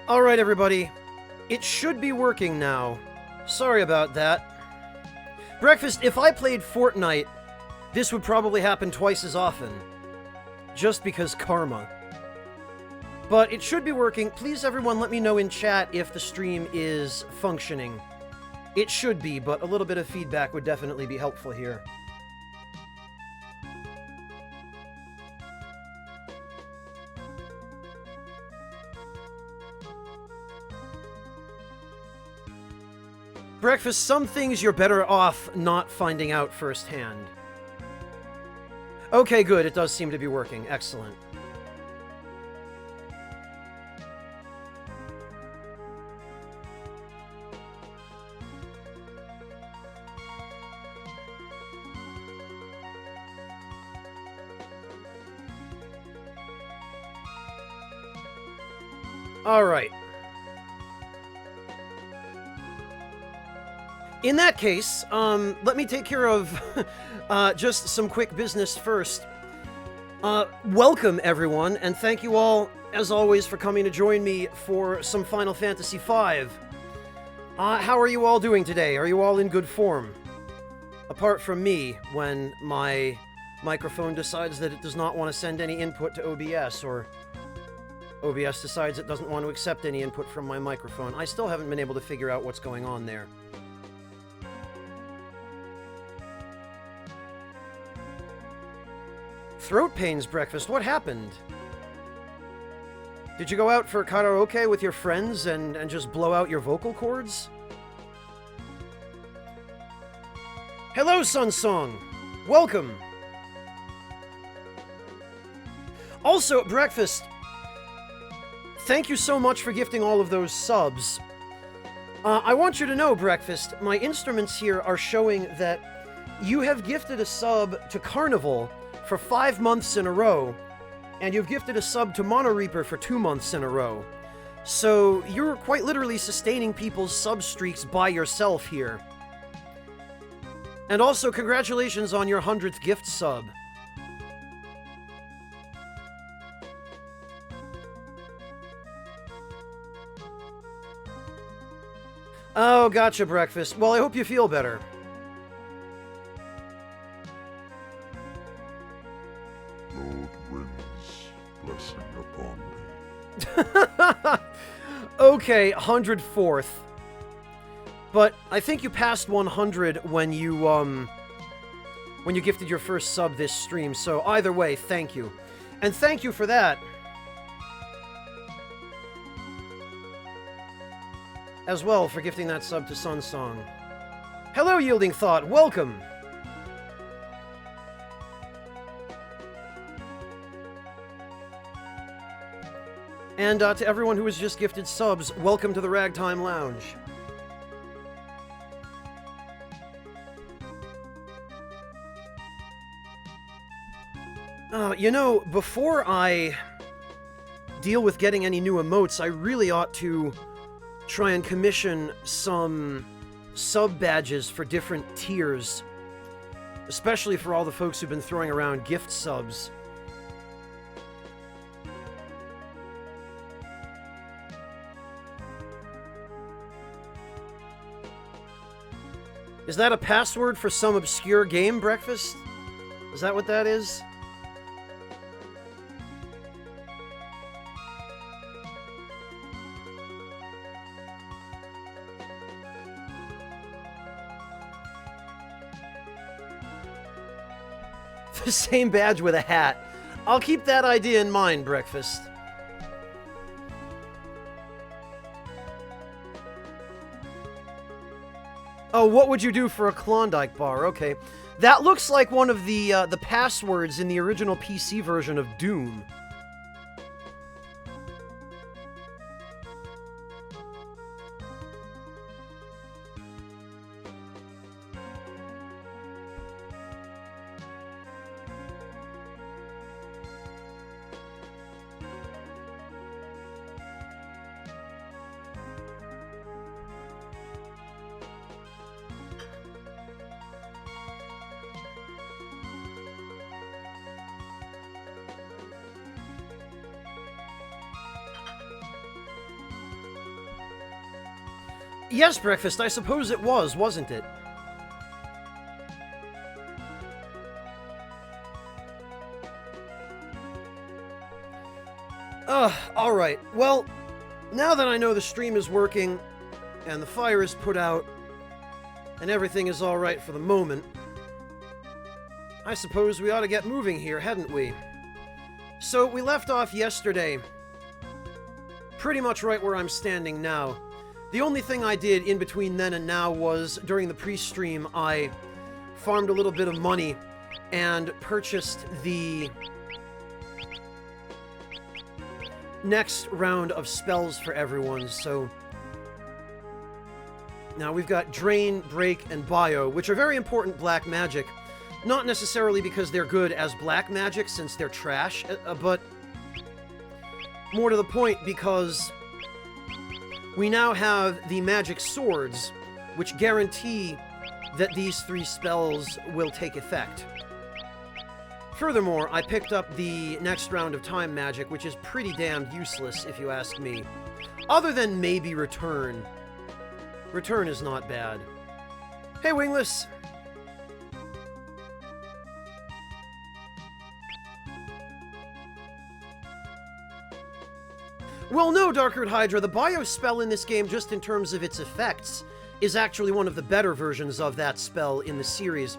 Alright, everybody. It should be working now. Sorry about that. Breakfast, if I played Fortnite, this would probably happen twice as often. Just because karma. But it should be working. Please, everyone, let me know in chat if the stream is functioning. It should be, but a little bit of feedback would definitely be helpful here. Breakfast, some things you're better off not finding out firsthand. Okay, good. It does seem to be working. Excellent. All right. In that case, let me take care of just some quick business first. Welcome, everyone, and thank you all, as always, for coming to join me for some Final Fantasy V. How are you all doing today? Are you all in good form? Apart from me, when my microphone decides that it does not want to send any input to OBS, or OBS decides it doesn't want to accept any input from my microphone. I still haven't been able to figure out what's going on there. Throat pains, Breakfast. What happened? Did you go out for karaoke with your friends and just blow out your vocal cords? Hello, Sunsong! Welcome! Also, Breakfast, thank you so much for gifting all of those subs. I want you to know, Breakfast, my instruments here are showing that you have gifted a sub to Carnival for 5 months in a row, and you've gifted a sub to Mono Reaper for 2 months in a row. So you're quite literally sustaining people's sub streaks by yourself here. And also, congratulations on your 100th gift sub. Oh, gotcha, Breakfast. Well, I hope you feel better. Lord winds blessing upon me. Okay, 104th. But I think you passed 100 when you gifted your first sub this stream, so either way, thank you. And thank you for that. As well, for gifting that sub to Sunsong. Hello, Yielding Thought, welcome! And to everyone who has just gifted subs, welcome to the Ragtime Lounge. You know, before I deal with getting any new emotes, I really ought to try and commission some sub badges for different tiers. Especially for all the folks who've been throwing around gift subs. Is that a password for some obscure game, Breakfast? Is that what that is? The same badge with a hat. I'll keep that idea in mind, Breakfast. Oh, what would you do for a Klondike bar? Okay. That looks like one of the passwords in the original PC version of Doom. Yes, Breakfast, I suppose it was, wasn't it? Alright. Well, now that I know the stream is working, and the fire is put out, and everything is alright for the moment, I suppose we ought to get moving here, hadn't we? So, we left off yesterday, pretty much right where I'm standing now. The only thing I did in between then and now was, during the pre-stream, I farmed a little bit of money and purchased the next round of spells for everyone. So now we've got Drain, Break, and Bio, which are very important black magic. Not necessarily because they're good as black magic, since they're trash, but more to the point because we now have the magic swords, which guarantee that these 3 spells will take effect. Furthermore, I picked up the next round of time magic, which is pretty damned useless, if you ask me. Other than maybe Return. Return is not bad. Hey, Wingless! Well, no, Darkroot Hydra, the Bio spell in this game, just in terms of its effects, is actually one of the better versions of that spell in the series.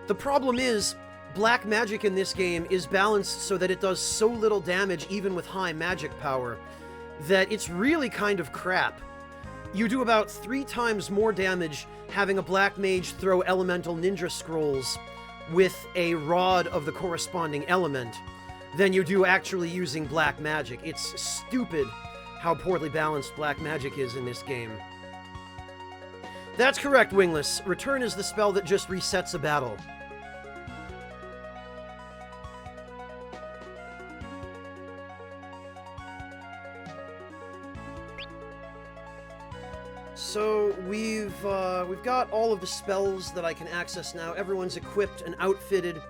The problem is, black magic in this game is balanced so that it does so little damage even with high magic power that it's really kind of crap. You do about 3 times more damage having a black mage throw elemental ninja scrolls with a rod of the corresponding element than you do actually using black magic. It's stupid how poorly balanced black magic is in this game. That's correct, Wingless. Return is the spell that just resets a battle. So we've got all of the spells that I can access now. Everyone's equipped and outfitted.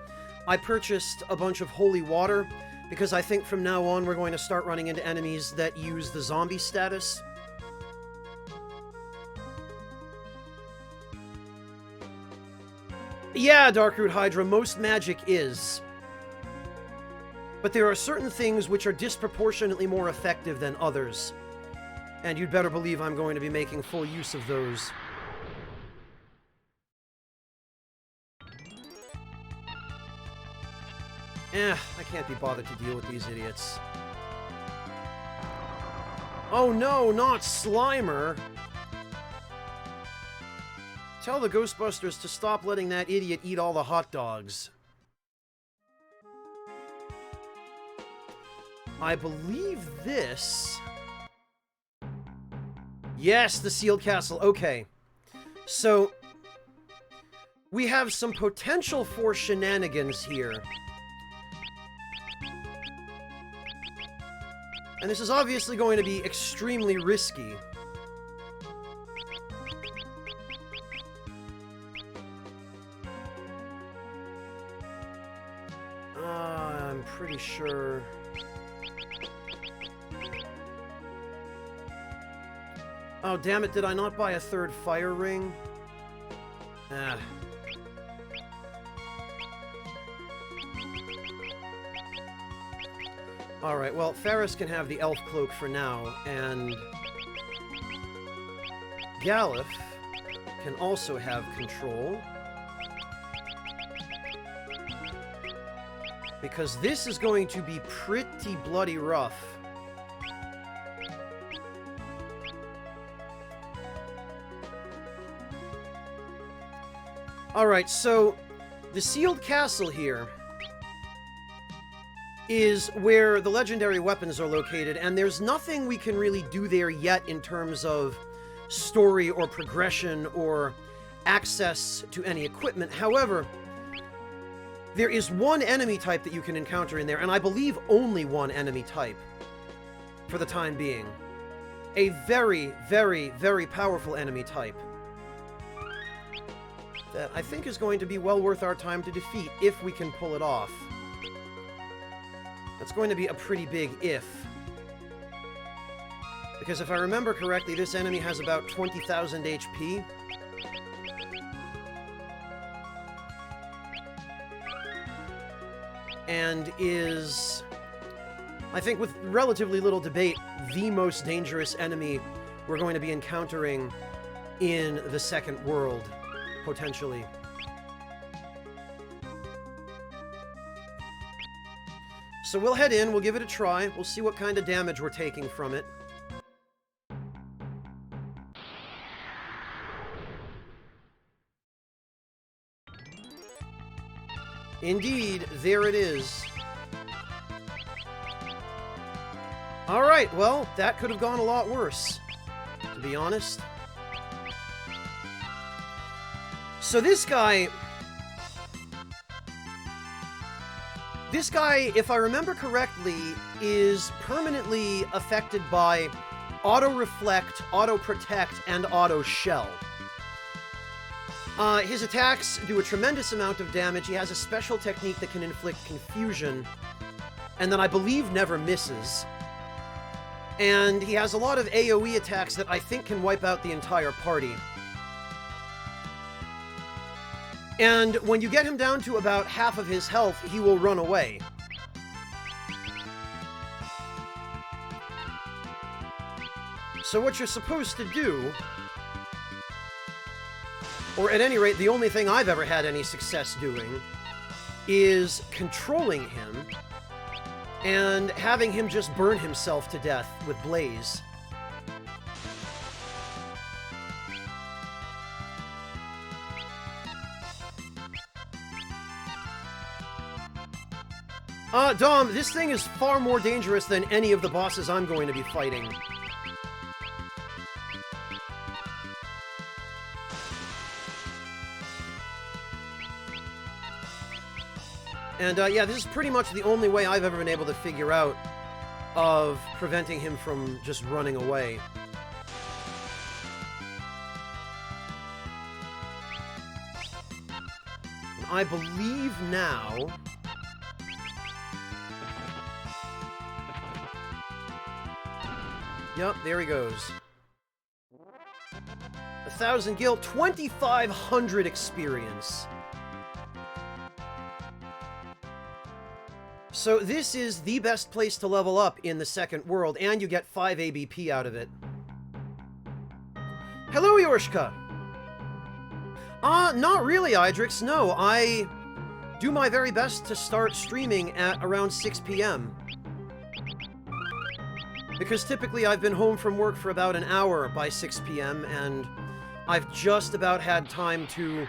I purchased a bunch of holy water because I think from now on we're going to start running into enemies that use the zombie status. Yeah, Darkroot Hydra, most magic is. But there are certain things which are disproportionately more effective than others. And you'd better believe I'm going to be making full use of those. I can't be bothered to deal with these idiots. Oh no, not Slimer! Tell the Ghostbusters to stop letting that idiot eat all the hot dogs. I believe this... Yes, the sealed castle. Okay. So, we have some potential for shenanigans here. And this is obviously going to be extremely risky. I'm pretty sure... Oh, damn it, did I not buy a 3rd fire ring? Ah. Alright, well, Ferris can have the elf cloak for now, and... Galif can also have control. Because this is going to be pretty bloody rough. Alright, so the sealed castle here is where the legendary weapons are located, and there's nothing we can really do there yet in terms of story or progression or access to any equipment. However, there is one enemy type that you can encounter in there, and I believe only one enemy type for the time being. A very, very, very powerful enemy type that I think is going to be well worth our time to defeat if we can pull it off. That's going to be a pretty big if. Because if I remember correctly, this enemy has about 20,000 HP. And is, I think with relatively little debate, the most dangerous enemy we're going to be encountering in the second world, potentially. So we'll head in, we'll give it a try, we'll see what kind of damage we're taking from it. Indeed, there it is. Alright, well, that could have gone a lot worse, to be honest. So this guy, if I remember correctly, is permanently affected by auto-reflect, auto-protect, and auto-shell. His attacks do a tremendous amount of damage. He has a special technique that can inflict confusion, and that I believe never misses. And he has a lot of AoE attacks that I think can wipe out the entire party. And when you get him down to about half of his health, he will run away. So what you're supposed to do, or at any rate, the only thing I've ever had any success doing, is controlling him and having him just burn himself to death with Blaze. Dom, this thing is far more dangerous than any of the bosses I'm going to be fighting. And, yeah, this is pretty much the only way I've ever been able to figure out of preventing him from just running away. I believe now... Yep, there he goes. 1,000 gil, 2,500 experience. So this is the best place to level up in the second world, and you get 5 ABP out of it. Hello, Yorshka! Not really, Idrix, no. I do my very best to start streaming at around 6 p.m. Because typically I've been home from work for about an hour by 6 p.m., and I've just about had time to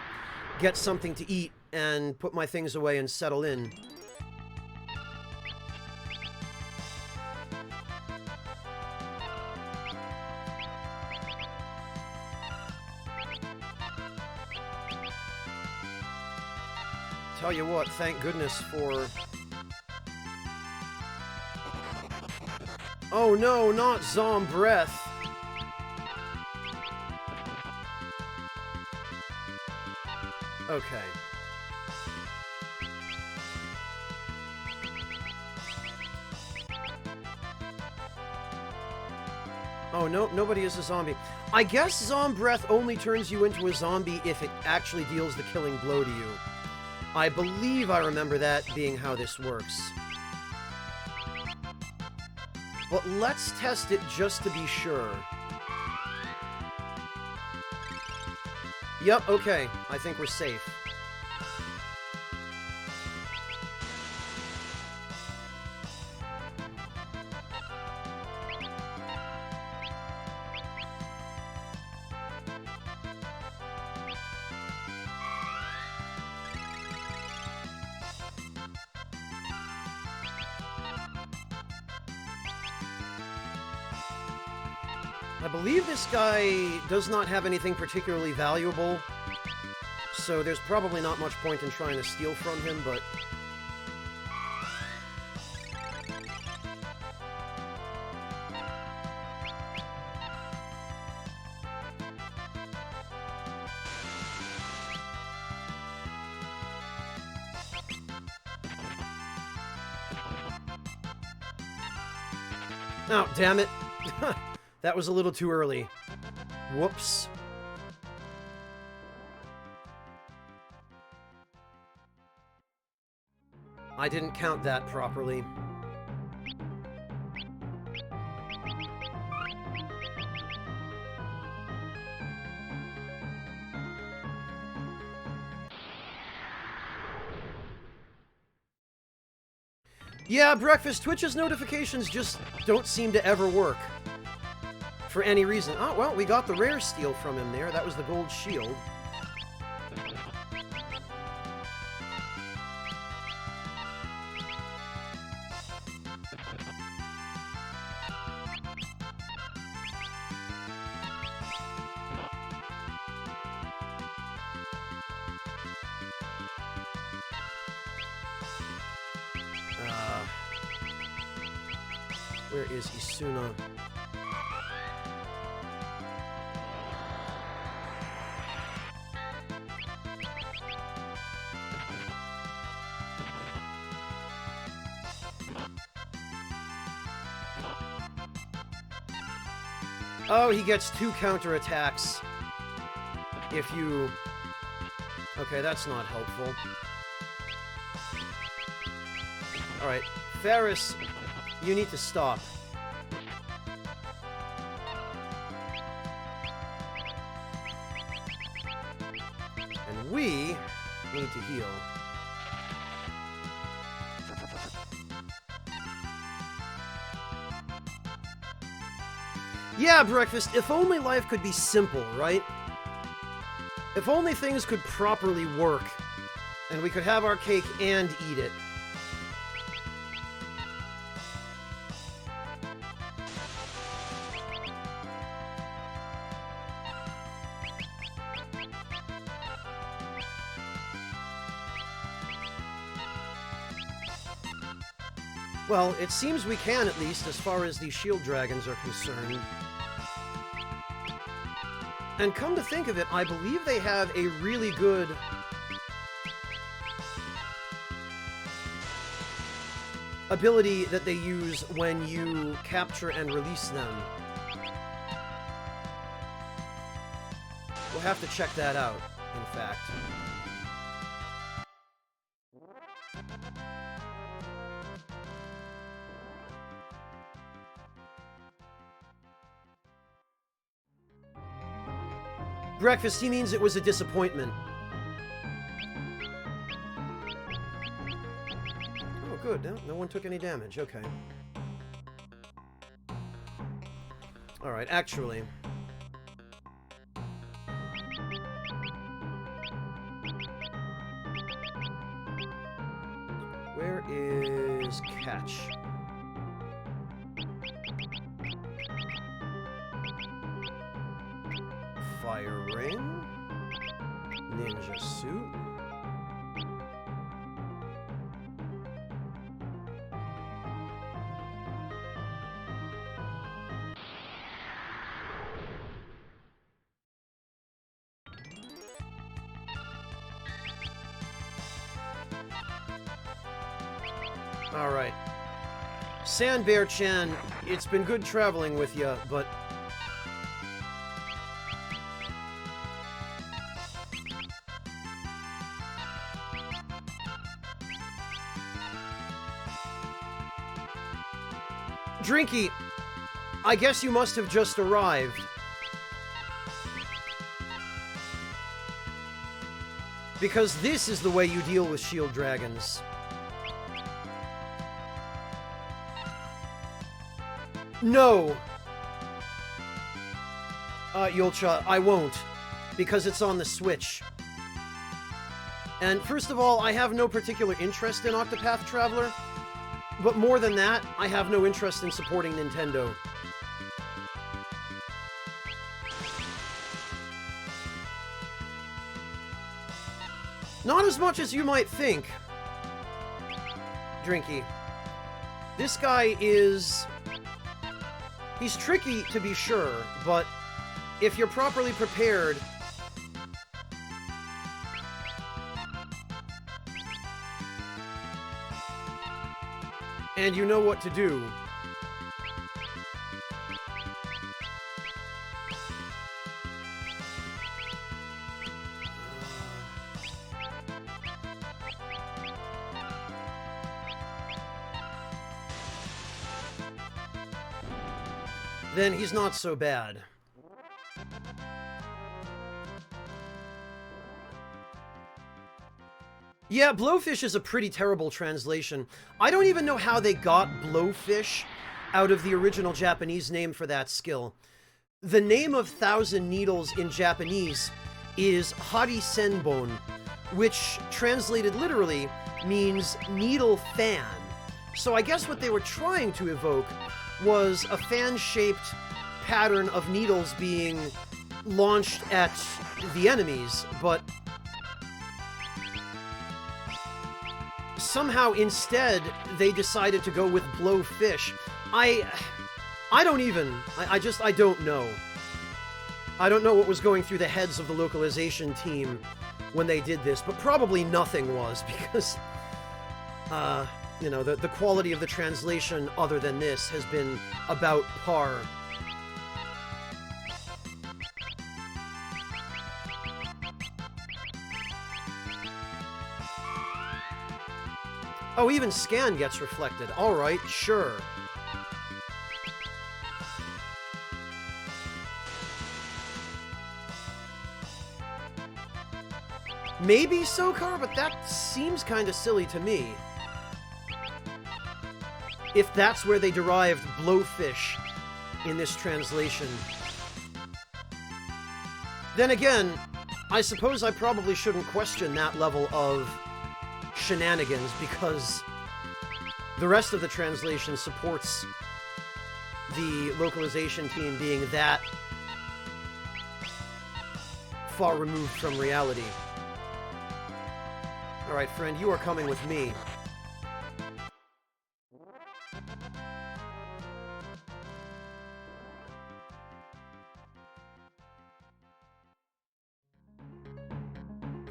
get something to eat and put my things away and settle in. Tell you what, thank goodness for... Oh no, not Zom Breath! Okay. Oh no, nobody is a zombie. I guess Zom Breath only turns you into a zombie if it actually deals the killing blow to you. I believe I remember that being how this works. But let's test it just to be sure. Yep, okay. I think we're safe. I believe this guy does not have anything particularly valuable, so there's probably not much point in trying to steal from him, but... Oh, damn it. That was a little too early. Whoops. I didn't count that properly. Yeah, Breakfast, Twitch's notifications just don't seem to ever work. For any reason. Oh, well, we got the rare steel from him there. That was the gold shield. Where is Isuna? Oh, he gets 2 counterattacks. If you... Okay, that's not helpful. Alright, Ferris, you need to stop. And we need to heal. Yeah, Breakfast, if only life could be simple, right? If only things could properly work, and we could have our cake and eat it. Well, it seems we can, at least, as far as these shield dragons are concerned. And come to think of it, I believe they have a really good... ability that they use when you capture and release them. We'll have to check that out, in fact. Breakfast, he means it was a disappointment. Oh, good. No one took any damage. Okay. Alright, actually... Where is Catch? Fire Ring, Ninja Suit. All right. Sandbear-chan, it's been good traveling with you, but... Drinky, I guess you must have just arrived. Because this is the way you deal with shield dragons. No! Yulcha, I won't. Because it's on the Switch. And first of all, I have no particular interest in Octopath Traveler. But more than that, I have no interest in supporting Nintendo. Not as much as you might think, Drinky. This guy is... He's tricky, to be sure, but if you're properly prepared... and you know what to do, then he's not so bad. Yeah, Blowfish is a pretty terrible translation. I don't even know how they got Blowfish out of the original Japanese name for that skill. The name of Thousand Needles in Japanese is Hari Senbon, which translated literally means needle fan. So I guess what they were trying to evoke was a fan-shaped pattern of needles being launched at the enemies, but somehow instead they decided to go with Blowfish. I don't know. I don't know what was going through the heads of the localization team when they did this, but probably nothing was, because, you know, the quality of the translation other than this has been about par. Oh, even Scan gets reflected. Alright, sure. Maybe Sokar, but that seems kind of silly to me. If that's where they derived Blowfish in this translation. Then again, I suppose I probably shouldn't question that level of shenanigans, because the rest of the translation supports the localization team being that far removed from reality. Alright, friend, you are coming with me.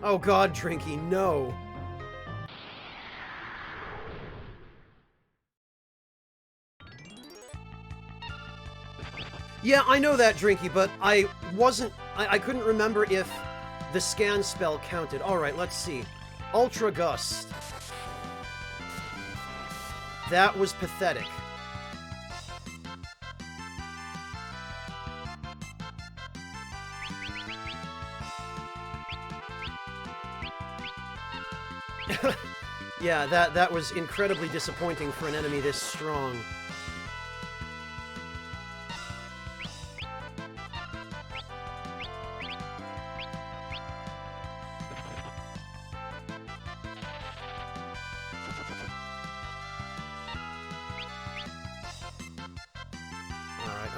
Oh god, Drinky, no! Yeah, I know that, Drinky, but I couldn't remember if the scan spell counted. Alright, let's see. Ultra Gust. That was pathetic. Yeah, that was incredibly disappointing for an enemy this strong.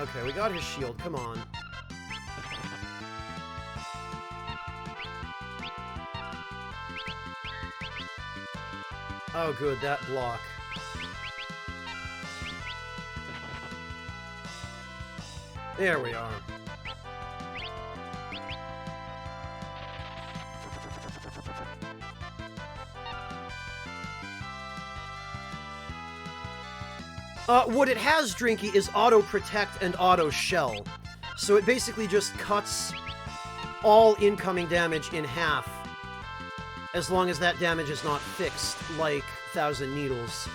Okay, we got his shield. Come on. Oh, good, that block. There we are. What it has, Drinky, is Auto Protect and Auto Shell. So it basically just cuts all incoming damage in half, as long as that damage is not fixed, like Thousand Needles.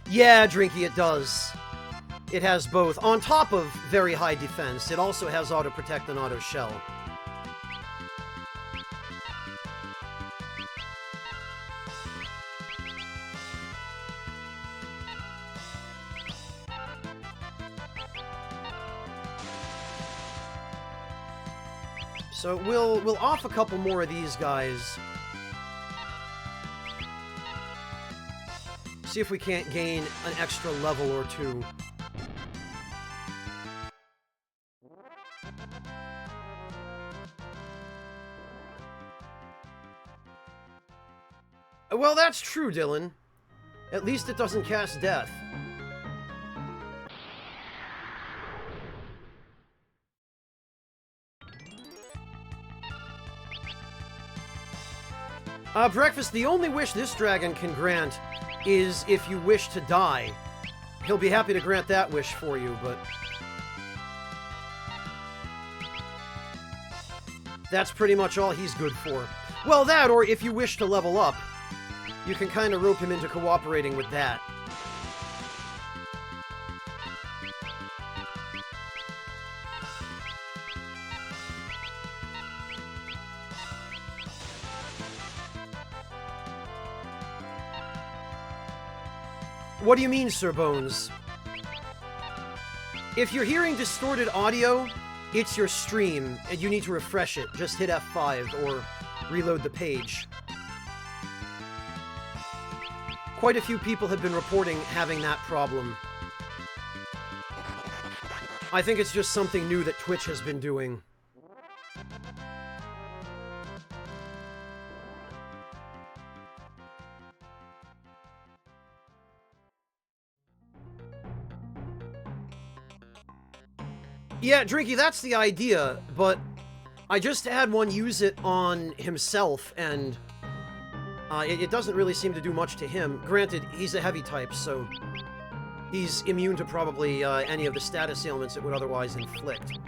Yeah, Drinky, it does. It has both. On top of very high defense, it also has Auto Protect and Auto Shell. So we'll off a couple more of these guys. See if we can't gain an extra level or two. Well, that's true, Dylan. At least it doesn't cast death. Breakfast, the only wish this dragon can grant is if you wish to die. He'll be happy to grant that wish for you, but that's pretty much all he's good for. Well, that, or if you wish to level up, you can kind of rope him into cooperating with that. What do you mean, Sir Bones? If you're hearing distorted audio, it's your stream, and you need to refresh it. Just hit F5 or reload the page. Quite a few people have been reporting having that problem. I think it's just something new that Twitch has been doing. Yeah, Drinky, that's the idea, but I just had one use it on himself, and it doesn't really seem to do much to him. Granted, he's a heavy type, so he's immune to probably any of the status ailments it would otherwise inflict.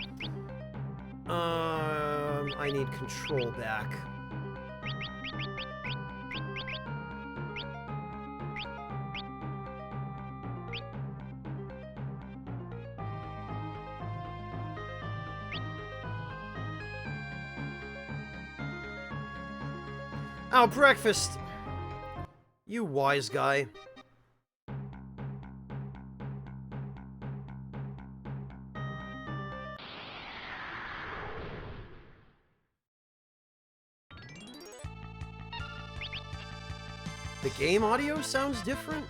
I need control back. Oh, breakfast! You wise guy. The game audio sounds different?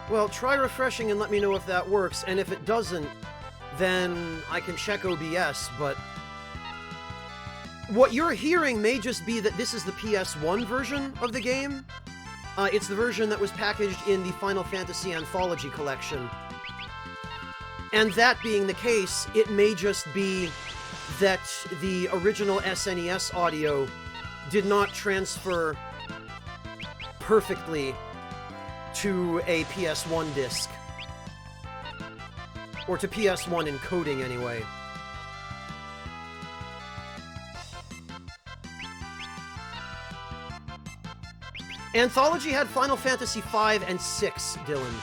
Well, try refreshing and let me know if that works, and if it doesn't, then I can check OBS, but what you're hearing may just be that this is the PS1 version of the game. It's the version that was packaged in the Final Fantasy Anthology Collection. And that being the case, it may just be that the original SNES audio did not transfer perfectly to a PS1 disc. Or to PS1 encoding, anyway. Anthology had Final Fantasy V and VI, Dylan.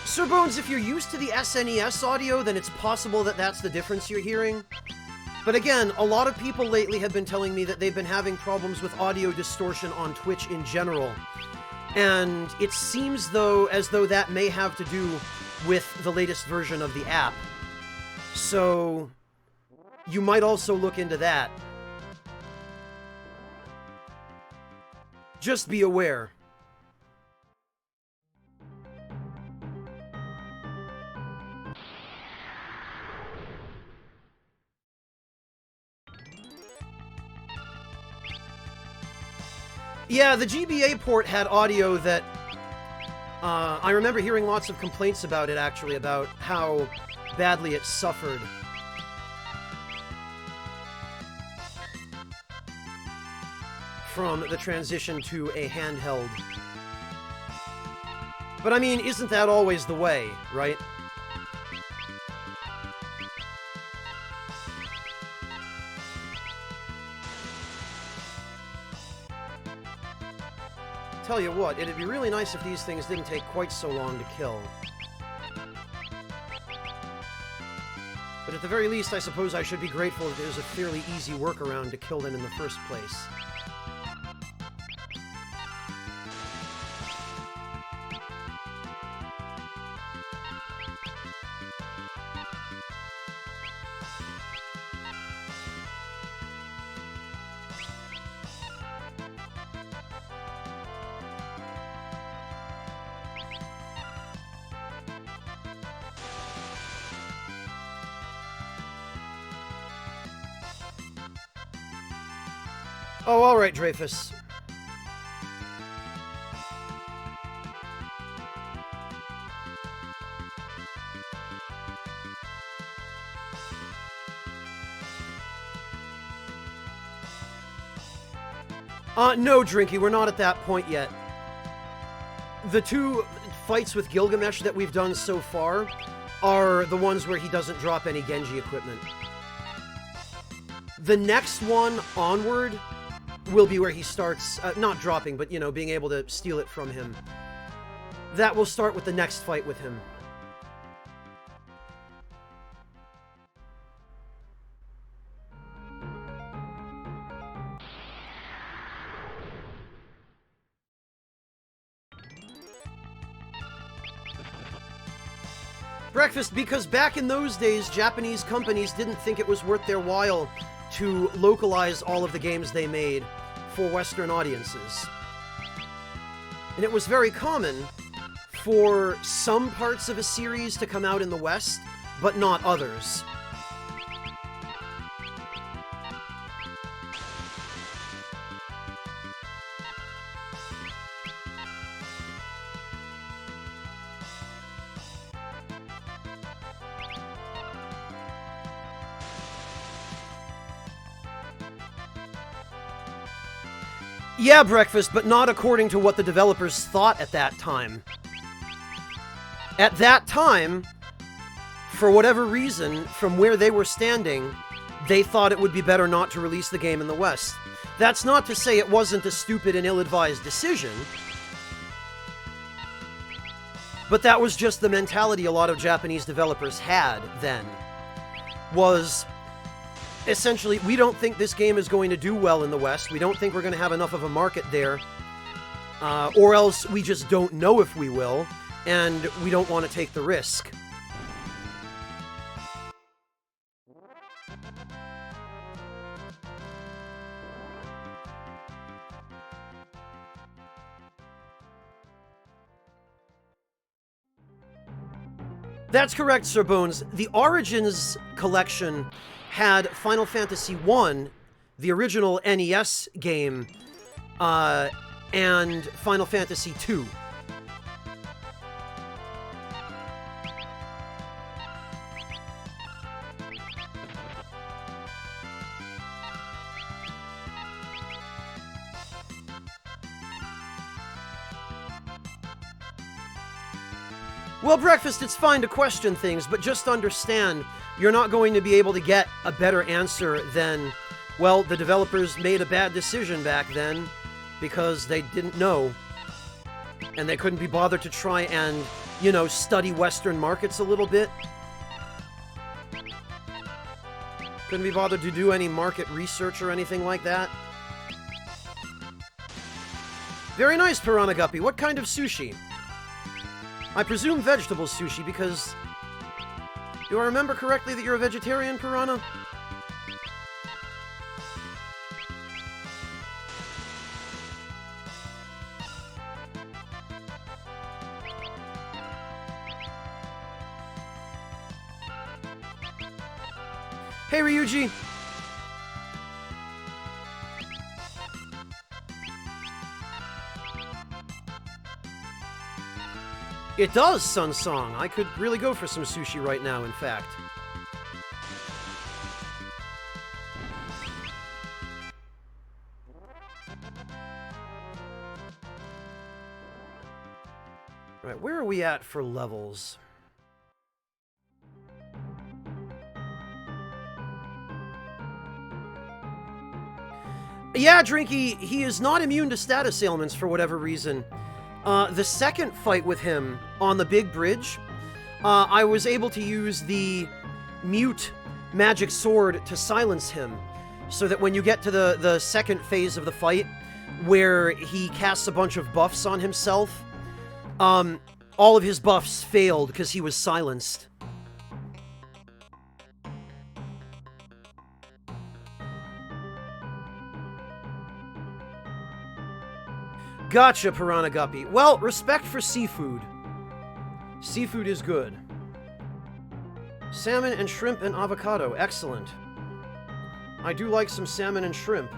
Sir Bones, if you're used to the SNES audio, then it's possible that that's the difference you're hearing. But again, a lot of people lately have been telling me that they've been having problems with audio distortion on Twitch in general. And it seems as though that may have to do with the latest version of the app. So you might also look into that. Just be aware. Yeah, the GBA port had audio that I remember hearing lots of complaints about it, actually, about how badly it suffered. From the transition to a handheld. But I mean, isn't that always the way, right? Tell you what, it'd be really nice if these things didn't take quite so long to kill. But at the very least, I suppose I should be grateful that there's a fairly easy workaround to kill them in the first place. Oh, alright, Dreyfus. No, Drinky, we're not at that point yet. The two fights with Gilgamesh that we've done so far are the ones where he doesn't drop any Genji equipment. The next one onward will be where he starts, not dropping, but, you know, being able to steal it from him. That will start with the next fight with him. Breakfast, because back in those days, Japanese companies didn't think it was worth their while to localize all of the games they made for Western audiences. And it was very common for some parts of a series to come out in the West, but not others. Yeah, Breakfast, but not according to what the developers thought at that time. At that time, for whatever reason, from where they were standing, they thought it would be better not to release the game in the West. That's not to say it wasn't a stupid and ill-advised decision, but that was just the mentality a lot of Japanese developers had then. Was essentially, we don't think this game is going to do well in the West. We don't think we're going to have enough of a market there. Or else we just don't know if we will, and we don't want to take the risk. That's correct, Sir Bones. The Origins collection had Final Fantasy I, the original NES game, and Final Fantasy II. Well, Breakfast, it's fine to question things, but just understand you're not going to be able to get a better answer than, well, the developers made a bad decision back then because they didn't know. And they couldn't be bothered to try and, you know, study Western markets a little bit. Couldn't be bothered to do any market research or anything like that. Very nice, Piranha Guppy. What kind of sushi? I presume vegetable sushi, because... Do I remember correctly that you're a vegetarian, Piranha? Hey, Ryuji! It does, Sun Song. I could really go for some sushi right now, in fact. Right, where are we at for levels? Yeah, Drinky, he is not immune to status ailments for whatever reason. The second fight with him on the big bridge, I was able to use the mute magic sword to silence him, so that when you get to the second phase of the fight, where he casts a bunch of buffs on himself, all of his buffs failed because he was silenced. Gotcha, Piranha Guppy. Well, respect for seafood. Seafood is good. Salmon and shrimp and avocado. Excellent. I do like some salmon and shrimp.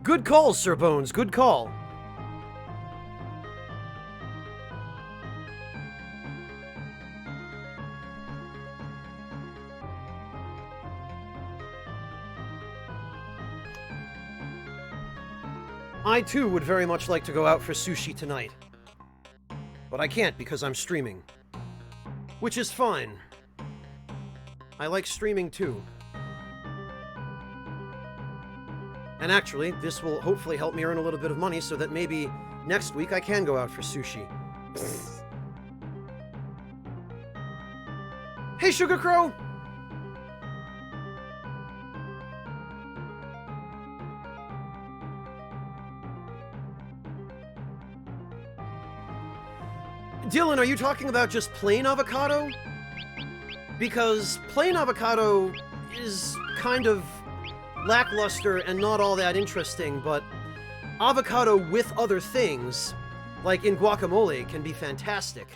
Good call, Sir Bones. Good call. I too would very much like to go out for sushi tonight. But I can't because I'm streaming. Which is fine. I like streaming too. And actually, this will hopefully help me earn a little bit of money so that maybe next week I can go out for sushi. Hey, Sugar Crow! Dylan, are you talking about just plain avocado? Because plain avocado is kind of lackluster and not all that interesting, but avocado with other things, like in guacamole, can be fantastic.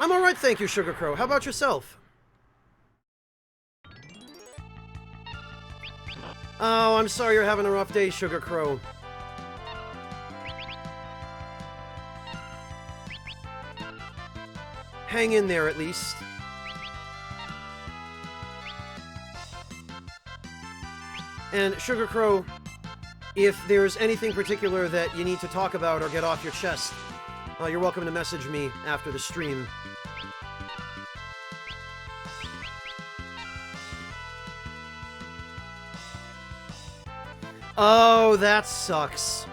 I'm alright, thank you, Sugar Crow. How about yourself? Oh, I'm sorry you're having a rough day, Sugar Crow. Hang in there, at least. And, Sugar Crow, if there's anything particular that you need to talk about or get off your chest, you're welcome to message me after the stream. Oh, that sucks.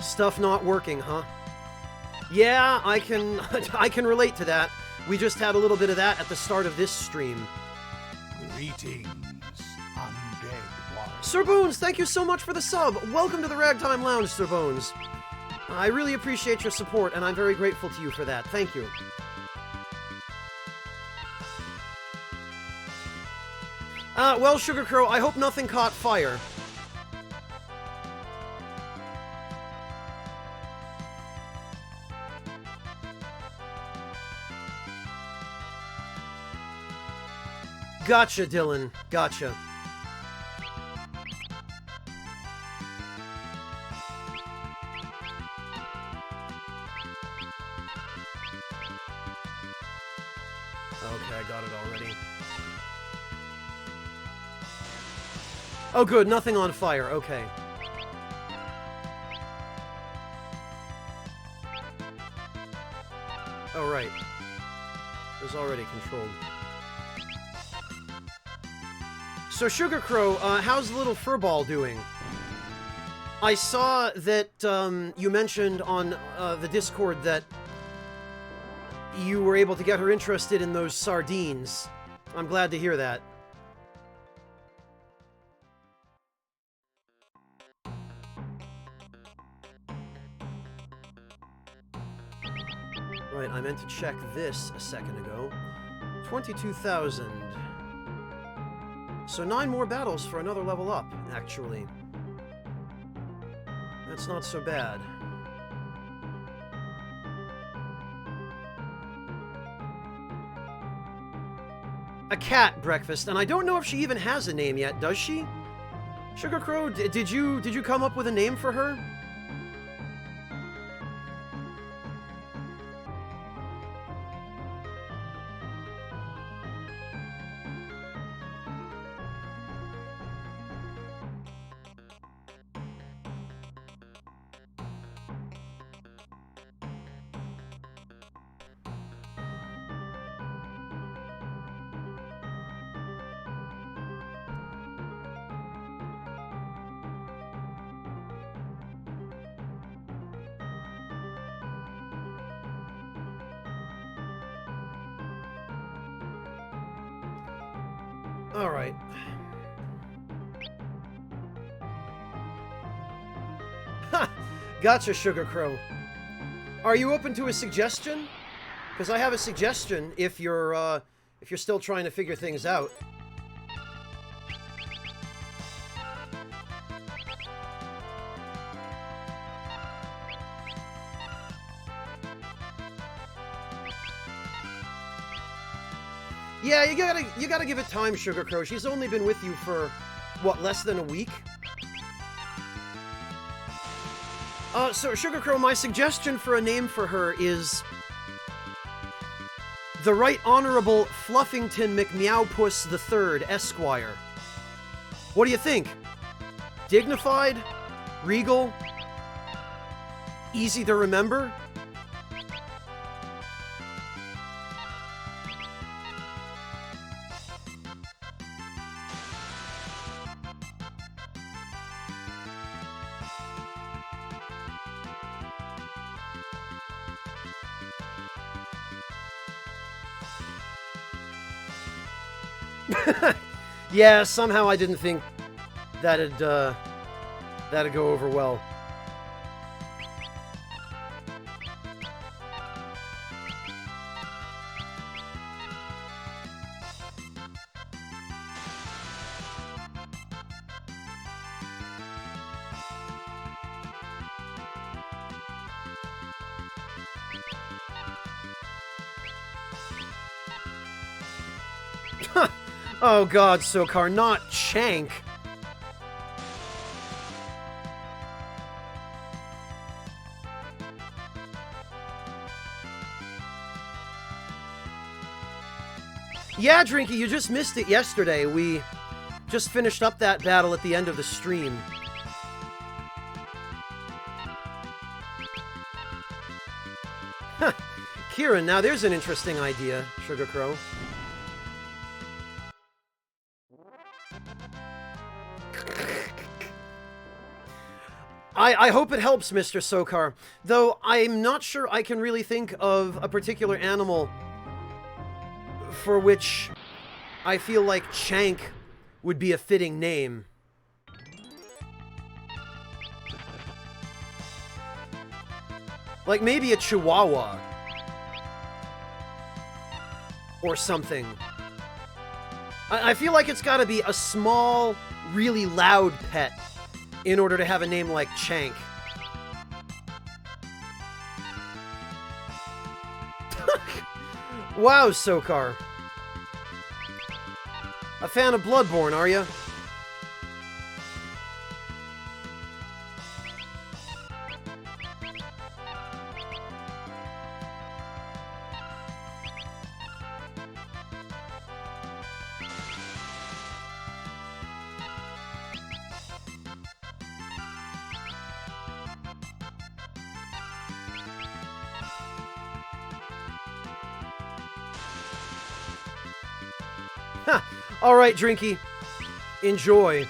Stuff not working, huh? Yeah, I can I can relate to that. We just had a little bit of that at the start of this stream. Greetings, undead one. Sir Bones, thank you so much for the sub. Welcome to the Ragtime Lounge, Sir Bones. I really appreciate your support, and I'm very grateful to you for that. Thank you. Well, Sugar Crow, I hope nothing caught fire. Gotcha, Dylan. Gotcha. Okay, I got it already. Oh, good. Nothing on fire. Okay. Oh, right. It was already controlled. So, Sugar Crow, how's the little furball doing? I saw that you mentioned on the Discord that you were able to get her interested in those sardines. I'm glad to hear that. Right, I meant to check this a second ago. 22,000. So 9 more battles for another level up, actually. That's not so bad. A cat breakfast, and I don't know if she even has a name yet, does she? Sugar Crow, did you come up with a name for her? Alright. Ha! Gotcha, Sugar Crow. Are you open to a suggestion? Because I have a suggestion if you're still trying to figure things out. Yeah, you gotta give it time, Sugar Crow. She's only been with you for, what, less than a week? So, Sugar Crow, my suggestion for a name for her is the Right Honorable Fluffington McMeowpuss III, Esquire. What do you think? Dignified? Regal? Easy to remember? Yeah, somehow I didn't think that'd go over well. Oh god, Sokar, not Chank. Yeah, Drinky, you just missed it yesterday. We just finished up that battle at the end of the stream. Kieran, now there's an interesting idea, Sugar Crow. I hope it helps, Mr. Sokar, though I'm not sure I can really think of a particular animal for which I feel like Chank would be a fitting name. Like maybe a Chihuahua. Or something. I feel like it's gotta be a small, really loud pet in order to have a name like Chank. Wow, Sokar. A fan of Bloodborne, are you? All right, Drinky. Enjoy.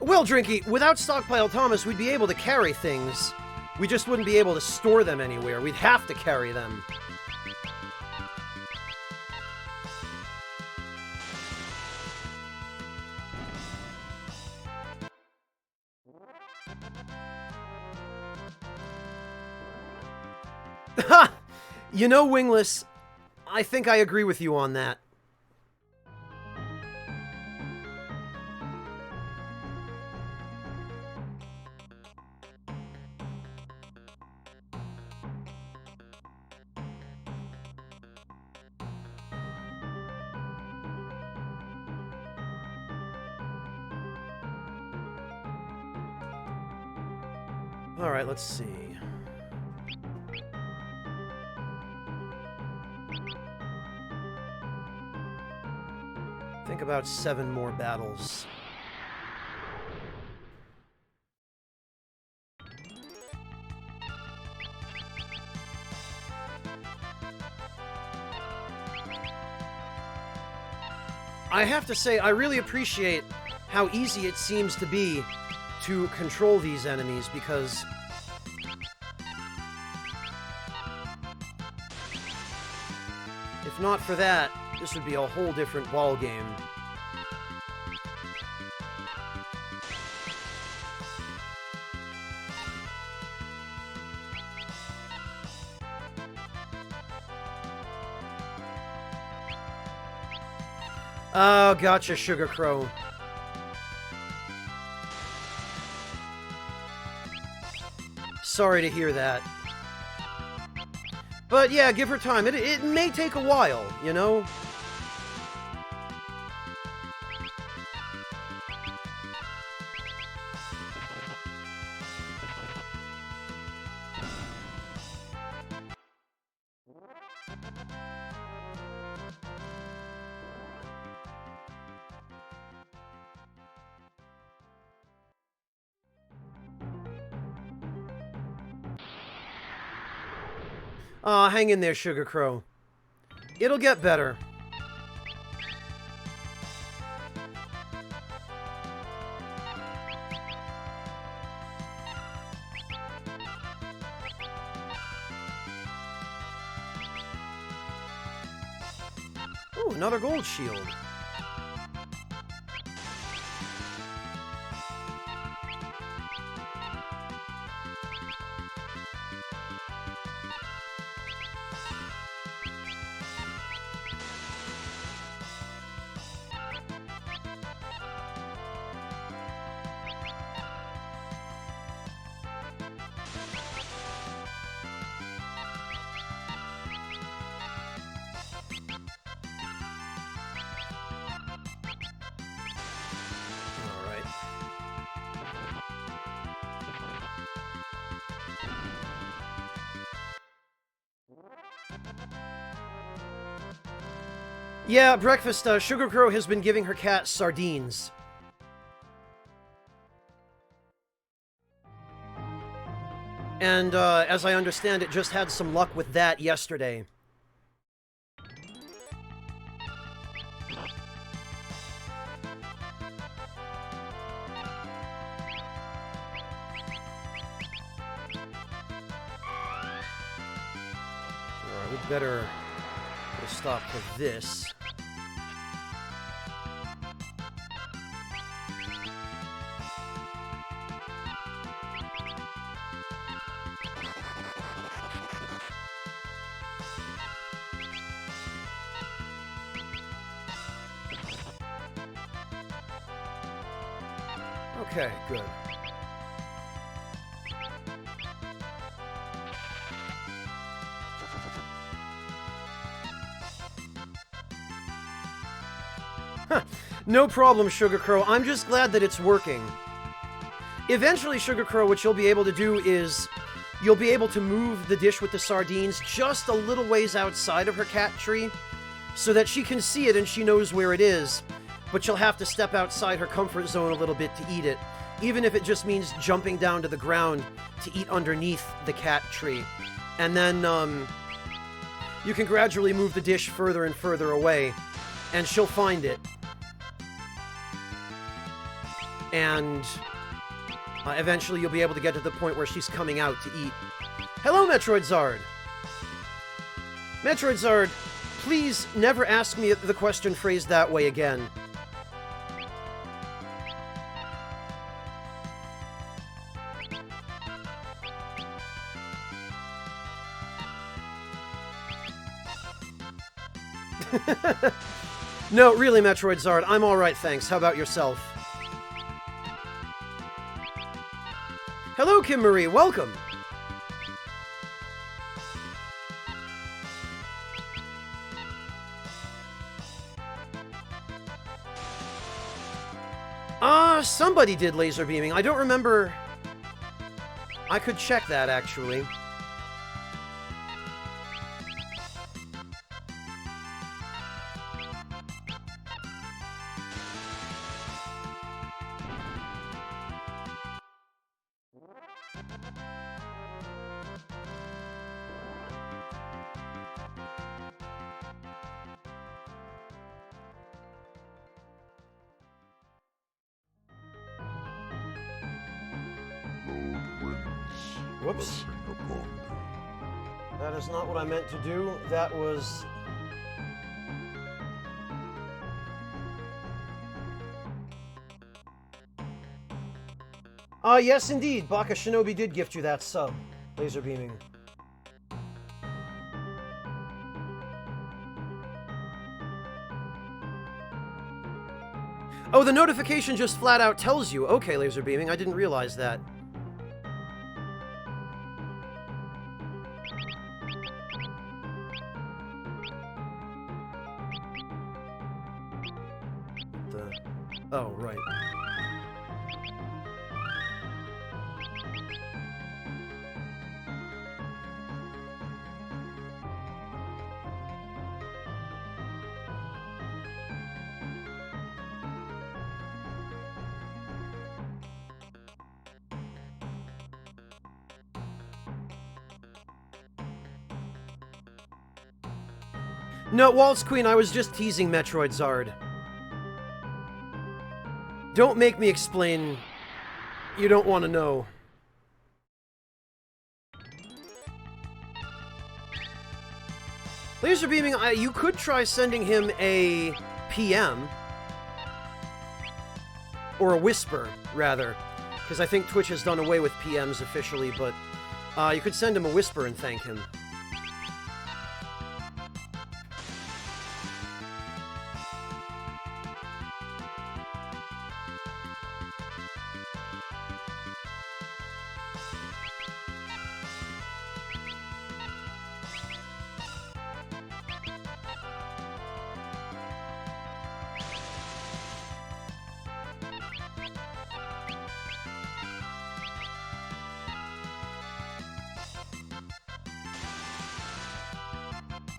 Well, Drinky, without Stockpile Thomas, we'd be able to carry things. We just wouldn't be able to store them anywhere. We'd have to carry them. Ha! You know, Wingless, I think I agree with you on that. All right, let's see. Think about 7 more battles. I have to say, I really appreciate how easy it seems to be to control these enemies, because if not for that, this would be a whole different ballgame. Oh, gotcha, Sugar Crow. Sorry to hear that. But yeah, give her time. It may take a while, you know? Aw, hang in there, Sugar Crow. It'll get better. Ooh, another gold shield. Yeah, breakfast, Sugar Crow has been giving her cat sardines. And, as I understand it, just had some luck with that yesterday. Alright, we'd better put a stop to this. Okay, good. Huh. No problem, Sugar Crow. I'm just glad that it's working. Eventually, Sugar Crow, what you'll be able to do is you'll be able to move the dish with the sardines just a little ways outside of her cat tree so that she can see it and she knows where it is. But she'll have to step outside her comfort zone a little bit to eat it, even if it just means jumping down to the ground to eat underneath the cat tree. And then, you can gradually move the dish further and further away, and she'll find it. And eventually you'll be able to get to the point where she's coming out to eat. Hello, Metroid Zard! Metroid Zard, please never ask me the question phrased that way again. No, really, Metroid Zard, I'm alright, thanks. How about yourself? Hello, Kim Marie, welcome! Somebody did laser beaming. I don't remember... I could check that, actually. Whoops. That is not what I meant to do. That was... yes indeed, Baka Shinobi did gift you that sub. Laser beaming. Oh, the notification just flat out tells you. Okay, laser beaming, I didn't realize that. Oh, right. No, Waltz Queen, I was just teasing Metroid Zard. Don't make me explain. You don't want to know. Laser beaming, you could try sending him a PM. Or a whisper, rather. Because I think Twitch has done away with PMs officially, but you could send him a whisper and thank him.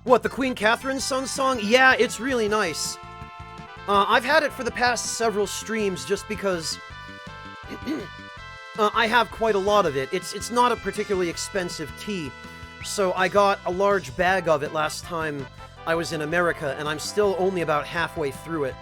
What, the Queen Catherine's Son song? Yeah, it's really nice. I've had it for the past several streams just because I have quite a lot of it. It's not a particularly expensive tea, so I got a large bag of it last time I was in America, and I'm still only about halfway through it.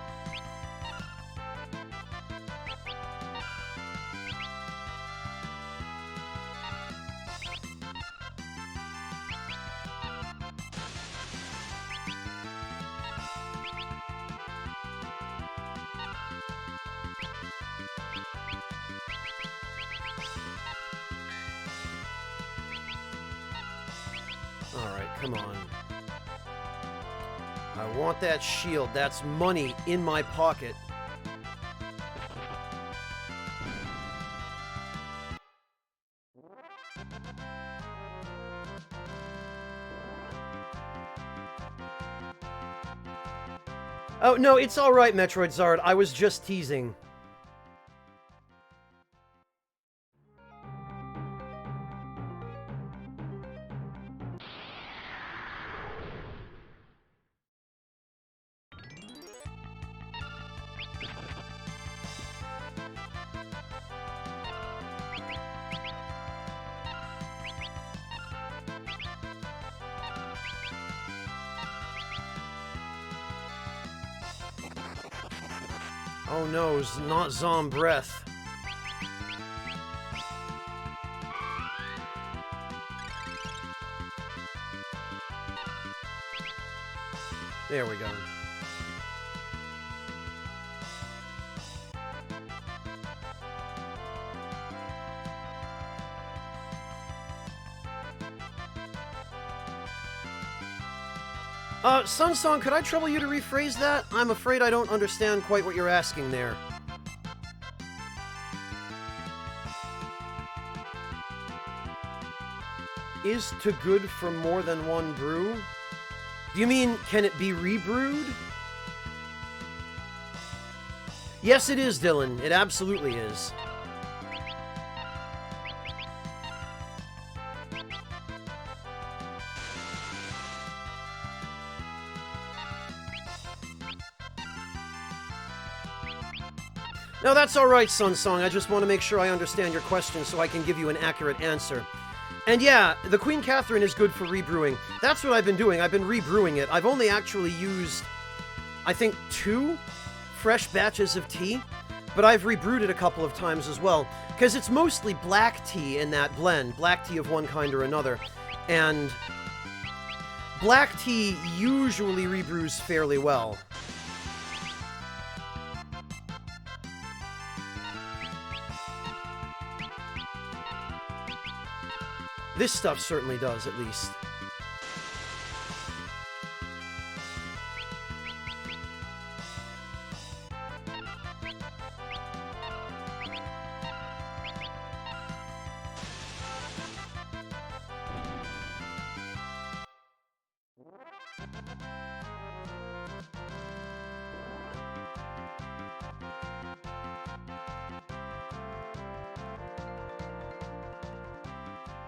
Come on. I want that shield. That's money in my pocket. Oh, no, it's alright, Metroid Zard. I was just teasing. Oh no, it's not Zom Breath. There we go. Sunsong, could I trouble you to rephrase that? I'm afraid I don't understand quite what you're asking there. Is too good for more than one brew? Do you mean, can it be rebrewed? Yes, it is, Dylan. It absolutely is. No, that's alright, Sunsong. I just want to make sure I understand your question so I can give you an accurate answer. And yeah, the Queen Catherine is good for rebrewing. That's what I've been doing. I've been rebrewing it. I've only actually used, I think, 2 fresh batches of tea, but I've rebrewed it a couple of times as well, because it's mostly black tea in that blend, black tea of one kind or another, and black tea usually rebrews fairly well. This stuff certainly does, at least.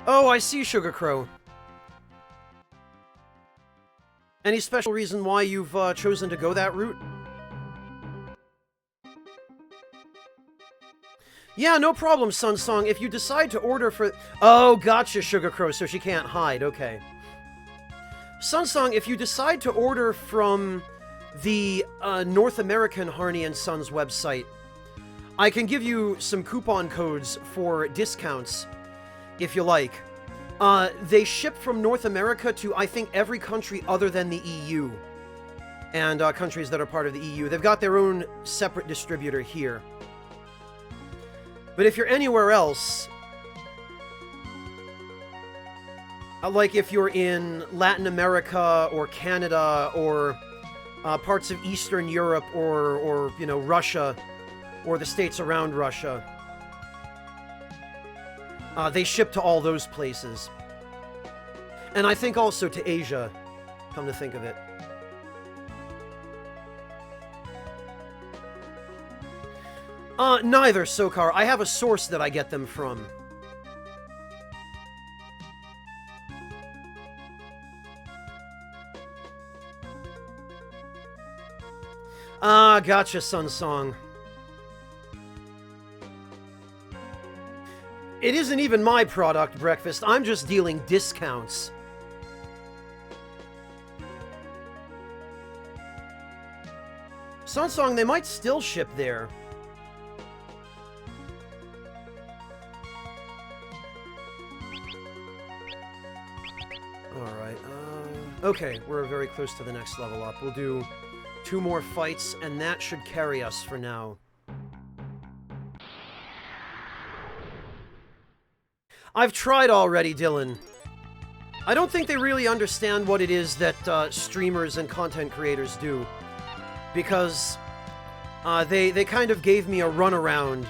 Oh, I see, Sugar Crow. Any special reason why you've chosen to go that route? Yeah, no problem, Sunsong. If you decide to order for... Oh, gotcha, Sugar Crow, so she can't hide. Okay. Sunsong, if you decide to order from the North American Harney and Sons website, I can give you some coupon codes for discounts, if you like. They ship from North America to, I think, every country other than the EU, and countries that are part of the EU. They've got their own separate distributor here. But if you're anywhere else, like if you're in Latin America or Canada or parts of Eastern Europe or you know, Russia or the states around Russia, they ship to all those places. And I think also to Asia, come to think of it. Neither, Sokar. I have a source that I get them from. Ah, gotcha, Sunsong. It isn't even my product, Breakfast. I'm just dealing discounts. Sunsong, they might still ship there. Alright, okay, we're very close to the next level up. We'll do 2 more fights, and that should carry us for now. I've tried already, Dylan. I don't think they really understand what it is that streamers and content creators do. Because they kind of gave me a runaround,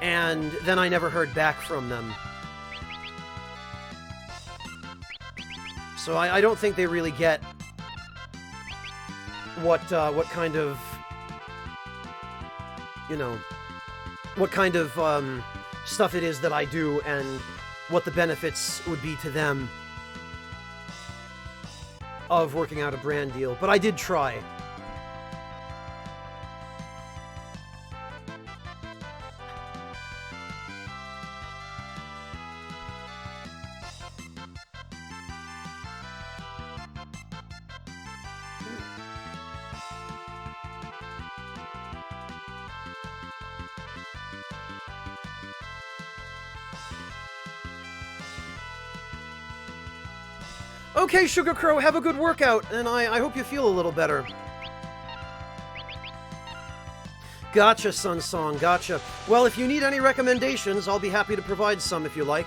and then I never heard back from them. So I don't think they really get what kind of, you know, what kind of stuff it is that I do and what the benefits would be to them of working out a brand deal. But I did try. Okay, Sugar Crow, have a good workout, and I hope you feel a little better. Gotcha, Sunsong, gotcha. Well, if you need any recommendations, I'll be happy to provide some if you like.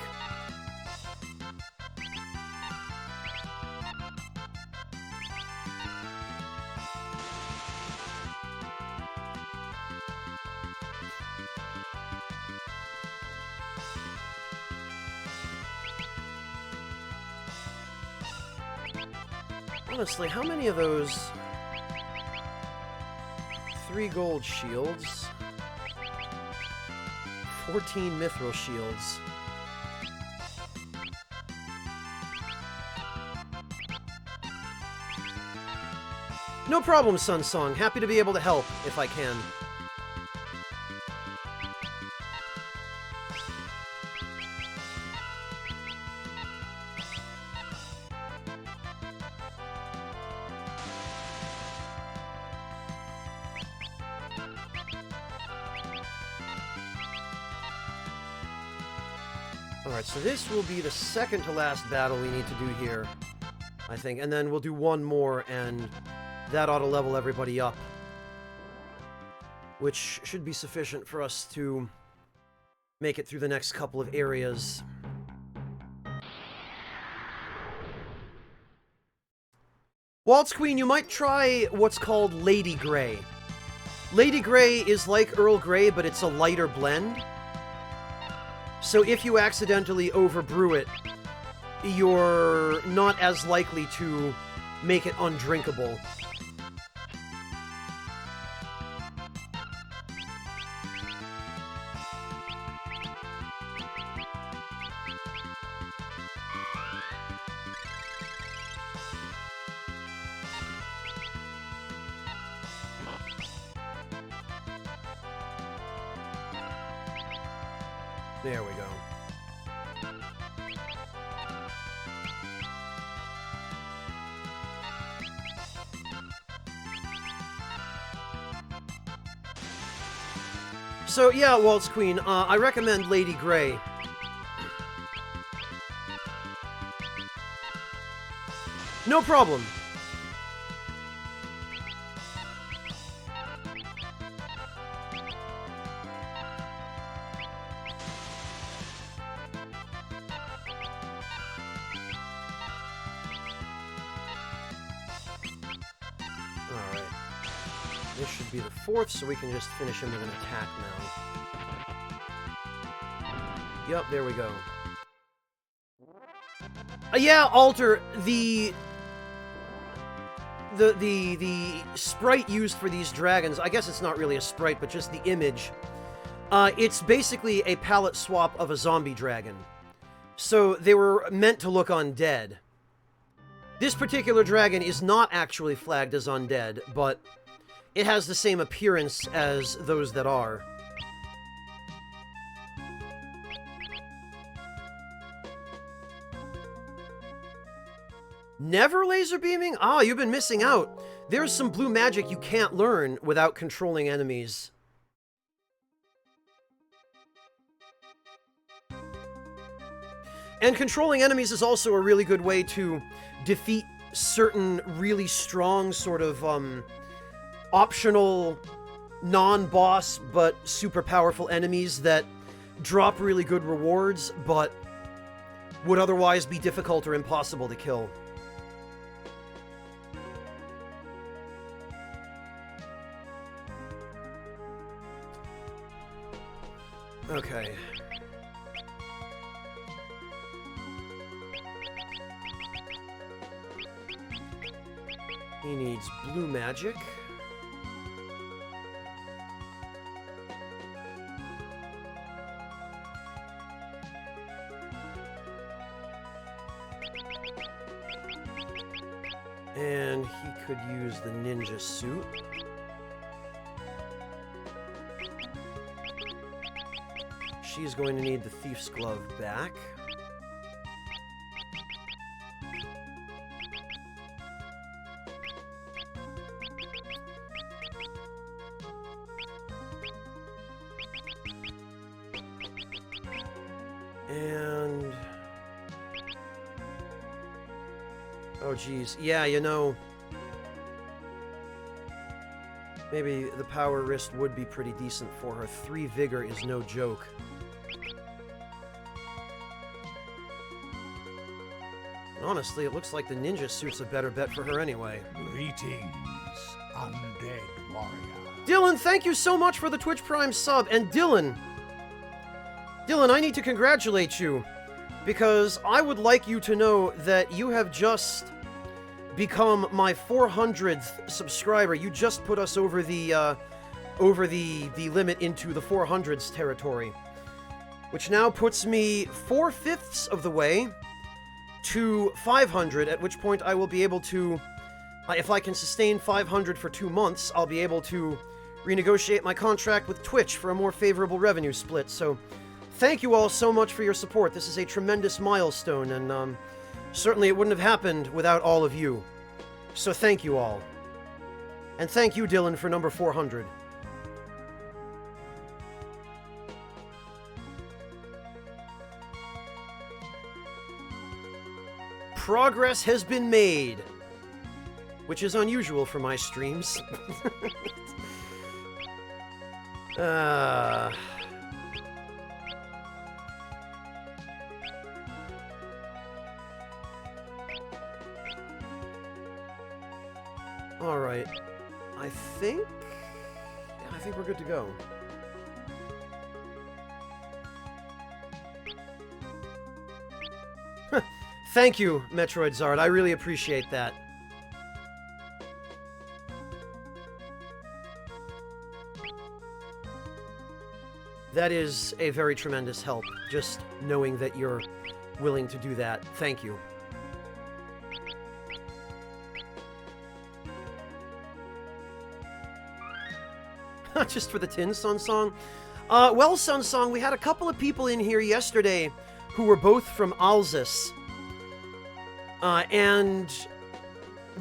Honestly, how many of those 3 gold shields, 14 mithril shields? No problem, Sunsong. Happy to be able to help if I can. Alright, so this will be the second to last battle we need to do here, I think. And then we'll do one more, and that ought to level everybody up. Which should be sufficient for us to make it through the next couple of areas. Waltz Queen, you might try what's called Lady Grey. Lady Grey is like Earl Grey, but it's a lighter blend. So if you accidentally overbrew it, you're not as likely to make it undrinkable. There we go. So, yeah, Waltz Queen, I recommend Lady Grey. No problem. Alright. This should be the 4th, so we can just finish him with an attack now. Yep, there we go. Yeah, Alter, the sprite used for these dragons, I guess it's not really a sprite, but just the image, it's basically a palette swap of a zombie dragon. So they were meant to look undead. This particular dragon is not actually flagged as undead, but it has the same appearance as those that are. Never laser beaming? Ah, you've been missing out. There's some blue magic you can't learn without controlling enemies. And controlling enemies is also a really good way to defeat certain really strong sort of optional non-boss but super powerful enemies that drop really good rewards but would otherwise be difficult or impossible to kill. Okay. He needs blue magic. And he could use the ninja suit. She's going to need the thief's glove back. And... oh, geez. Yeah, you know... maybe the power wrist would be pretty decent for her. 3 vigor is no joke. Honestly, it looks like the ninja suit's a better bet for her anyway. Greetings, undead warrior. Dylan, thank you so much for the Twitch Prime sub. And Dylan, I need to congratulate you, because I would like you to know that you have just become my 400th subscriber. You just put us over the limit into the 400s territory, which now puts me 4/5 of the way to 500, at which point I will be able to, if I can sustain 500 for 2 months, I'll be able to renegotiate my contract with Twitch for a more favorable revenue split. So thank you all so much for your support. This is a tremendous milestone, and certainly it wouldn't have happened without all of you. So thank you all. And thank you, Dylan, for number 400. Progress has been made, which is unusual for my streams. All right, I think we're good to go. Thank you, Metroid Zard. I really appreciate that. That is a very tremendous help, just knowing that you're willing to do that. Thank you. Just for the Tin Sun Song? Well, Sun Song, we had a couple of people in here yesterday who were both from Alsace. And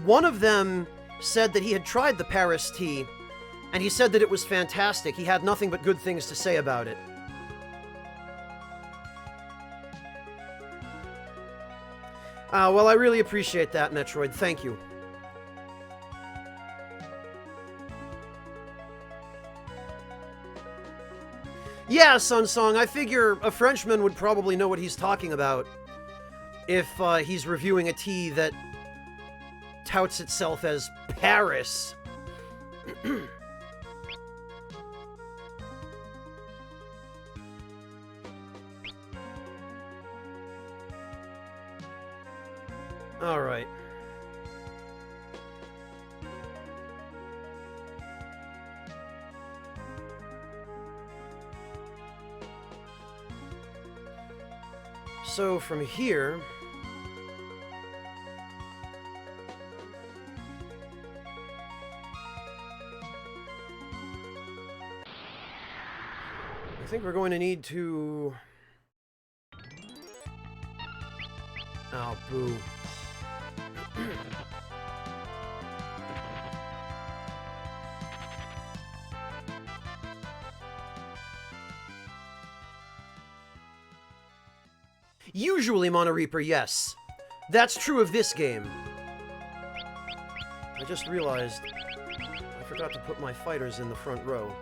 one of them said that he had tried the Paris tea And he said that it was fantastic. He had nothing but good things to say about it. Well, I really appreciate that, Metroid. Thank you. Yeah, Sunsong, I figure a Frenchman would probably know what he's talking about if he's reviewing a tea that touts itself as Paris. All right. So from here, I think we're going to need to... Oh, boo. Usually, Mono Reaper, yes. That's true of this game. I just realized I forgot to put my fighters in the front row.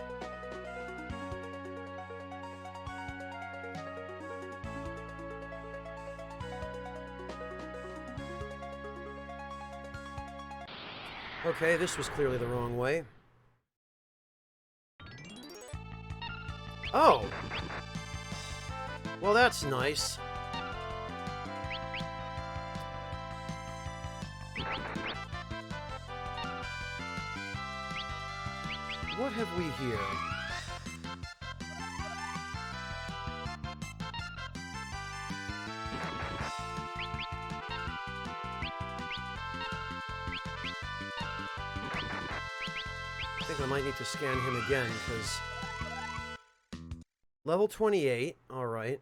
Okay, this was clearly the wrong way. Oh! Well, that's nice. What have we here? I think I might need to scan him again, because... Level 28, alright.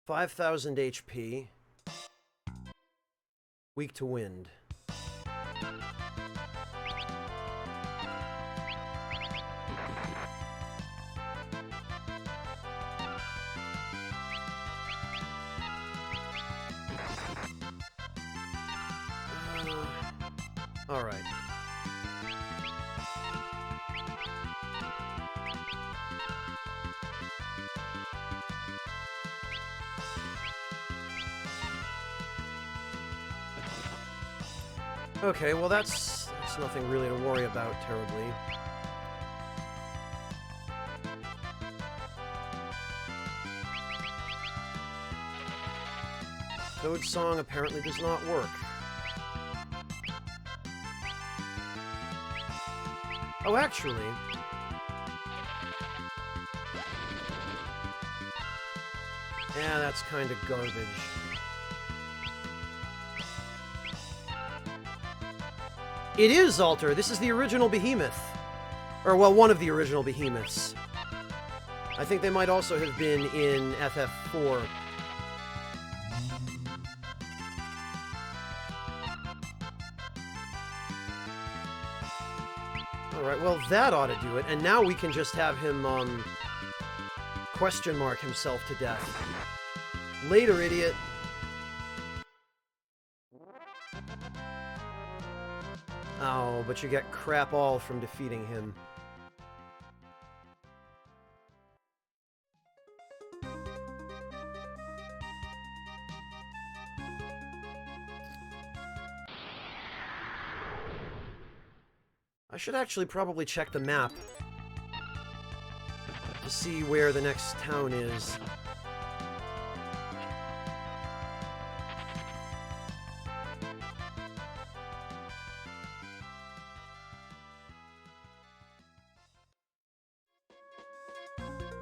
5,000 HP. Weak to wind. Alright. Okay, well that's nothing really to worry about terribly. Toad Song apparently does not work. Oh, actually... Yeah, that's kind of garbage. It is Alter. This is the original Behemoth. Or, well, one of the original Behemoths. I think they might also have been in FF4. Alright, well, that ought to do it. And now we can just have him, question mark himself to death. Later, idiot. Oh, but you get crap all from defeating him. I should actually probably check the map to see where the next town is.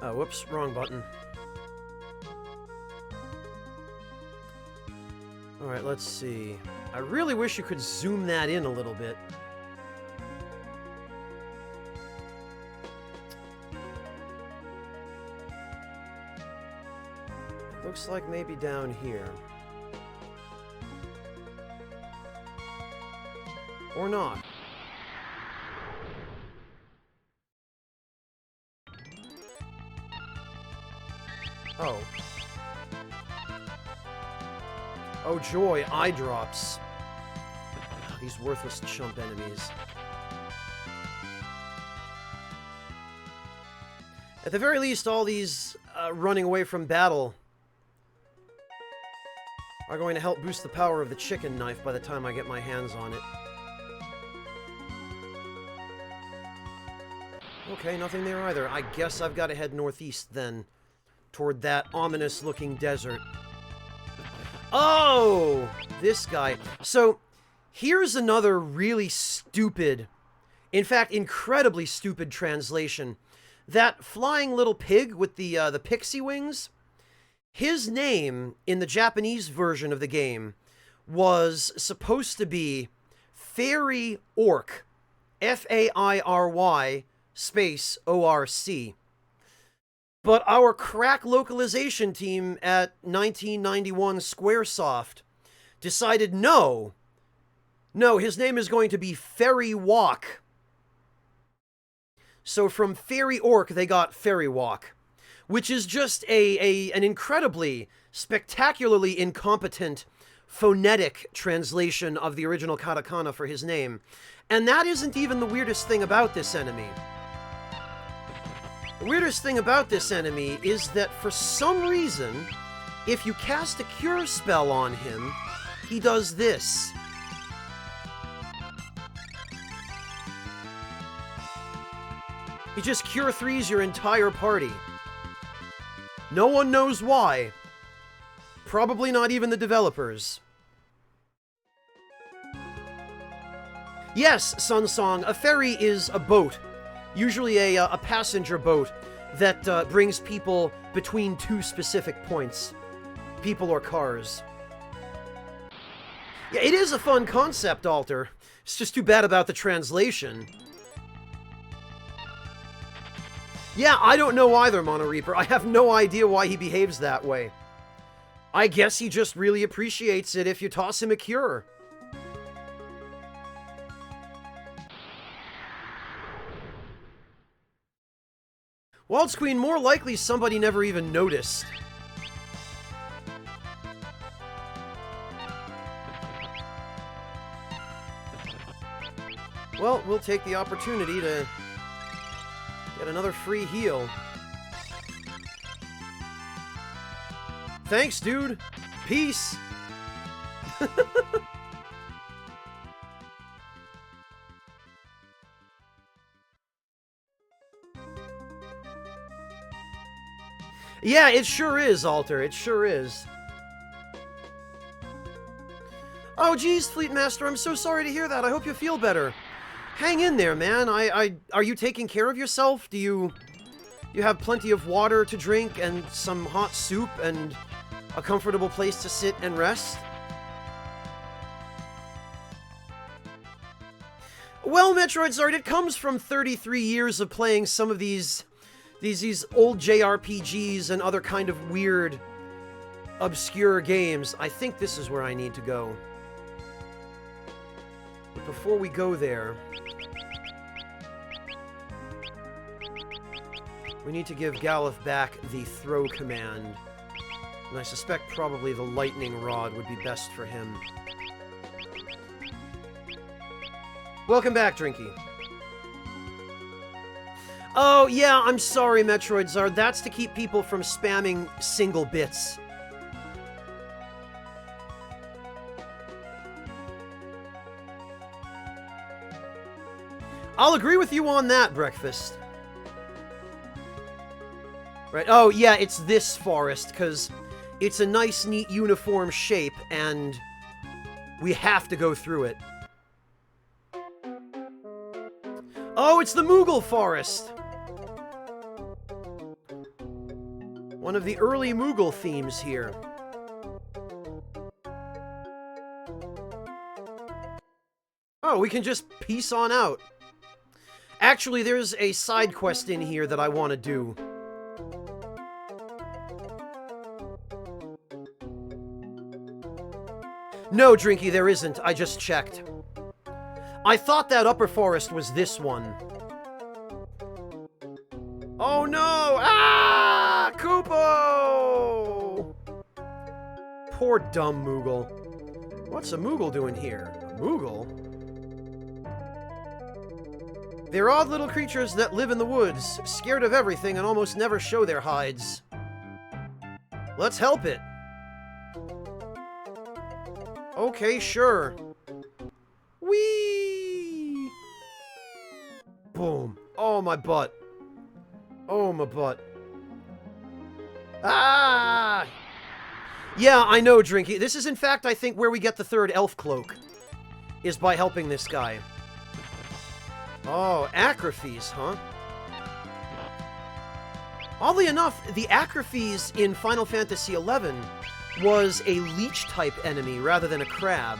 Oh, whoops, wrong button. Alright, let's see. I really wish you could zoom that in a little bit. Looks like maybe down here. Or not. Oh. Oh joy, eye drops. These worthless chump enemies. At the very least, all these running away from battle are going to help boost the power of the chicken knife by the time I get my hands on it. Okay, nothing there either. I guess I've got to head northeast then, toward that ominous-looking desert. Oh! This guy. So, here's another really stupid, in fact, incredibly stupid translation. That flying little pig with the pixie wings, his name in the Japanese version of the game was supposed to be Fairy Orc. Fairy space ORC. But our crack localization team at 1991 Squaresoft decided no, his name is going to be Fairy Walk. So from Fairy Orc, they got Fairy Walk, which is just an incredibly, spectacularly incompetent phonetic translation of the original katakana for his name. And that isn't even the weirdest thing about this enemy. The weirdest thing about this enemy is that for some reason, if you cast a cure spell on him, he does this. He just cure threes your entire party. No one knows why. Probably not even the developers. Yes, Sunsong, a ferry is a boat. Usually a passenger boat that brings people between two specific points. People or cars. Yeah, it is a fun concept, Alter. It's just too bad about the translation. Yeah, I don't know either, Mono Reaper. I have no idea why he behaves that way. I guess he just really appreciates it if you toss him a cure. Waltz Queen, more likely somebody never even noticed. Well, we'll take the opportunity to get another free heal. Thanks, dude. Peace. Yeah, it sure is, Alter. It sure is. Oh, geez, Fleet Master, I'm so sorry to hear that. I hope you feel better. Hang in there, man. Are you taking care of yourself? Do you have plenty of water to drink and some hot soup and a comfortable place to sit and rest? Well, Metroid Zard, it comes from 33 years of playing some of these old JRPGs and other kind of weird, obscure games. I think this is where I need to go. But before we go there, we need to give Galuf back the throw command. And I suspect probably the lightning rod would be best for him. Welcome back, Drinky. Oh, yeah, I'm sorry, Metroid Zard. That's to keep people from spamming single bits. I'll agree with you on that, Breakfast. Right, oh, yeah, it's this forest, because it's a nice, neat, uniform shape, and we have to go through it. Oh, it's the Moogle Forest! One of the early Moogle themes here. Oh, we can just peace on out. Actually, there's a side quest in here that I want to do. No, Drinky, there isn't. I just checked. I thought that upper forest was this one. Oh no! Ah! Koopo! Poor dumb Moogle. What's a Moogle doing here? A Moogle? They're odd little creatures that live in the woods, scared of everything and almost never show their hides. Let's help it. Okay, sure. Whee! Boom. Oh, my butt. Oh, my butt. Ah! Yeah, I know, Drinky. This is, in fact, I think, where we get the third elf cloak. Is by helping this guy. Oh, Acrophes, huh? Oddly enough, the Acrophes in Final Fantasy XI was a leech-type enemy rather than a crab.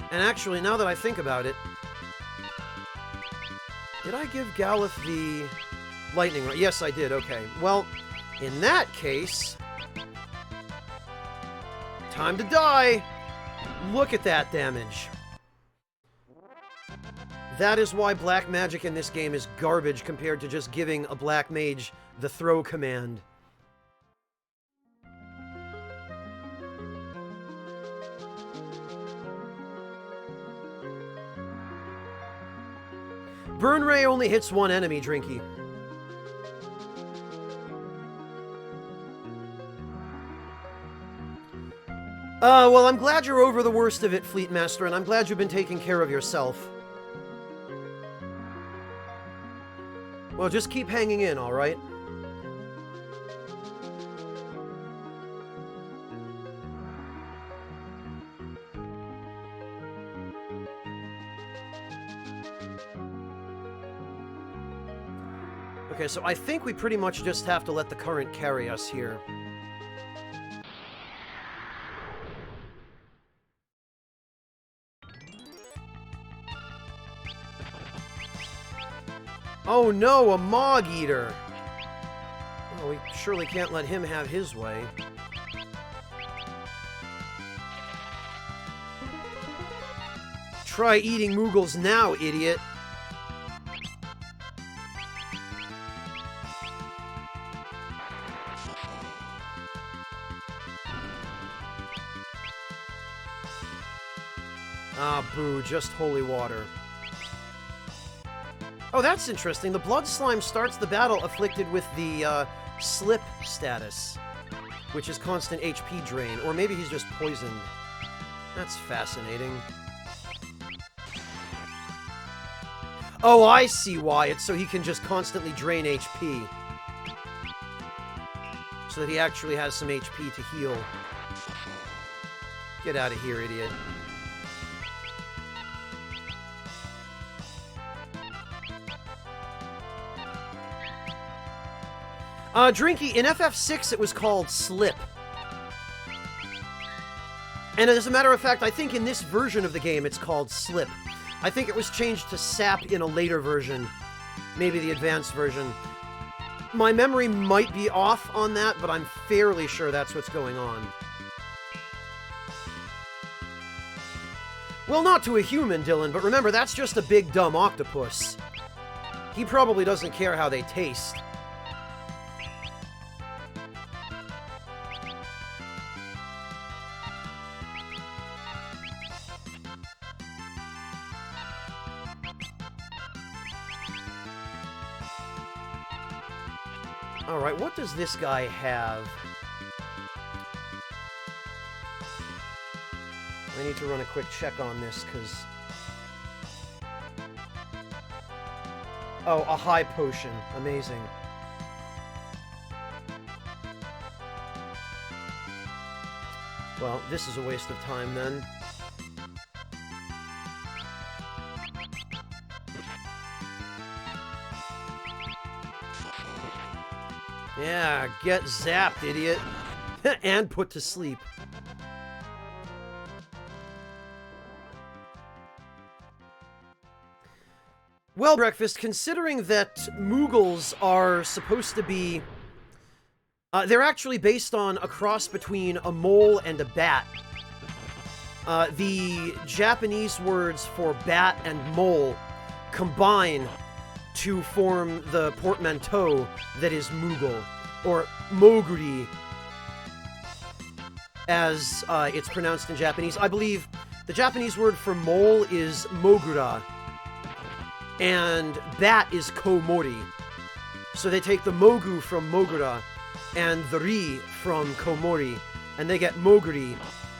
And actually, now that I think about it, did I give Galuf the lightning rod? Yes, I did. Okay. Well, in that case, time to die. Look at that damage. That is why black magic in this game is garbage compared to just giving a black mage the throw command. Burn Ray only hits one enemy, Drinky. Well, I'm glad you're over the worst of it, Fleet Master, and I'm glad you've been taking care of yourself. Well, just keep hanging in, alright? Okay, so I think we pretty much just have to let the current carry us here. Oh no, a Mog Eater! Well, we surely can't let him have his way. Try eating Moogles now, idiot! Ah, boo, just holy water. Oh, that's interesting. The Blood Slime starts the battle afflicted with the, Slip status, which is constant HP drain. Or maybe he's just poisoned. That's fascinating. Oh, I see why. It's so he can just constantly drain HP. So that he actually has some HP to heal. Get out of here, idiot. Drinky, in FF6 it was called Slip. And as a matter of fact, I think in this version of the game it's called Slip. I think it was changed to Sap in a later version. Maybe the advanced version. My memory might be off on that, but I'm fairly sure that's what's going on. Well, not to a human, Dylan, but remember, that's just a big dumb octopus. He probably doesn't care how they taste. Alright, what does this guy have? I need to run a quick check on this, because... Oh, a high potion. Amazing. Well, this is a waste of time, then. Yeah, get zapped, idiot. And put to sleep. Well, Breakfast, considering that Moogles are supposed to be... they're actually based on a cross between a mole and a bat. The Japanese words for bat and mole combine to form the portmanteau that is Moogle, or Moguri, as it's pronounced in Japanese. I believe the Japanese word for mole is Mogura, and bat is Komori. So they take the Mogu from Mogura and the Ri from Komori, and they get Moguri,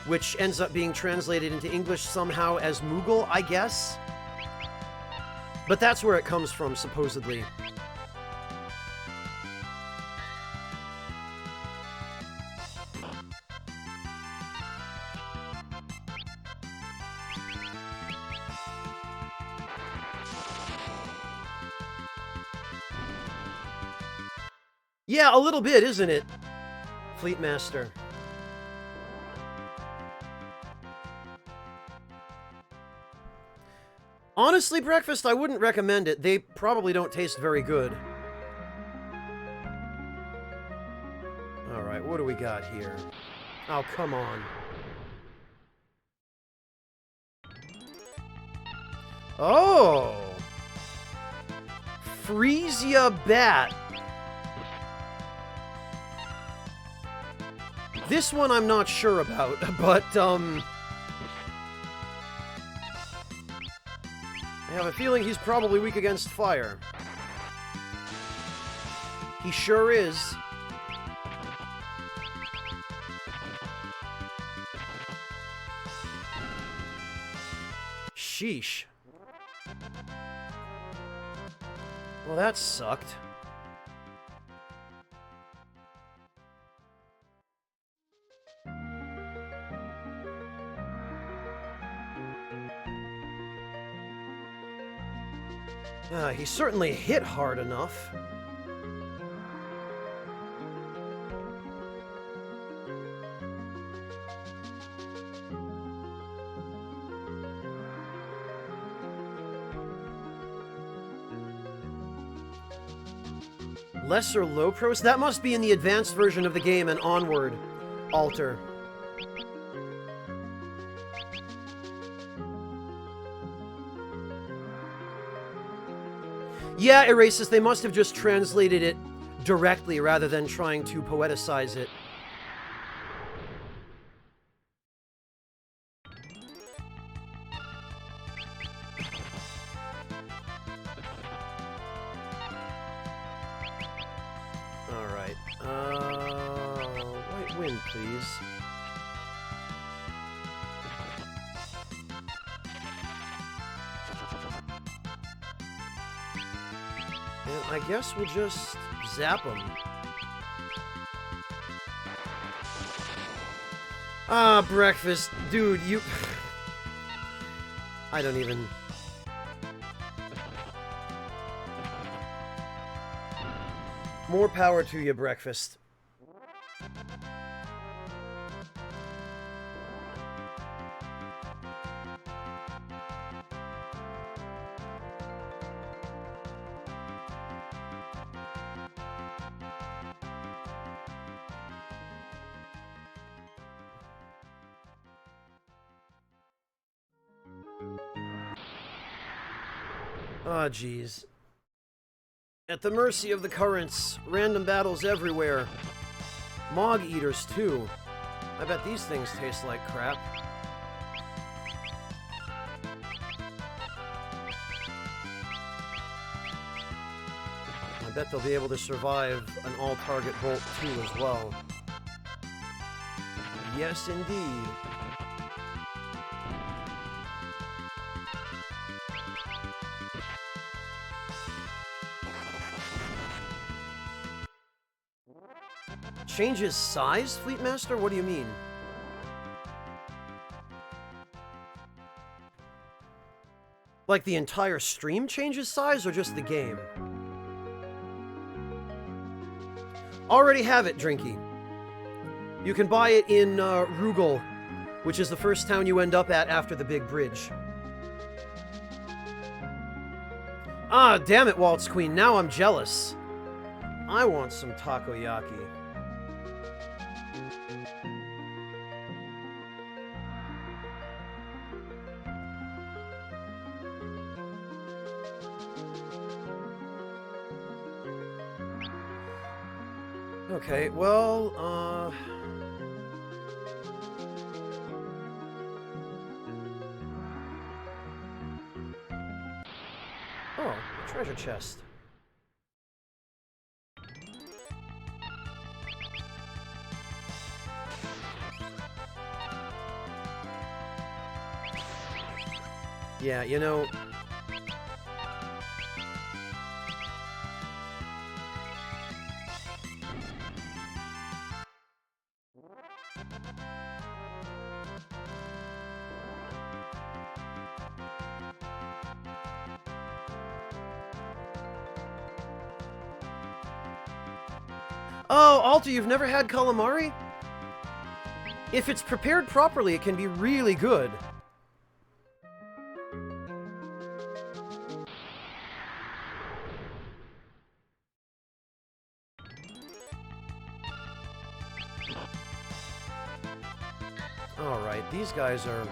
which ends up being translated into English somehow as Moogle, I guess. But that's where it comes from, supposedly. Yeah, a little bit, isn't it? Fleetmaster. Honestly, breakfast, I wouldn't recommend it. They probably don't taste very good. Alright, what do we got here? Oh, come on. Oh! Freesia Bat. This one I'm not sure about, but, I have a feeling he's probably weak against fire. He sure is. Sheesh. Well, that sucked. He certainly hit hard enough. Lesser Lopros? That must be in the advanced version of the game and onward. Alter. Yeah, Erasus, they must have just translated it directly rather than trying to poeticize it. Alright. White wind, please. And I guess we'll just zap him. Ah, breakfast. Dude, you... I don't even... More power to you, breakfast. Ah, jeez. At the mercy of the currents, random battles everywhere. Mog eaters, too. I bet these things taste like crap. I bet they'll be able to survive an all-target bolt, too, as well. Yes, indeed. Changes size, Fleetmaster? What do you mean? Like the entire stream changes size, or just the game? Already have it, Drinky. You can buy it in Rugal, which is the first town you end up at after the big bridge. Ah, damn it, Waltz Queen, now I'm jealous. I want some takoyaki. Okay, well, oh, a treasure chest. Yeah, you know... Oh, Alter, you've never had calamari? If it's prepared properly, it can be really good. Alright, these guys are...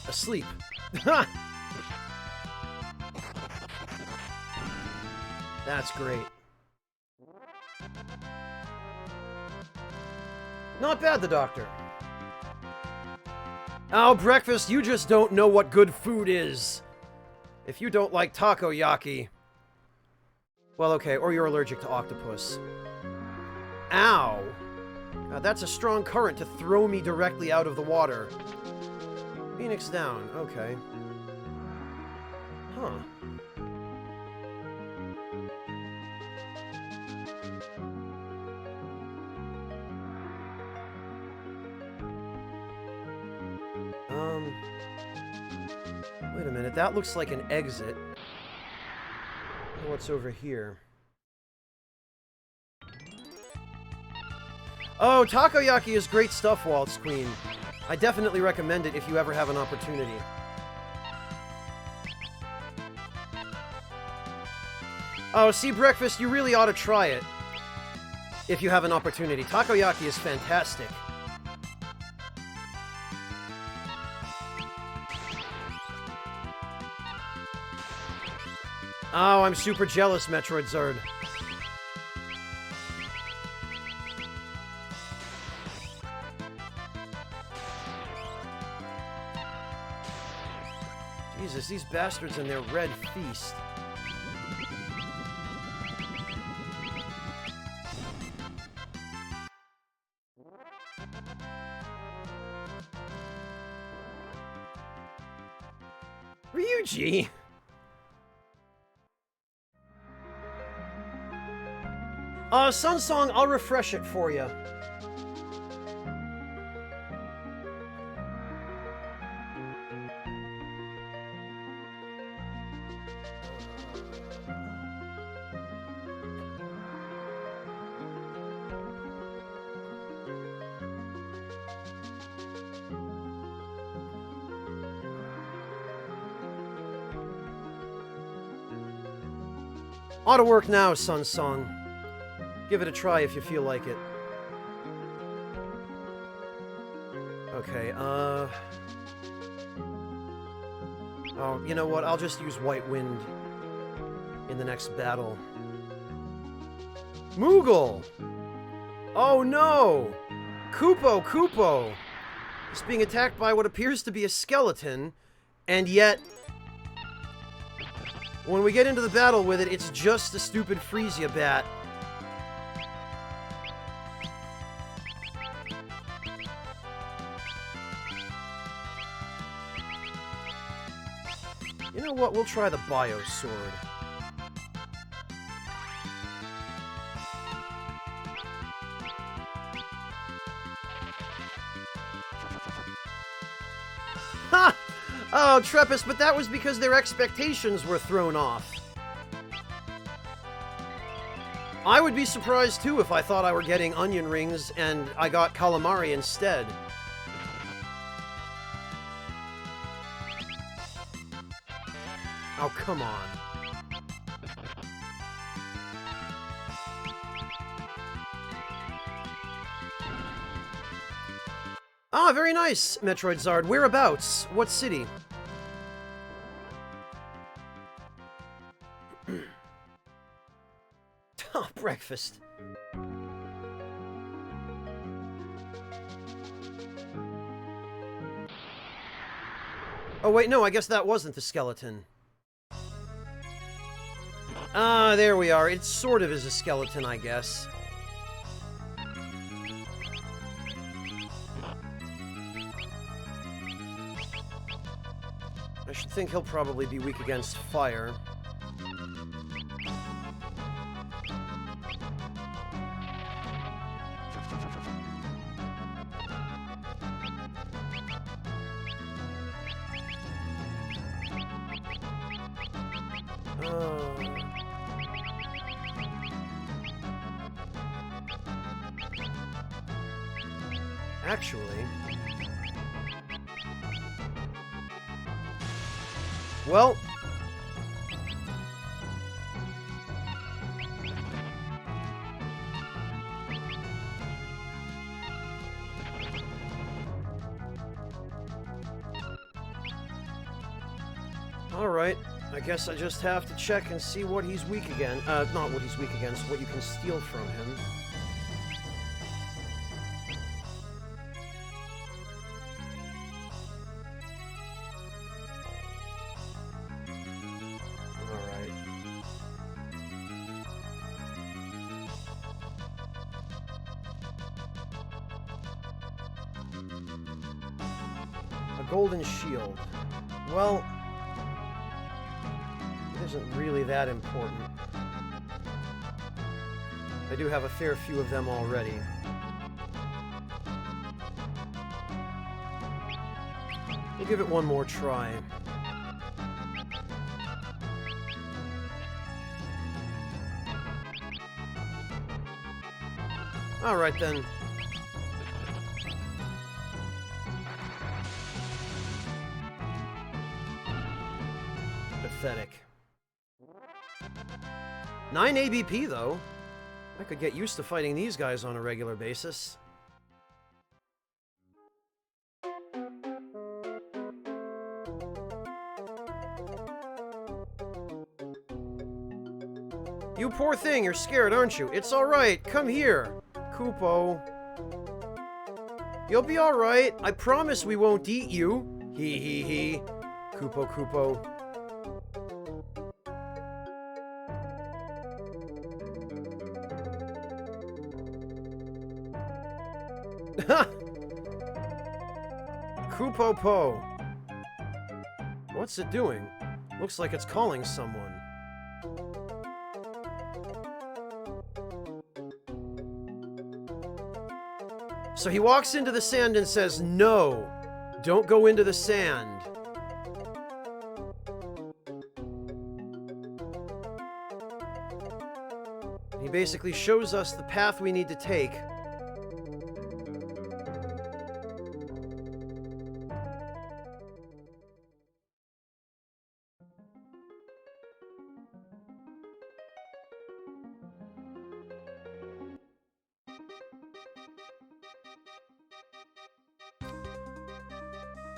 asleep. That's great. Not bad, the doctor. Oh, breakfast, you just don't know what good food is. If you don't like takoyaki... well, okay, or you're allergic to octopus. Ow! That's a strong current to throw me directly out of the water. Phoenix down, okay. Huh. Wait a minute, that looks like an exit. What's over here? Oh, takoyaki is great stuff, Waltz Queen. I definitely recommend it if you ever have an opportunity. Oh, see, breakfast, you really ought to try it. If you have an opportunity. Takoyaki is fantastic. Oh, I'm super jealous, Metroid Zard. Jesus, these bastards and their red feast. Ryuji! Sun Song, I'll refresh it for you. Ought to work now, Sun Song. Give it a try if you feel like it. Okay, oh, you know what? I'll just use White Wind in the next battle. Moogle! Oh no! Kupo! It's being attacked by what appears to be a skeleton, and yet... when we get into the battle with it, it's just a stupid Freesia bat. You know what? We'll try the Bio Sword. Ha! Oh, Treppus, but that was because their expectations were thrown off. I would be surprised, too, if I thought I were getting onion rings and I got calamari instead. Oh, come on. Ah, very nice, Metroid Zard. Whereabouts? What city? breakfast. Oh wait, no, I guess that wasn't the skeleton. Ah, there we are. It sort of is a skeleton, I guess. I should think he'll probably be weak against fire. Actually... Well... Alright, I guess I just have to check and see what he's weak against. Not what he's weak against, what you can steal from him. Golden shield. Well, it isn't really that important. I do have a fair few of them already. We'll give it one more try. All right then. Pathetic. 9 ABP, though. I could get used to fighting these guys on a regular basis. You poor thing, you're scared, aren't you? It's alright, come here, Kupo. You'll be alright, I promise we won't eat you. Hee hee hee. Kupo, Kupo. Kupo-po. What's it doing? Looks like it's calling someone. So he walks into the sand and says, "No, don't go into the sand." He basically shows us the path we need to take.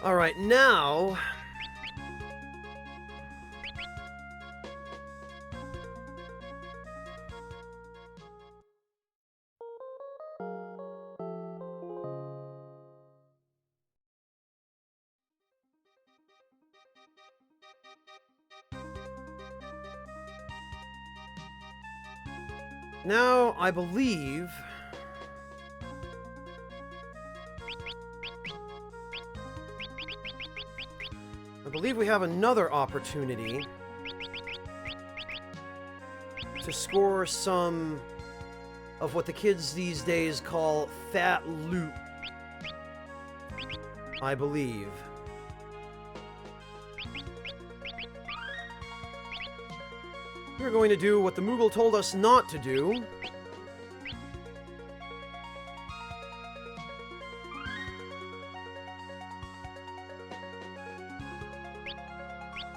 All right, now... Now, I believe... we have another opportunity to score some of what the kids these days call fat loot. I believe. We're going to do what the Moogle told us not to do.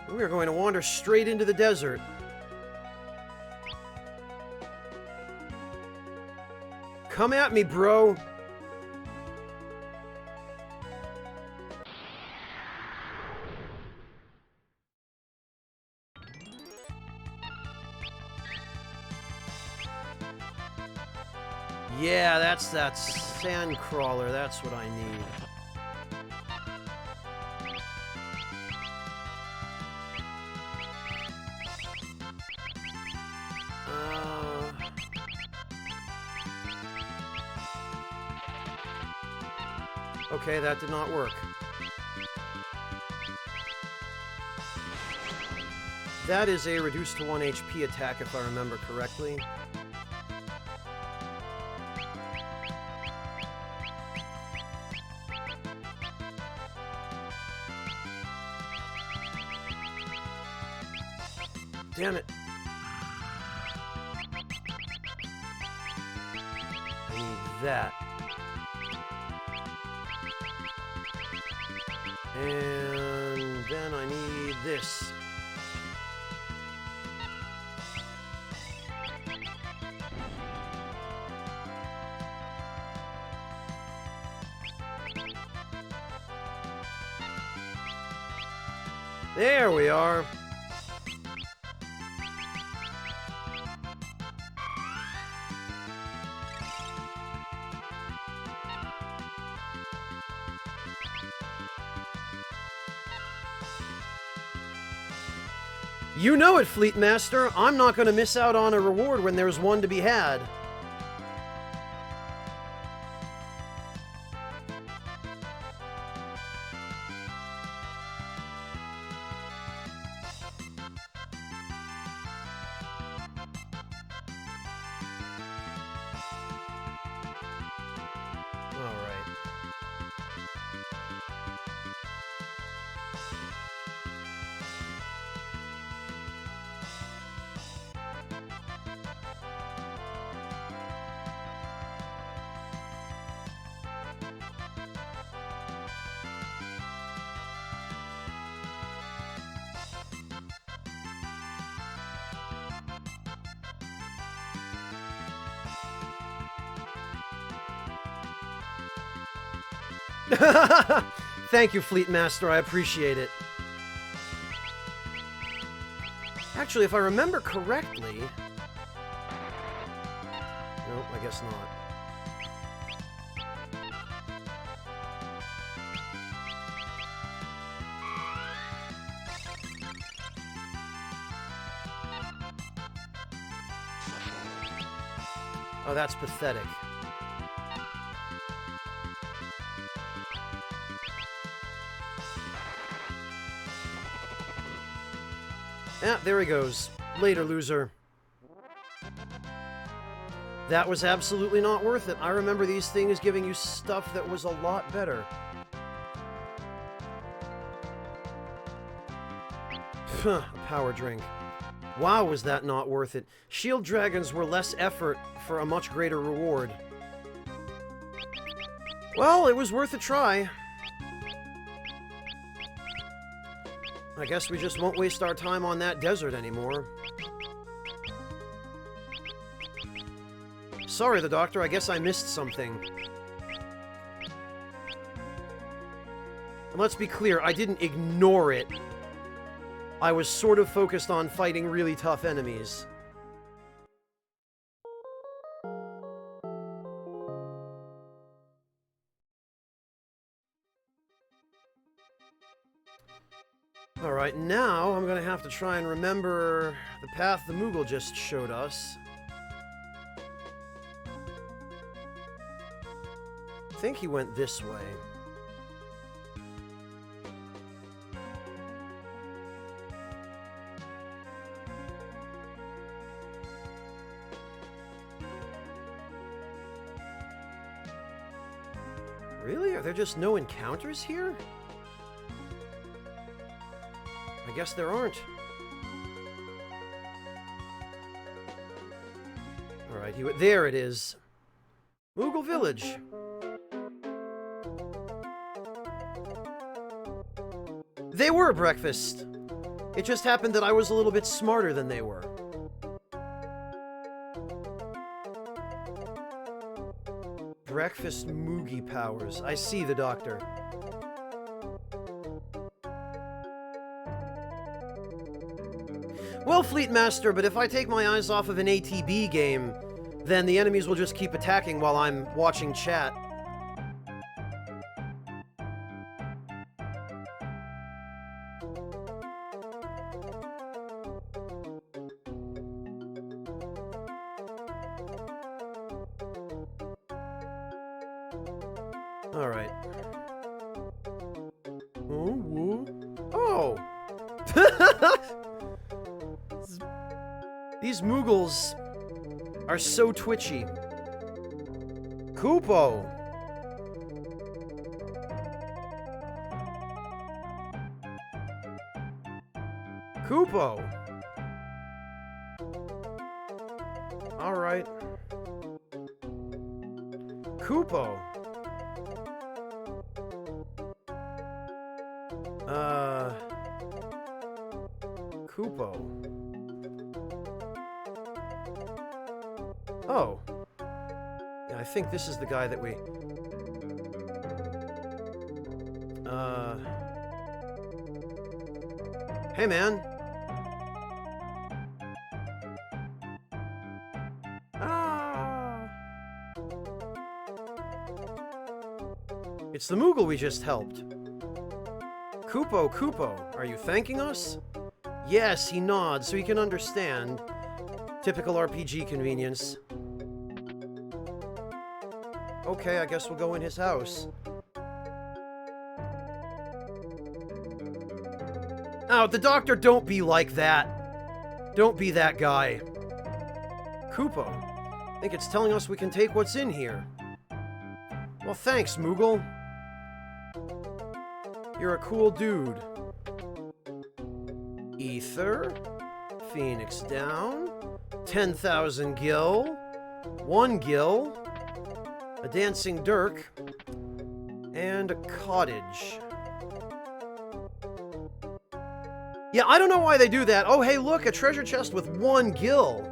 We're going to wander straight into the desert. Come at me, bro. Yeah, that's that sand crawler. That's what I need. Okay, that did not work. That is a reduced to 1 HP attack, if I remember correctly. Damn it. I need that. And then I need this. There we are. You know it, Fleet Master. I'm not going to miss out on a reward when there's one to be had. All right. Thank you, Fleet Master. I appreciate it. Actually, if I remember correctly... Nope, I guess not. Oh, that's pathetic. Ah, there he goes. Later, loser. That was absolutely not worth it. I remember these things giving you stuff that was a lot better. A power drink. Wow, was that not worth it. Shield dragons were less effort for a much greater reward. Well, it was worth a try. I guess we just won't waste our time on that desert anymore. Sorry, the Doctor, I guess I missed something. And let's be clear, I didn't ignore it. I was sort of focused on fighting really tough enemies. Alright, now I'm gonna have to try and remember the path the Moogle just showed us. I think he went this way. Really? Are there just no encounters here? I guess there aren't. Alright, there it is. Moogle Village. They were breakfast. It just happened that I was a little bit smarter than they were. Breakfast Moogie powers. I see, the Doctor. Well, Fleet Master, but if I take my eyes off of an ATB game, then the enemies will just keep attacking while I'm watching chat. All right. Oh. These Moogles are so twitchy. Koopo. Koopo. All right. Koopo. Koopo. Oh. Yeah, I think this is the guy that we... Hey, man. Ah. It's the Moogle we just helped. Koopo, Koopo, are you thanking us? Yes, he nods so he can understand. Typical RPG convenience. Okay, I guess we'll go in his house. Oh, the doctor, don't be like that. Don't be that guy. Koopo, I think it's telling us we can take what's in here. Well, thanks, Moogle. You're a cool dude. Ether, Phoenix down, 10,000 gil, 1 gil, a dancing dirk, and a cottage. Yeah, I don't know why they do that. Oh, hey, look, a treasure chest with 1 gil.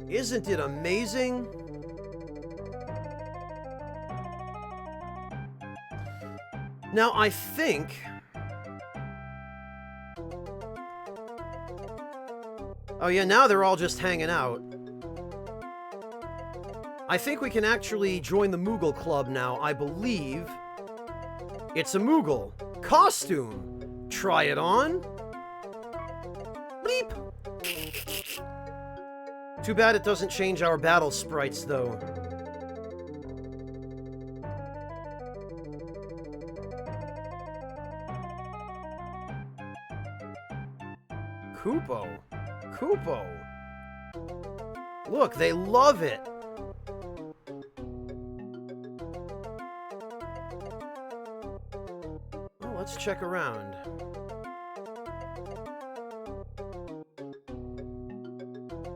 Isn't it amazing? Now, I think... Oh yeah, now they're all just hanging out. I think we can actually join the Moogle Club now. I believe it's a Moogle costume. Try it on. Bleep. Too bad it doesn't change our battle sprites, though. Koopo. Koopo. Look, they love it. Well, let's check around.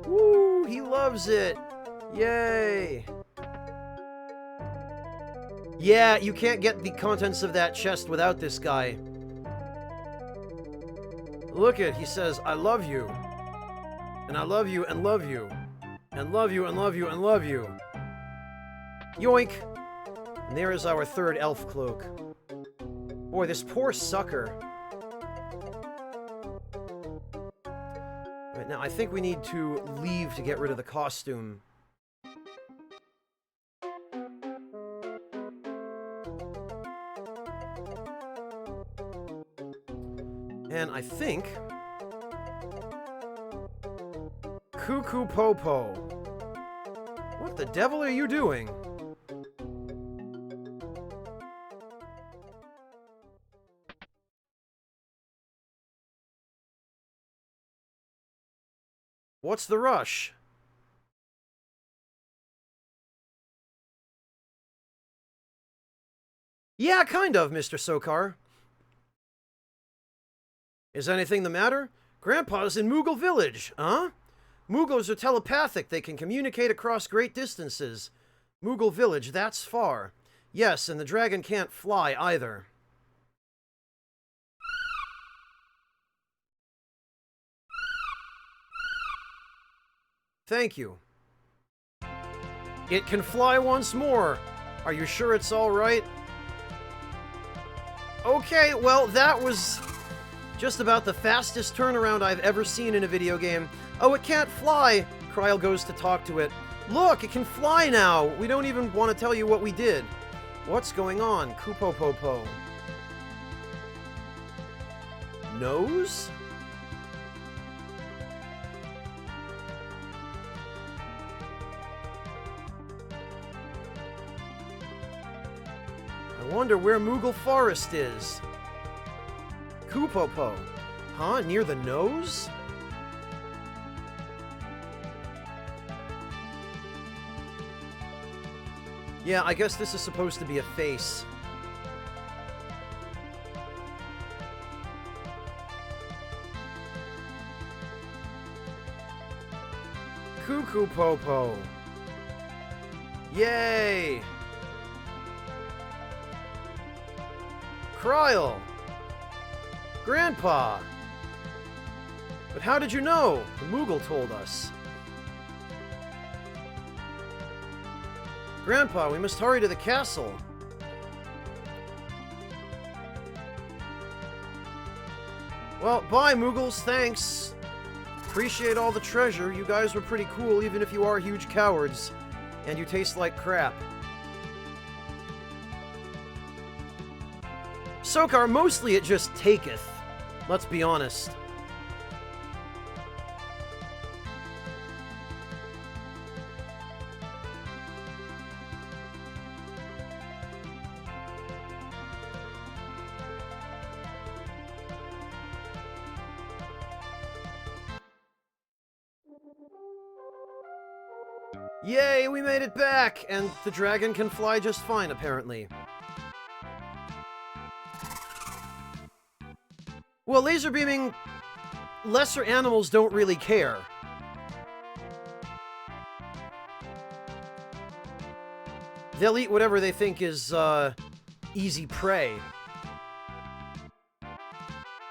Woo, he loves it. Yay. Yeah, you can't get the contents of that chest without this guy. Look it, he says, I love you. And I love you and love you. And love you and love you and love you. Yoink! And there is our third elf cloak. Boy, this poor sucker. Right, now I think we need to leave to get rid of the costume. And I think... Cuckoo Popo. What the devil are you doing? What's the rush? Yeah, kind of, Mr. Sokar. Is anything the matter? Grandpa's in Moogle Village, huh? Moogles are telepathic. They can communicate across great distances. Moogle Village, that's far. Yes, and the dragon can't fly either. Thank you. It can fly once more. Are you sure it's all right? Okay, well, that was just about the fastest turnaround I've ever seen in a video game. Oh, it can't fly! Kryl goes to talk to it. Look, it can fly now! We don't even want to tell you what we did. What's going on? Kupo-po-po. Nose? I wonder where Moogle Forest is. Kupo-po. Huh? Near the nose? Yeah, I guess this is supposed to be a face. Kupo-po. Yay! Kryl! Grandpa! But how did you know? The Moogle told us. Grandpa, we must hurry to the castle. Well, bye, Moogles. Thanks. Appreciate all the treasure. You guys were pretty cool, even if you are huge cowards. And you taste like crap. Sokar, mostly it just taketh. Let's be honest. Yay, we made it back! And the dragon can fly just fine, apparently. Well, laser beaming... lesser animals don't really care. They'll eat whatever they think is, easy prey.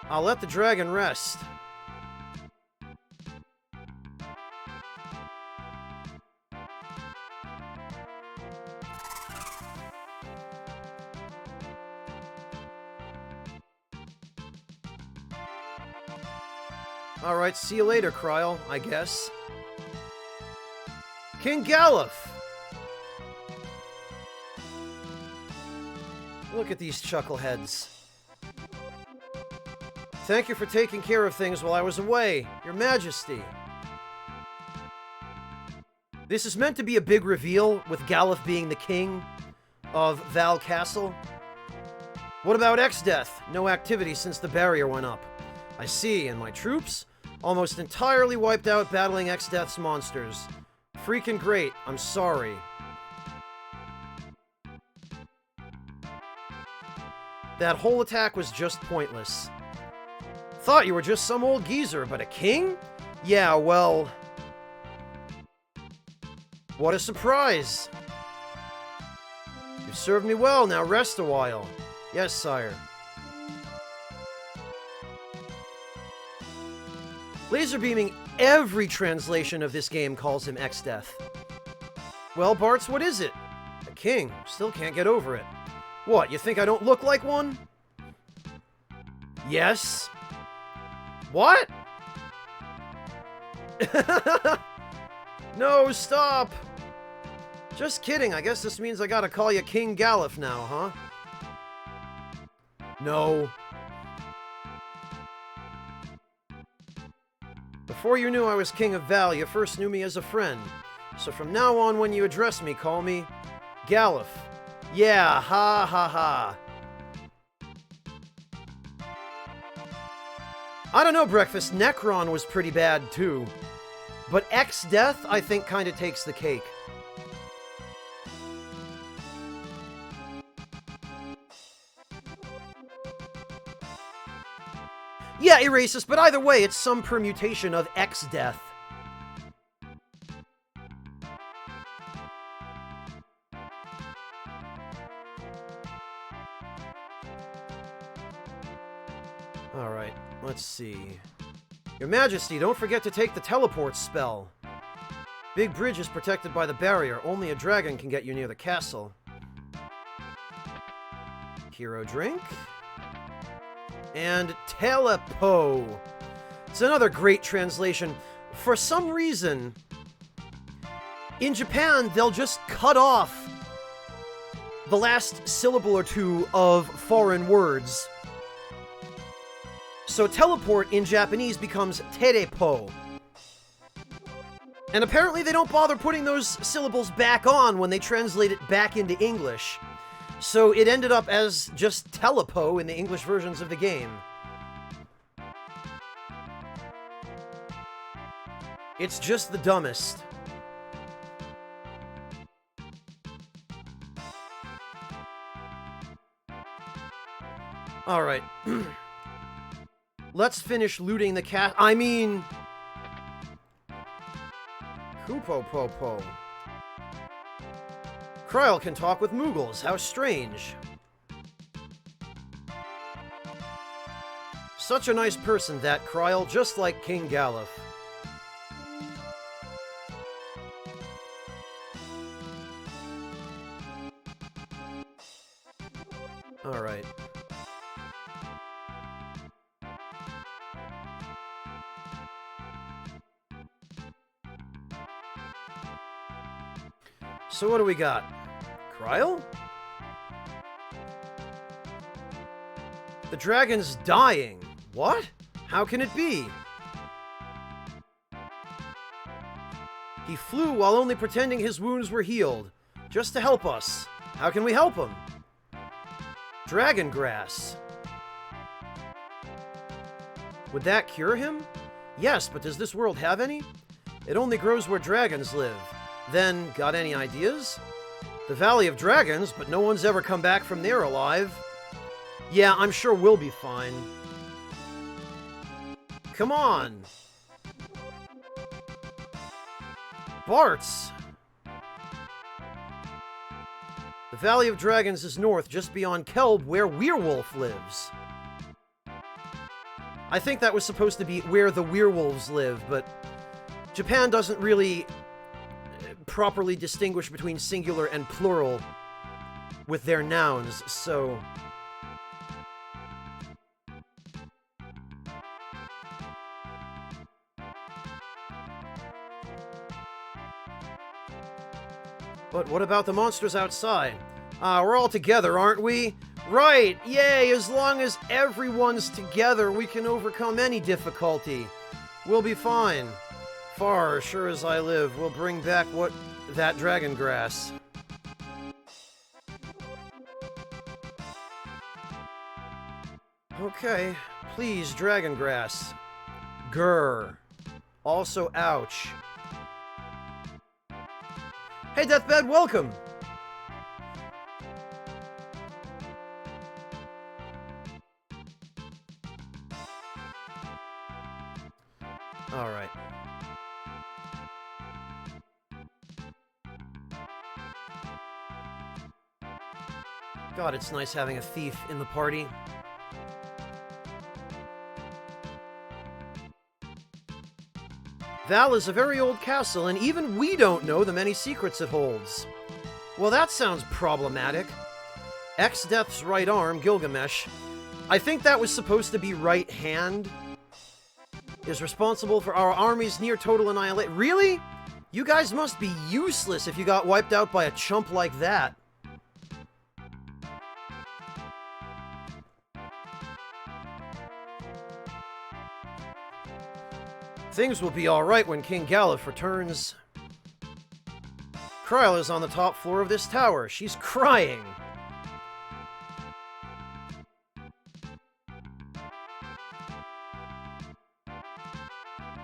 I'll let the dragon rest. Alright, see you later, Kryl, I guess. King Galuf! Look at these chuckleheads. Thank you for taking care of things while I was away, Your Majesty. This is meant to be a big reveal, with Galuf being the king of Val Castle. What about Exdeath? No activity since the barrier went up. I see, and my troops? Almost entirely wiped out battling Exdeath's monsters. Freaking great, I'm sorry. That whole attack was just pointless. Thought you were just some old geezer, but a king? Yeah, well... what a surprise! You've served me well, now rest a while. Yes, sire. Laser beaming, every translation of this game calls him Exdeath. Well, Bartz, what is it? A king. Still can't get over it. What, you think I don't look like one? Yes. What? No, stop! Just kidding, I guess this means I gotta call you King Galuf now, huh? No. Before you knew I was King of Val, you first knew me as a friend. So from now on, when you address me, call me Galuf. Yeah, ha ha ha. I don't know, Breakfast. Necron was pretty bad, too. But Exdeath, I think, kinda takes the cake. Yeah, Erasus, but either way, it's some permutation of Exdeath. Alright, let's see. Your Majesty, don't forget to take the teleport spell. Big Bridge is protected by the barrier. Only a dragon can get you near the castle. Hero drink. And Telepo. It's another great translation. For some reason, In Japan, they'll just cut off the last syllable or two of foreign words. So teleport in Japanese becomes terepo. And apparently they don't bother putting those syllables back on when they translate it back into English. So it ended up as just telepo in the English versions of the game. It's just the dumbest. Alright. Let's finish looting the cat. I mean... Kupo-po-po. Krile can talk with Moogles. How strange. Such a nice person, that Krile, just like King Galuf. Alright. So what do we got? Krile? The dragon's dying. What? How can it be? He flew while only pretending his wounds were healed, just to help us. How can we help him? Dragon grass. Would that cure him? Yes, but does this world have any? It only grows where dragons live. Then, got any ideas? The Valley of Dragons, but no one's ever come back from there alive. Yeah, I'm sure we'll be fine. Come on! Bart's! The Valley of Dragons is north, just beyond Kelb, where Werewolf lives. I think that was supposed to be where the werewolves live, but Japan doesn't really properly distinguish between singular and plural with their nouns, so... But what about the monsters outside? We're all together, aren't we? Right! Yay! As long as everyone's together, we can overcome any difficulty. We'll be fine. Far, sure as I live, we'll bring back that dragon grass. Okay, please, dragon grass. Grr. Also, ouch. Hey, Deathbed, welcome! Alright. God, it's nice having a thief in the party. Val is a very old castle, and even we don't know the many secrets it holds. Well, that sounds problematic. Ex-Death's right arm, Gilgamesh, I think that was supposed to be right hand, is responsible for our army's near total annihilation. Really? You guys must be useless if you got wiped out by a chump like that. Things will be alright when King Galuf returns. Krile is on the top floor of this tower. She's crying.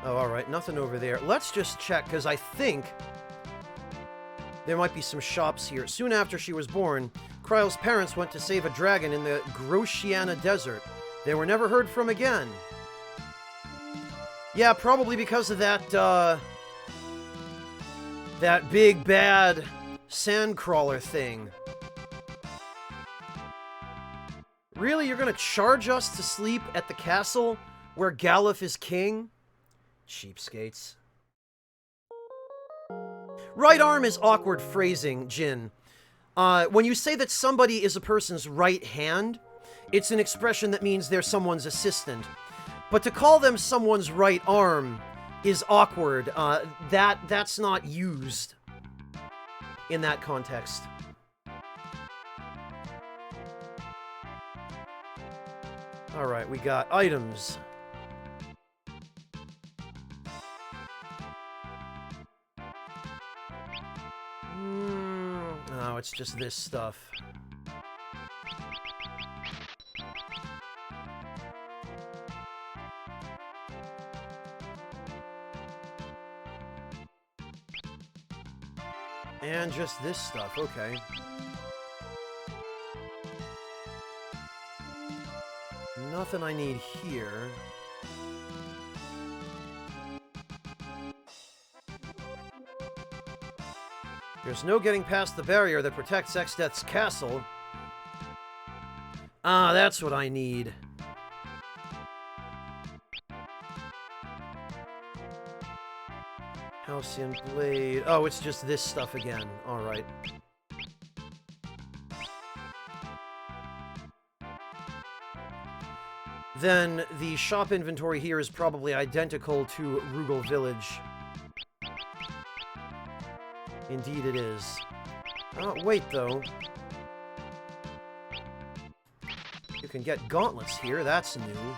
Oh, alright, nothing over there. Let's just check, because I think there might be some shops here. Soon after she was born, Krile's parents went to save a dragon in the Groshiana Desert. They were never heard from again. Yeah, probably because of that big bad sandcrawler thing. Really? You're gonna charge us to sleep at the castle where Galuf is king? Cheapskates. Right arm is awkward phrasing, Jin. When you say that somebody is a person's right hand, it's an expression that means they're someone's assistant. But to call them someone's right arm is awkward. That's not used. in that context. Alright, we got items. Oh, it's just this stuff. And just this stuff, okay. Nothing I need here. There's no getting past the barrier that protects Exdeath's castle. Ah, that's what I need. Halcyon Blade. Oh, it's just this stuff again. Alright. Then the shop inventory here is probably identical to Rugal Village. Indeed it is. Oh, wait, though. You can get gauntlets here, that's new.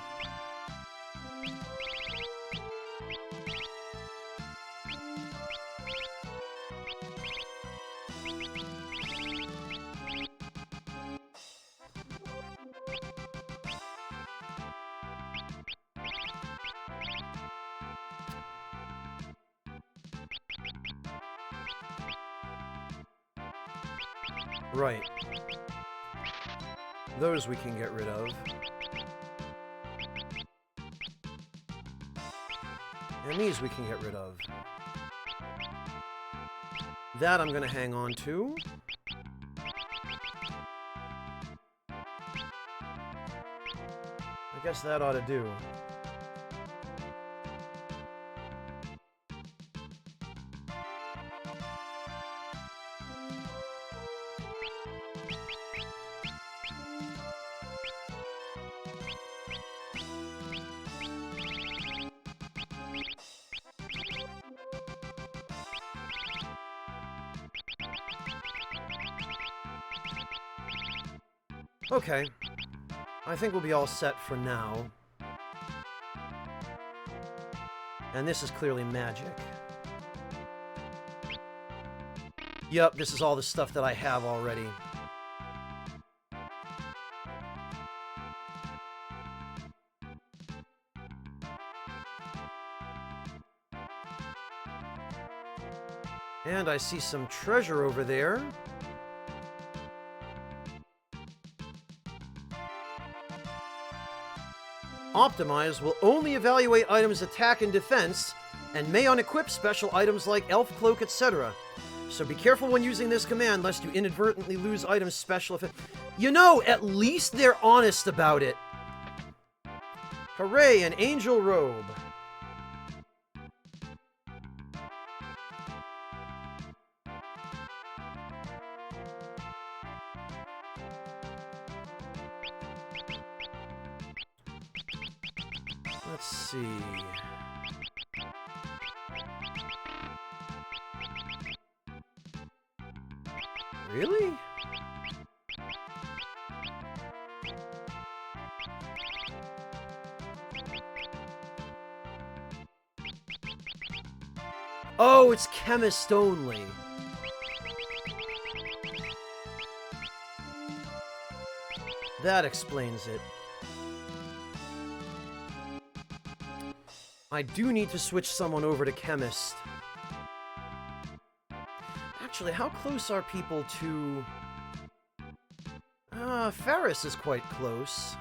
Right. Those we can get rid of. And these we can get rid of. That I'm gonna hang on to. I guess that ought to do. Okay. I think we'll be all set for now. And this is clearly magic. Yep, this is all the stuff that I have already. And I see some treasure over there. Optimize will only evaluate items' attack and defense, and may unequip special items like Elf Cloak, etc. So be careful when using this command, lest you inadvertently lose items' special effect. You know, at least they're honest about it. Hooray, an angel robe. Let's see. Really? Oh, it's chemist only. That explains it. I do need to switch someone over to chemist. Actually, how close are people to... Ferris is quite close.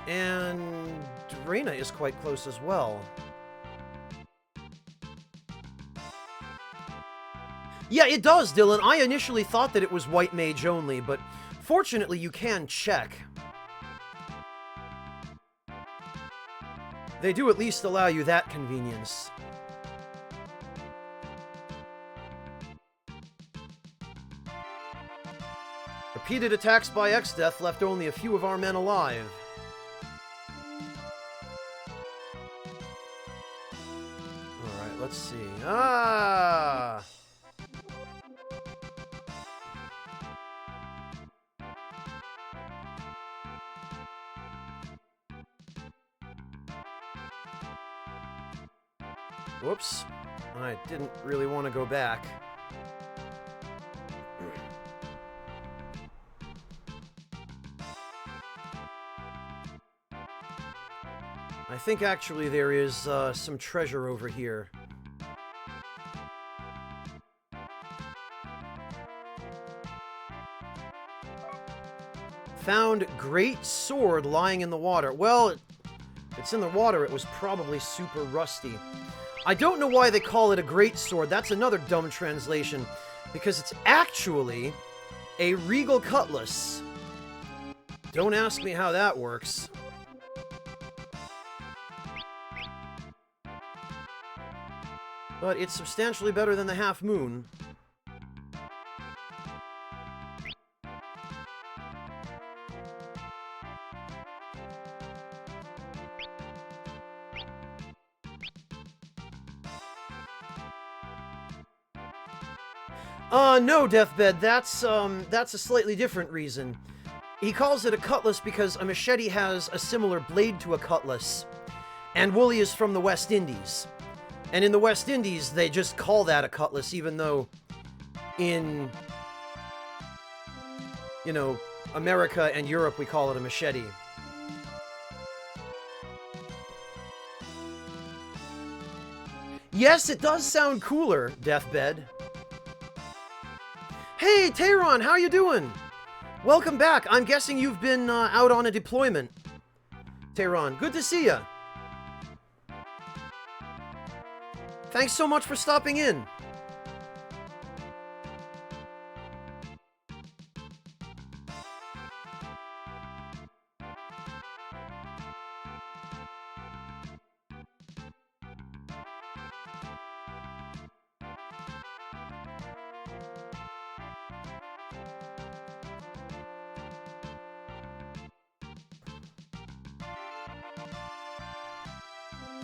And Reyna is quite close as well. Yeah, it does, Dylan. I initially thought that it was white mage only, but fortunately you can check. They do at least allow you that convenience. Repeated attacks by Exdeath left only a few of our men alive. Alright, let's let's see. Ah! Whoops. I didn't really want to go back. I think actually there is some treasure over here. Found great sword lying in the water. Well, it's in the water. It was probably super rusty. I don't know why they call it a great sword. That's another dumb translation. Because it's actually a regal cutlass. Don't ask me how that works. But it's substantially better than the Half Moon. No, Deathbed, that's a slightly different reason. He calls it a cutlass because a machete has a similar blade to a cutlass. And Wooly is from the West Indies. And in the West Indies, they just call that a cutlass, even though in, you know, America and Europe, we call it a machete. Yes, it does sound cooler, Deathbed. Hey, Tehran, how you doing? Welcome back. I'm guessing you've been out on a deployment. Tehran, good to see ya. Thanks so much for stopping in.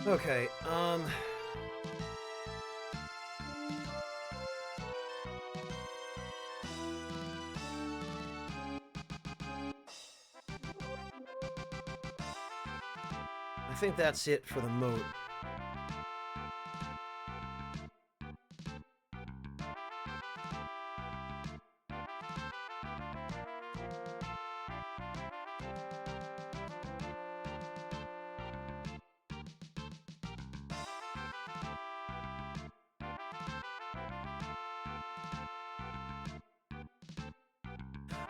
Okay, I think that's it for the moat.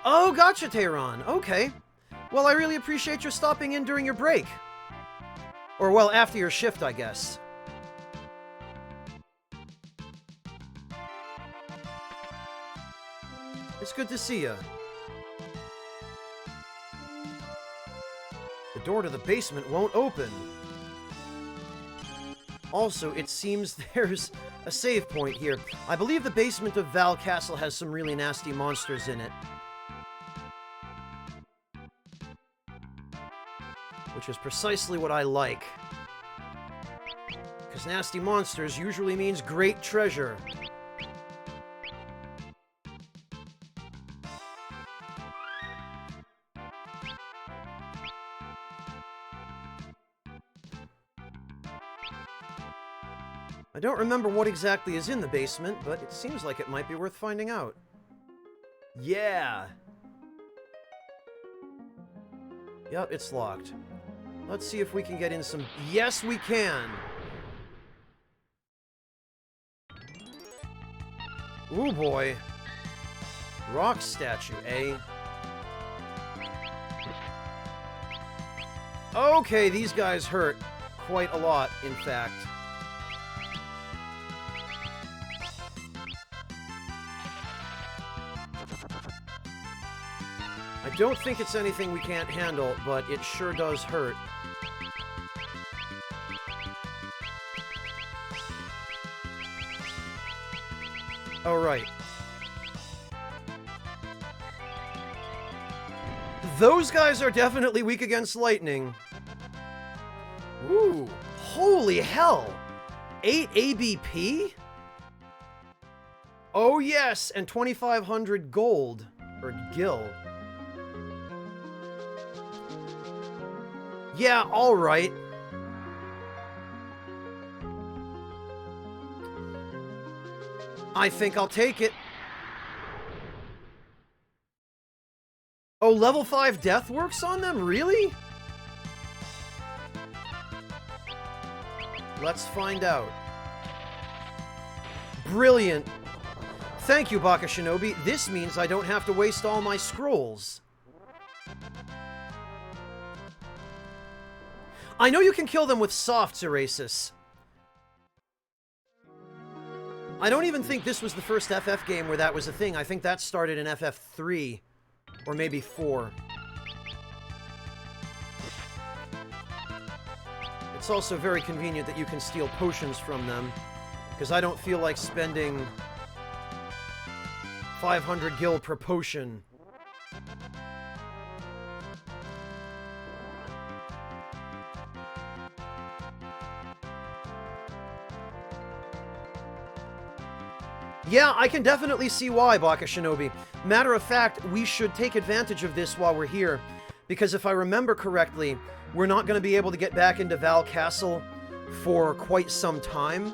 Oh, gotcha, Tehran. Okay. Well, I really appreciate your stopping in during your break. Or, well, after your shift, I guess. It's good to see you. The door to the basement won't open. Also, it seems there's a save point here. I believe the basement of Val Castle has some really nasty monsters in it. Which is precisely what I like. Because nasty monsters usually means great treasure. I don't remember what exactly is in the basement, but it seems like it might be worth finding out. Yeah! Yep, it's locked. Let's see if we can get in some... Yes, we can! Ooh, boy. Rock statue, eh? Okay, these guys hurt. Quite a lot, in fact. I don't think it's anything we can't handle, but it sure does hurt. Oh, right. Those guys are definitely weak against lightning. Ooh, holy hell! 8 ABP? Oh yes, and 2,500 gold. Or gil. Yeah, alright. I think I'll take it. Oh, level 5 death works on them? Really? Let's find out. Brilliant. Thank you, Baka Shinobi. This means I don't have to waste all my scrolls. I know you can kill them with softs, Erasus. I don't even think this was the first FF game where that was a thing. I think that started in FF3. Or maybe 4. It's also very convenient that you can steal potions from them, because I don't feel like spending 500 gil per potion. Yeah, I can definitely see why, Baka Shinobi. Matter of fact, we should take advantage of this while we're here, because if I remember correctly, we're not going to be able to get back into Val Castle for quite some time.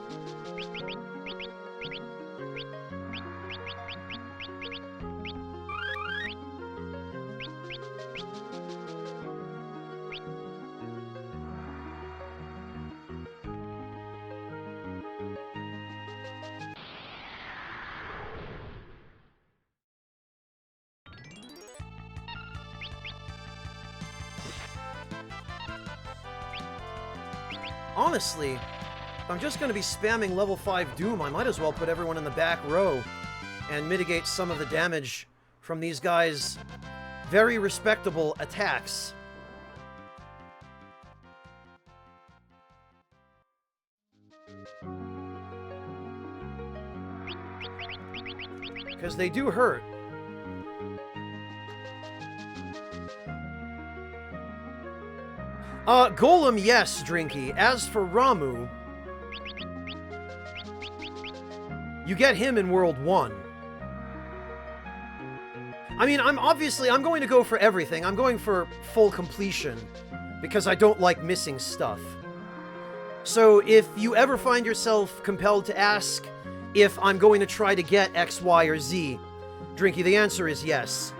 Honestly, if I'm just going to be spamming level 5 Doom, I might as well put everyone in the back row and mitigate some of the damage from these guys' very respectable attacks. Because they do hurt. Golem, yes, Drinky. As for Ramuh, you get him in World 1. I mean, I'm going to go for everything. I'm going for full completion, because I don't like missing stuff. So if you ever find yourself compelled to ask if I'm going to try to get X, Y, or Z, Drinky, the answer is yes.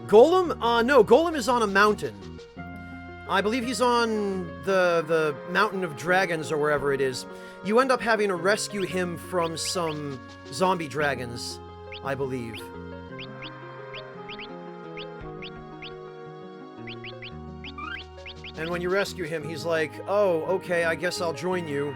Golem? No, Golem is on a mountain. I believe he's on the Mountain of Dragons or wherever it is. You end up having to rescue him from some zombie dragons, I believe. And when you rescue him, he's like, oh, okay, I guess I'll join you.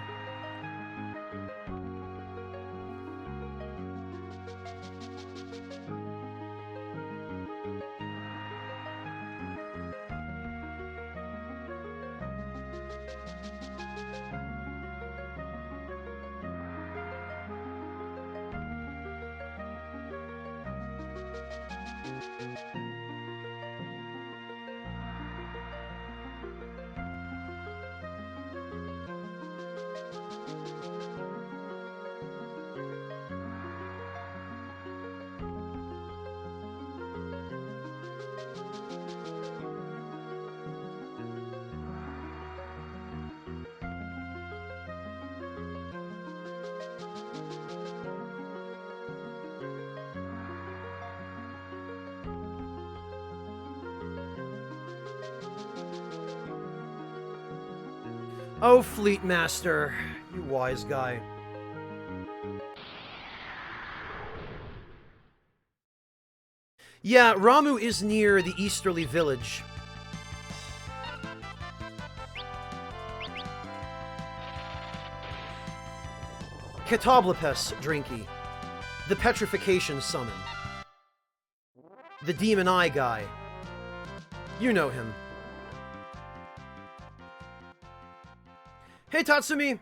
Oh, Fleet Master, you wise guy. Yeah, Ramuh is near the easterly village. Katablopes, Drinky. The Petrification Summon. The Demon Eye guy. You know him. Hey, Tatsumi!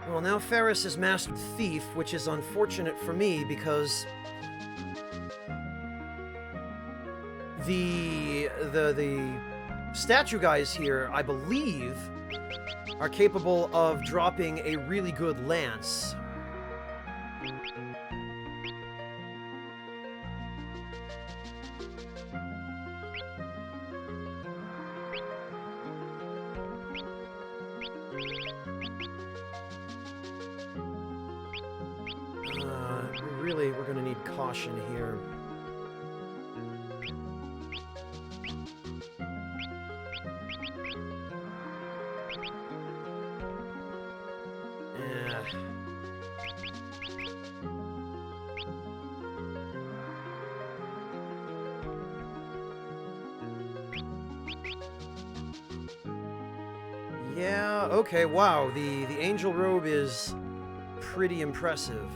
Well, now Ferris is mastered Thief, which is unfortunate for me because the statue guys here, I believe, are capable of dropping a really good lance. We're gonna need caution here. Yeah, okay, wow, the angel robe is pretty impressive.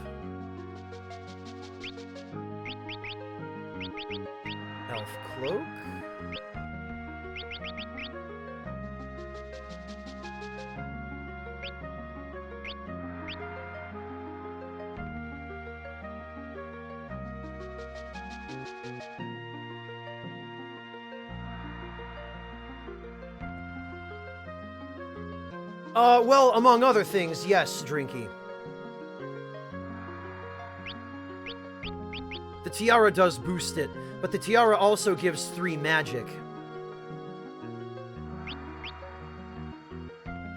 Elf cloak? Well, among other things, yes, Drinky. The tiara does boost it, but the tiara also gives 3 magic.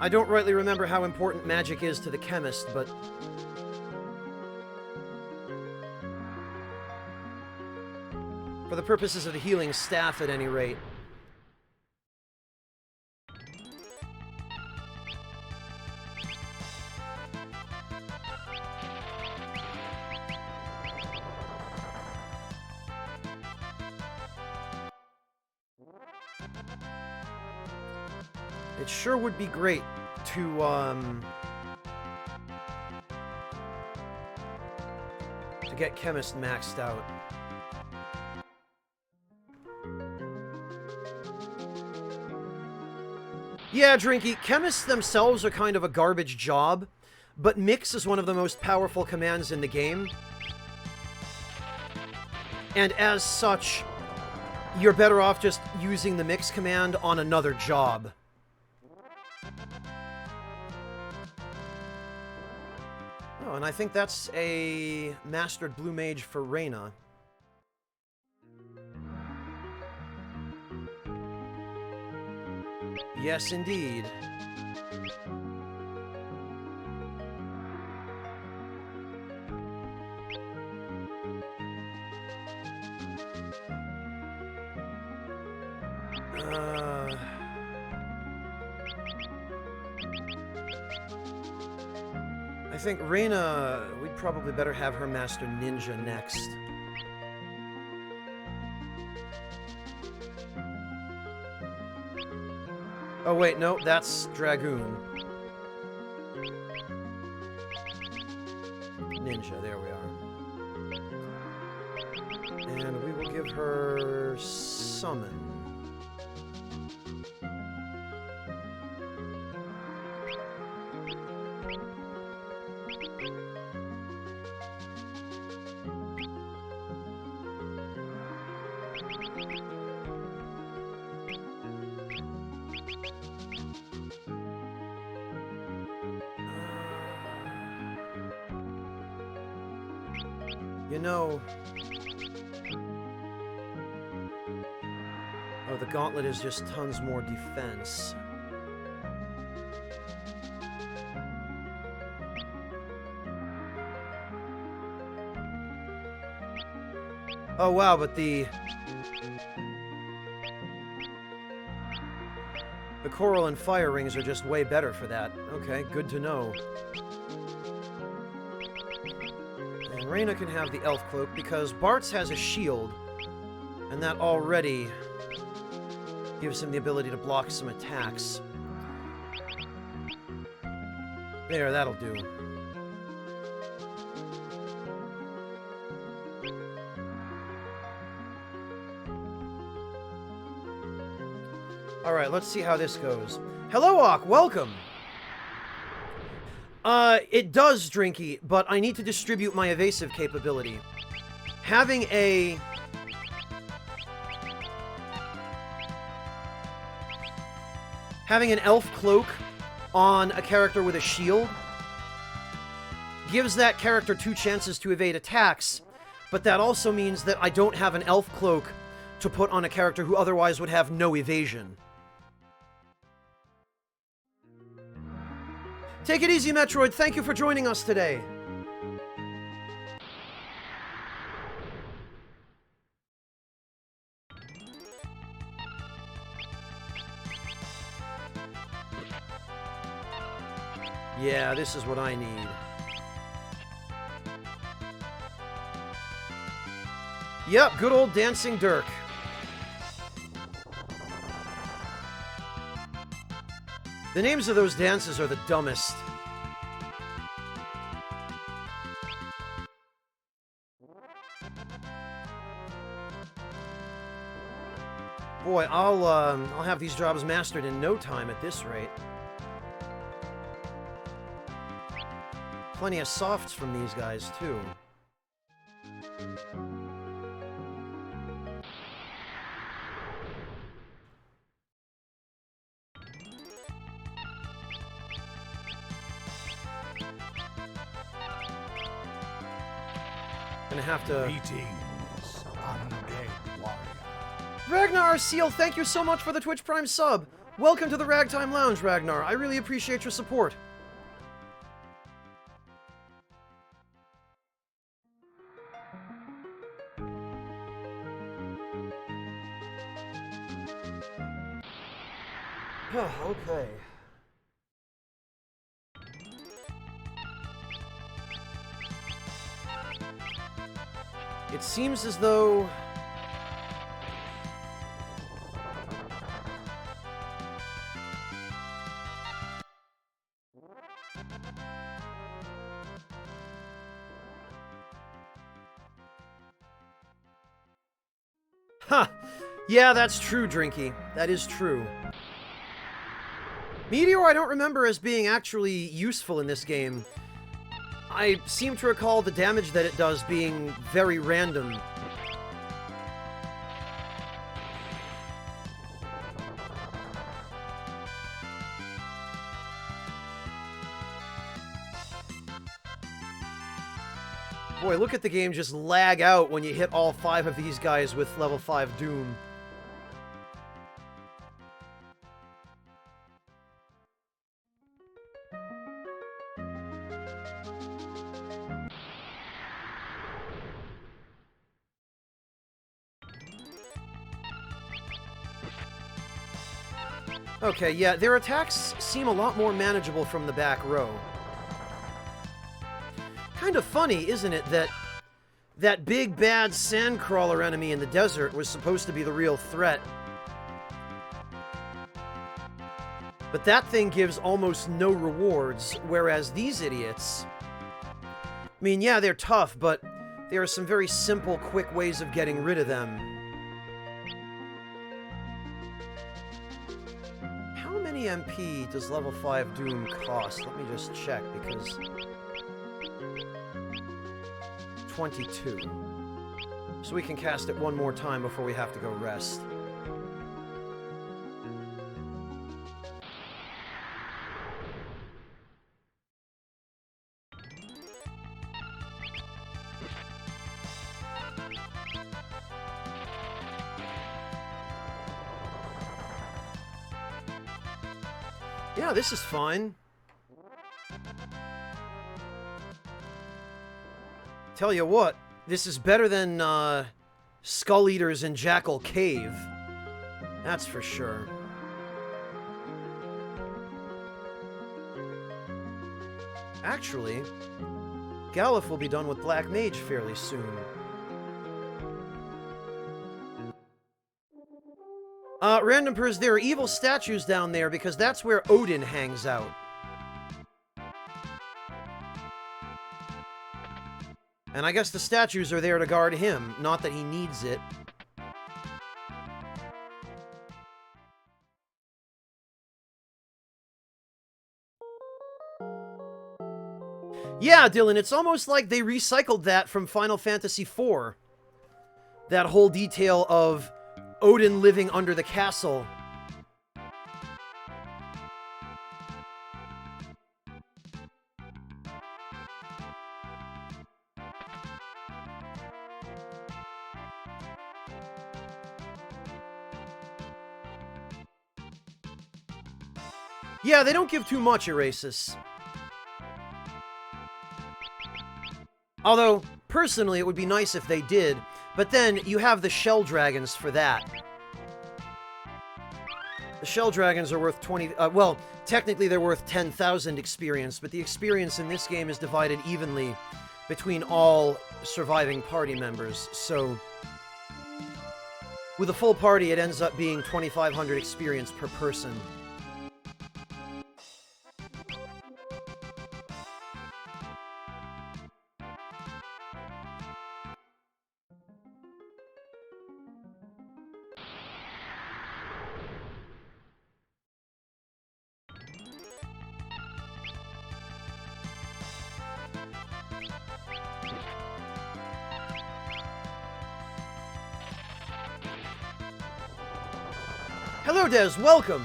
I don't rightly remember how important magic is to the chemist, but... for the purposes of the healing staff, at any rate. It sure would be great to get Chemist maxed out. Yeah, Drinky, Chemists themselves are kind of a garbage job, but Mix is one of the most powerful commands in the game. And as such, you're better off just using the Mix command on another job. Oh, and I think that's a Mastered Blue Mage for Reyna. Yes, indeed. I think Reyna, we'd probably better have her Master Ninja next. Oh wait, no, that's Dragoon. Ninja, there we are. And we will give her Summon. You know... Oh, the gauntlet is just tons more defense. Oh wow, but the coral and fire rings are just way better for that. Okay, good to know. And Reyna can have the elf cloak because Bartz has a shield, and that already gives him the ability to block some attacks. There, that'll do. Alright, let's see how this goes. Hello, Ock, welcome! It does, Drinky, but I need to distribute my evasive capability. Having a Having an elf cloak on a character with a shield gives that character 2 chances to evade attacks, but that also means that I don't have an elf cloak to put on a character who otherwise would have no evasion. Take it easy, Metroid. Thank you for joining us today. Yeah, this is what I need. Yep, good old Dancing Dirk. The names of those dances are the dumbest. Boy, I'll have these jobs mastered in no time at this rate. Plenty of softs from these guys, too. Gonna have to... Greetings, undead warrior. Ragnar Seal, thank you so much for the Twitch Prime sub. Welcome to the Ragtime Lounge, Ragnar. I really appreciate your support. Okay. It seems as though... Ha! Yeah, that's true, Drinky. That is true. Meteor I don't remember as being actually useful in this game. I seem to recall the damage that it does being very random. Boy, look at the game just lag out when you hit all 5 of these guys with level 5 Doom. Okay, yeah, their attacks seem a lot more manageable from the back row. Kind of funny, isn't it, that that big bad sandcrawler enemy in the desert was supposed to be the real threat. But that thing gives almost no rewards, whereas these idiots... I mean, yeah, they're tough, but there are some very simple, quick ways of getting rid of them. How many MP does level 5 Doom cost? Let me just check, because... 22. So we can cast it one more time before we have to go rest. Yeah, this is fine. Tell you what, this is better than Skull Eaters in Jackal Cave. That's for sure. Actually, Galuf will be done with Black Mage fairly soon. Random Pers, there are evil statues down there because that's where Odin hangs out. And I guess the statues are there to guard him, not that he needs it. Yeah, Dylan, it's almost like they recycled that from Final Fantasy IV. That whole detail of Odin living under the castle. Yeah, they don't give too much, Erasus. Although, personally, it would be nice if they did, but then you have the Shell Dragons for that. The Shell Dragons are worth 20... well, technically they're worth 10,000 experience, but the experience in this game is divided evenly between all surviving party members, so... with a full party, it ends up being 2,500 experience per person. Hello, Des. Welcome.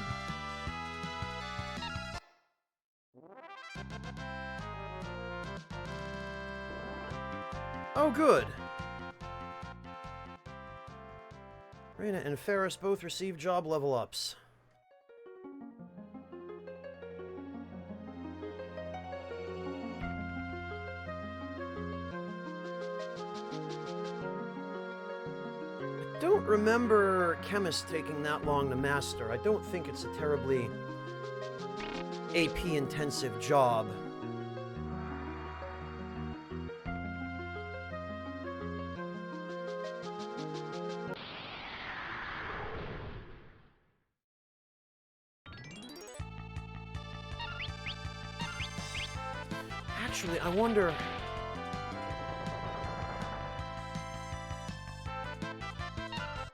Oh, good. Reina and Ferris both received job level ups. I don't remember Chemist taking that long to master. I don't think it's a terribly AP-intensive job. Actually, I wonder...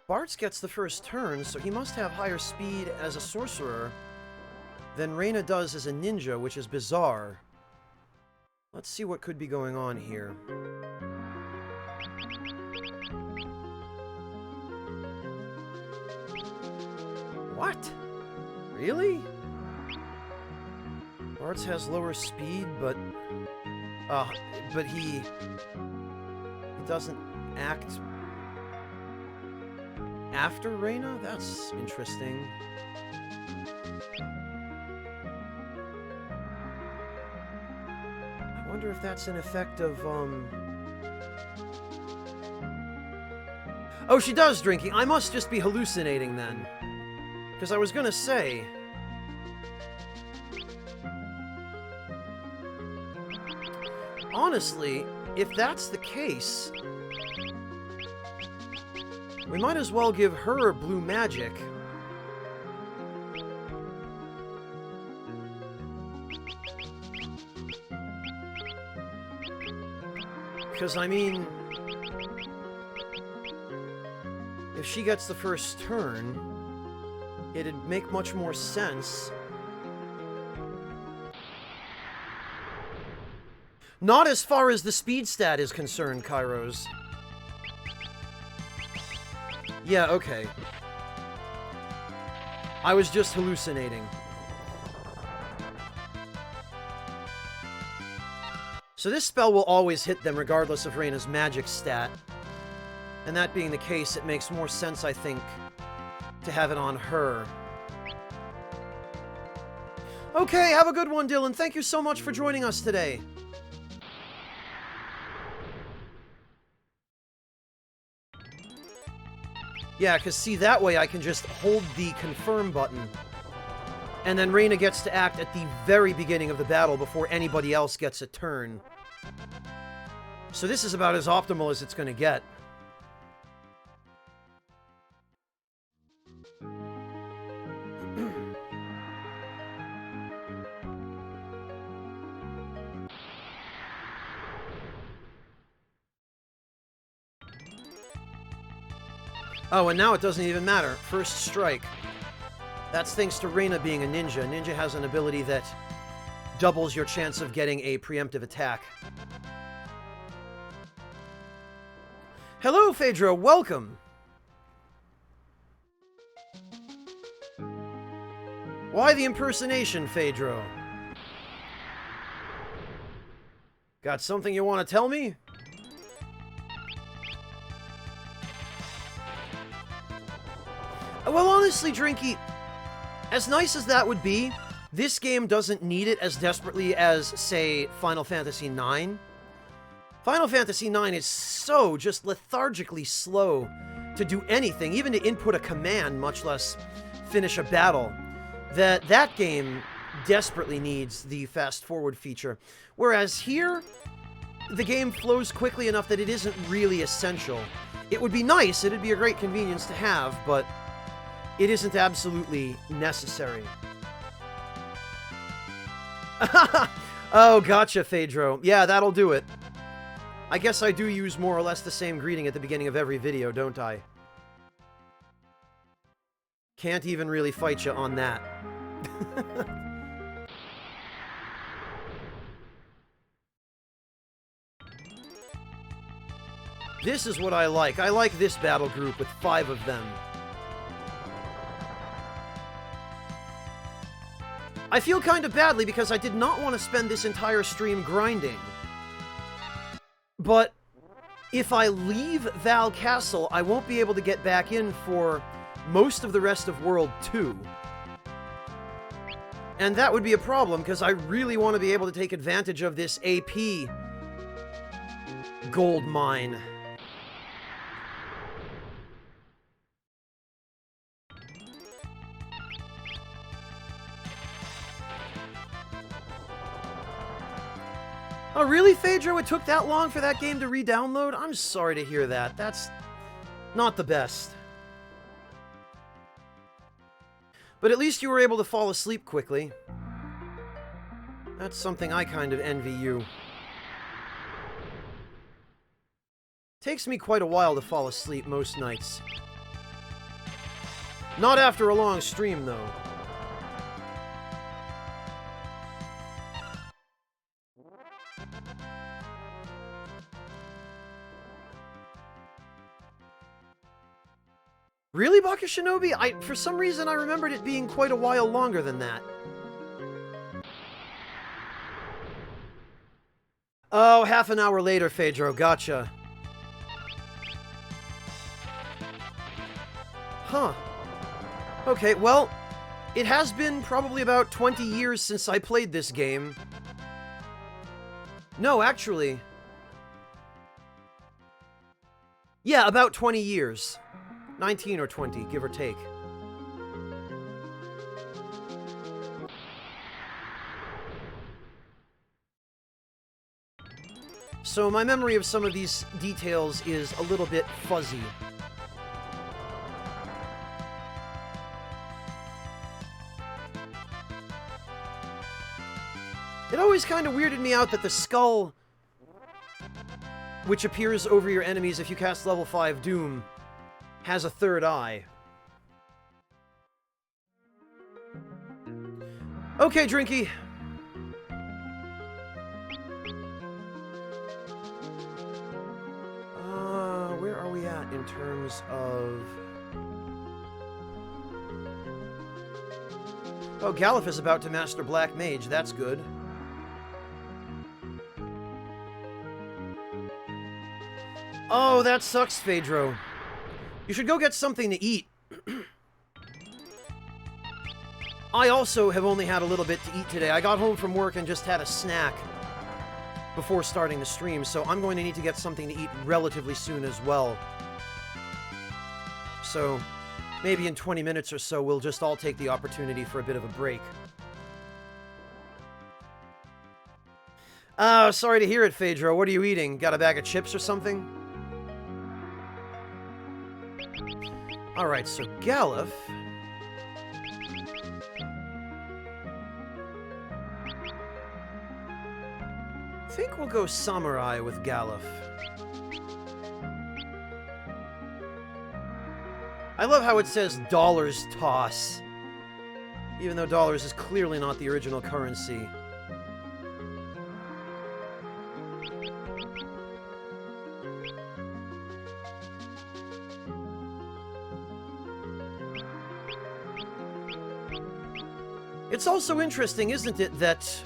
Bartz gets the first turn, so he must have higher speed as a sorcerer than Reina does as a ninja, which is bizarre. Let's see what could be going on here. What? Really? Bartz has lower speed, but he doesn't act after Reina? That's interesting. I wonder if that's an effect of, Oh, she does drinking. I must just be hallucinating then. Because I was gonna say... Honestly, if that's the case... we might as well give her blue magic. Because, I mean... if she gets the first turn, it'd make much more sense. Not as far as the speed stat is concerned, Kairos. Yeah, okay. I was just hallucinating. So this spell will always hit them regardless of Reina's magic stat. And that being the case, it makes more sense, I think, to have it on her. Okay, have a good one, Dylan. Thank you so much for joining us today. Yeah, because see, that way I can just hold the confirm button. And then Reina gets to act at the very beginning of the battle before anybody else gets a turn. So this is about as optimal as it's going to get. Oh, and now it doesn't even matter. First strike. That's thanks to Reina being a ninja. Ninja has an ability that doubles your chance of getting a preemptive attack. Hello, Phaedra. Welcome. Why the impersonation, Phaedra? Got something you want to tell me? Well, honestly, Drinky, as nice as that would be, This game doesn't need it as desperately as, say, Final Fantasy IX. Final Fantasy IX is so just lethargically slow to do anything, even to input a command, much less finish a battle, that game desperately needs the fast-forward feature. Whereas here, the game flows quickly enough that it isn't really essential. It would be nice, it'd be a great convenience to have, but it isn't absolutely necessary. Oh, gotcha, Phaedro. Yeah, that'll do it. I guess I do use more or less the same greeting at the beginning of every video, don't I? Can't even really fight you on that. This is what I like. I like this battle group with 5 of them. I feel kind of badly because I did not want to spend this entire stream grinding. But if I leave Val Castle, I won't be able to get back in for most of the rest of World 2. And that would be a problem, because I really want to be able to take advantage of this AP gold mine. Oh, really, Phaedro? It took that long for that game to re-download? I'm sorry to hear that. That's not the best. But at least you were able to fall asleep quickly. That's something I kind of envy you. Takes me quite a while to fall asleep most nights. Not after a long stream, though. Really, Baka Shinobi? For some reason, I remembered it being quite a while longer than that. Oh, half an hour later, Phaedro. Gotcha. Huh. Okay, well, it has been probably about 20 years since I played this game. No, actually. Yeah, about 20 years. 19 or 20, give or take. So my memory of some of these details is a little bit fuzzy. It always kind of weirded me out that the skull, which appears over your enemies if you cast level 5 Doom, has a third eye. Okay, Drinky. Where are we at in terms of... Oh, Galuf is about to master Black Mage. That's good. Oh, that sucks, Phaedro. You should go get something to eat. I also have only had a little bit to eat today. I got home from work and just had a snack before starting the stream, so I'm going to need to get something to eat relatively soon as well. So, maybe in 20 minutes or so, we'll just all take the opportunity for a bit of a break. Oh, sorry to hear it, Phaedro. What are you eating? Got a bag of chips or something? Alright, so Galuf... I think we'll go Samurai with Galuf. I love how it says dollars toss, even though dollars is clearly not the original currency. It's also interesting, isn't it, that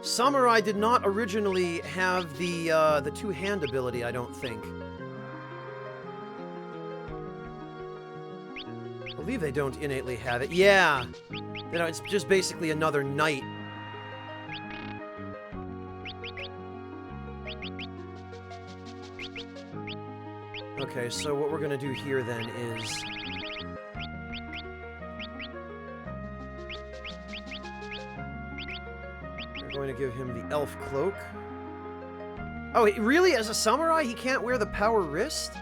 Samurai did not originally have the two-hand ability, I don't think. I believe they don't innately have it. Yeah. You know, it's just basically another knight. Okay, so what we're gonna do here then is... we're going to give him the elf cloak. Oh, really? As a samurai, he can't wear the power wrist?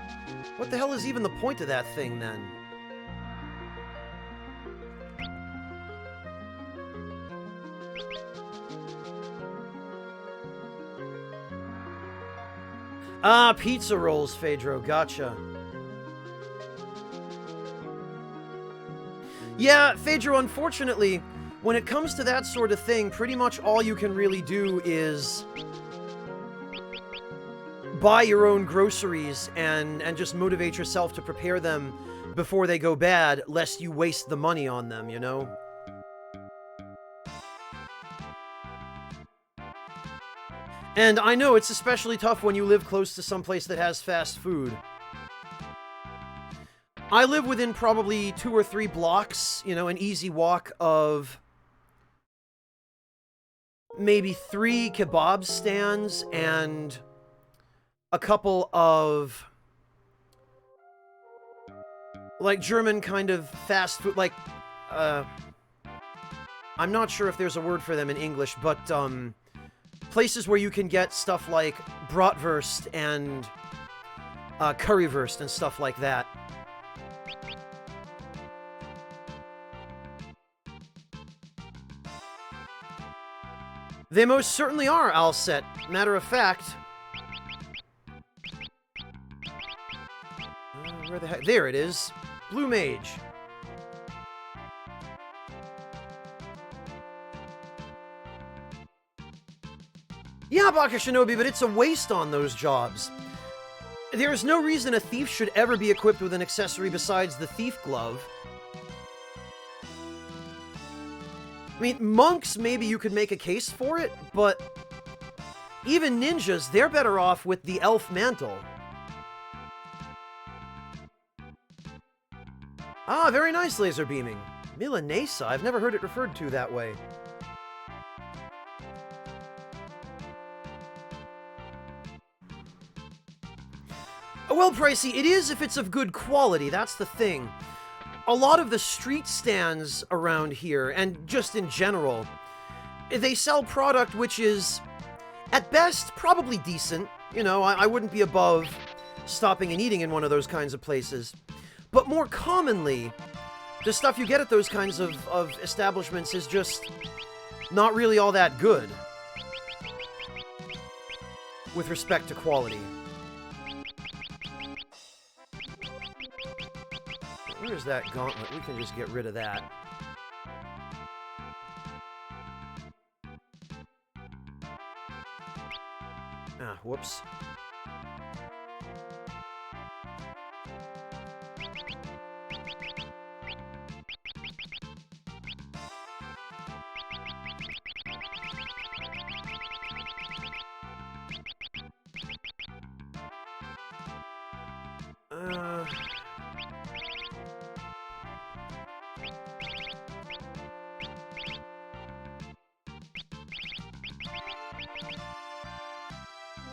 What the hell is even the point of that thing, then? Ah, pizza rolls, Phaedro. Gotcha. Yeah, Phaedro, unfortunately, when it comes to that sort of thing, pretty much all you can really do is buy your own groceries and just motivate yourself to prepare them before they go bad, lest you waste the money on them, you know? And I know it's especially tough when you live close to someplace that has fast food. I live within probably 2 or 3 blocks, you know, an easy walk of maybe 3 kebab stands and a couple of like German kind of fast food, like, I'm not sure if there's a word for them in English, but, places where you can get stuff like bratwurst and currywurst and stuff like that. They most certainly are, Alset. Matter of fact... where the heck... there it is. Blue Mage. Yeah, Baka Shinobi, but it's a waste on those jobs. There is no reason a thief should ever be equipped with an accessory besides the thief glove. I mean, monks, maybe you could make a case for it, but even ninjas, they're better off with the elf mantle. Ah, very nice laser beaming. Milanesa, I've never heard it referred to that way. Well, pricey, it is if it's of good quality, that's the thing. A lot of the street stands around here, and just in general, they sell product which is, at best, probably decent. You know, I wouldn't be above stopping and eating in one of those kinds of places. But more commonly, the stuff you get at those kinds of establishments is just not really all that good with respect to quality. Where's that gauntlet? We can just get rid of that. Ah, whoops.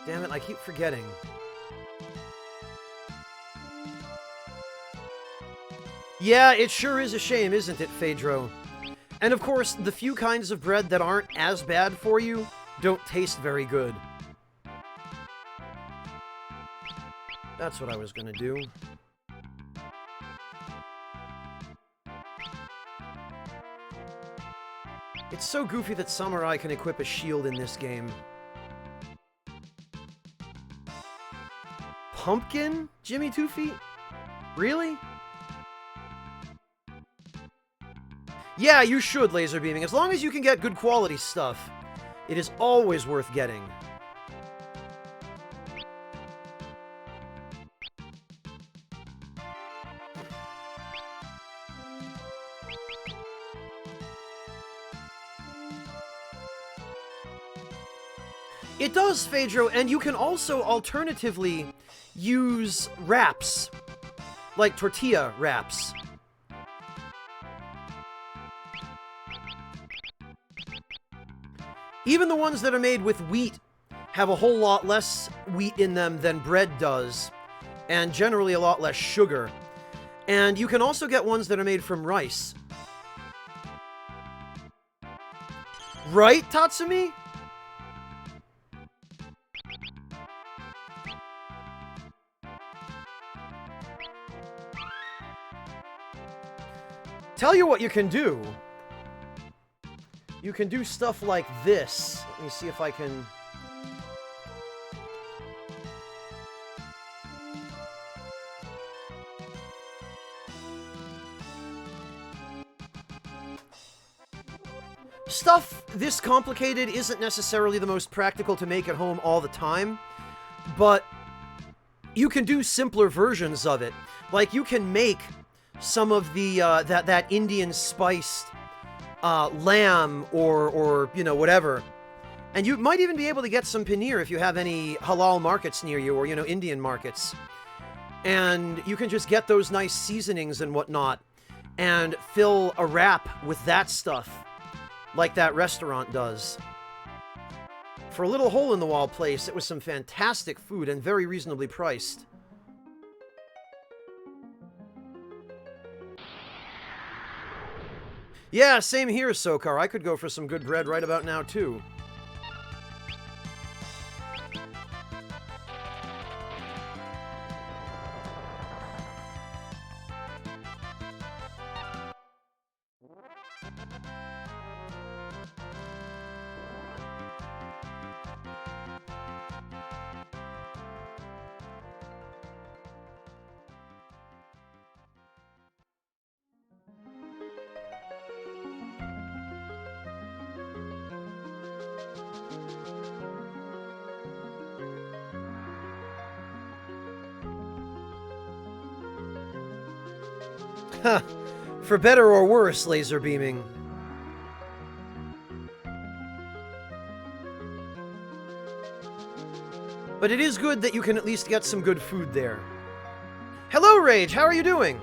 Damn it, I keep forgetting. Yeah, it sure is a shame, isn't it, Phaedro? And of course, the few kinds of bread that aren't as bad for you don't taste very good. That's what I was gonna do. It's so goofy that Samurai can equip a shield in this game. Pumpkin? Jimmy 2 Feet? Really? Yeah, you should laser beaming. As long as you can get good quality stuff, it is always worth getting. It does, Phaedro, and you can also alternatively use wraps. like tortilla wraps. Even the ones that are made with wheat have a whole lot less wheat in them than bread does, and generally a lot less sugar. And you can also get ones that are made from rice. Right, Tatsumi? Tell you what you can do. You can do stuff like this. Let me see if I can... Stuff this complicated isn't necessarily the most practical to make at home all the time, but you can do simpler versions of it. Like, you can make some of the, that Indian spiced lamb or, you know, whatever. And you might even be able to get some paneer if you have any halal markets near you, or, you know, Indian markets. And you can just get those nice seasonings and whatnot and fill a wrap with that stuff, like that restaurant does. For a little hole-in-the-wall place, it was some fantastic food and very reasonably priced. Yeah, same here, Sokar. I could go for some good bread right about now, too. Huh. For better or worse, laser beaming. But it is good that you can at least get some good food there. Hello, Rage! How are you doing?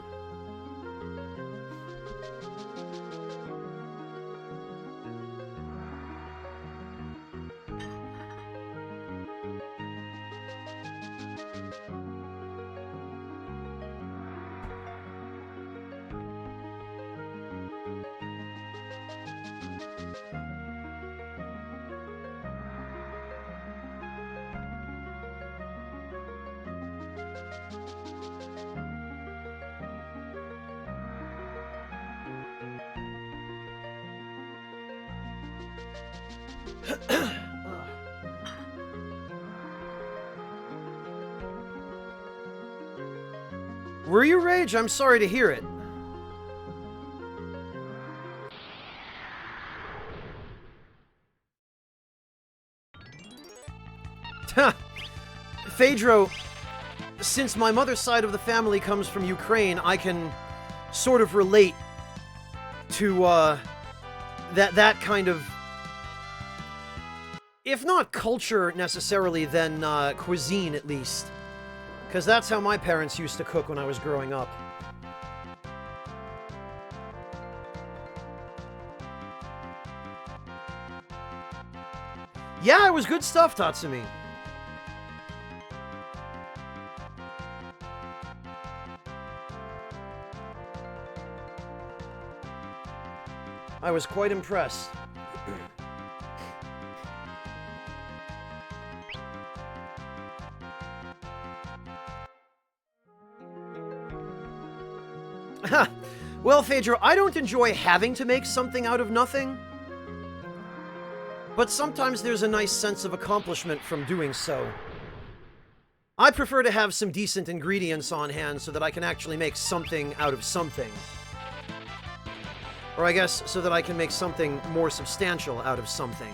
Were you, Rage? I'm sorry to hear it. Phaedro, since my mother's side of the family comes from Ukraine, I can sort of relate to, that kind of, if not culture necessarily, then, cuisine at least. Because that's how my parents used to cook when I was growing up. Yeah, it was good stuff, Tatsumi. I was quite impressed. Well, Phaedro, I don't enjoy having to make something out of nothing. But sometimes there's a nice sense of accomplishment from doing so. I prefer to have some decent ingredients on hand so that I can actually make something out of something. Or I guess, so that I can make something more substantial out of something.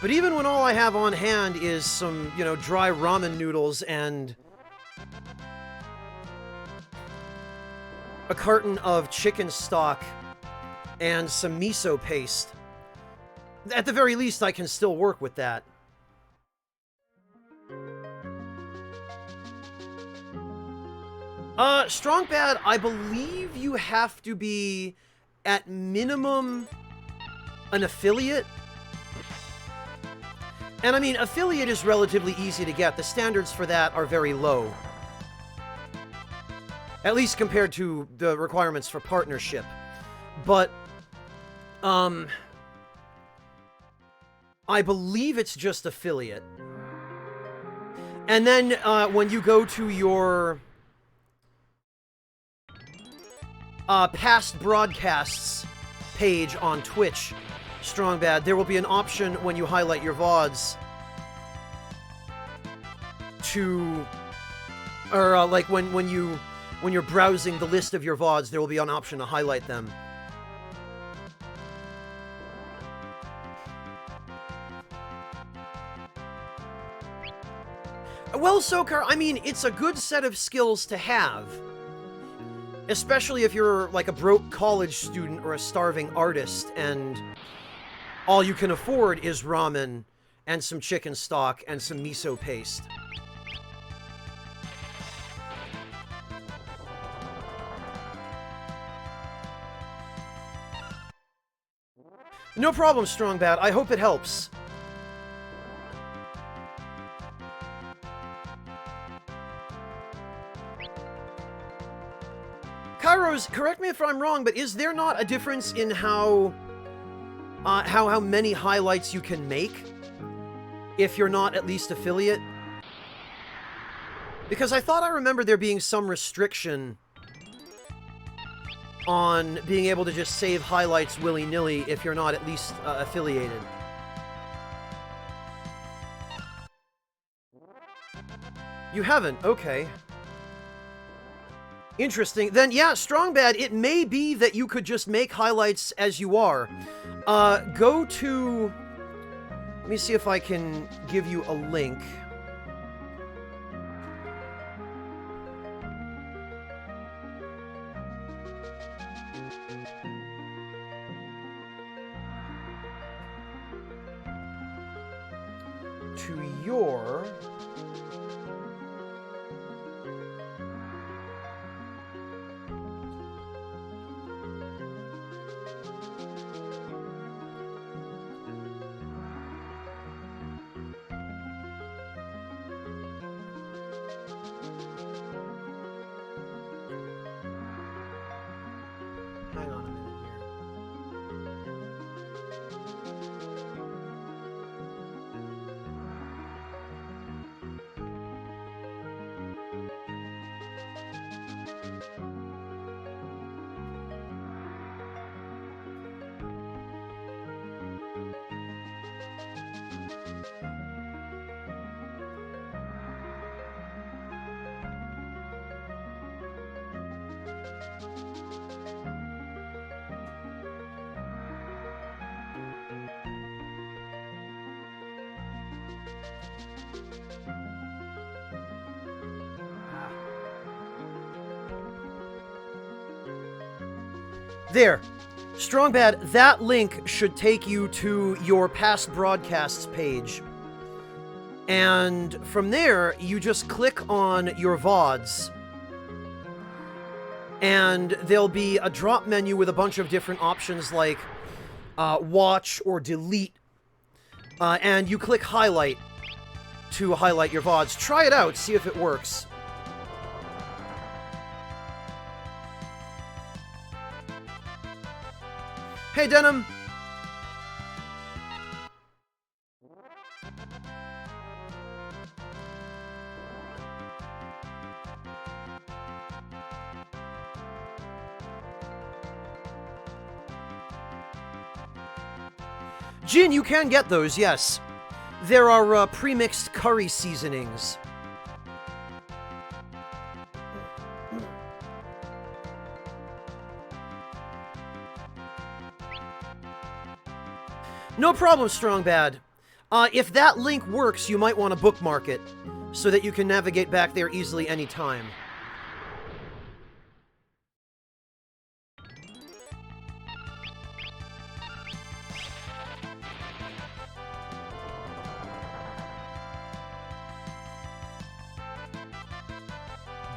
But even when all I have on hand is some, you know, dry ramen noodles and a carton of chicken stock and some miso paste, at the very least, I can still work with that. Strong Bad, I believe you have to be, at minimum, an affiliate. And I mean, affiliate is relatively easy to get. The standards for that are very low. At least compared to the requirements for partnership. But, I believe it's just affiliate. And then, when you go to your past broadcasts page on Twitch, Strong Bad, there will be an option when you highlight your VODs to, or like when you're browsing the list of your VODs, there will be an option to highlight them. Well, Sokar, I mean, it's a good set of skills to have. Especially if you're like a broke college student or a starving artist and all you can afford is ramen and some chicken stock and some miso paste. No problem, Strong Bad. I hope it helps. Kairos, correct me if I'm wrong, but is there not a difference in how many highlights you can make if you're not at least affiliate? Because I thought I remember there being some restriction on being able to just save highlights willy-nilly if you're not at least affiliated. You haven't? Okay. Interesting. Then, yeah, Strong Bad, it may be that you could just make highlights as you are. Go to... Let me see if I can give you a link. To your... Hang on a minute here. There. Strong Bad, that link should take you to your past broadcasts page. And from there, you just click on your VODs. And there'll be a drop menu with a bunch of different options like watch or delete. And you click highlight to highlight your VODs. Try it out, see if it works. Hey, Denim! Jin, you can get those, yes. There are pre-mixed curry seasonings. No problem, Strong Bad. If that link works, you might want to bookmark it, so that you can navigate back there easily anytime.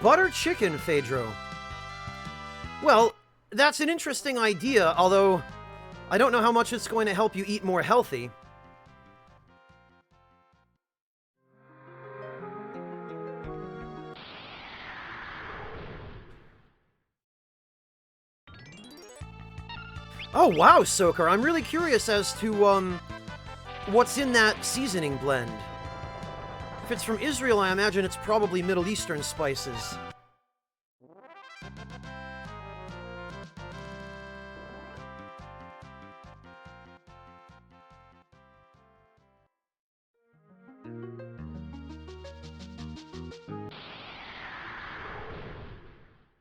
Butter chicken, Phaedro. Well, that's an interesting idea, although I don't know how much it's going to help you eat more healthy. Oh wow, Soaker, I'm really curious as to, what's in that seasoning blend. If it's from Israel, I imagine it's probably Middle Eastern spices.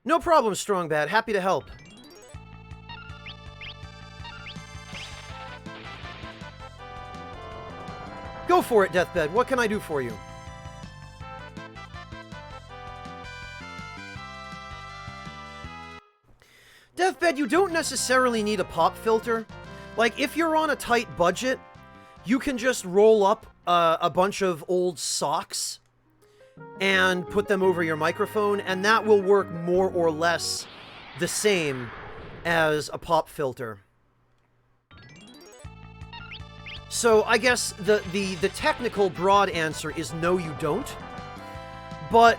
No problem, Strongbad. Happy to help. Go for it, Deathbed. What can I do for you? Deathbed, you don't necessarily need a pop filter. Like, if you're on a tight budget, you can just roll up a bunch of old socks and put them over your microphone, and that will work more or less the same as a pop filter. So I guess the technical broad answer is no, you don't. But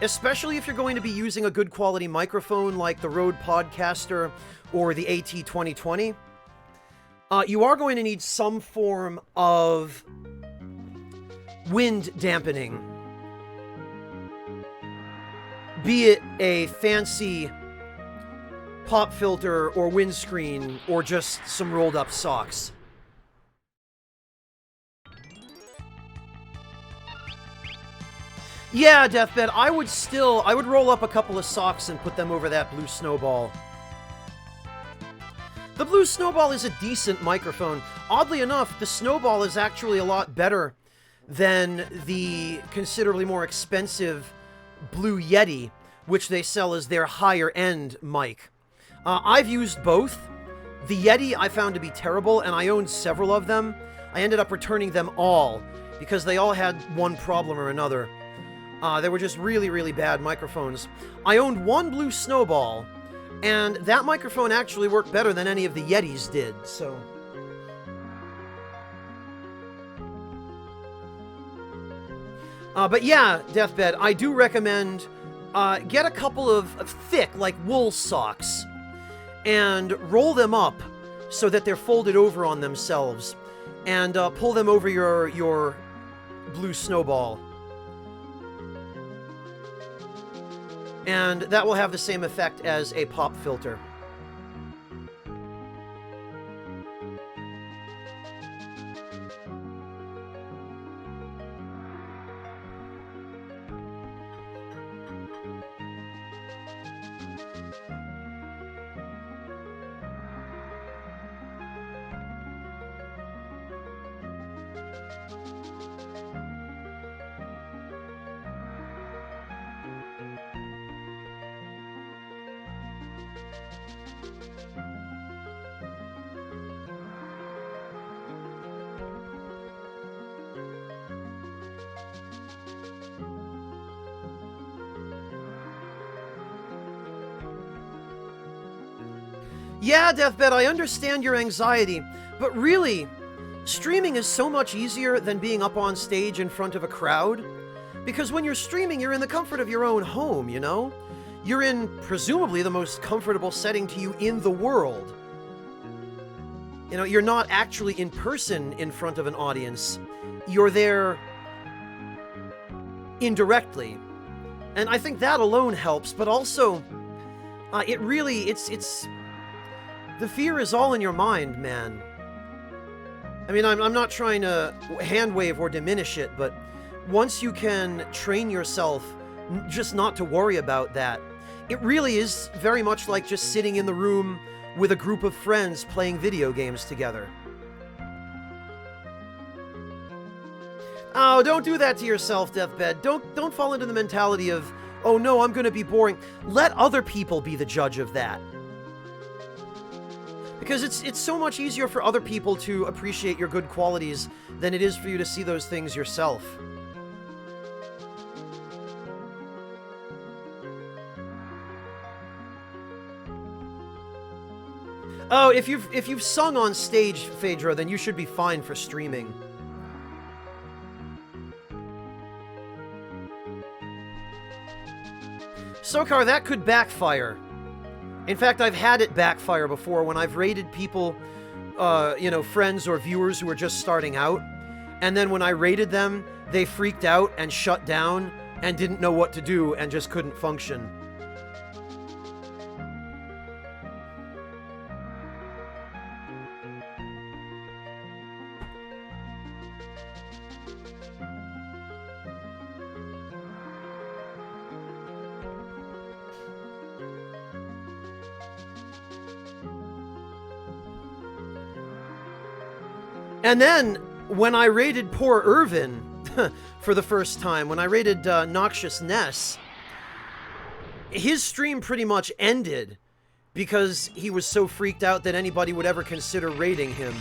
especially if you're going to be using a good quality microphone like the Rode Podcaster or the AT2020, you are going to need some form of wind dampening. Be it a fancy pop filter or windscreen or just some rolled up socks. Yeah, Deathbed, I would roll up a couple of socks and put them over that Blue Snowball. The Blue Snowball is a decent microphone. Oddly enough, the Snowball is actually a lot better than the considerably more expensive Blue Yeti, which they sell as their higher-end mic. I've used both. The Yeti I found to be terrible, and I owned several of them. I ended up returning them all, because they all had one problem or another. They were just really, really bad microphones. I owned one Blue Snowball, and that microphone actually worked better than any of the Yetis did, so... but yeah, Deathbed, I do recommend get a couple of thick, like wool socks, and roll them up so that they're folded over on themselves, and pull them over your Blue Snowball. And that will have the same effect as a pop filter. Yeah, Deathbed, I understand your anxiety, but really, streaming is so much easier than being up on stage in front of a crowd. Because when you're streaming, you're in the comfort of your own home, you know? You're in, presumably, the most comfortable setting to you in the world. You know, you're not actually in person in front of an audience. You're there indirectly. And I think that alone helps, but also, it really, it's... The fear is all in your mind, man. I mean, I'm not trying to hand wave or diminish it, but once you can train yourself just not to worry about that, it really is very much like just sitting in the room with a group of friends playing video games together. Oh, don't do that to yourself, Deathbed. Don't fall into the mentality of, oh no, I'm gonna be boring. Let other people be the judge of that. Because it's so much easier for other people to appreciate your good qualities than it is for you to see those things yourself. Oh, if you've sung on stage, Phaedra, then you should be fine for streaming. Sokar, that could backfire. In fact, I've had it backfire before when I've raided people, you know, friends or viewers who are just starting out, and then when I raided them, they freaked out and shut down and didn't know what to do and just couldn't function. And then, when I raided poor Irvin for the first time, when I raided Noxious Ness, his stream pretty much ended because he was so freaked out that anybody would ever consider raiding him.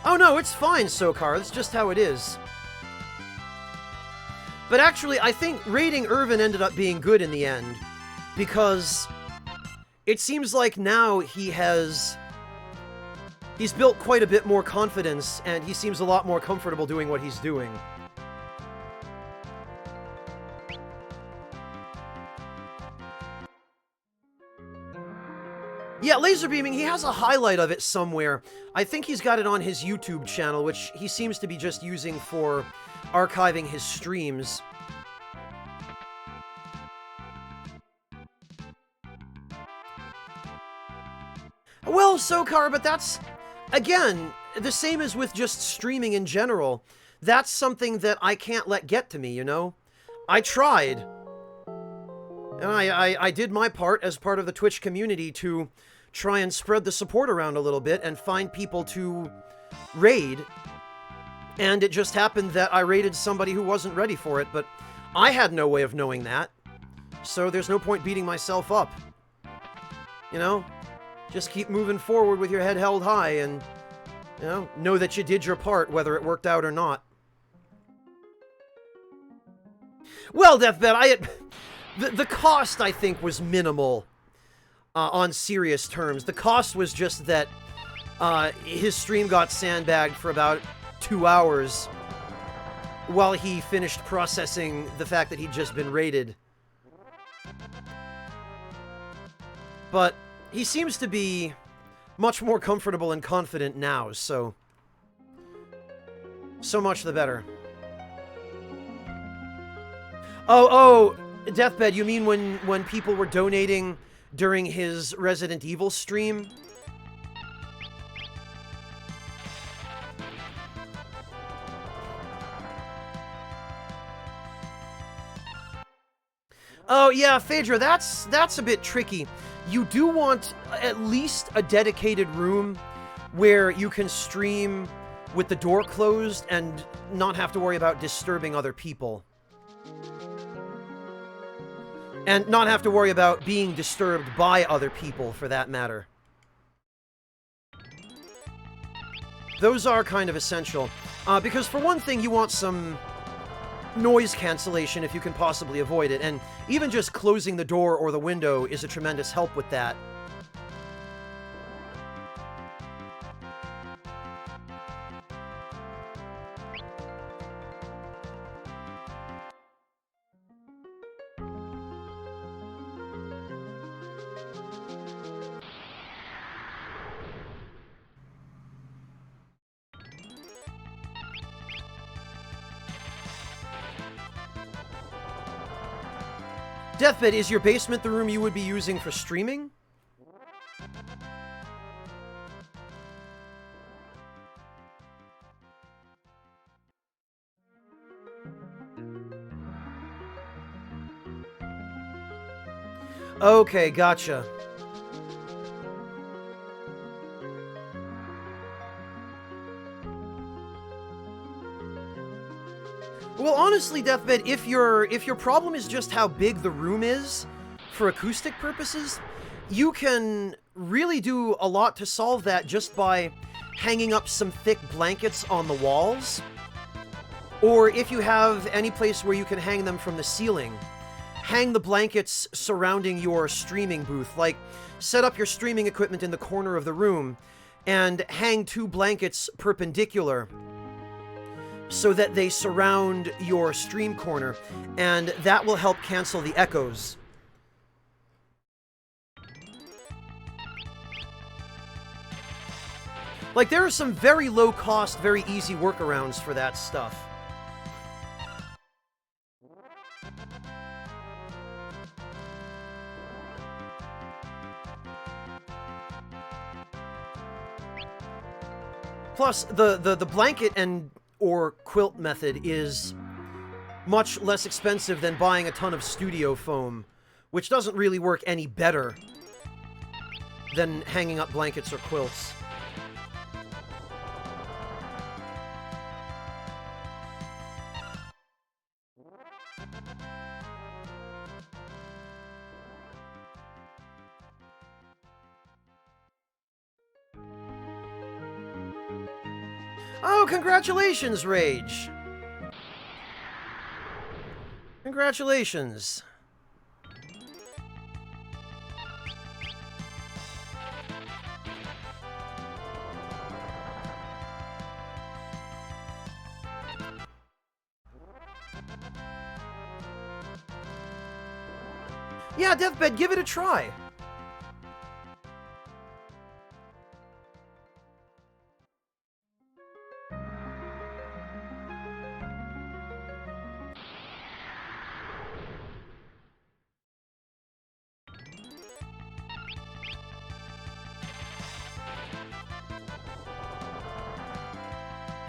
Oh no, it's fine, Sokar, it's just how it is. But actually, I think raiding Irvin ended up being good in the end, because it seems like now he's built quite a bit more confidence, and he seems a lot more comfortable doing what he's doing. Yeah, laser beaming, he has a highlight of it somewhere. I think he's got it on his YouTube channel, which he seems to be just using for archiving his streams. Well, Sokar, but that's, again, the same as with just streaming in general. That's something that I can't let get to me, you know? I tried. And I did my part as part of the Twitch community to try and spread the support around a little bit and find people to raid. And it just happened that I raided somebody who wasn't ready for it, but I had no way of knowing that. So there's no point beating myself up. You know? Just keep moving forward with your head held high and, you know that you did your part, whether it worked out or not. Well, Deathbed, the cost, I think, was minimal on serious terms. The cost was just that his stream got sandbagged for about 2 hours while he finished processing the fact that he'd just been raided. But he seems to be much more comfortable and confident now, so much the better. Oh, Deathbed, you mean when people were donating during his Resident Evil stream? Oh, yeah, Phaedra, that's a bit tricky. You do want at least a dedicated room where you can stream with the door closed and not have to worry about disturbing other people. And not have to worry about being disturbed by other people, for that matter. Those are kind of essential. Because for one thing, you want some noise cancellation if you can possibly avoid it, and even just closing the door or the window is a tremendous help with that. Deathbed, is your basement the room you would be using for streaming? Okay, gotcha. Well, honestly, Deathbed, if your problem is just how big the room is for acoustic purposes, you can really do a lot to solve that just by hanging up some thick blankets on the walls. Or if you have any place where you can hang them from the ceiling, hang the blankets surrounding your streaming booth. Like, set up your streaming equipment in the corner of the room and hang 2 blankets perpendicular so that they surround your stream corner, and that will help cancel the echoes. Like, there are some very low-cost, very easy workarounds for that stuff. Plus, the blanket and or quilt method is much less expensive than buying a ton of studio foam, which doesn't really work any better than hanging up blankets or quilts. Oh, congratulations, Rage! Congratulations. Yeah, Deathbed, give it a try.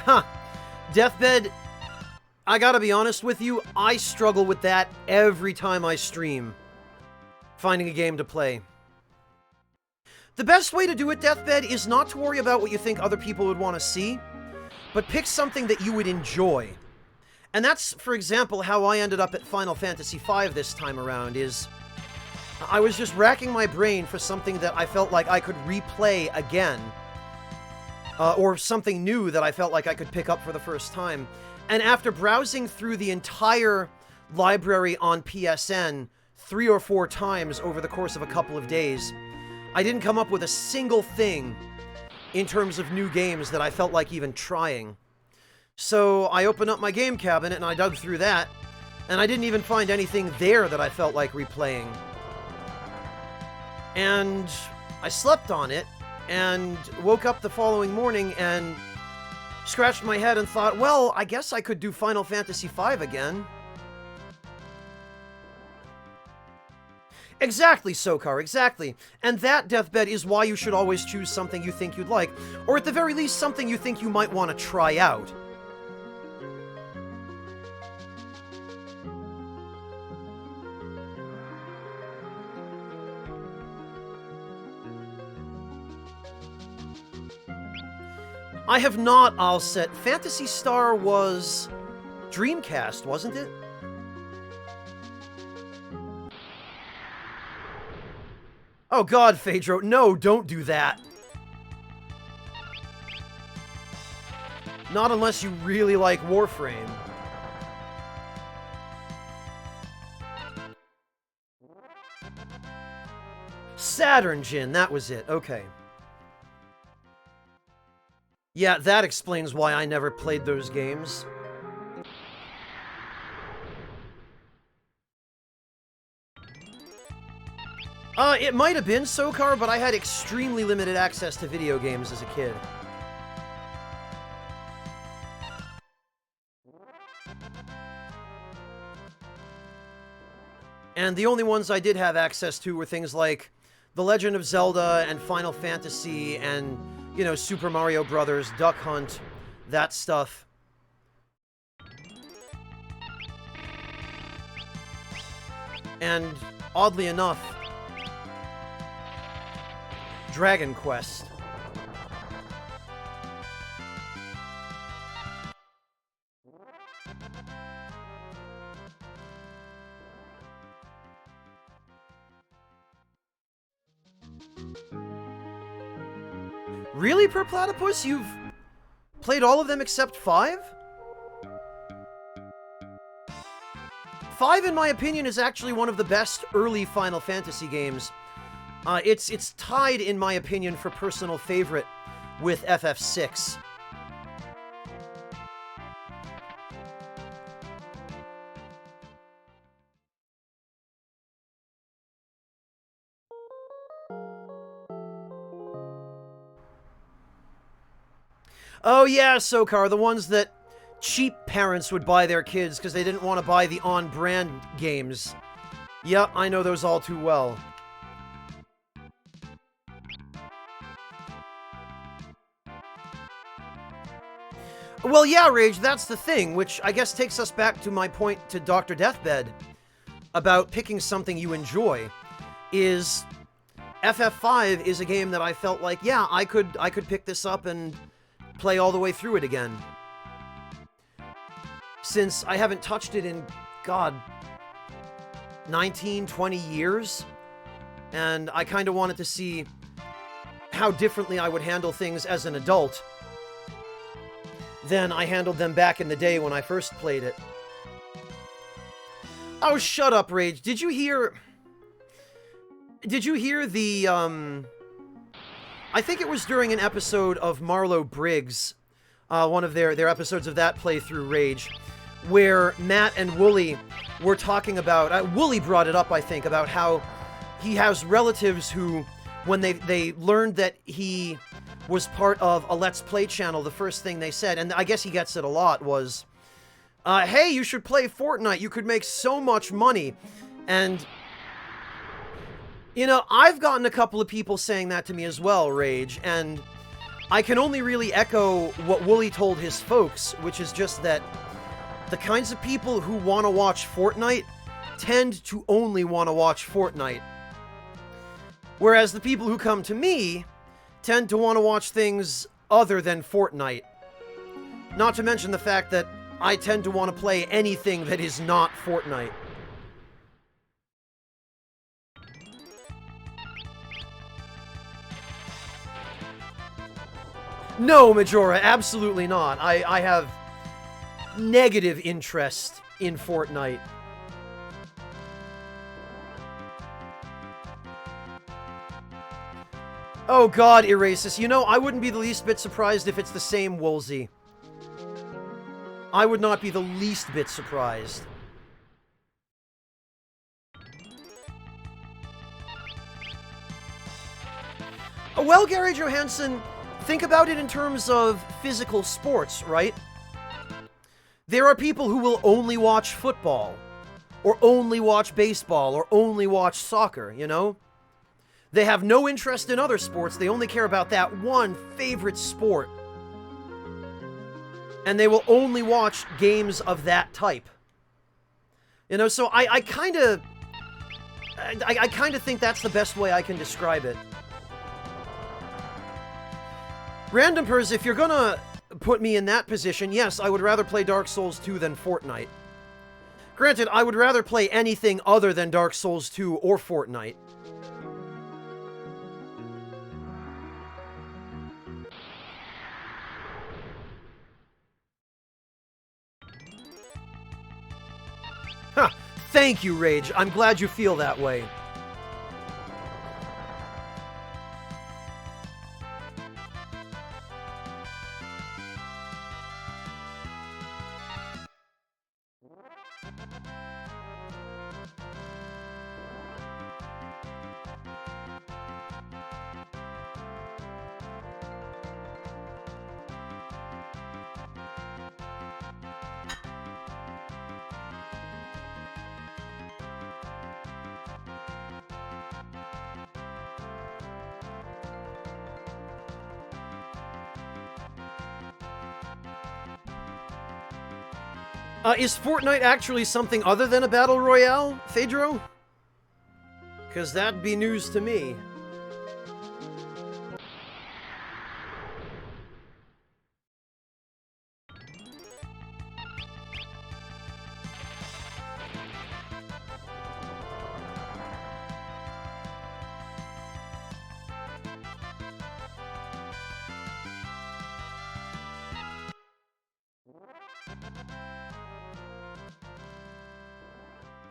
Huh. Deathbed, I gotta be honest with you, I struggle with that every time I stream. Finding a game to play. The best way to do it, Deathbed, is not to worry about what you think other people would want to see, but pick something that you would enjoy. And that's, for example, how I ended up at Final Fantasy V this time around, is I was just racking my brain for something that I felt like I could replay again. Or something new that I felt like I could pick up for the first time. And after browsing through the entire library on PSN 3 or 4 times over the course of a couple of days, I didn't come up with a single thing in terms of new games that I felt like even trying. So I opened up my game cabinet and I dug through that, and I didn't even find anything there that I felt like replaying. And I slept on it, and woke up the following morning and scratched my head and thought, well, I guess I could do Final Fantasy V again. Exactly, Sokar, exactly. And that, Deathbed, is why you should always choose something you think you'd like, or at the very least, something you think you might want to try out. I have not all set. Phantasy Star was Dreamcast, wasn't it? Oh god, Phaedro, no, don't do that. Not unless you really like Warframe. Saturn Djinn, that was it, okay. Yeah, that explains why I never played those games. It might have been Sokar, but I had extremely limited access to video games as a kid. And the only ones I did have access to were things like The Legend of Zelda and Final Fantasy and, you know, Super Mario Brothers, Duck Hunt, that stuff. And, oddly enough, Dragon Quest. Really, Per Platypus? You've played all of them except 5? 5, in my opinion, is actually one of the best early Final Fantasy games. It's tied, in my opinion, for personal favorite with FF6. Oh yeah, Sokar, the ones that cheap parents would buy their kids because they didn't want to buy the on-brand games. Yep, I know those all too well. Well, yeah, Rage, that's the thing, which I guess takes us back to my point to Dr. Deathbed about picking something you enjoy, is FF5 is a game that I felt like, yeah, I could pick this up and play all the way through it again. Since I haven't touched it in, God, 19, 20 years, and I kind of wanted to see how differently I would handle things as an adult than I handled them back in the day when I first played it. Oh, shut up, Rage. Did you hear the, I think it was during an episode of Marlowe Briggs, one of their episodes of that playthrough, Rage, where Matt and Wooly were talking about, Wooly brought it up, I think, about how he has relatives who, when they learned that he was part of a Let's Play channel, the first thing they said, and I guess he gets it a lot, was, hey, you should play Fortnite, you could make so much money. And, you know, I've gotten a couple of people saying that to me as well, Rage, and I can only really echo what Wooly told his folks, which is just that the kinds of people who want to watch Fortnite tend to only want to watch Fortnite. Whereas the people who come to me tend to want to watch things other than Fortnite. Not to mention the fact that I tend to want to play anything that is not Fortnite. No, Majora, absolutely not. I have negative interest in Fortnite. Oh god, Erasus, you know, I wouldn't be the least bit surprised if it's the same Woolsey. I would not be the least bit surprised. Well, Gary Johansson, think about it in terms of physical sports, right? There are people who will only watch football, or only watch baseball, or only watch soccer, you know? They have no interest in other sports, they only care about that one favorite sport. And they will only watch games of that type. You know, so I kind of think that's the best way I can describe it. Random Pers, if you're gonna put me in that position, yes, I would rather play Dark Souls 2 than Fortnite. Granted, I would rather play anything other than Dark Souls 2 or Fortnite. Huh, thank you, Rage. I'm glad you feel that way. Is Fortnite actually something other than a battle royale, Phaedro? Because that'd be news to me.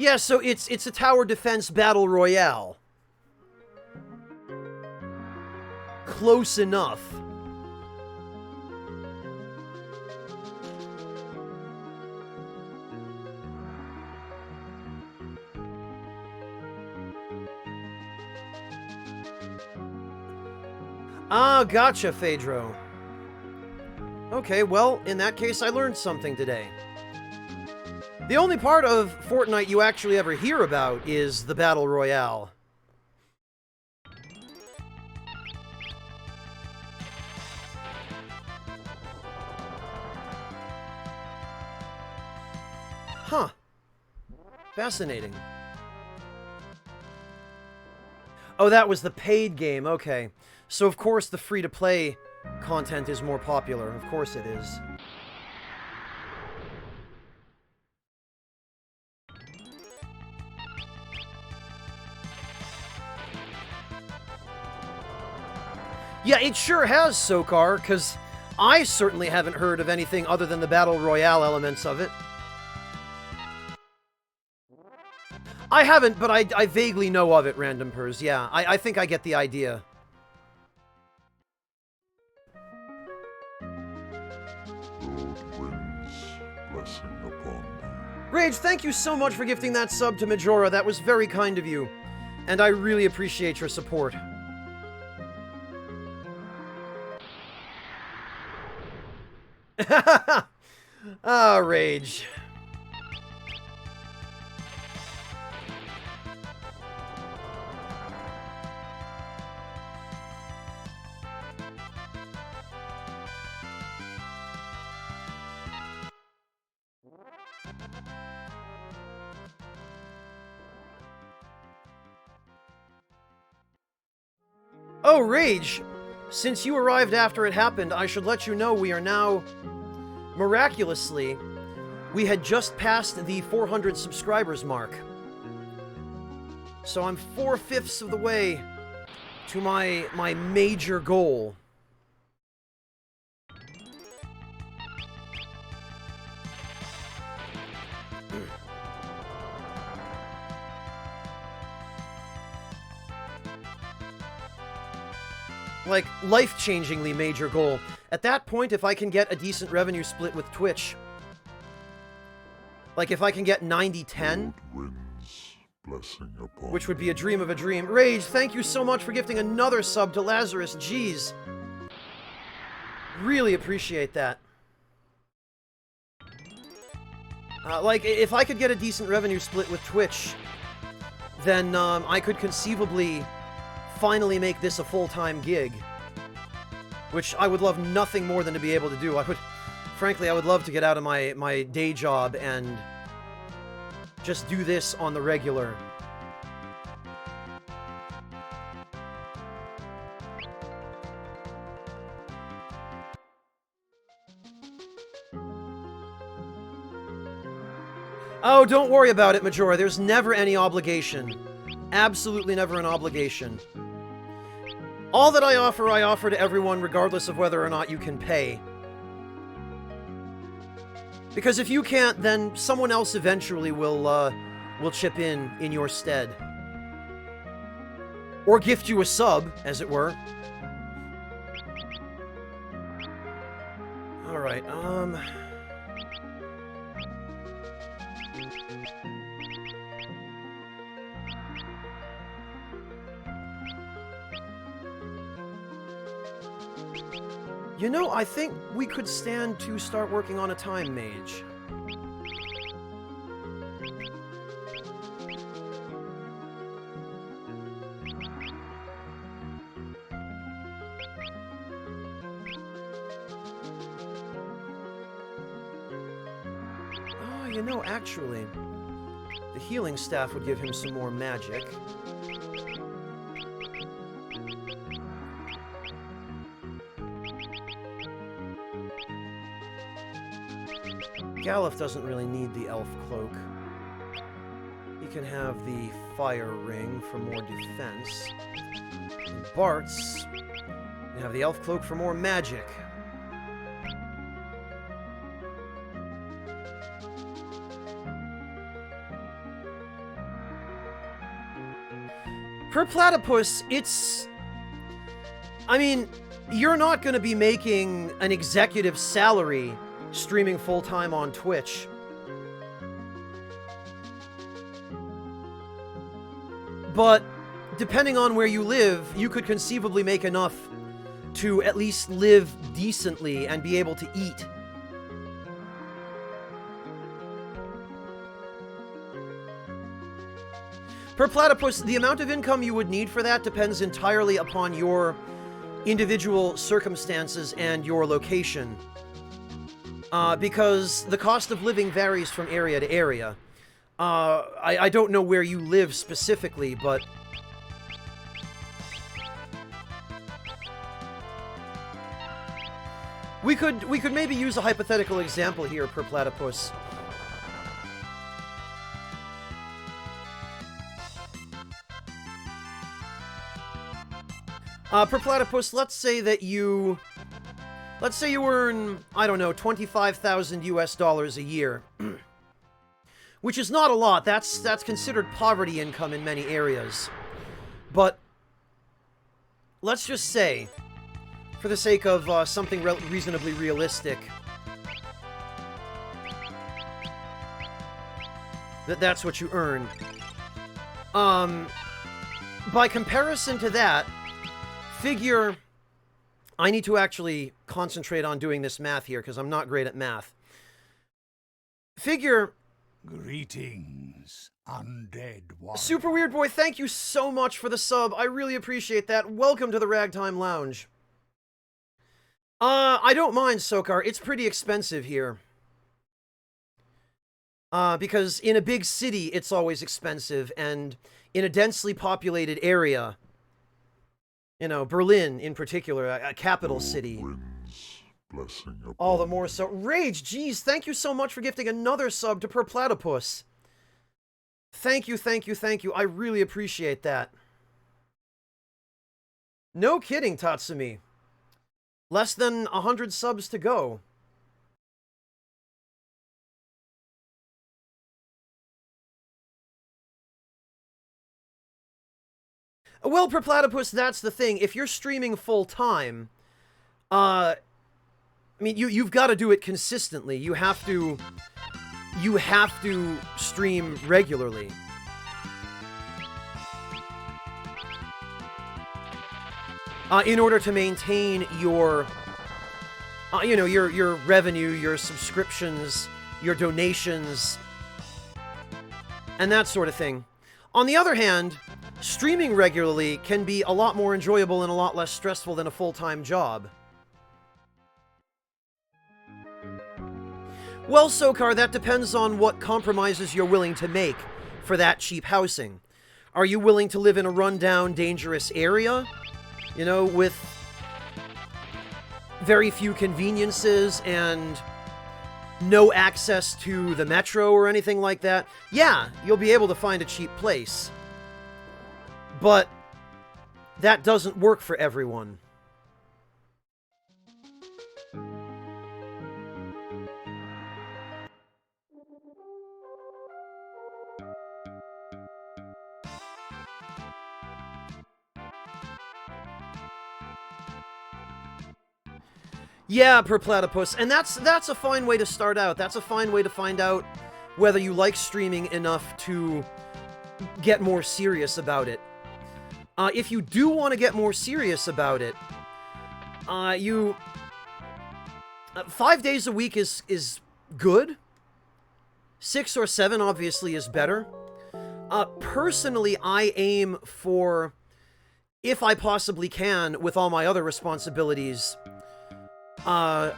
Yeah, so it's a tower defense battle royale. Close enough. Ah, gotcha, Phaedro. Okay, well, in that case, I learned something today. The only part of Fortnite you actually ever hear about is the Battle Royale. Huh. Fascinating. Oh, that was the paid game, okay. So of course the free-to-play content is more popular. Of course it is. Yeah, it sure has, Sokar, because I certainly haven't heard of anything other than the Battle Royale elements of it. I haven't, but I vaguely know of it, Random Pers. Yeah, I think I get the idea. Lord Winds, blessing upon thee. Rage, thank you so much for gifting that sub to Majora. That was very kind of you. And I really appreciate your support. Ah, Rage. Oh, Rage! Since you arrived after it happened, I should let you know we are now... Miraculously, we had just passed the 400 subscribers mark. So I'm 4/5 of the way to my major goal. Like, life-changingly major goal. At that point, if I can get a decent revenue split with Twitch, like if I can get 90-10, Lord Winds, blessing upon which would be a dream of a dream. Rage, thank you so much for gifting another sub to Lazarus. Jeez. Really appreciate that. Like, if I could get a decent revenue split with Twitch, then I could conceivably finally make this a full-time gig. Which I would love nothing more than to be able to do. Frankly, I would love to get out of my day job and just do this on the regular. Oh, don't worry about it, Majora. There's never any obligation. Absolutely never an obligation. All that I offer to everyone regardless of whether or not you can pay. Because if you can't, then someone else eventually will chip in your stead. Or gift you a sub, as it were. Alright, you know, I think we could stand to start working on a time mage. Oh, you know, actually, the healing staff would give him some more magic. Galuf doesn't really need the elf cloak. He can have the fire ring for more defense. And Bartz can have the elf cloak for more magic. Per Platypus, it's... I mean, you're not going to be making an executive salary streaming full-time on Twitch. But, depending on where you live, you could conceivably make enough to at least live decently and be able to eat. Per Platypus, the amount of income you would need for that depends entirely upon your individual circumstances and your location. Because the cost of living varies from area to area. I don't know where you live specifically, but... We could maybe use a hypothetical example here, Per Platypus. Per Platypus, let's say you earn, I don't know, 25,000 US dollars a year. Which is not a lot. That's considered poverty income in many areas. But let's just say, for the sake of something reasonably realistic, that's what you earn. By comparison to that, figure... I need to actually concentrate on doing this math here, because I'm not great at math. Figure... Greetings, undead warrior. Super Weird Boy, thank you so much for the sub. I really appreciate that. Welcome to the Ragtime Lounge. I don't mind, Sokar. It's pretty expensive here. Because in a big city, it's always expensive, and in a densely populated area, you know, Berlin in particular, a capital city, all the more so. Rage, geez, thank you so much for gifting another sub to Per Platypus. Thank you, thank you, thank you. I really appreciate that. No kidding, Tatsumi. Less than 100 subs to go. Well, Per Platypus, that's the thing. If you're streaming full-time, I mean, you've got to do it consistently. You have to stream regularly. In order to maintain your, you know, your revenue, your subscriptions, your donations, and that sort of thing. On the other hand, streaming regularly can be a lot more enjoyable and a lot less stressful than a full-time job. Well, Sokar, that depends on what compromises you're willing to make for that cheap housing. Are you willing to live in a rundown, dangerous area? You know, with very few conveniences and no access to the metro or anything like that? Yeah, you'll be able to find a cheap place. But that doesn't work for everyone. Yeah, Per Platypus, and that's a fine way to start out. That's a fine way to find out whether you like streaming enough to get more serious about it. If you do want to get more serious about it, 5 days a week is good. 6 or 7 obviously is better. Personally, I aim for, if I possibly can, with all my other responsibilities, 5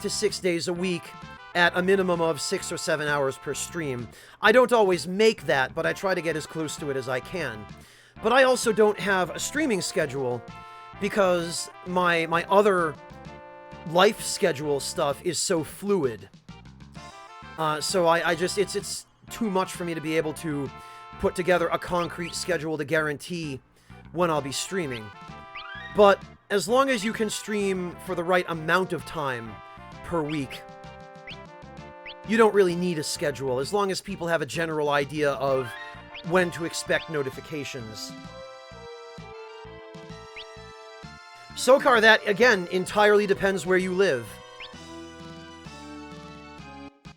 to 6 days a week at a minimum of 6 or 7 hours per stream. I don't always make that, but I try to get as close to it as I can. But I also don't have a streaming schedule because my other life schedule stuff is so fluid. So I just, it's too much for me to be able to put together a concrete schedule to guarantee when I'll be streaming. But as long as you can stream for the right amount of time per week, you don't really need a schedule. As long as people have a general idea of when to expect notifications. Sokar, that, again, entirely depends where you live.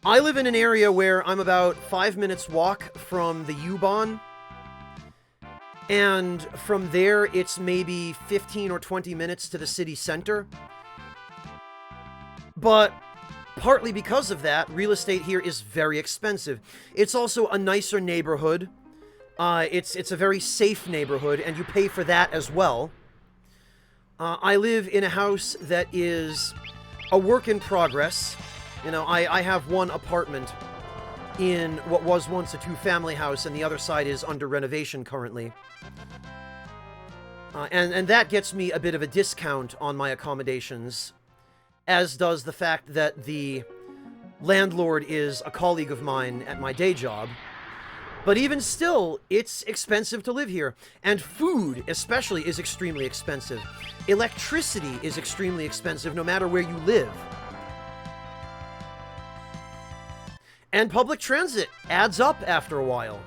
I live in an area where I'm about 5 minutes walk from the U-Bahn, and from there it's maybe 15 or 20 minutes to the city center. But partly because of that, real estate here is very expensive. It's also a nicer neighborhood. It's a very safe neighborhood, and you pay for that as well. I live in a house that is a work in progress. You know, I have one apartment in what was once a two-family house, and the other side is under renovation currently. And that gets me a bit of a discount on my accommodations, as does the fact that the landlord is a colleague of mine at my day job. But even still, it's expensive to live here. And food, especially, is extremely expensive. Electricity is extremely expensive no matter where you live. And public transit adds up after a while.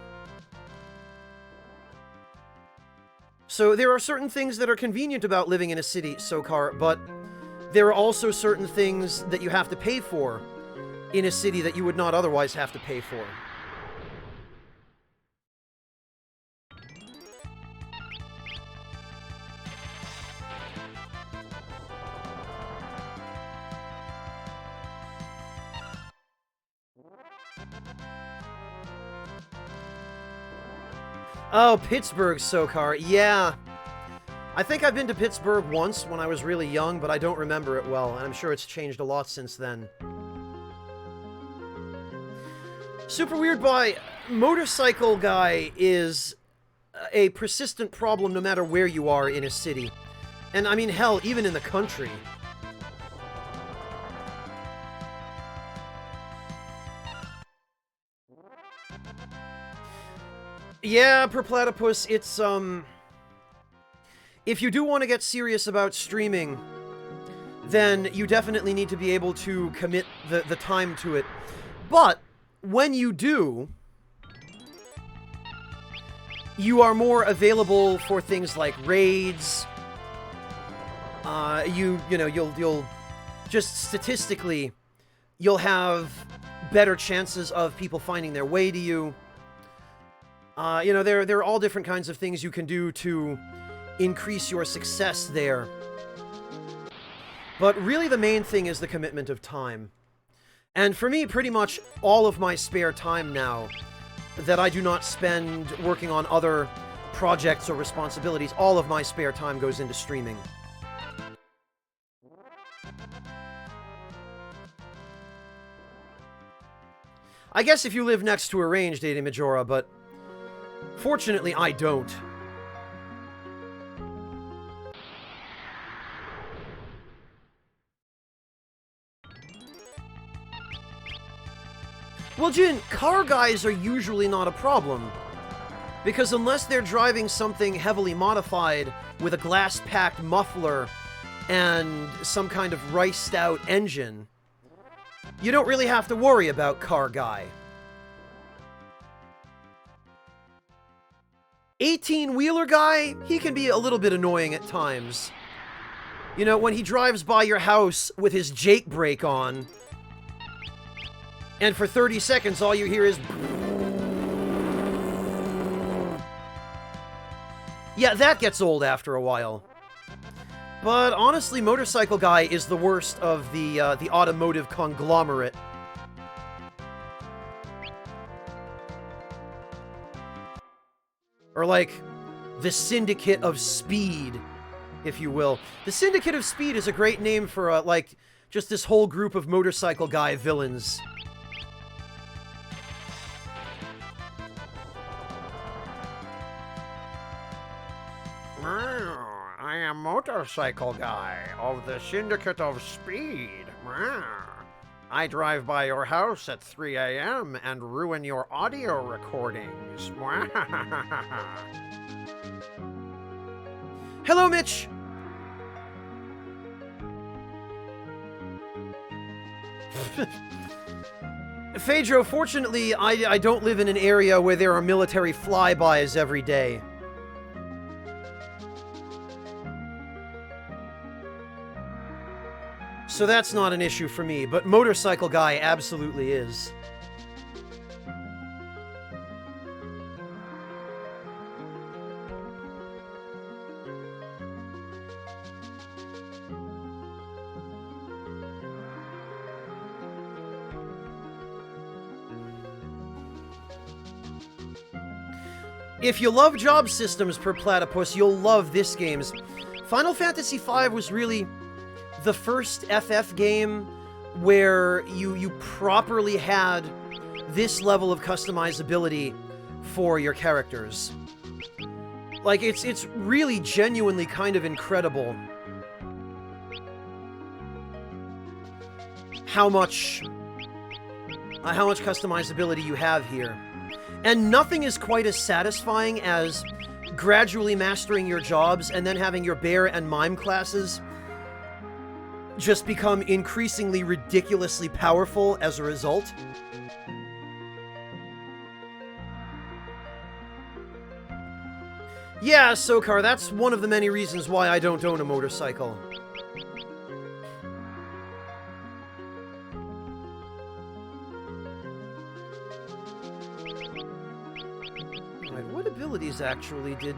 So there are certain things that are convenient about living in a city, Sokar, but there are also certain things that you have to pay for in a city that you would not otherwise have to pay for. Oh, Pittsburgh, Sokar. Yeah. I think I've been to Pittsburgh once when I was really young, but I don't remember it well, and I'm sure it's changed a lot since then. Super Weird Boy, Motorcycle Guy is a persistent problem no matter where you are in a city. And I mean, hell, even in the country. Yeah, Perplatypus, it's, if you do want to get serious about streaming, then you definitely need to be able to commit the time to it. But, when you do, you are more available for things like raids. You'll just statistically, you'll have better chances of people finding their way to you. There are all different kinds of things you can do to increase your success there. But really the main thing is the commitment of time. And for me, pretty much all of my spare time now that I do not spend working on other projects or responsibilities, all of my spare time goes into streaming. I guess if you live next to a range, Data Majora, but fortunately I don't. Well, Jin, car guys are usually not a problem. Because unless they're driving something heavily modified with a glass-packed muffler and some kind of riced-out engine, you don't really have to worry about car guy. 18-wheeler guy, he can be a little bit annoying at times. You know, when he drives by your house with his Jake brake on, and for 30 seconds all you hear is... Yeah, that gets old after a while. But honestly, Motorcycle Guy is the worst of the automotive conglomerate. Or like, the Syndicate of Speed, if you will. The Syndicate of Speed is a great name for, like, just this whole group of Motorcycle Guy villains. I am Motorcycle Guy of the Syndicate of Speed. I drive by your house at 3 a.m. and ruin your audio recordings. Hello, Mitch! Phaedro, fortunately, I don't live in an area where there are military flybys every day. So that's not an issue for me, but Motorcycle Guy absolutely is. If you love job systems per platypus, you'll love this game's. Final Fantasy V was really the first FF game where you properly had this level of customizability for your characters. Like, it's really genuinely kind of incredible how much customizability you have here. And nothing is quite as satisfying as gradually mastering your jobs and then having your bear and mime classes just become increasingly ridiculously powerful as a result. Yeah, Sokar, that's one of the many reasons why I don't own a motorcycle. Alright, what abilities actually did,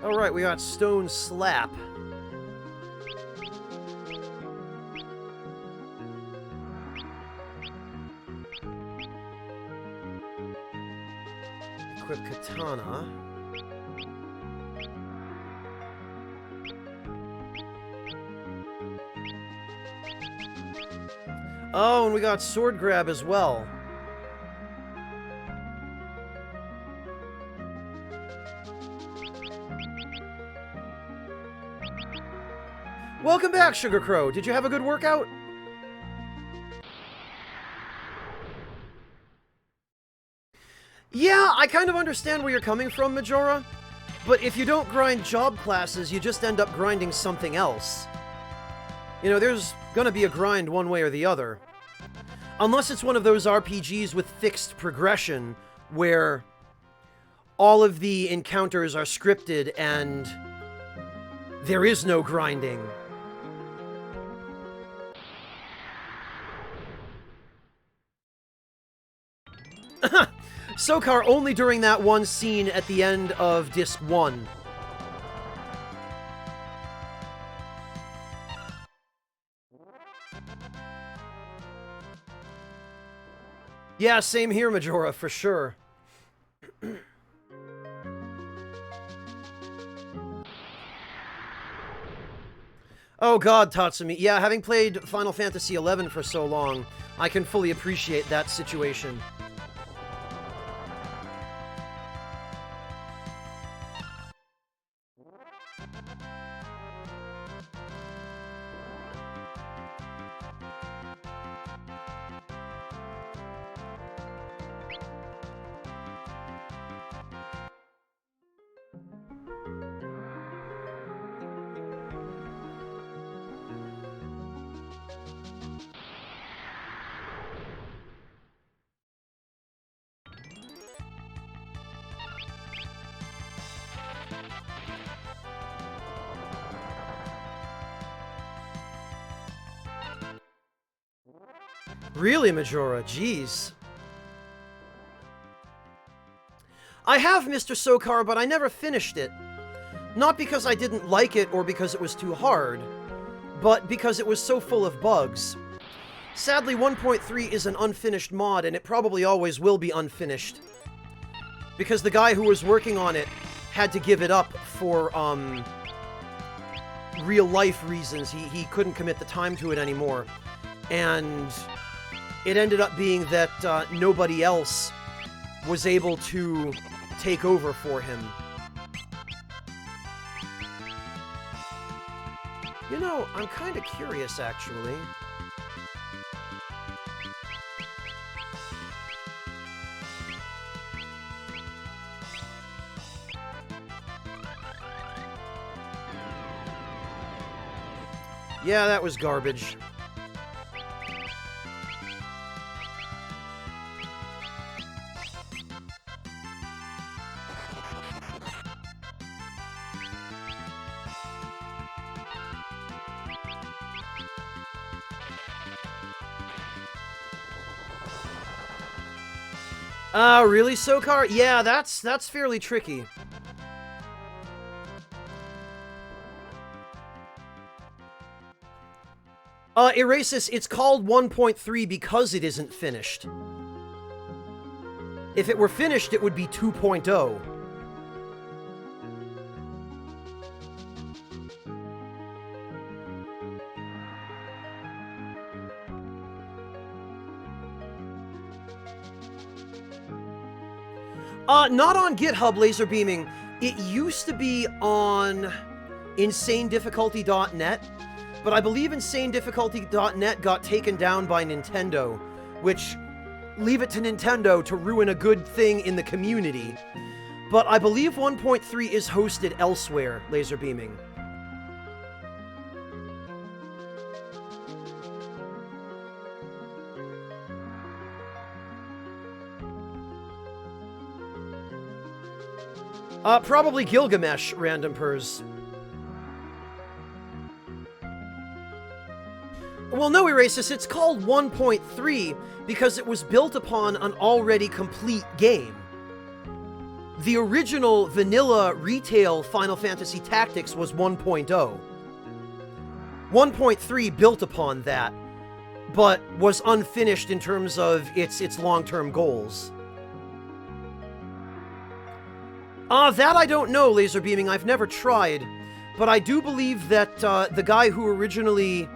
Alright, we got Stone Slap. Equip Katana. Oh, and we got Sword Grab as well. Welcome back, Sugar Crow. Did you have a good workout? Yeah, I kind of understand where you're coming from, Majora. But if you don't grind job classes, you just end up grinding something else. You know, there's gonna be a grind one way or the other. Unless it's one of those RPGs with fixed progression, where all of the encounters are scripted and there is no grinding. Sokar only during that one scene at the end of Disc 1. Yeah, same here, Majora, for sure. Oh god, Tatsumi. Yeah, having played Final Fantasy XI for so long, I can fully appreciate that situation. Really, Majora? Jeez. I have Mr. Sokar, but I never finished it. Not because I didn't like it or because it was too hard, but because it was so full of bugs. Sadly, 1.3 is an unfinished mod, and it probably always will be unfinished. Because the guy who was working on it had to give it up for, real-life reasons. He couldn't commit the time to it anymore. And it ended up being that nobody else was able to take over for him. You know, I'm kind of curious, actually. Yeah, that was garbage. Really, Sokar? Yeah, that's fairly tricky. Erasis, it's called 1.3 because it isn't finished. If it were finished, it would be 2.0. Not on GitHub, Laser Beaming. It used to be on InsaneDifficulty.net, but I believe InsaneDifficulty.net got taken down by Nintendo, which, leave it to Nintendo to ruin a good thing in the community. But I believe 1.3 is hosted elsewhere, Laser Beaming. Probably Gilgamesh, Random Pers. Well, no, Erasis, it's called 1.3 because it was built upon an already complete game. The original vanilla retail Final Fantasy Tactics was 1.0. 1.3 built upon that, but was unfinished in terms of its long-term goals. That I don't know, Laser Beaming. I've never tried. But I do believe that the guy who originally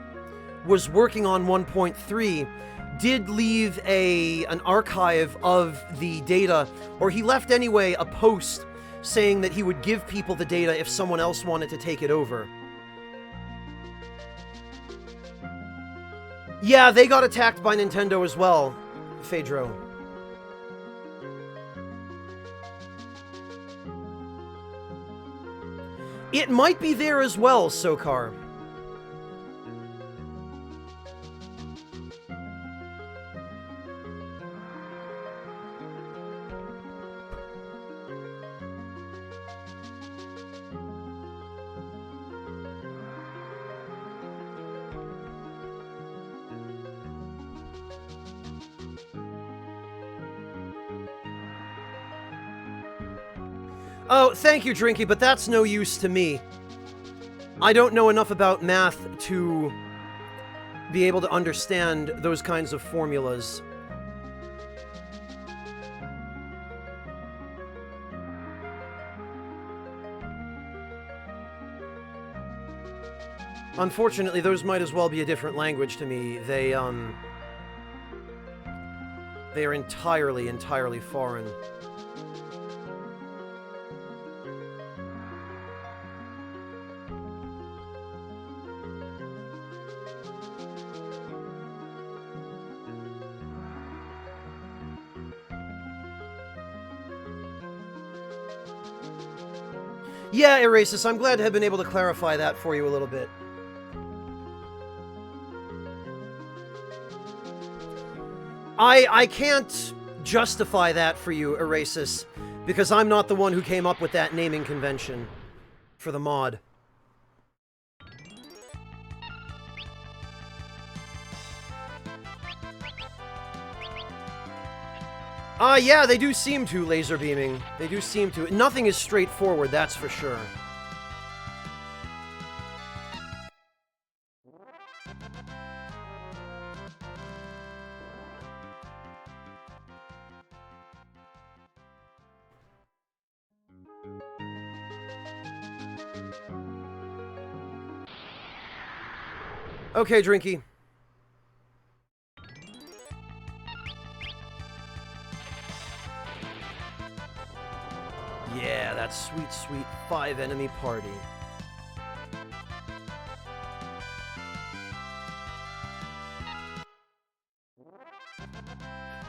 was working on 1.3 did leave an archive of the data, or he left anyway a post saying that he would give people the data if someone else wanted to take it over. Yeah, they got attacked by Nintendo as well, Phaedro. It might be there as well, Sokar. Oh, thank you, Drinky, but that's no use to me. I don't know enough about math to be able to understand those kinds of formulas. Unfortunately, those might as well be a different language to me. They are entirely foreign. Yeah, Erasis, I'm glad to have been able to clarify that for you a little bit. I can't justify that for you, Erasis, because I'm not the one who came up with that naming convention for the mod. Yeah, they do seem to, Laser Beaming. They do seem to. Nothing is straightforward, that's for sure. Okay, Drinky. Yeah, that sweet, sweet 5-enemy party.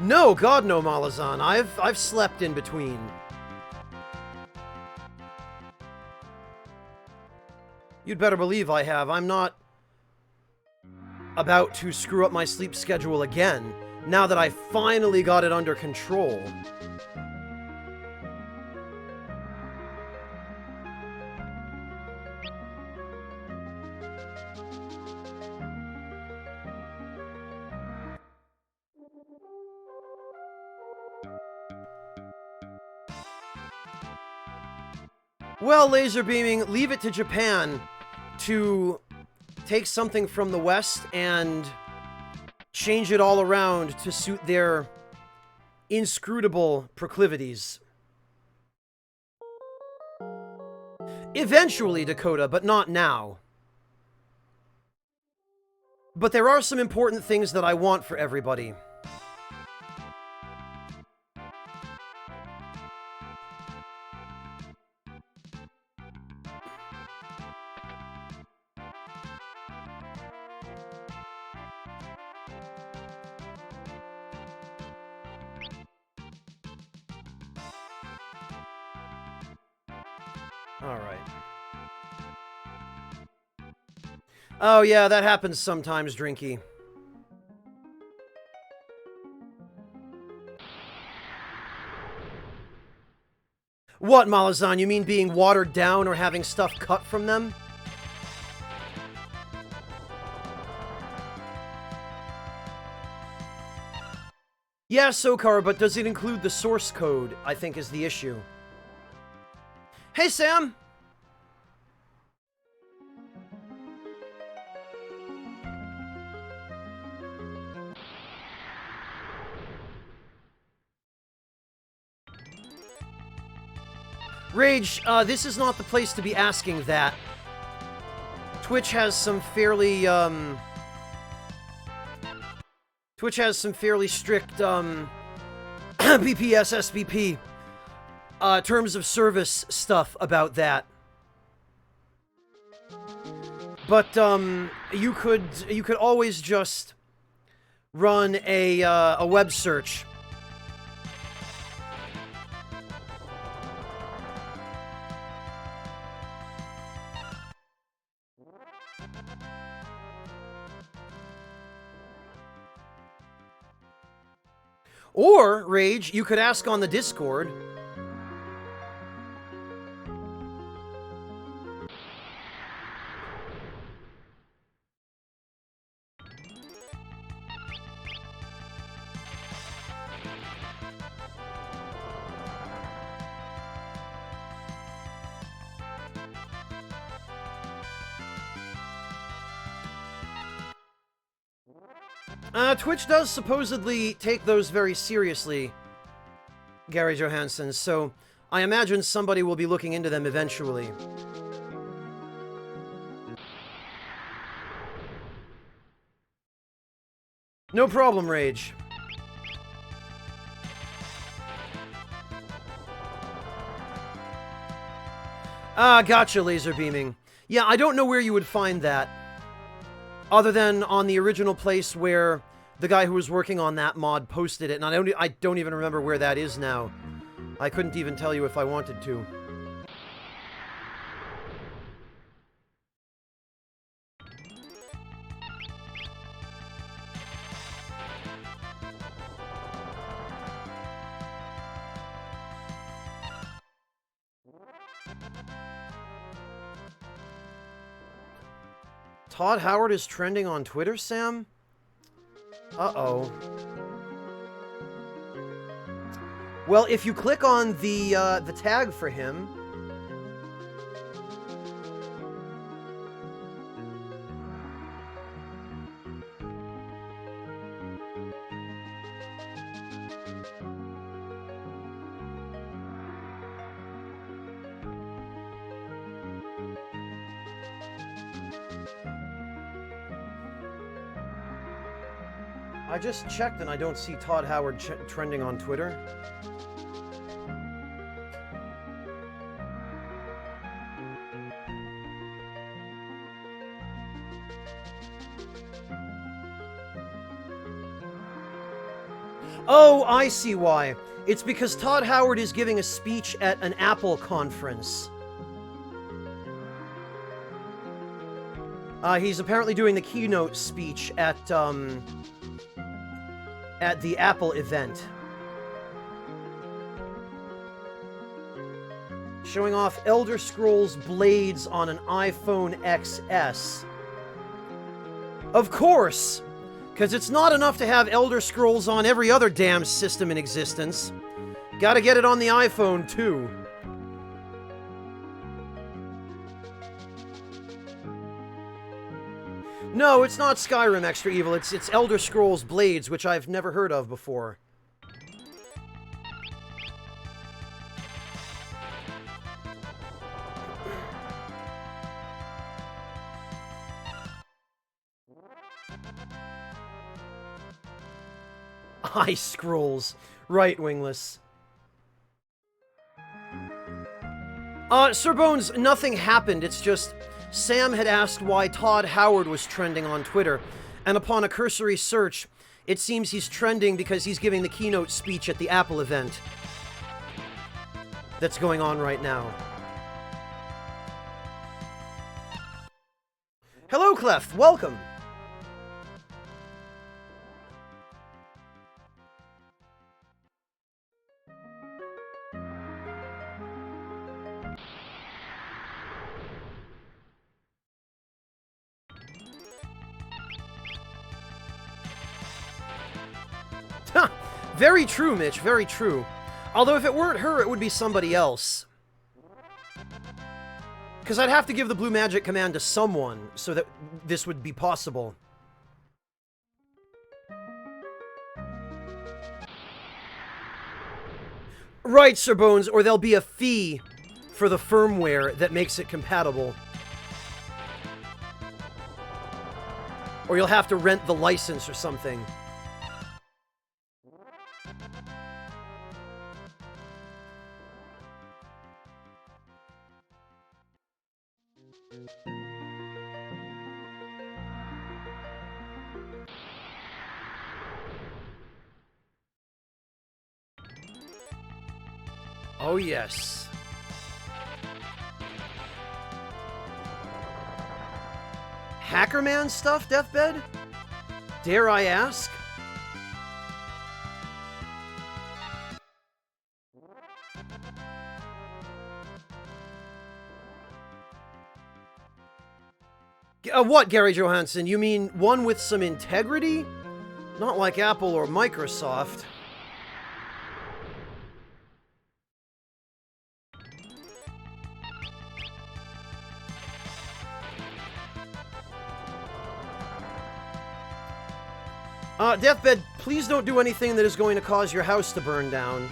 No, God no, Malazan. I've slept in between. You'd better believe I have. I'm not about to screw up my sleep schedule again, now that I finally got it under control. Well, laser beaming, leave it to Japan to take something from the West and change it all around to suit their inscrutable proclivities. Eventually, Dakota, but not now. But there are some important things that I want for everybody. Alright. Oh yeah, that happens sometimes, Drinky. What, Malazan? You mean being watered down or having stuff cut from them? Yeah, Sokar, but does it include the source code, I think is the issue. Hey, Sam! Rage, this is not the place to be asking that. Twitch has some fairly, Twitch has some fairly strict, BPS, SVP, terms of service stuff about that. But, you could always just run a web search. Or, Rage, you could ask on the Discord. Twitch does supposedly take those very seriously, Gary Johansson, so I imagine somebody will be looking into them eventually. No problem, Rage. Ah, gotcha, laser beaming. Yeah, I don't know where you would find that, other than on the original place where the guy who was working on that mod posted it, and I don't even remember where that is now. I couldn't even tell you if I wanted to. Todd Howard is trending on Twitter, Sam? Uh-oh. Well, if you click on the tag for him... I just checked and I don't see Todd Howard trending on Twitter. Oh, I see why. It's because Todd Howard is giving a speech at an Apple conference. He's apparently doing the keynote speech at the Apple event. Showing off Elder Scrolls Blades on an iPhone XS. Of course! Because it's not enough to have Elder Scrolls on every other damn system in existence. Gotta get it on the iPhone, too. No, it's not Skyrim Extra Evil, it's Elder Scrolls Blades, which I've never heard of before. Ice Scrolls. Right, Wingless. Sir Bones, nothing happened. It's just Sam had asked why Todd Howard was trending on Twitter, and upon a cursory search, it seems he's trending because he's giving the keynote speech at the Apple event that's going on right now. Hello, Clef. Welcome. Very true, Mitch, very true. Although if it weren't her, it would be somebody else. Because I'd have to give the blue magic command to someone so that this would be possible. Right, Sir Bones, or there'll be a fee for the firmware that makes it compatible. Or you'll have to rent the license or something. Oh, yes. Hackerman stuff, Deathbed? Dare I ask? What, Gary Johansson? You mean one with some integrity? Not like Apple or Microsoft. Deathbed, please don't do anything that is going to cause your house to burn down.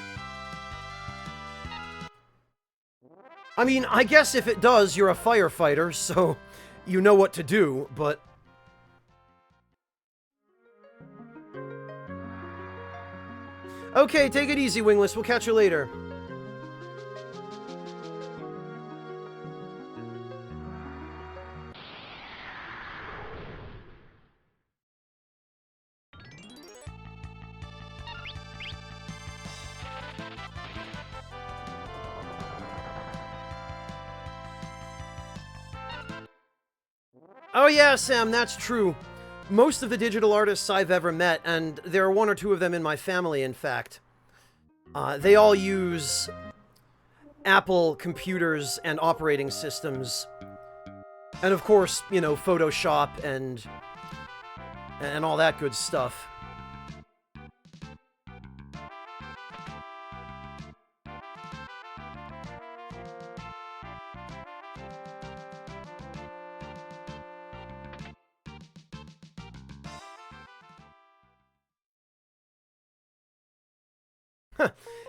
I mean, I guess if it does, you're a firefighter, so you know what to do, but... Okay, take it easy, Wingless. We'll catch you later. Oh yeah, Sam, that's true. Most of the digital artists I've ever met, and there are one or two of them in my family, in fact, they all use Apple computers and operating systems. And of course, you know, Photoshop and all that good stuff.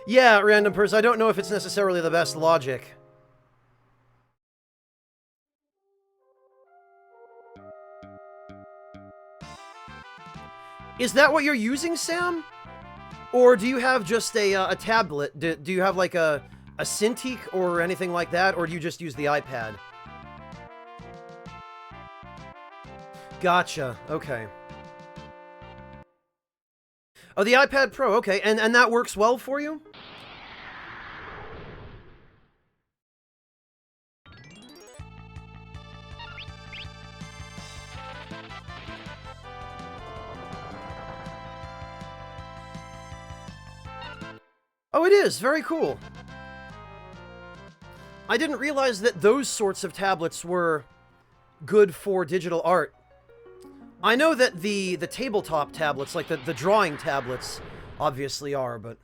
Yeah, random person, I don't know if it's necessarily the best logic. Is that what you're using, Sam? Or do you have just a tablet? Do you have like a Cintiq or anything like that? Or do you just use the iPad? Gotcha, okay. Oh, the iPad Pro, okay. And that works well for you? Oh, it is. Very cool. I didn't realize that those sorts of tablets were good for digital art. I know that the tabletop tablets, like the drawing tablets, obviously are, but...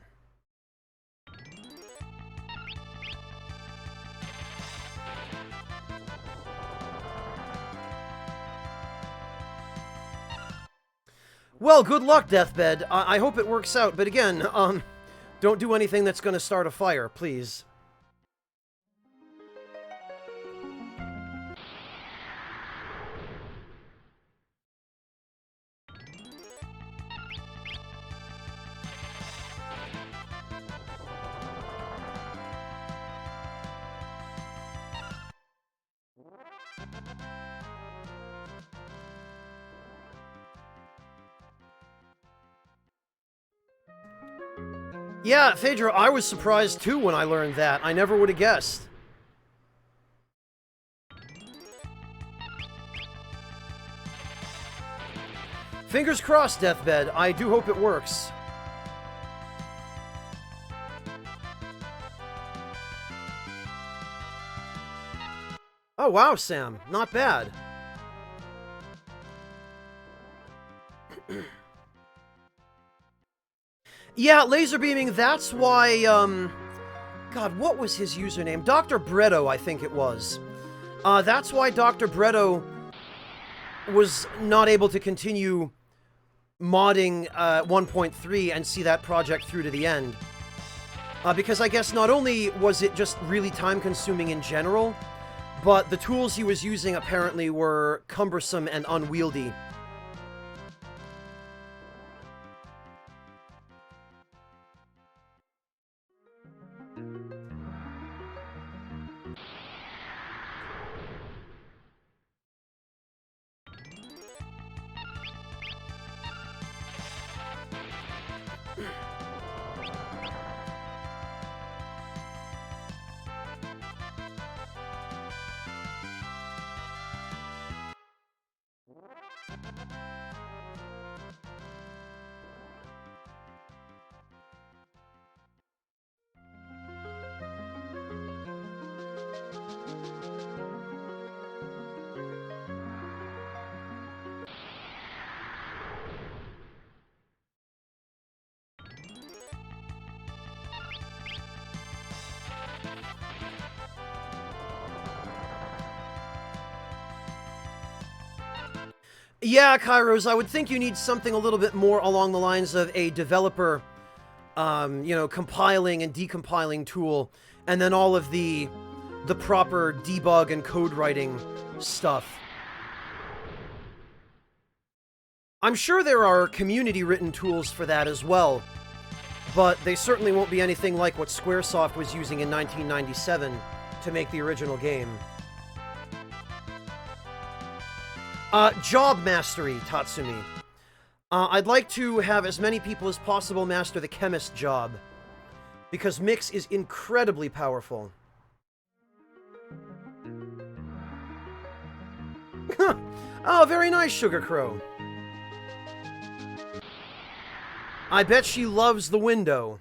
Well, good luck, Deathbed. I hope it works out, but again, don't do anything that's gonna start a fire, please. Yeah, Phaedra, I was surprised too when I learned that. I never would have guessed. Fingers crossed, Deathbed. I do hope it works. Oh, wow, Sam. Not bad. Yeah, laser beaming, that's why, God, what was his username? Dr. Bretto, I think it was. That's why Dr. Bretto was not able to continue modding 1.3 and see that project through to the end. Because I guess not only was it just really time-consuming in general, but the tools he was using apparently were cumbersome and unwieldy. Yeah, Kairos, I would think you need something a little bit more along the lines of a developer, you know, compiling and decompiling tool, and then all of the proper debug and code writing stuff. I'm sure there are community-written tools for that as well, but they certainly won't be anything like what Squaresoft was using in 1997 to make the original game. Job mastery, Tatsumi. I'd like to have as many people as possible master the chemist job, because Mix is incredibly powerful. Oh, very nice, Sugar Crow. I bet she loves the window.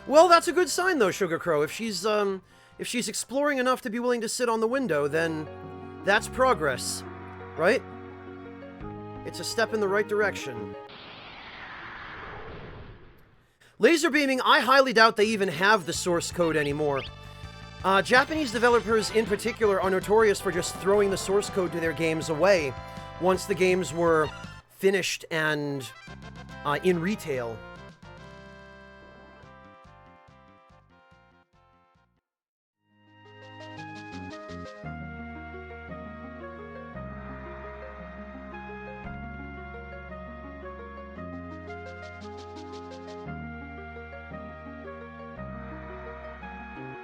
Well, that's a good sign, though, Sugar Crow. If she's exploring enough to be willing to sit on the window, then that's progress, right? It's a step in the right direction. Laser beaming, I highly doubt they even have the source code anymore. Japanese developers in particular are notorious for just throwing the source code to their games away once the games were finished and in retail.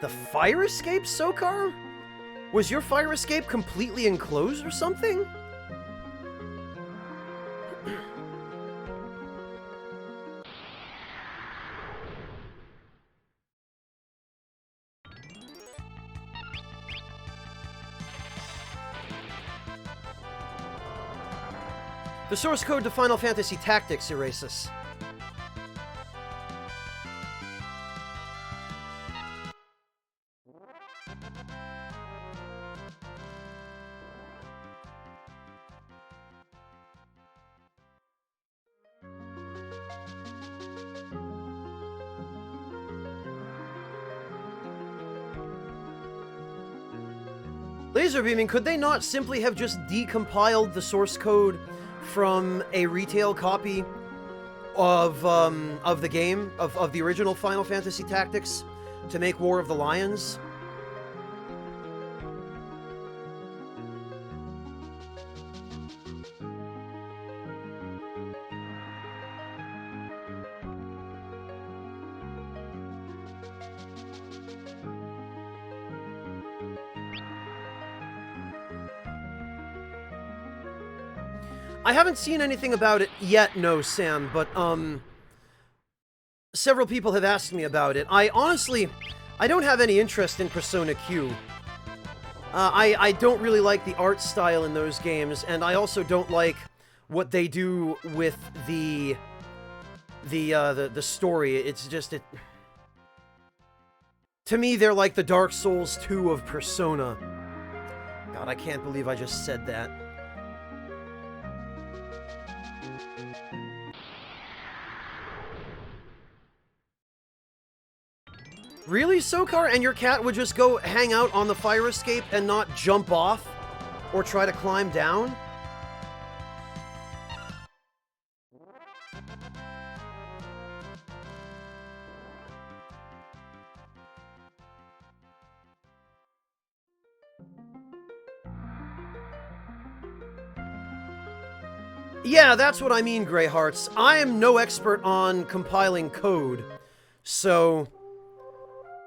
The fire escape, Sokar? Was your fire escape completely enclosed or something? The source code to Final Fantasy Tactics, Erasus. Laser beaming, could they not simply have just decompiled the source code from a retail copy of the game, of the original Final Fantasy Tactics, to make War of the Lions? I haven't seen anything about it yet, no, Sam, but, several people have asked me about it. I don't have any interest in Persona Q. I don't really like the art style in those games, and I also don't like what they do with the story. It's just, to me, they're like the Dark Souls 2 of Persona. God, I can't believe I just said that. Really, Sokar? And your cat would just go hang out on the fire escape and not jump off? Or try to climb down? Yeah, that's what I mean, Greyhearts. I am no expert on compiling code, so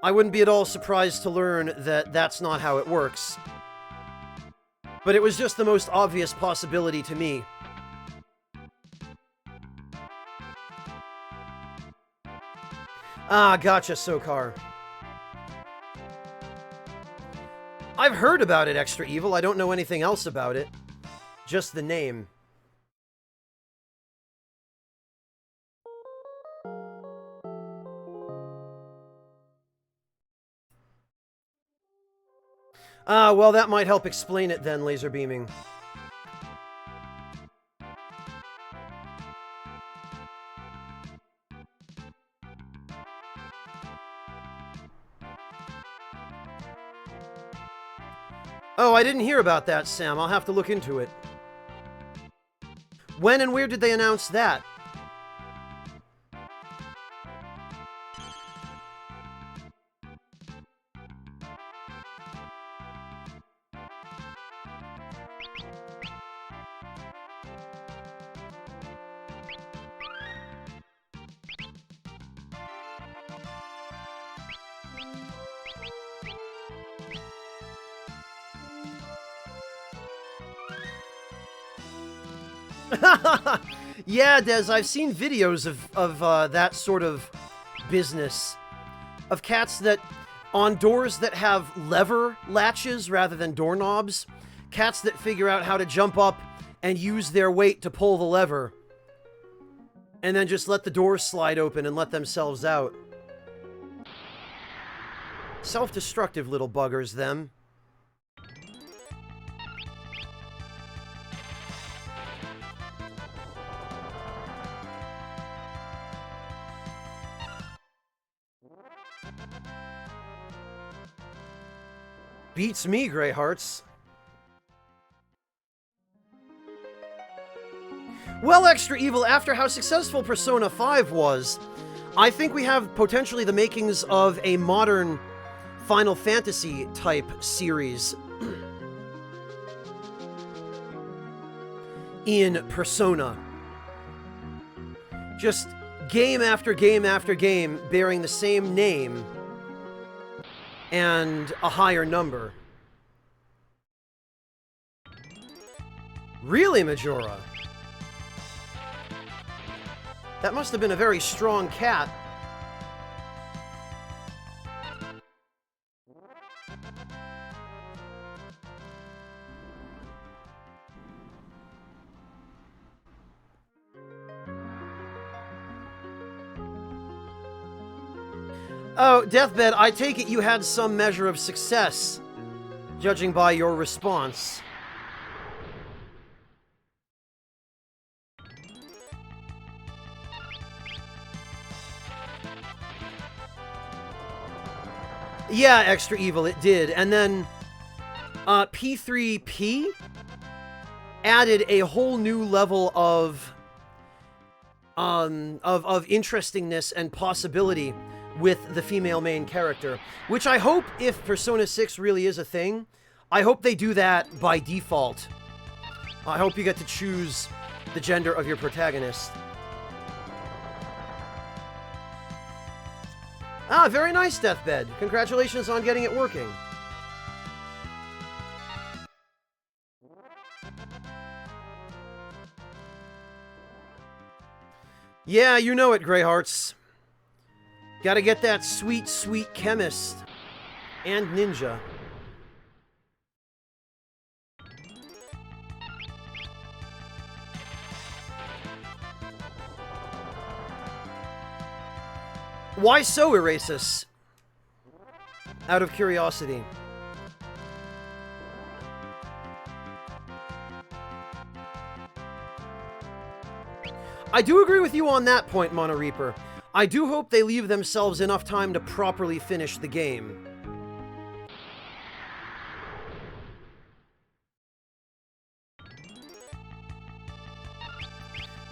I wouldn't be at all surprised to learn that that's not how it works. But it was just the most obvious possibility to me. Ah, gotcha, Sokar. I've heard about it, Extra Evil. I don't know anything else about it. Just the name. Ah, well, that might help explain it then, laser beaming. Oh, I didn't hear about that, Sam. I'll have to look into it. When and where did they announce that? Yeah, Des, I've seen videos of that sort of business. Of cats that, on doors that have lever latches rather than doorknobs, cats that figure out how to jump up and use their weight to pull the lever. And then just let the door slide open and let themselves out. Self-destructive little buggers, them. Beats me, Greyhearts. Well, Extra Evil, after how successful Persona 5 was, I think we have potentially the makings of a modern Final Fantasy type series in Persona. Just game after game after game bearing the same name and a higher number. Really, Majora? That must have been a very strong cat. Oh, Deathbed, I take it you had some measure of success, judging by your response. Yeah, Extra Evil, it did. And then P3P added a whole new level of interestingness and possibility with the female main character, which I hope, if Persona 6 really is a thing, I hope they do that by default. I hope you get to choose the gender of your protagonist. Ah, very nice, Deathbed. Congratulations on getting it working. Yeah, you know it, Greyhearts. Gotta get that sweet, sweet chemist. And ninja. Why so, Erasus? Out of curiosity. I do agree with you on that point, Mono Reaper. I do hope they leave themselves enough time to properly finish the game.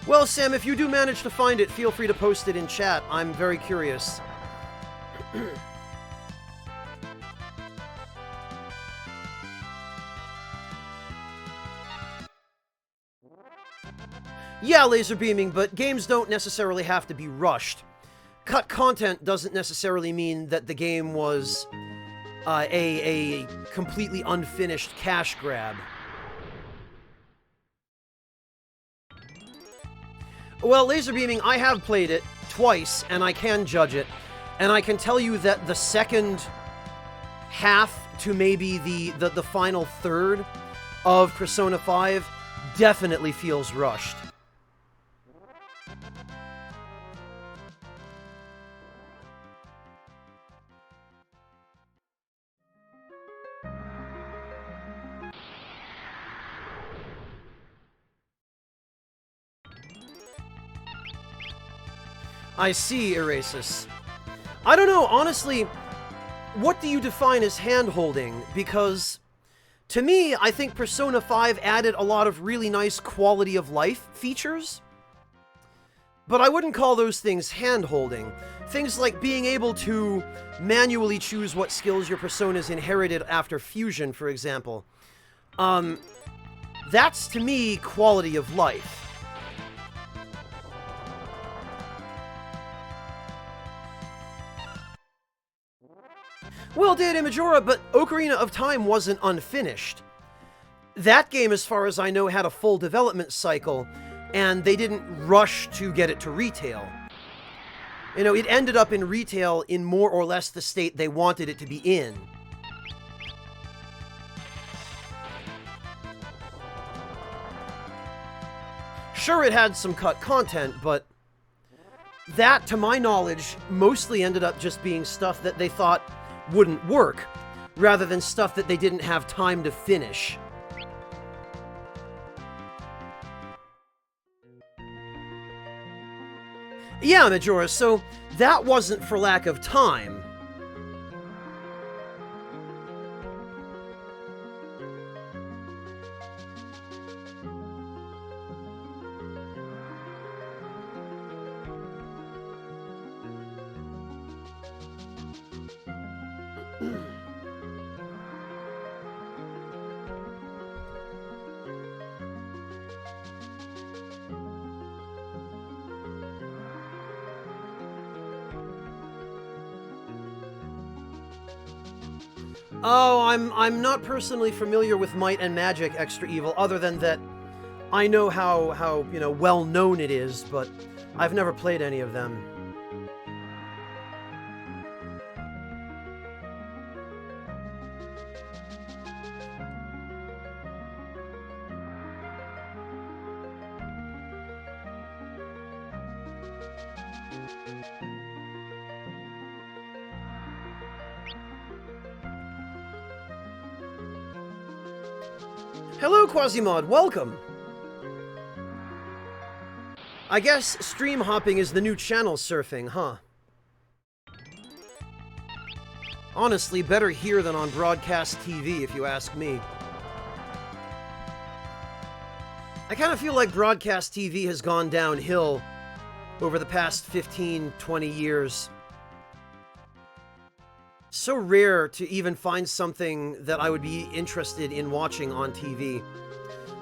Well, Sam, if you do manage to find it, feel free to post it in chat. I'm very curious. Yeah, laser beaming, but games don't necessarily have to be rushed. Cut content doesn't necessarily mean that the game was a completely unfinished cash grab. Well, laser beaming, I have played it twice, and I can judge it. And I can tell you that the second half to maybe the final third of Persona 5 definitely feels rushed. I see, Erasus. I don't know, honestly, what do you define as hand-holding? Because, to me, I think Persona 5 added a lot of really nice quality-of-life features. But I wouldn't call those things hand-holding. Things like being able to manually choose what skills your personas inherited after fusion, for example. That's, to me, quality of life. Well, Data Majora, but Ocarina of Time wasn't unfinished. That game, as far as I know, had a full development cycle, and they didn't rush to get it to retail. You know, it ended up in retail in more or less the state they wanted it to be in. Sure, it had some cut content, but that, to my knowledge, mostly ended up just being stuff that they thought wouldn't work, rather than stuff that they didn't have time to finish. Yeah, Majora, so that wasn't for lack of time. Oh, I'm not personally familiar with Might and Magic Extra Evil, other than that I know how you know, well known it is, but I've never played any of them. Hello, Quasimod. Welcome. I guess stream hopping is the new channel surfing, huh? Honestly, better here than on broadcast TV, if you ask me. I kind of feel like broadcast TV has gone downhill over the past 15, 20 years. So rare to even find something that I would be interested in watching on TV.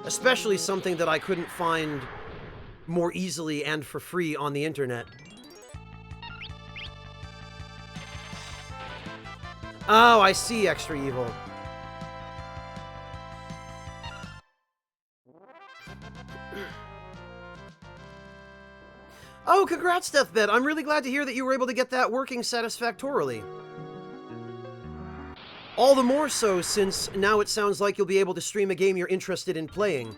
Especially something that I couldn't find more easily and for free on the internet. Oh, I see, Extra Evil. Oh, congrats, Deathbed. I'm really glad to hear that you were able to get that working satisfactorily. All the more so since now it sounds like you'll be able to stream a game you're interested in playing.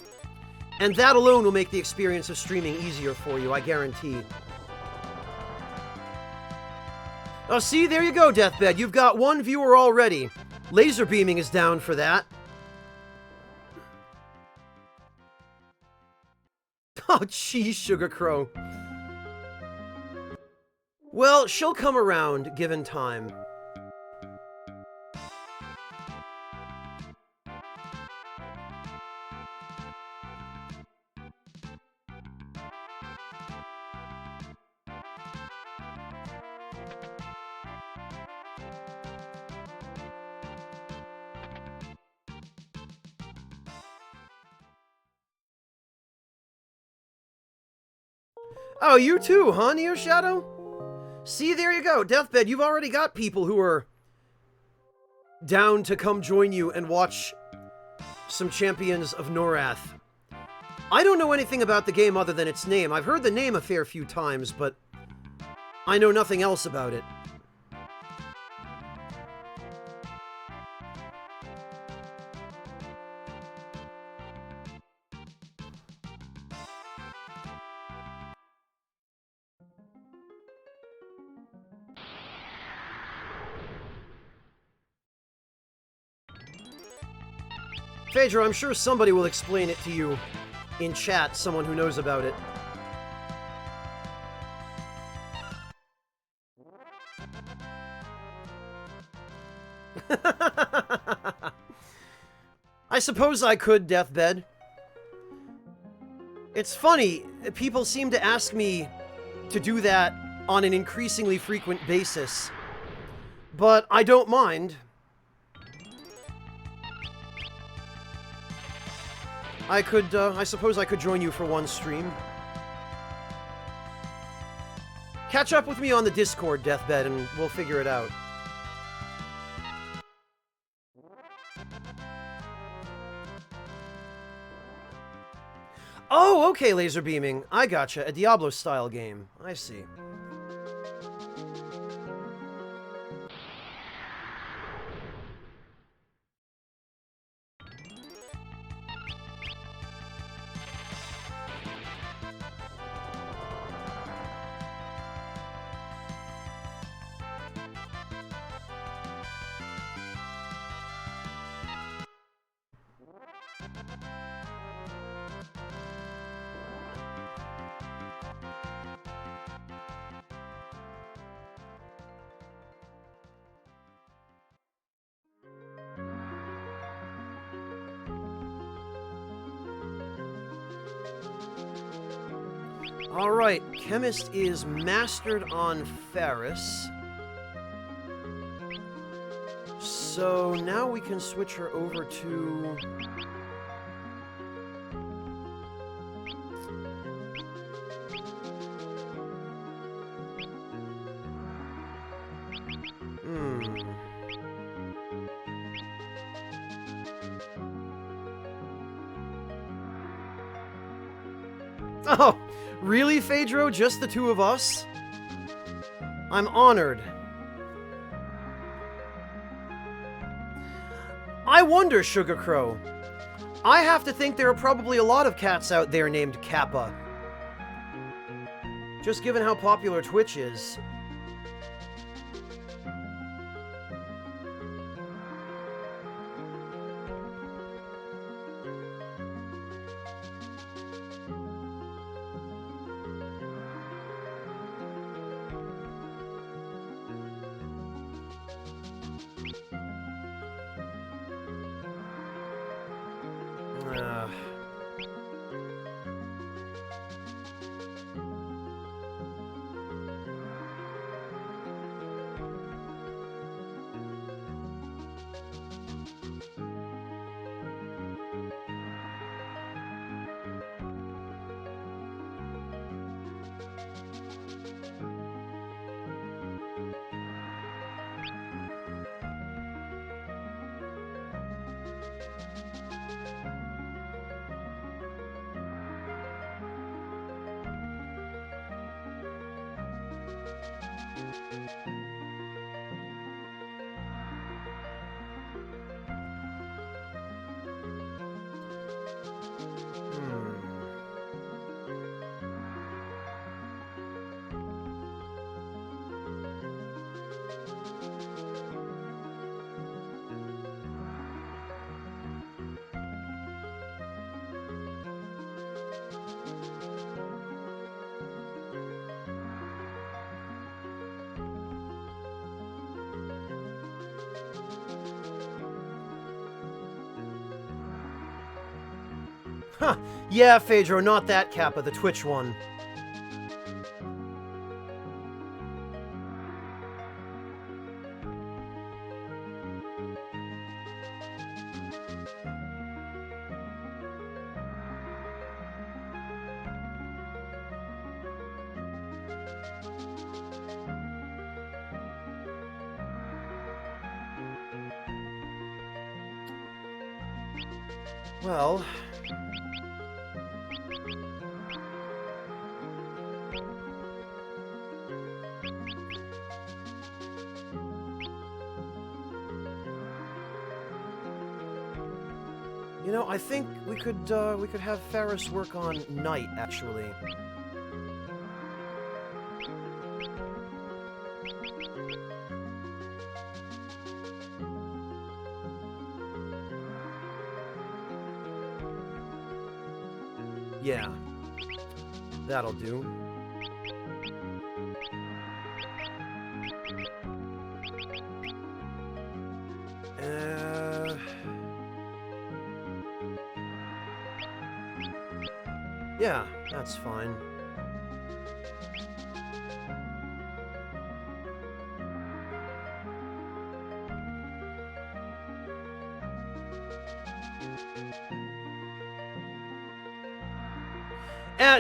And that alone will make the experience of streaming easier for you, I guarantee. Oh, see, there you go, Deathbed. You've got one viewer already. Laser beaming is down for that. Oh, geez, Sugar Crow. Well, she'll come around, given time. Oh, you too, huh, Neo Shadow? See, there you go. Deathbed, you've already got people who are down to come join you and watch some Champions of Norath. I don't know anything about the game other than its name. I've heard the name a fair few times, but I know nothing else about it. Phaedra, I'm sure somebody will explain it to you in chat, someone who knows about it. I suppose I could, Deathbed. It's funny, people seem to ask me to do that on an increasingly frequent basis, but I don't mind. I suppose I could join you for one stream. Catch up with me on the Discord, Deathbed, and we'll figure it out. Oh, okay, laser beaming. I gotcha. A Diablo-style game. I see. Alright, Chemist is mastered on Faris. So now we can switch her over to... Oh, really, Phaedro? Just the two of us? I'm honored. I wonder, Sugar Crow. I have to think there are probably a lot of cats out there named Kappa. Just given how popular Twitch is. Uh... Huh. Yeah, Phaedro, not that Kappa, the Twitch one. Well... You know, I think we could have Ferris work on Night, actually. Yeah. That'll do. Yeah, that's fine.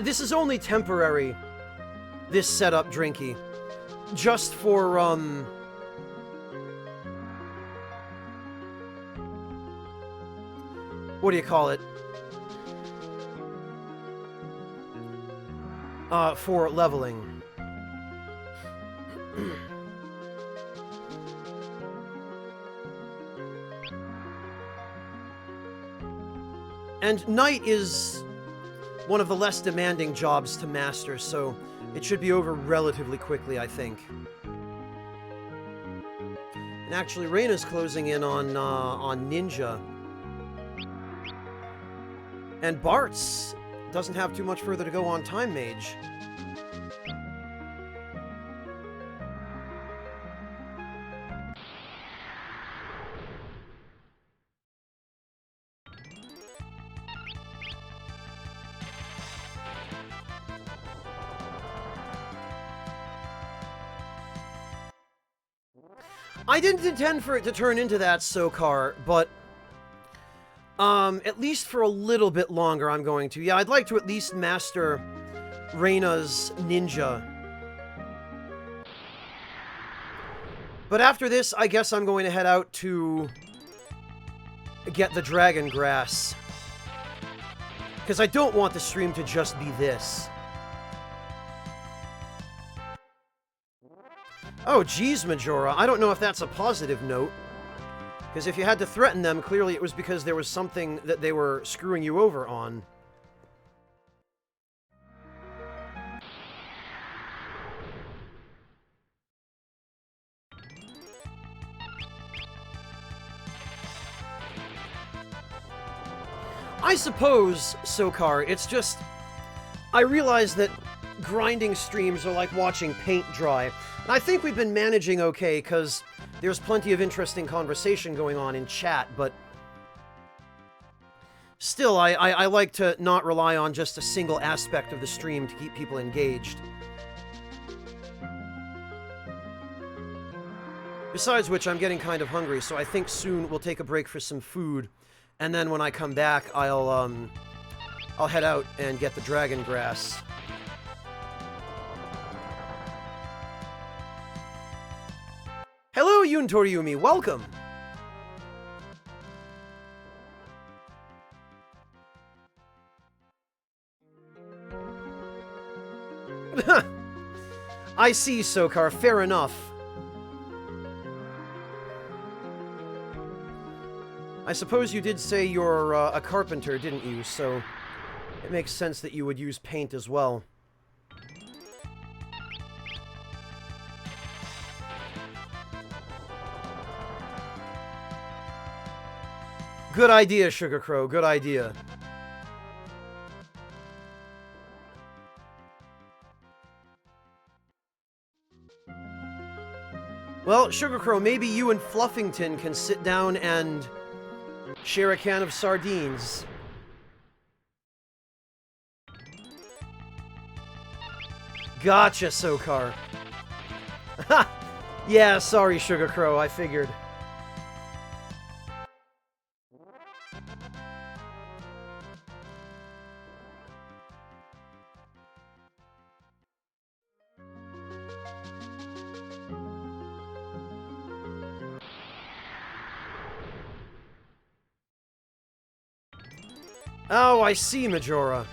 This is only temporary, this setup, Drinky. Just for, what do you call it? For leveling. And Night is one of the less demanding jobs to master, so it should be over relatively quickly, I think. And actually, Reyna's closing in on Ninja. And Bart's doesn't have too much further to go on Time Mage. I didn't intend for it to turn into that, Sokar, but at least for a little bit longer I'm going to. Yeah, I'd like to at least master Reyna's Ninja. But after this, I guess I'm going to head out to get the Dragon Grass. Because I don't want the stream to just be this. Oh, geez, Majora. I don't know if that's a positive note. Because if you had to threaten them, clearly it was because there was something that they were screwing you over on. I suppose, Sokar, it's just... I realize that grinding streams are like watching paint dry. And I think we've been managing okay, because there's plenty of interesting conversation going on in chat, but... Still, I like to not rely on just a single aspect of the stream to keep people engaged. Besides which, I'm getting kind of hungry, so I think soon we'll take a break for some food, and then when I come back, I'll head out and get the dragon grass. Hello, Yun Toriumi, welcome! I see, Sokar, fair enough. I suppose you did say you're a carpenter, didn't you? So it makes sense that you would use paint as well. Good idea, Sugar Crow, good idea. Well, Sugar Crow, maybe you and Fluffington can sit down and share a can of sardines. Gotcha, Sokar. Yeah, sorry, Sugar Crow, I figured. Oh, I see, Majora.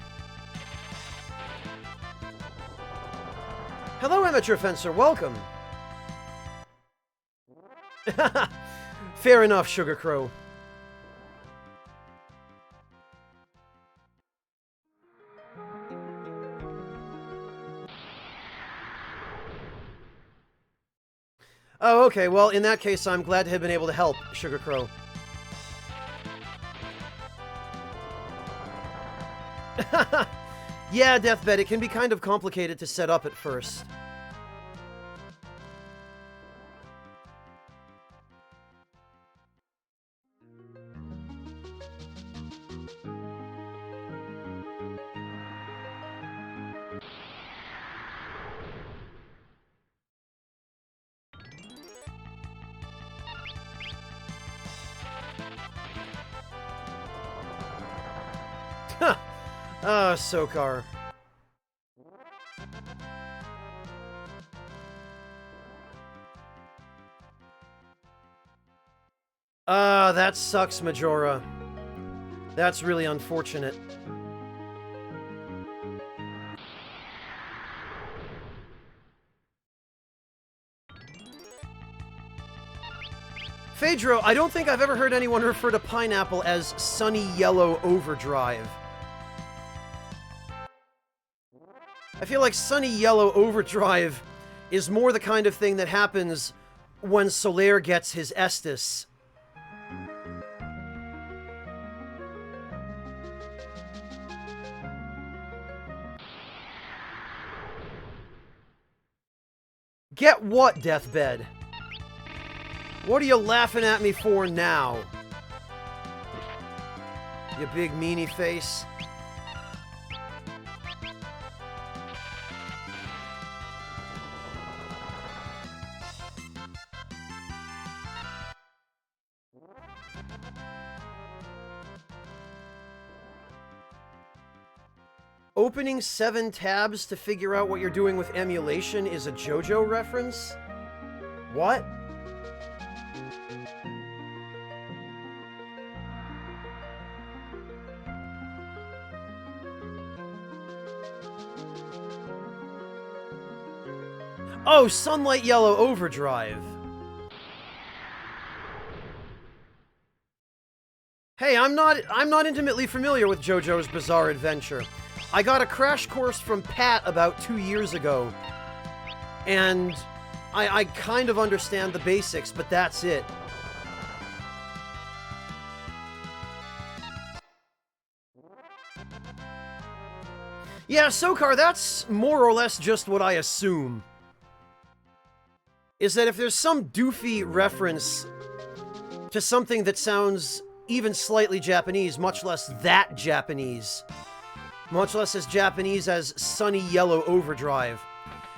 Hello, Amateur Fencer, welcome. Fair enough, Sugar Crow. Oh, okay, well, in that case, I'm glad to have been able to help, Sugar Crow. Yeah, Deathbed, it can be kind of complicated to set up at first. Ah, Sokar. Ah, that sucks, Majora. That's really unfortunate. Phaedro, I don't think I've ever heard anyone refer to Pineapple as Sunny Yellow Overdrive. I feel like Sunny Yellow Overdrive is more the kind of thing that happens when Solaire gets his Estus. Get what, Deathbed? What are you laughing at me for now? You big meanie face. Opening 7 tabs to figure out what you're doing with emulation is a JoJo reference? What? Oh, Sunlight Yellow Overdrive. Hey, I'm not intimately familiar with JoJo's Bizarre Adventure. I got a crash course from Pat about 2 years ago, and I kind of understand the basics, but that's it. Yeah, Sokar, that's more or less just what I assume. Is that if there's some doofy reference to something that sounds even slightly Japanese, much less that Japanese. Much less as Japanese as Sunny Yellow Overdrive.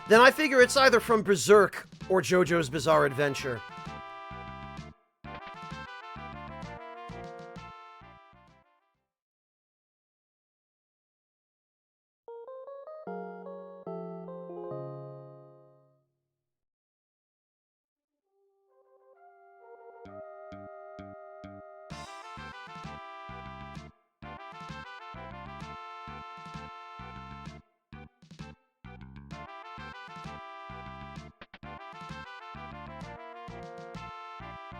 Then I figure it's either from Berserk or JoJo's Bizarre Adventure.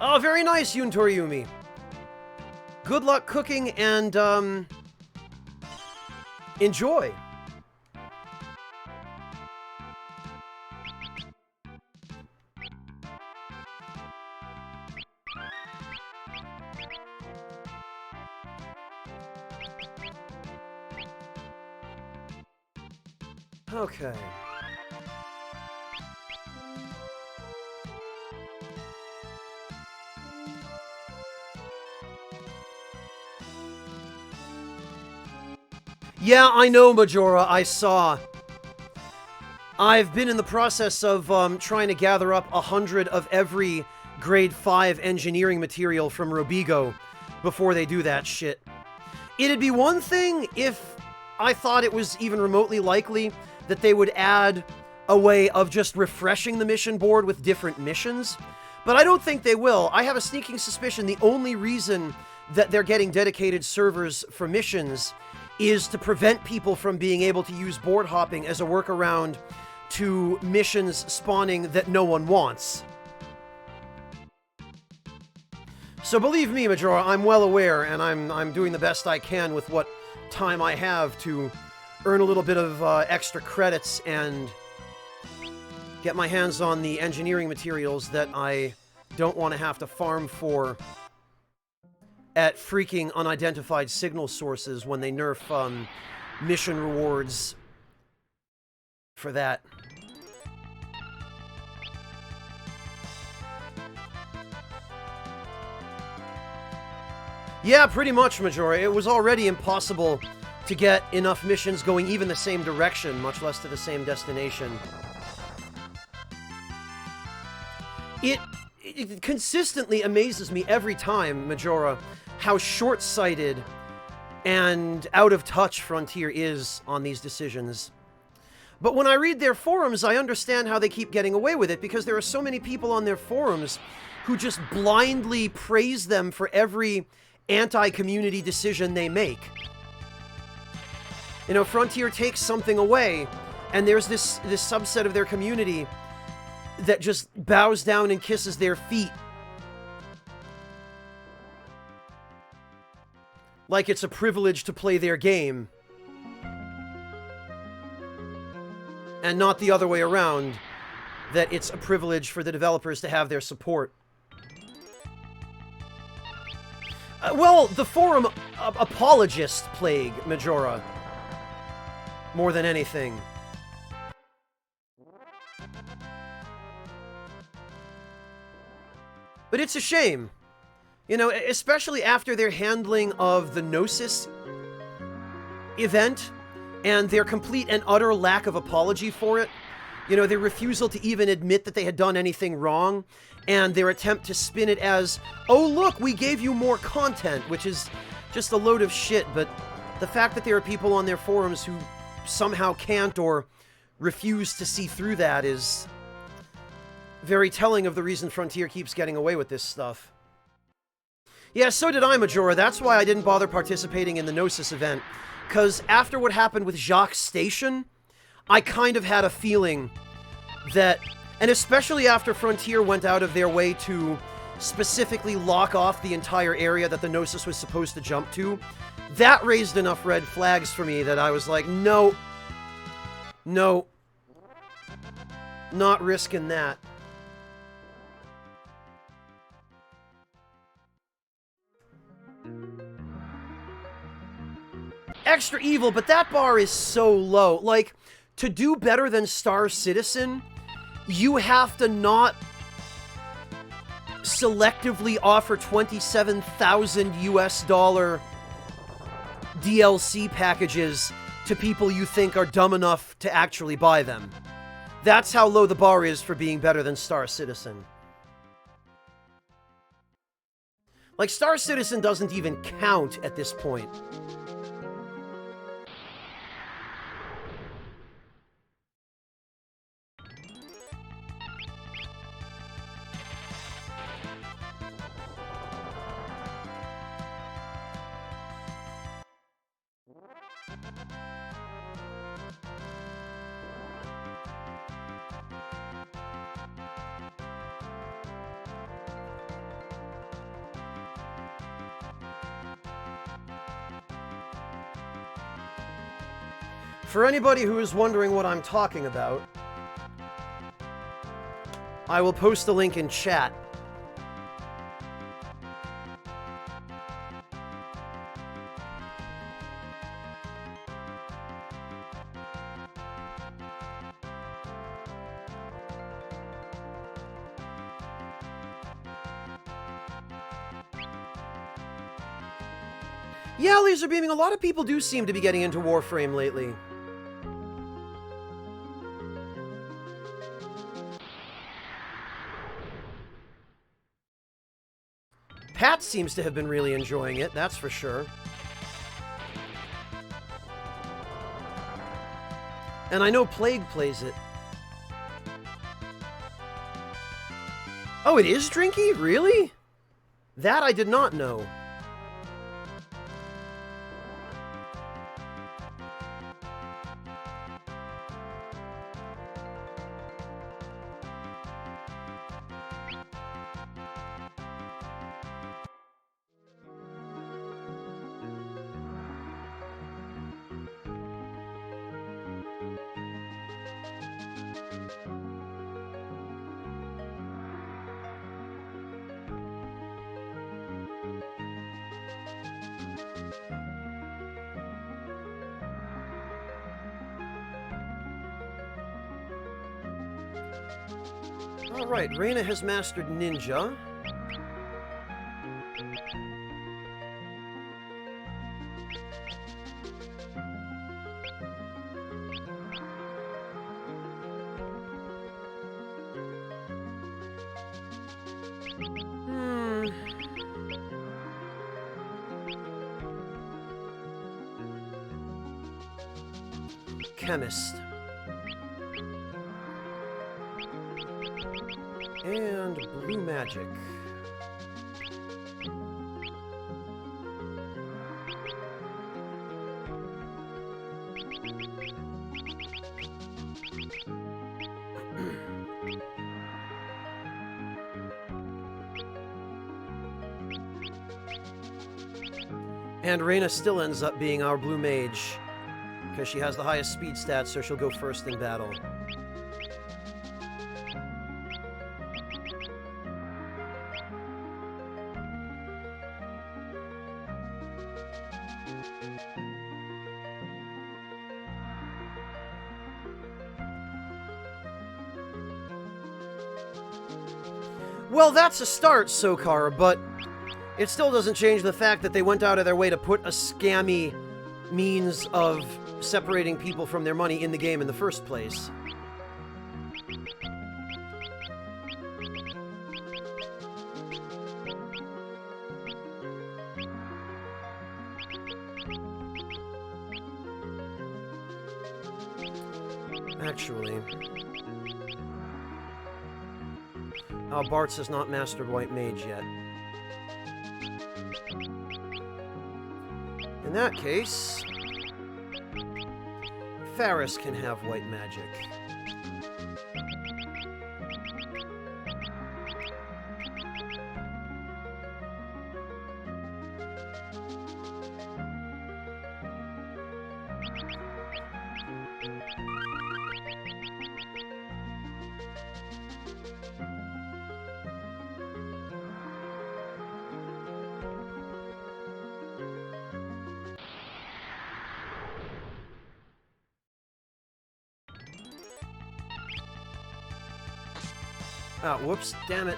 Oh, very nice, Yun Toriyumi. Good luck cooking and, enjoy. Okay. Yeah, I know, Majora, I saw. I've been in the process of trying to gather up 100 of every grade 5 engineering material from Robigo before they do that shit. It'd be one thing if I thought it was even remotely likely that they would add a way of just refreshing the mission board with different missions, but I don't think they will. I have a sneaking suspicion the only reason that they're getting dedicated servers for missions is to prevent people from being able to use board hopping as a workaround to missions spawning that no one wants. So believe me, Majora, I'm well aware, and I'm doing the best I can with what time I have to earn a little bit of extra credits and get my hands on the engineering materials that I don't want to have to farm for at freaking unidentified signal sources when they nerf mission rewards for that. Yeah, pretty much, Majora. It was already impossible to get enough missions going even the same direction, much less to the same destination. It consistently amazes me every time, Majora, how short-sighted and out of touch Frontier is on these decisions. But when I read their forums, I understand how they keep getting away with it, because there are so many people on their forums who just blindly praise them for every anti-community decision they make. You know, Frontier takes something away, and there's this subset of their community that just bows down and kisses their feet. Like it's a privilege to play their game. And not the other way around, that it's a privilege for the developers to have their support. Well, the forum apologist plague, Majora. More than anything. But it's a shame. You know, especially after their handling of the Gnosis event and their complete and utter lack of apology for it. You know, their refusal to even admit that they had done anything wrong, and their attempt to spin it as, oh look, we gave you more content, which is just a load of shit. But the fact that there are people on their forums who somehow can't or refuse to see through that is very telling of the reason Frontier keeps getting away with this stuff. Yeah, so did I, Majora. That's why I didn't bother participating in the Gnosis event. Because after what happened with Jacques Station, I kind of had a feeling that, and especially after Frontier went out of their way to specifically lock off the entire area that the Gnosis was supposed to jump to, that raised enough red flags for me that I was like, no, not risking that. Extra evil, but that bar is so low. Like, to do better than Star Citizen, you have to not selectively offer 27,000 US dollar DLC packages to people you think are dumb enough to actually buy them. That's how low the bar is for being better than Star Citizen. Like, Star Citizen doesn't even count at this point. For anybody who is wondering what I'm talking about, I will post the link in chat. Yeah, laser beaming, a lot of people do seem to be getting into Warframe lately. Pat seems to have been really enjoying it, that's for sure. And I know Plague plays it. Oh, it is Drinky? Really? That I did not know. Alright, Reyna has mastered Ninja. Chemist. And Blue Magic. And Reyna still ends up being our Blue Mage, because she has the highest speed stats, so she'll go first in battle. Well, that's a start, Sokar, but it still doesn't change the fact that they went out of their way to put a scammy means of separating people from their money in the game in the first place. Actually... Oh, Bartz has not mastered White Mage yet. In that case... Faris can have White Magic. Ah, whoops, damn it.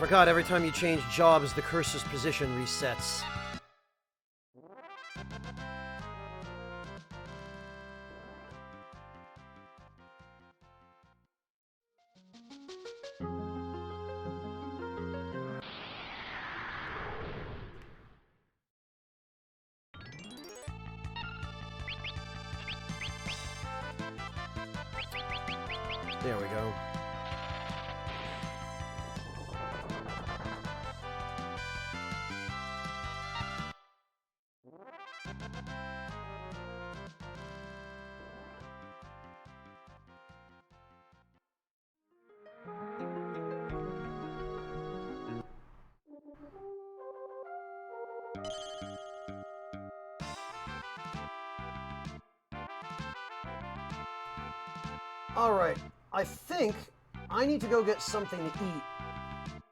forgot every time you change jobs, the cursor's position resets. There we go. Alright, I think I need to go get something to eat.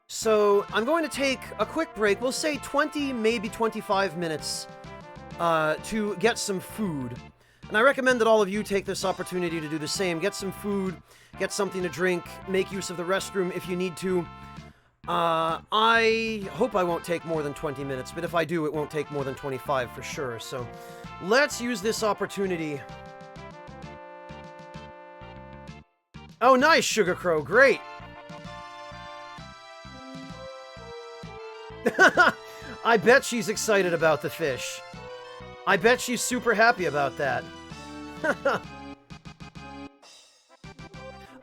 So I'm going to take a quick break, we'll say 20, maybe 25 minutes, to get some food. And I recommend that all of you take this opportunity to do the same. Get some food, get something to drink, make use of the restroom if you need to. I hope I won't take more than 20 minutes, but if I do, it won't take more than 25 for sure. So let's use this opportunity. Oh, nice, Sugar Crow. Great. I bet she's excited about the fish. I bet she's super happy about that.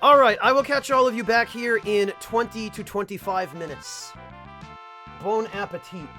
Alright, I will catch all of you back here in 20 to 25 minutes. Bon appetit.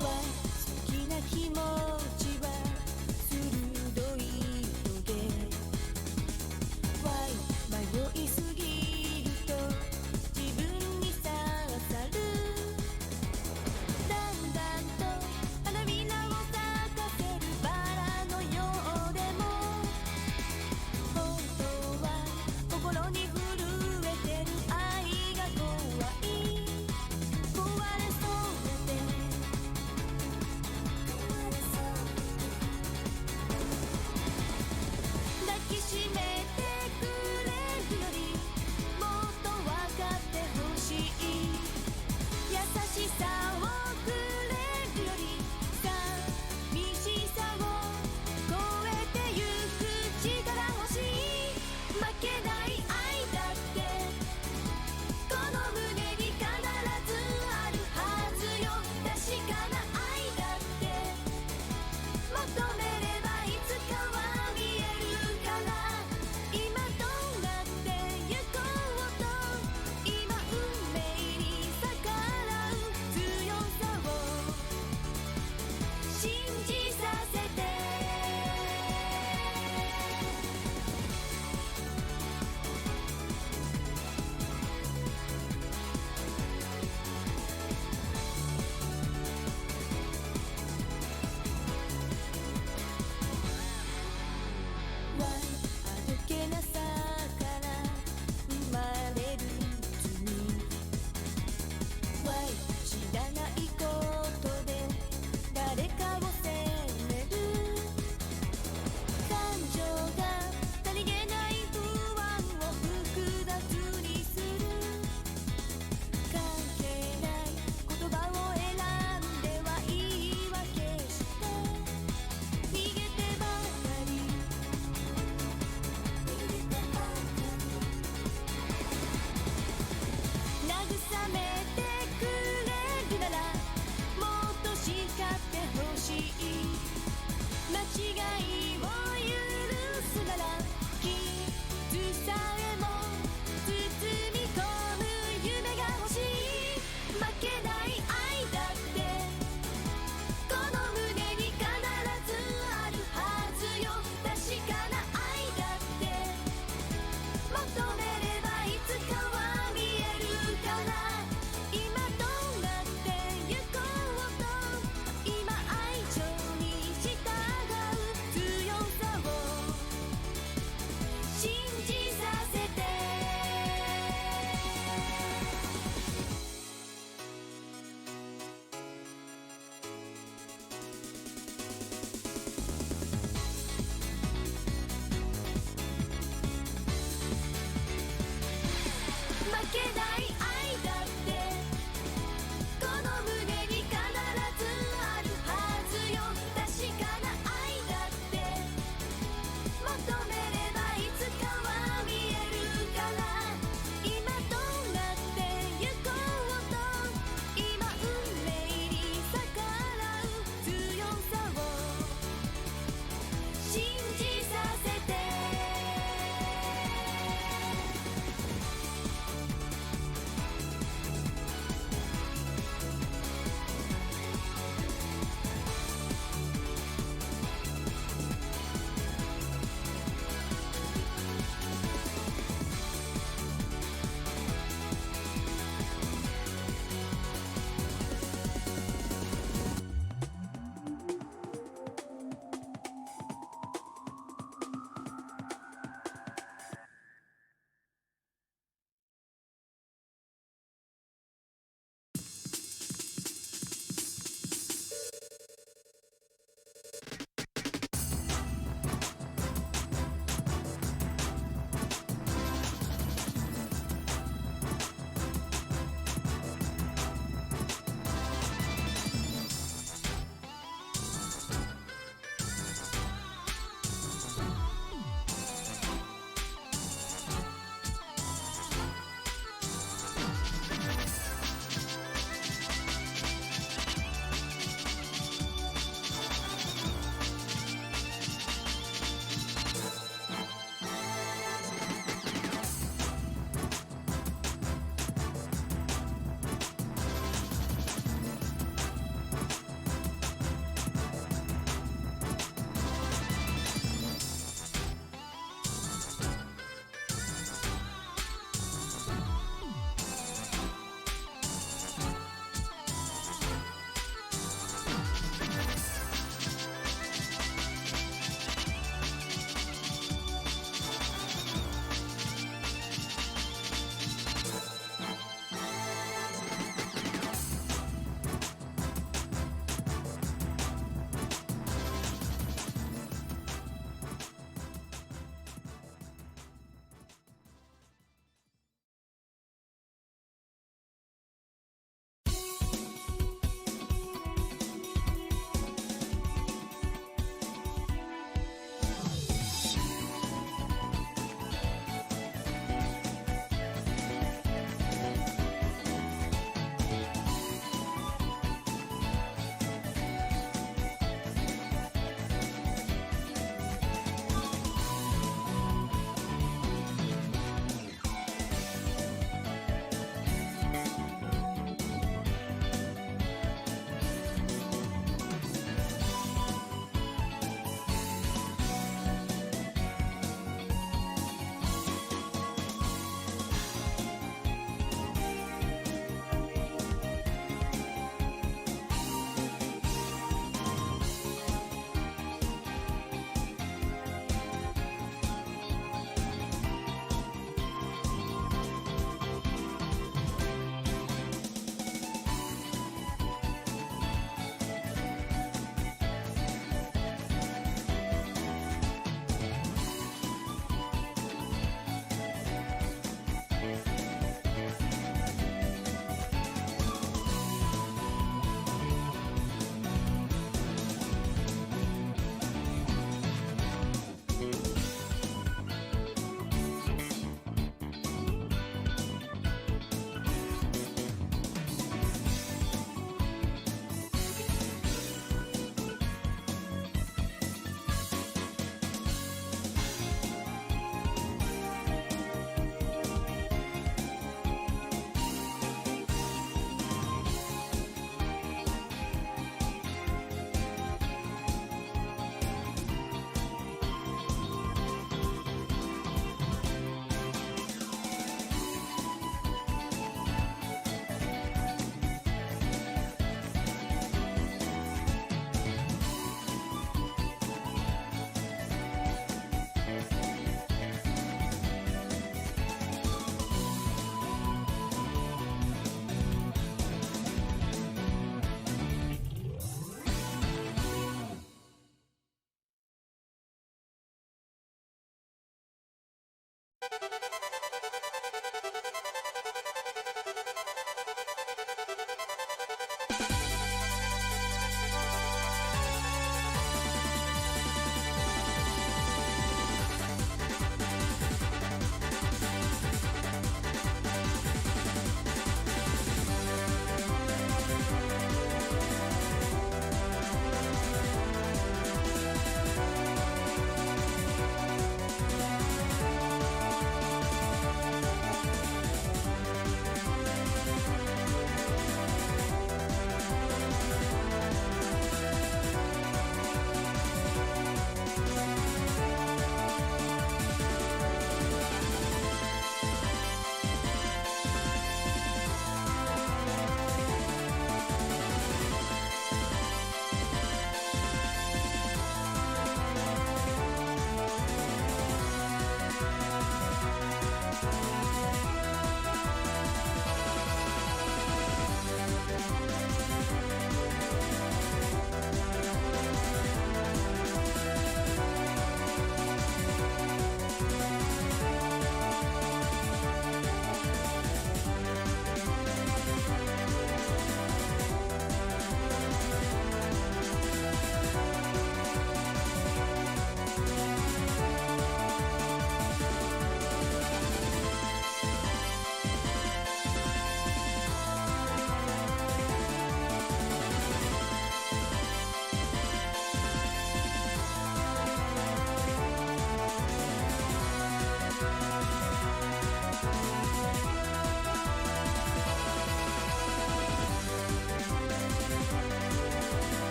好きな気持ちは鋭いので Why 迷いすぎると自分に刺さるだんだんと花びらを咲かせるバラのようでも本当は心に震えてる愛が怖い壊れそうで壊れそう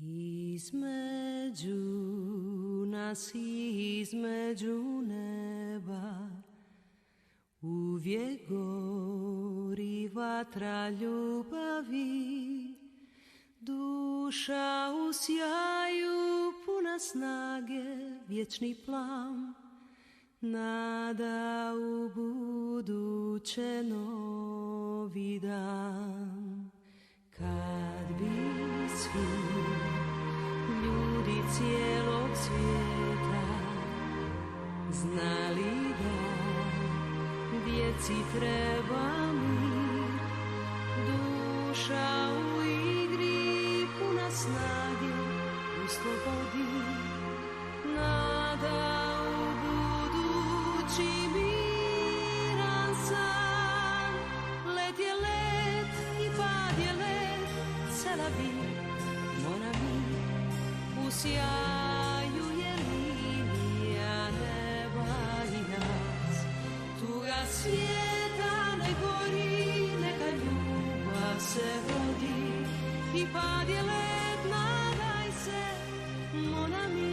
Između nas, između neba, uvijek gori vatra ljubavi. Duša u sjaju, puna snage, vječni plan, nada u buduće, novi dan. Kad bi svi ljudi cijelog svijeta znali da djeci treba mir, duša u igri, puna snage, u slobodi, nada u budući miran san. Let je let i pad je let, celavi, mon ami, u sjaju je linija neba i nas. Tuga svijeta ne gori, neka ljubav se rodi, i pad je let, nadaj se, mon ami.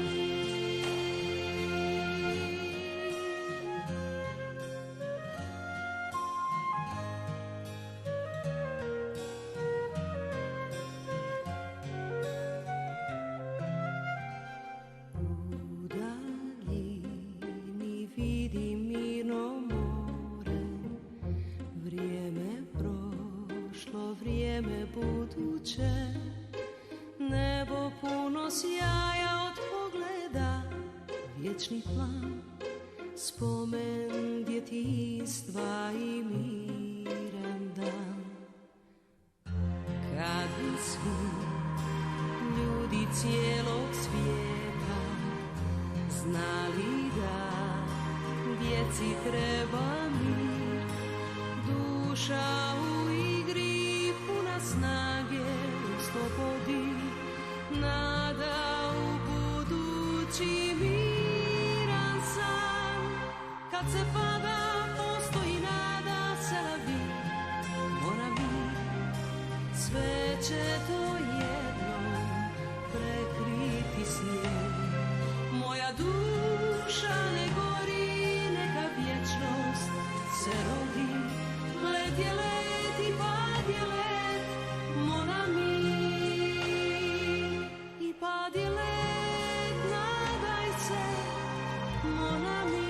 U daljini vidim mirno more, vrijeme prošlo, vrijeme buduće, nebo puno sjaja od pogleda, vječni plan, spomen djetinjstva i miran dan. Kad bi svi ljudi cijelog svijeta znali da djeci treba mir, duša u igri, puna snage, u slobodi, nada u budući miran san. Kad se pada, postoji nada, selavi, mon ami, sve će to jednom prekriti snijeg. Moja duša ne gori, neka vječnost se rodi. Let je let i pad je let, mon ami, i pad je let, nadaj se, mon ami.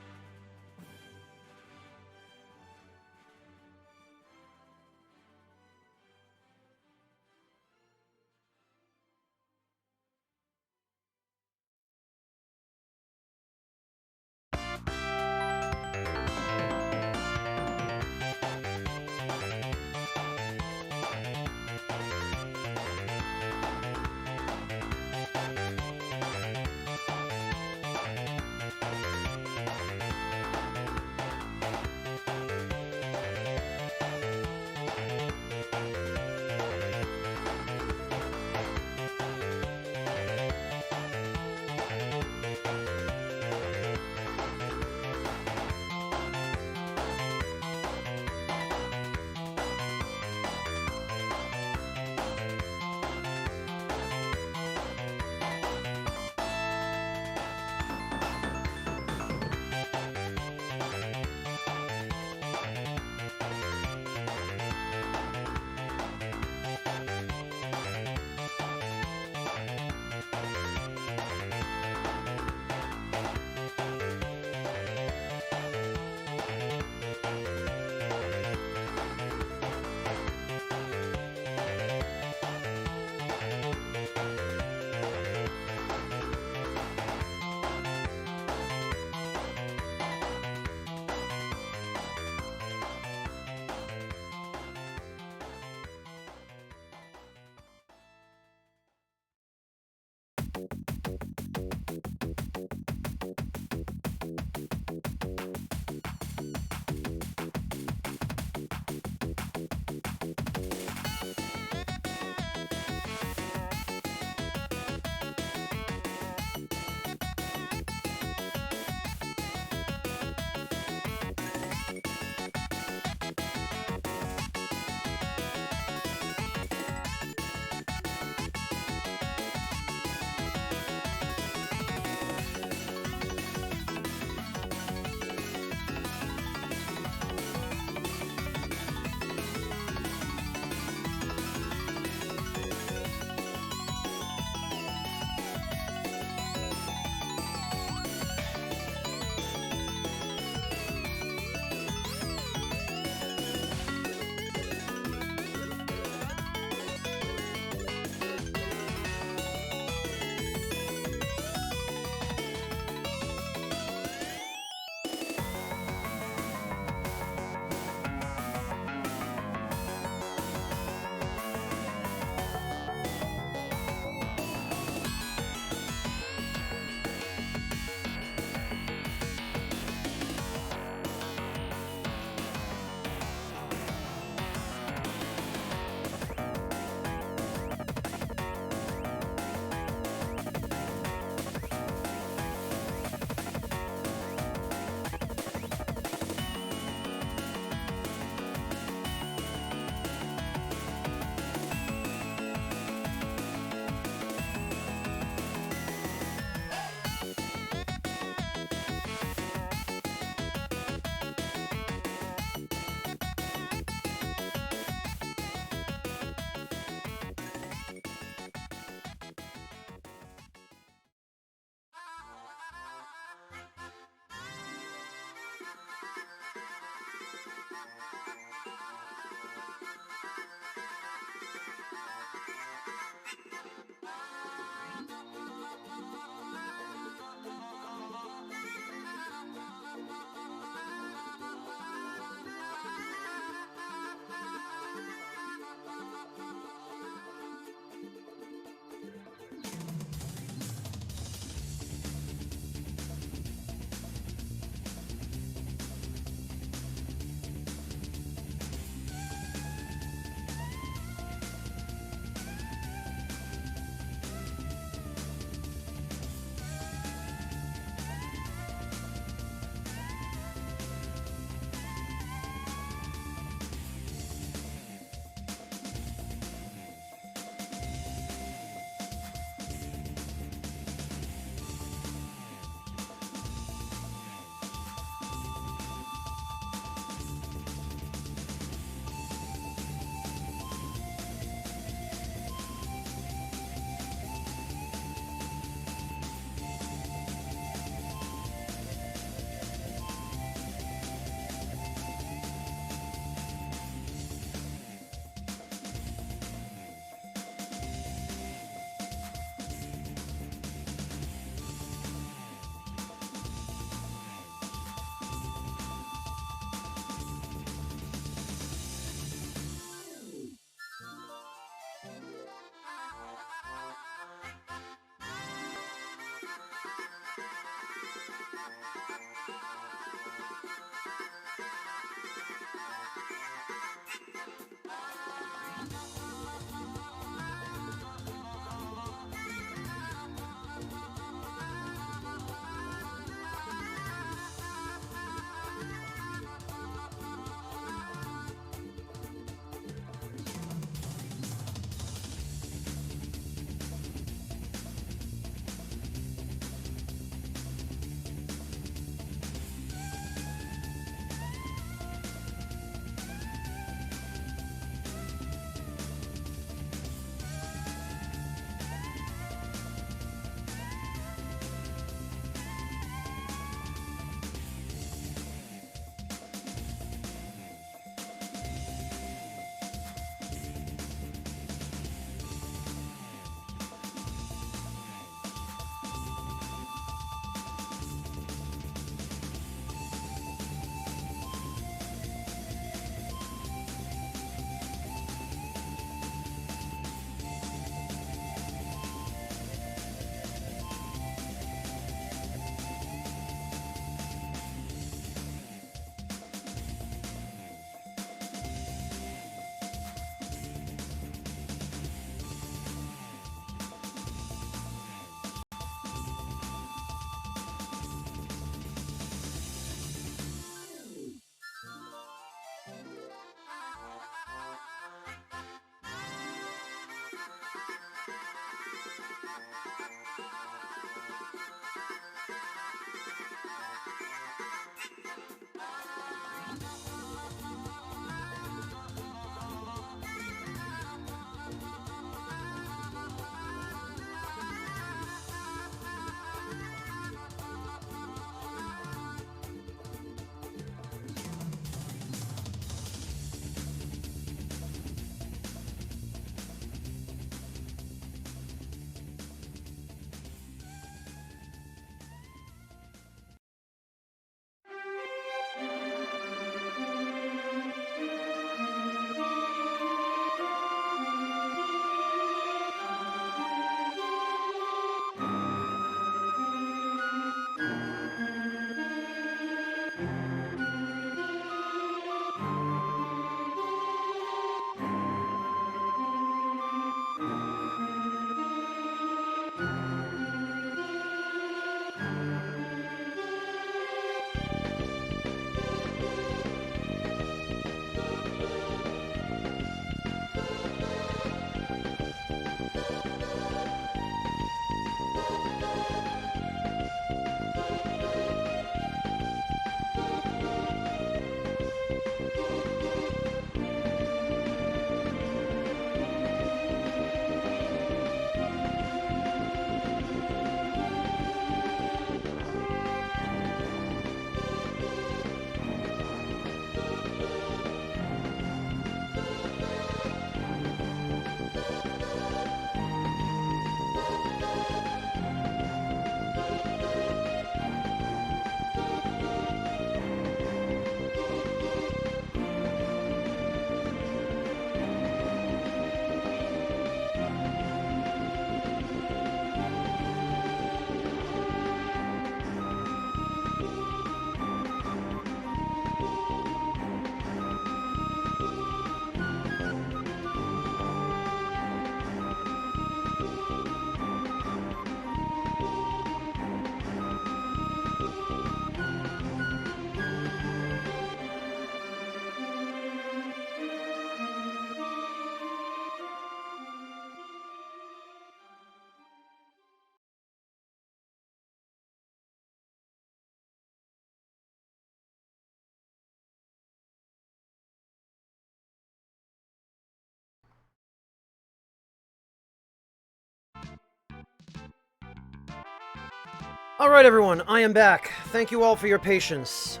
All right, everyone, I am back. Thank you all for your patience.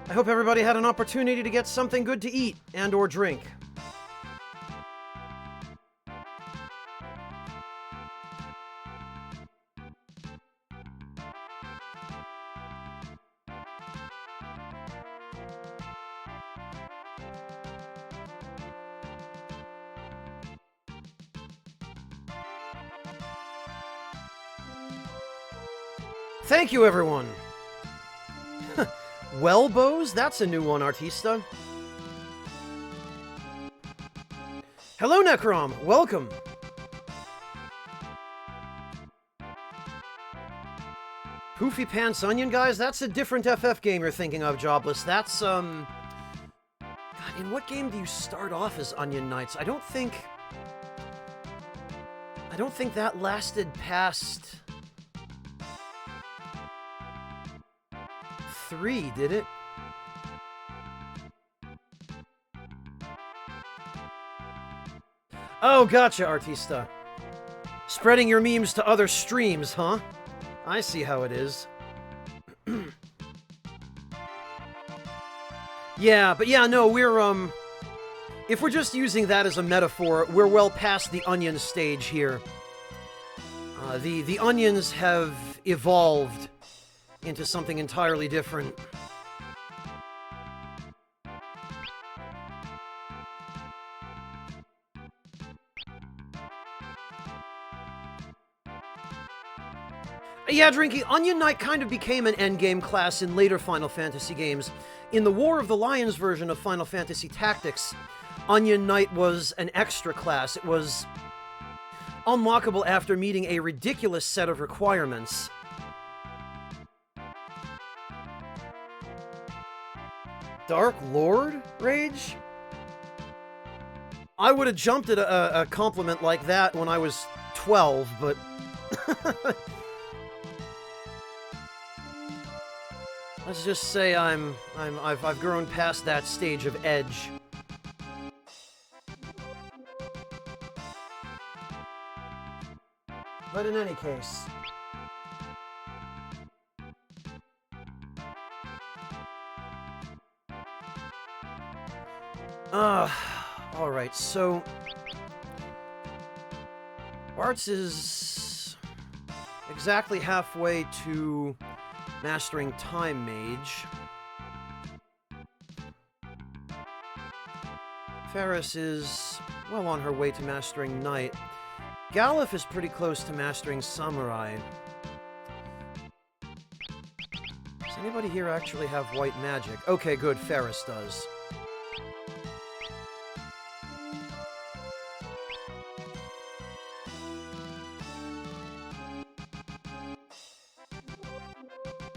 I hope everybody had an opportunity to get something good to eat and or drink. Thank you, everyone. Well, Bows, that's a new one, Artista. Hello, Necrom. Welcome. Poofy Pants Onion, guys, that's a different FF game you're thinking of, Jobless. That's, God, in what game do you start off as Onion Knights? I don't think that lasted past 3, did it? Oh, gotcha, Artista. Spreading your memes to other streams, huh? I see how it is. Yeah, but yeah, no, we're, if we're just using that as a metaphor, we're well past the onion stage here. The onions have evolved into something entirely different. Yeah, Drinky, Onion Knight kind of became an endgame class in later Final Fantasy games. In the War of the Lions version of Final Fantasy Tactics, Onion Knight was an extra class. It was unlockable after meeting a ridiculous set of requirements. Dark Lord Rage? I would have jumped at a compliment like that when I was 12, but... Let's just say I've grown past that stage of edge. But in any case... Alright, so... Bartz is... exactly halfway to mastering Time Mage. Ferris is well on her way to mastering Knight. Galuf is pretty close to mastering Samurai. Does anybody here actually have white magic? Okay, good, Ferris does.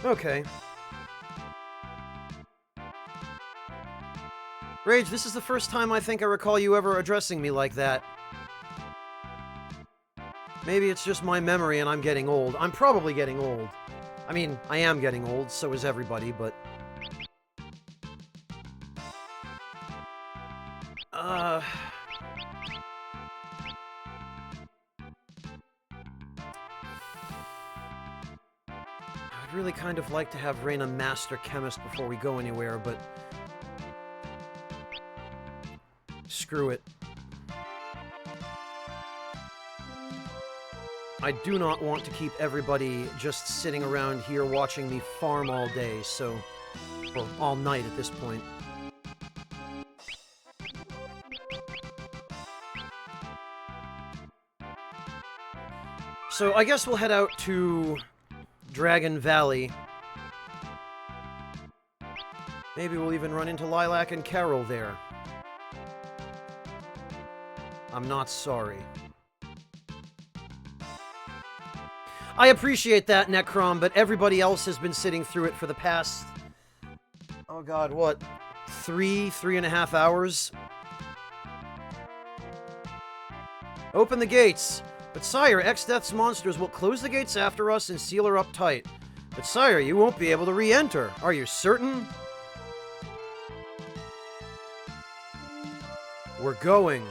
Okay. Rage, this is the first time I think I recall you ever addressing me like that. Maybe it's just my memory and I'm getting old. I'm probably getting old. I mean, I am getting old, so is everybody, but... I'd really kind of like to have Reyna Master Chemist before we go anywhere, but... Screw it. I do not want to keep everybody just sitting around here watching me farm all day, so... or all night at this point. So I guess we'll head out to Dragon Valley. Maybe we'll even run into Lilac and Carol there. I'm not sorry. I appreciate that, Necrom, but everybody else has been sitting through it for the past... oh god, what? 3.5 hours? Open the gates! But sire, X-Death's monsters will close the gates after us and seal her up tight. But sire, you won't be able to re-enter. Are you certain? We're going.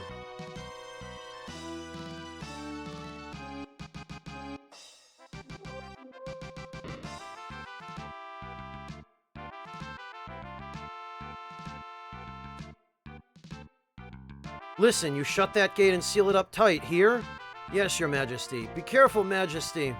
Listen, you shut that gate and seal it up tight. Here? Yes, Your Majesty. Be careful, Majesty.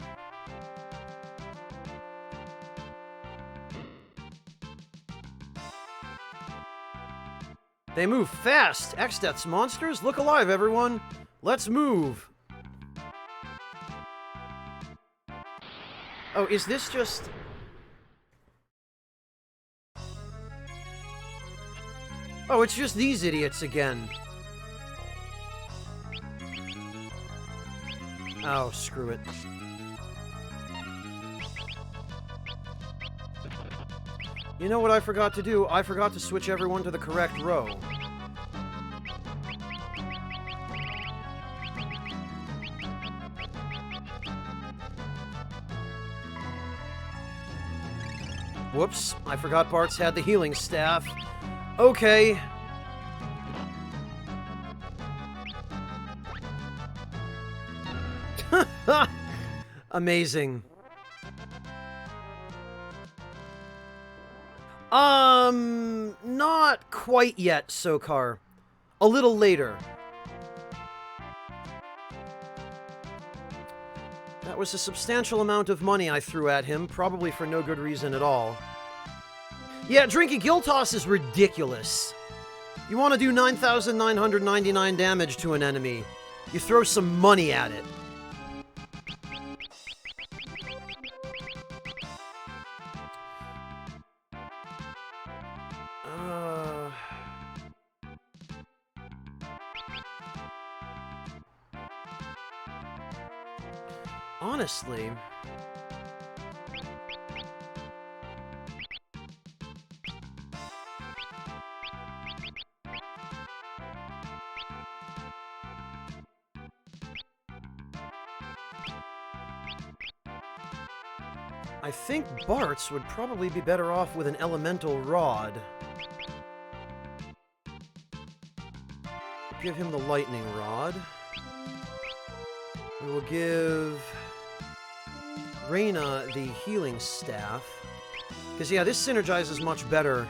They move fast. Exdeath's monsters? Look alive, everyone. Let's move. Oh, is this just... Oh, it's just these idiots again. Oh, screw it. You know what I forgot to do? I forgot to switch everyone to the correct row. Whoops, I forgot Bart's had the healing staff. Okay. Amazing. Not quite yet, Sokar. A little later. That was a substantial amount of money I threw at him, probably for no good reason at all. Yeah, Drinky Guild Toss is ridiculous. You want to do 9,999 damage to an enemy. You throw some money at it. Honestly... I think Bart's would probably be better off with an elemental rod. Give him the lightning rod. We will give Reyna the healing staff. Because, yeah, this synergizes much better.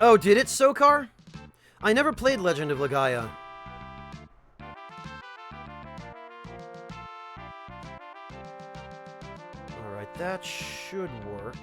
Oh, did it, Sokar? I never played Legend of Legaia. Alright, that should work.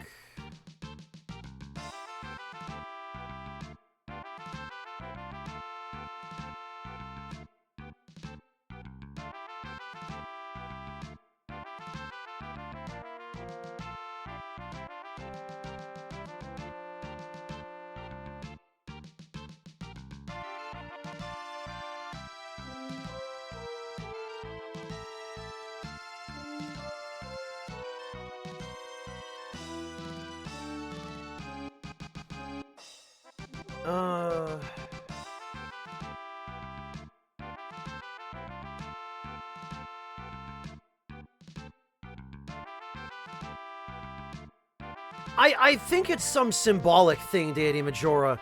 I think it's some symbolic thing, Deity Majora.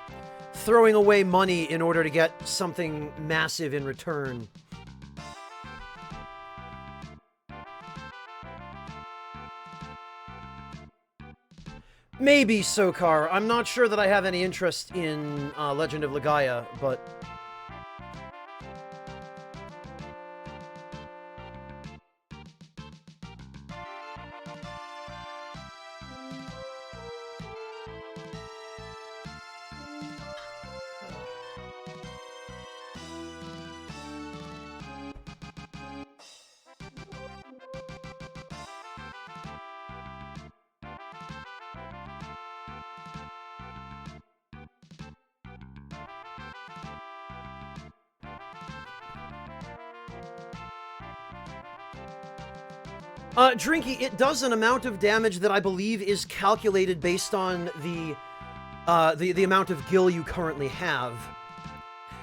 Throwing away money in order to get something massive in return. Maybe, Sokar. I'm not sure that I have any interest in Legend of Legaia, but... Drinky, it does an amount of damage that I believe is calculated based on the amount of gil you currently have.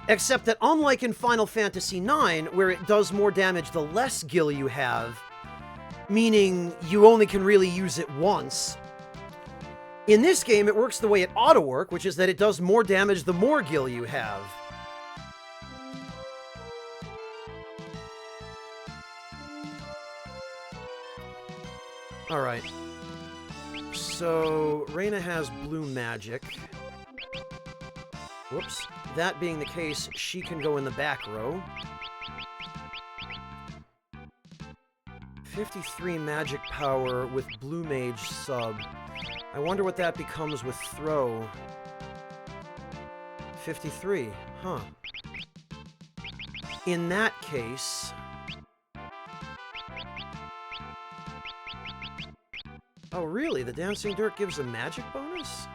Except that unlike in Final Fantasy IX, where it does more damage the less gil you have, meaning you only can really use it once, in this game it works the way it ought to work, which is that it does more damage the more gil you have. Alright. So, Reina has blue magic. Whoops. That being the case, she can go in the back row. 53 magic power with blue mage sub. I wonder what that becomes with throw. 53, huh. In that case... Oh, really? The Dancing Dirt gives a magic bonus?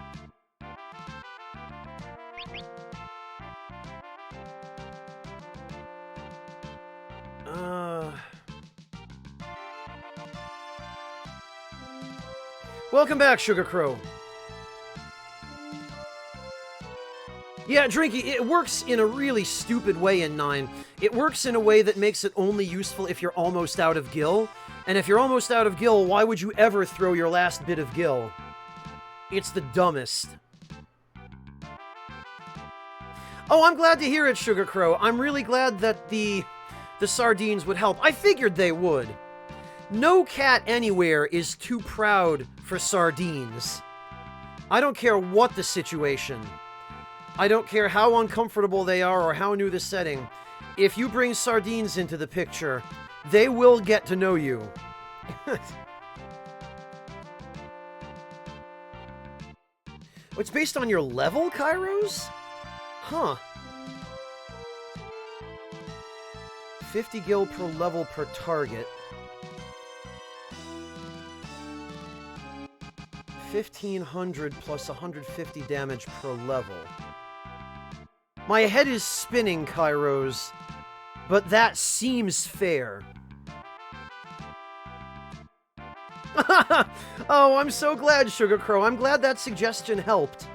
Welcome back, Sugar Crow. Yeah, Drinky, it works in a really stupid way in 9. It works in a way that makes it only useful if you're almost out of gil. And if you're almost out of gil, why would you ever throw your last bit of gil? It's the dumbest. Oh, I'm glad to hear it, Sugar Crow. I'm really glad that the sardines would help. I figured they would. No cat anywhere is too proud for sardines. I don't care what the situation. I don't care how uncomfortable they are or how new the setting. If you bring sardines into the picture, they will get to know you. It's based on your level, Kairos? Huh. 50 gil per level per target. 1500 plus 150 damage per level. My head is spinning, Kairos, but that seems fair. Oh, I'm so glad, Sugar Crow. I'm glad that suggestion helped.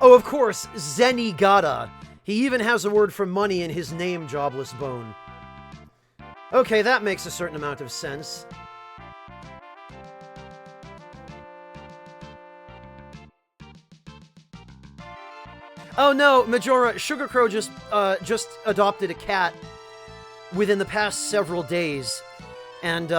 Oh, of course, Zenigata. He even has a word for money in his name, Jobless Bone. Okay, that makes a certain amount of sense. Oh no, Majora, Sugar Crow just adopted a cat within the past several days. And,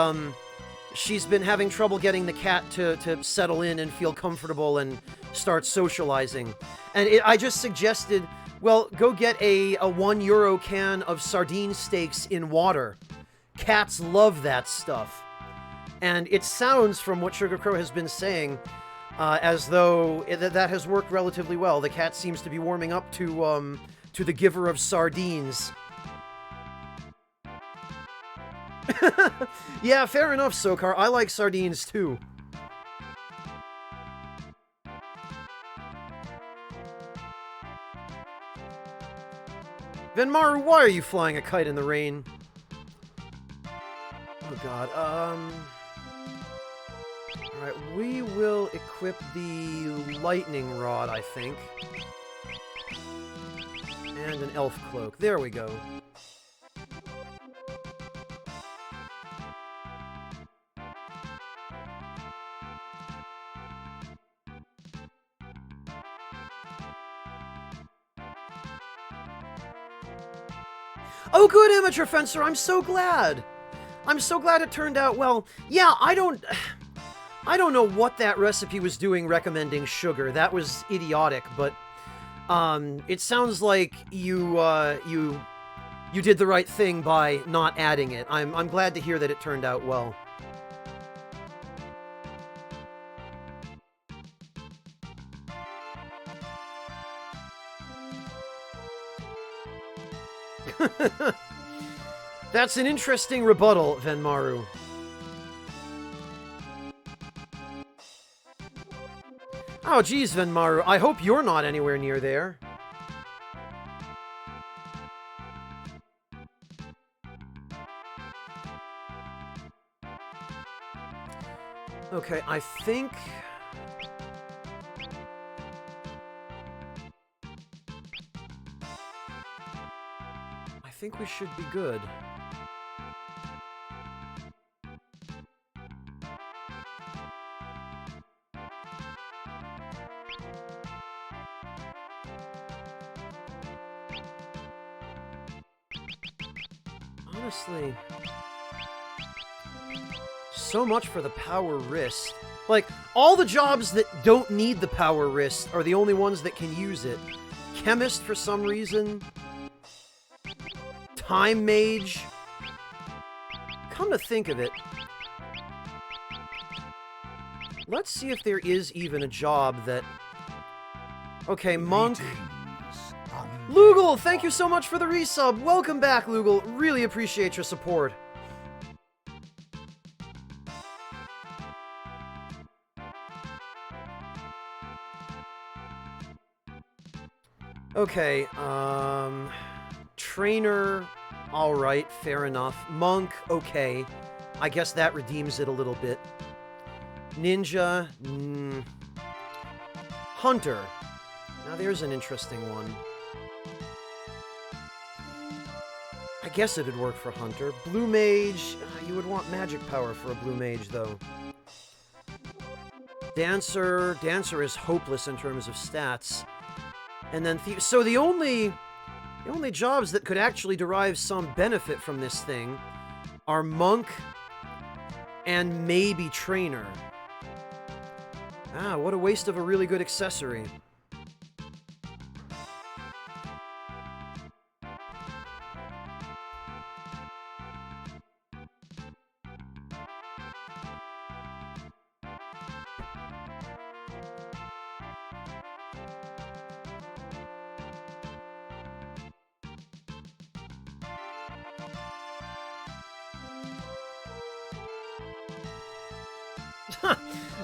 she's been having trouble getting the cat to settle in and feel comfortable and start socializing. And I just suggested, well, go get a €1 can of sardine steaks in water. Cats love that stuff. And it sounds, from what Sugar Crow has been saying, as though that has worked relatively well. The cat seems to be warming up to the giver of sardines. Yeah, fair enough, Sokar. I like sardines, too. Venmaru, why are you flying a kite in the rain? Oh god, Alright, we will equip the lightning rod, I think. And an elf cloak. There we go. Oh good, Amateur Fencer, I'm so glad! I'm so glad it turned out well. Yeah, I don't know what that recipe was doing recommending sugar. That was idiotic, but it sounds like you did the right thing by not adding it. I'm glad to hear that it turned out well. That's an interesting rebuttal, Venmaru. Oh, geez, Venmaru, I hope you're not anywhere near there. Okay, I think we should be good. honestly, so much for the power wrist. Like, all the jobs that don't need the power wrist are the only ones that can use it. Chemist, for some reason. Time mage. Come to think of it, let's see if there is even a job that... Okay, monk. Greetings, undead Lugal, thank you one. so much for the resub. Welcome back, Lugal. Really appreciate your support. Okay, trainer, alright, fair enough. Monk, okay. I guess that redeems it a little bit. Ninja, Hunter. Now there's an interesting one. I guess it'd work for Hunter. Blue Mage, you would want magic power for a Blue Mage, though. Dancer, Dancer is hopeless in terms of stats. And then, so the only jobs that could actually derive some benefit from this thing are Monk and maybe Trainer. Ah, what a waste of a really good accessory.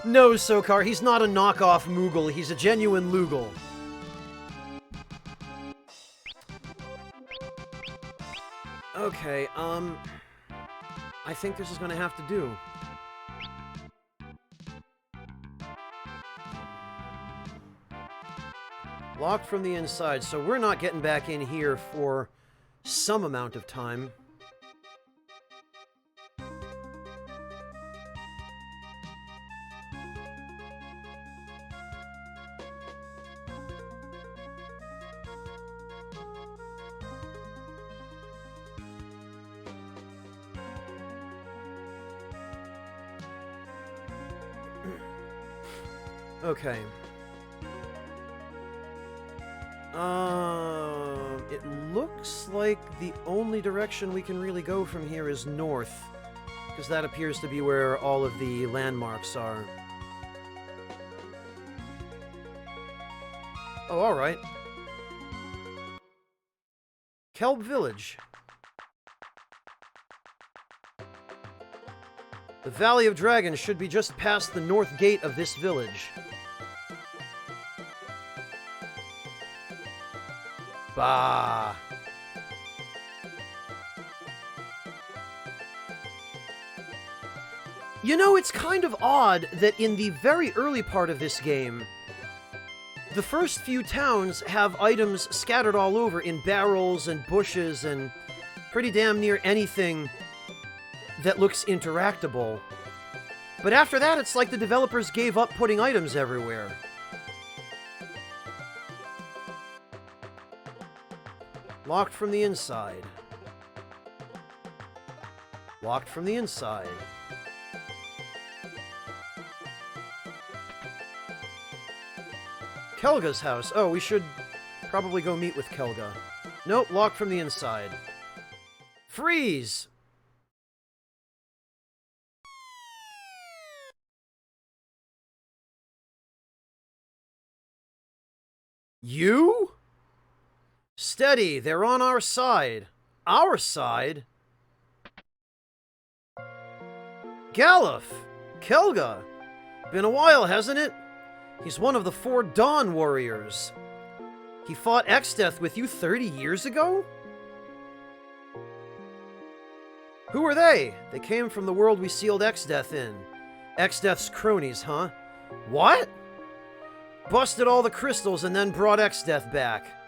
No, Sokar, he's not a knockoff Moogle, he's a genuine Lugal. Okay, I think this is gonna have to do. Locked from the inside, so we're not getting back in here for some amount of time. Okay. It looks like the only direction we can really go from here is north, because that appears to be where all of the landmarks are. Oh, alright. Kelb Village. The Valley of Dragons should be just past the north gate of this village. Bah. You know, it's kind of odd that in the very early part of this game, the first few towns have items scattered all over in barrels and bushes and pretty damn near anything that looks interactable. But after that, it's like the developers gave up putting items everywhere. Locked from the inside. Locked from the inside. Kelga's house. Oh, we should probably go meet with Kelga. Nope, locked from the inside. Freeze! You? Steady, they're on our side. Our side? Galuf! Kelga! Been a while, hasn't it? He's one of the 4 Dawn Warriors. He fought Exdeath with you 30 years ago? Who are they? They came from the world we sealed Exdeath in. Exdeath's cronies, huh? What? Busted all the crystals and then brought Exdeath back.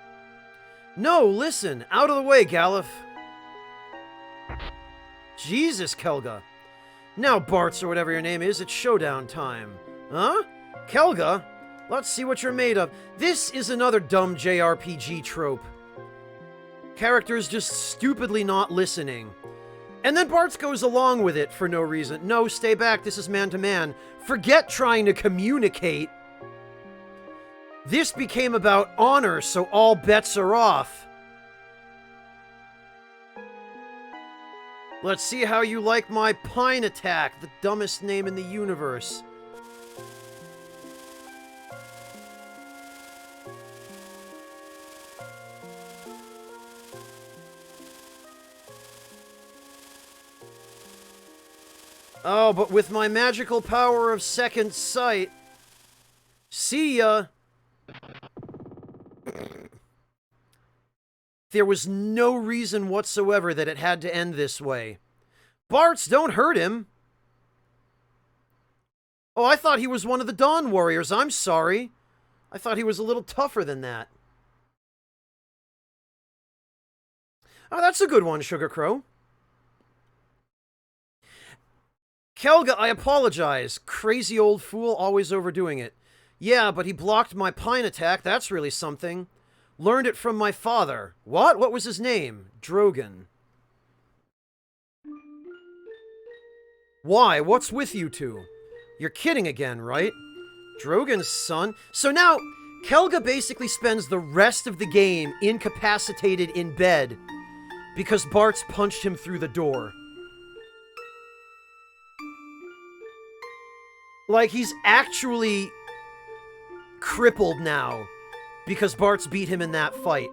No, listen, out of the way, Galuf. Jesus, Kelga. Now, Bartz, or whatever your name is, it's showdown time. Huh? Kelga? Let's see what you're made of. This is another dumb JRPG trope. Characters just stupidly not listening. And then Bartz goes along with it for no reason. No, stay back, this is man-to-man. Forget trying to communicate. This became about honor, so all bets are off. Let's see how you like my Pine Attack, the dumbest name in the universe. Oh, but with my magical power of second sight... See ya! There was no reason whatsoever that it had to end this way. Bartz, don't hurt him! Oh, I thought he was one of the Dawn Warriors. I'm sorry. I thought he was a little tougher than that. Oh, that's a good one, Sugar Crow. Kelga, I apologize. Crazy old fool, always overdoing it. Yeah, but he blocked my Pine Attack. That's really something. Learned it from my father. What? What was his name? Drogon. Why? What's with you two? You're kidding again, right? Drogon's son? So now, Kelga basically spends the rest of the game incapacitated in bed because Bartz punched him through the door. Like, he's actually crippled now because Bartz beat him in that fight.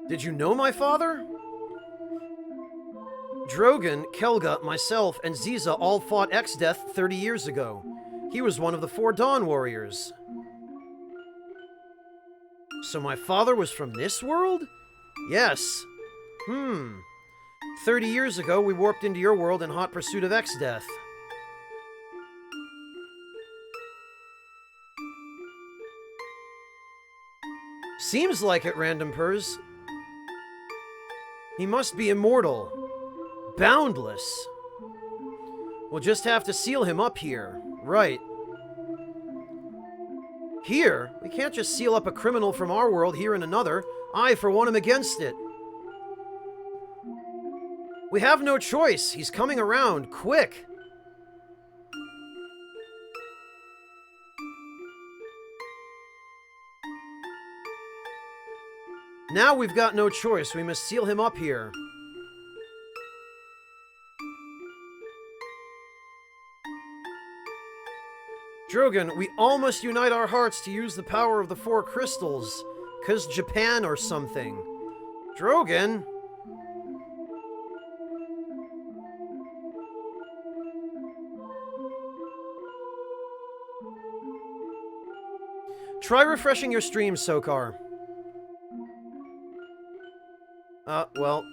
Did you know my father? Drogon, Kelga, myself, and Ziza all fought Exdeath 30 years ago. He was one of the 4 Dawn Warriors. So my father was from this world? Yes. 30 years ago, we warped into your world in hot pursuit of Exdeath. Seems like it, Random Purrs. He must be immortal. Boundless. We'll just have to seal him up here. Right. Here? We can't just seal up a criminal from our world here in another. I, for one, am against it. We have no choice. He's coming around. Quick! Now we've got no choice. We must seal him up here. Drogon, we all must unite our hearts to use the power of the 4 crystals. 'Cause Japan or something. Drogon? Try refreshing your stream, Sokar. Well.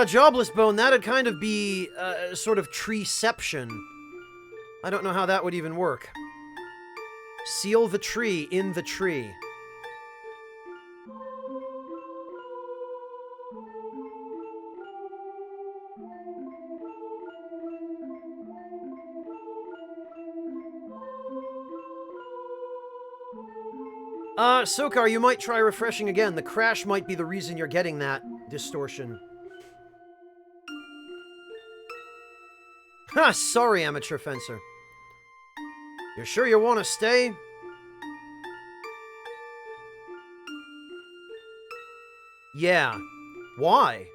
Jobless Bone, that'd kind of be, sort of treeception. I don't know how that would even work. Seal the tree in the tree. Sokar, you might try refreshing again. The crash might be the reason you're getting that distortion. Ha, sorry, amateur fencer. You're sure you want to stay? Yeah. Why?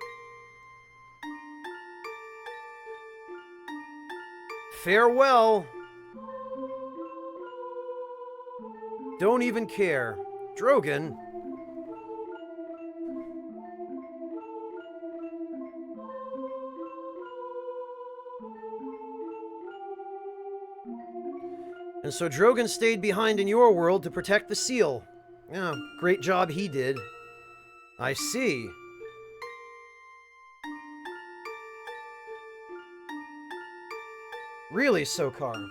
Farewell. Don't even care. Drogon. And so Drogon stayed behind in your world to protect the seal. Yeah, great job he did. I see. Really, Sokar?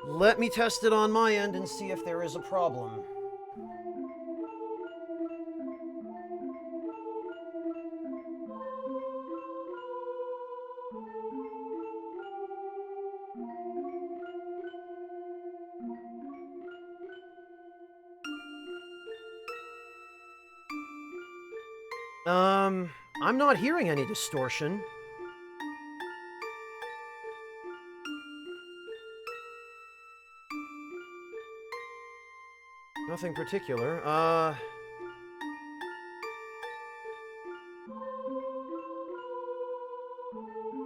Let me test it on my end and see if there is a problem. I'm not hearing any distortion. Nothing particular.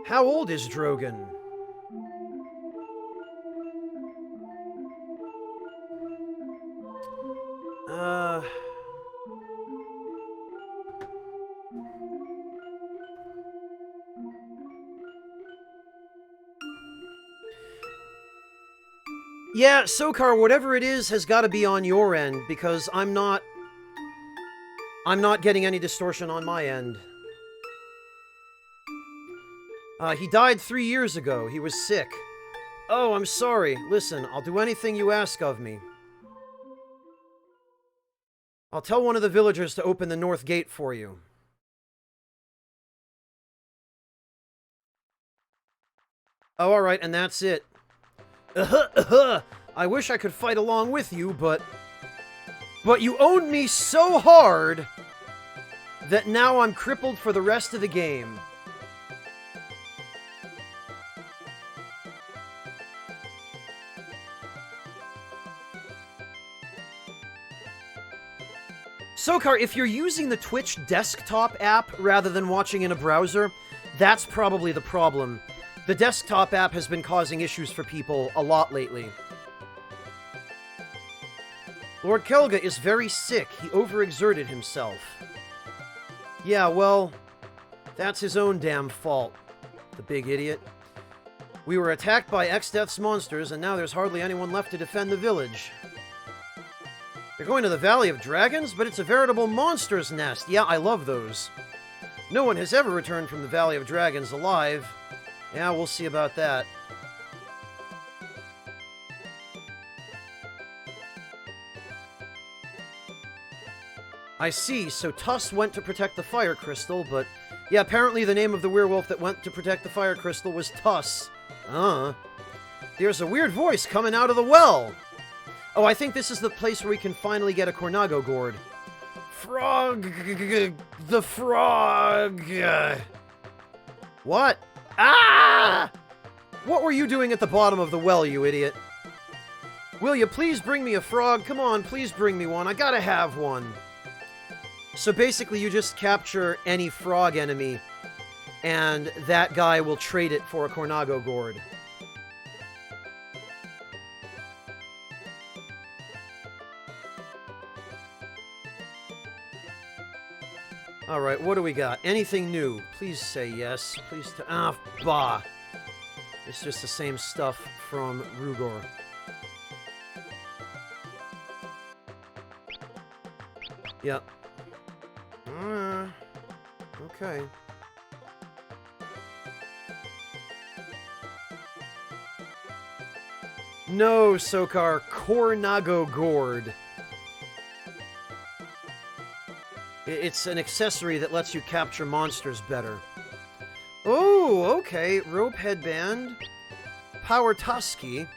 How old is Drogon? Yeah, Sokar, whatever it is has got to be on your end, because I'm not getting any distortion on my end. He died 3 years ago. He was sick. Oh, I'm sorry. Listen, I'll do anything you ask of me. I'll tell one of the villagers to open the north gate for you. Oh, alright, and that's it. I wish I could fight along with you, but you owned me so hard that now I'm crippled for the rest of the game. Sokar, if you're using the Twitch desktop app rather than watching in a browser, that's probably the problem. The desktop app has been causing issues for people a lot lately. Lord Kelga is very sick. He overexerted himself. Yeah, well, that's his own damn fault, the big idiot. We were attacked by Exdeath's monsters, and now there's hardly anyone left to defend the village. You're going to the Valley of Dragons? But it's a veritable monster's nest. Yeah, I love those. No one has ever returned from the Valley of Dragons alive. Yeah, we'll see about that. I see, so Tuss went to protect the Fire Crystal, but... yeah, apparently the name of the werewolf that went to protect the Fire Crystal was Tuss. There's a weird voice coming out of the well! Oh, I think this is the place where we can finally get a Cornago gourd. Frog... the frog... What? Ah! What were you doing at the bottom of the well, you idiot? Will you please bring me a frog? Come on, please bring me one. I gotta have one. So basically, you just capture any frog enemy, and that guy will trade it for a Cornago gourd. Alright, what do we got? Anything new? Please say yes. Please bah. It's just the same stuff from Rugor. Yep. Okay. No, Sokar. Cornago gourd. It's an accessory that lets you capture monsters better. Oh, okay. Rope headband. Power Tusky.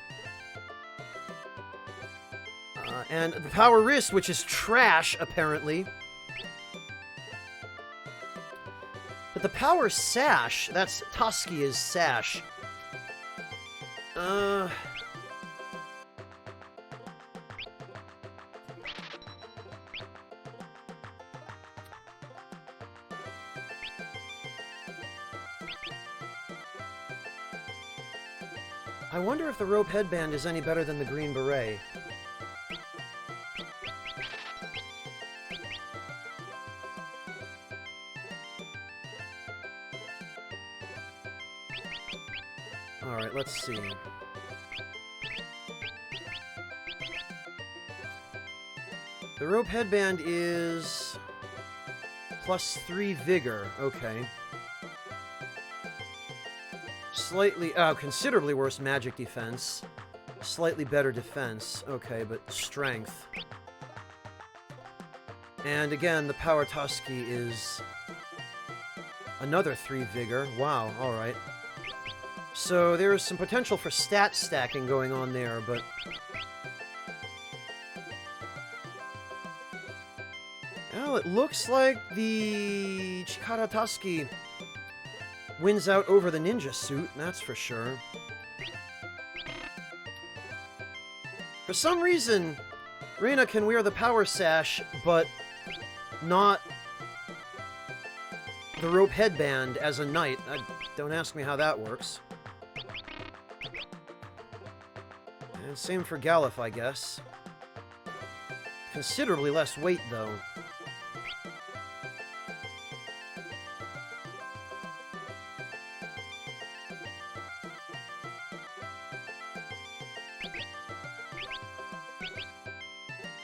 And the power wrist, which is trash, apparently. But the power sash, that's Tusky is sash. I wonder if the rope headband is any better than the green beret. Alright, let's see. The rope headband is... +3 vigor. Okay. Slightly... considerably worse magic defense. Slightly better defense. Okay, but strength. And again, the Power Tusky is another 3 vigor. Wow, alright. So there's some potential for stat stacking going on there, but... Well, it looks like the Chikara Tusky wins out over the ninja suit, that's for sure. For some reason, Reina can wear the power sash, but not the rope headband as a knight. Don't ask me how that works. And same for Galuf, I guess. Considerably less weight, though.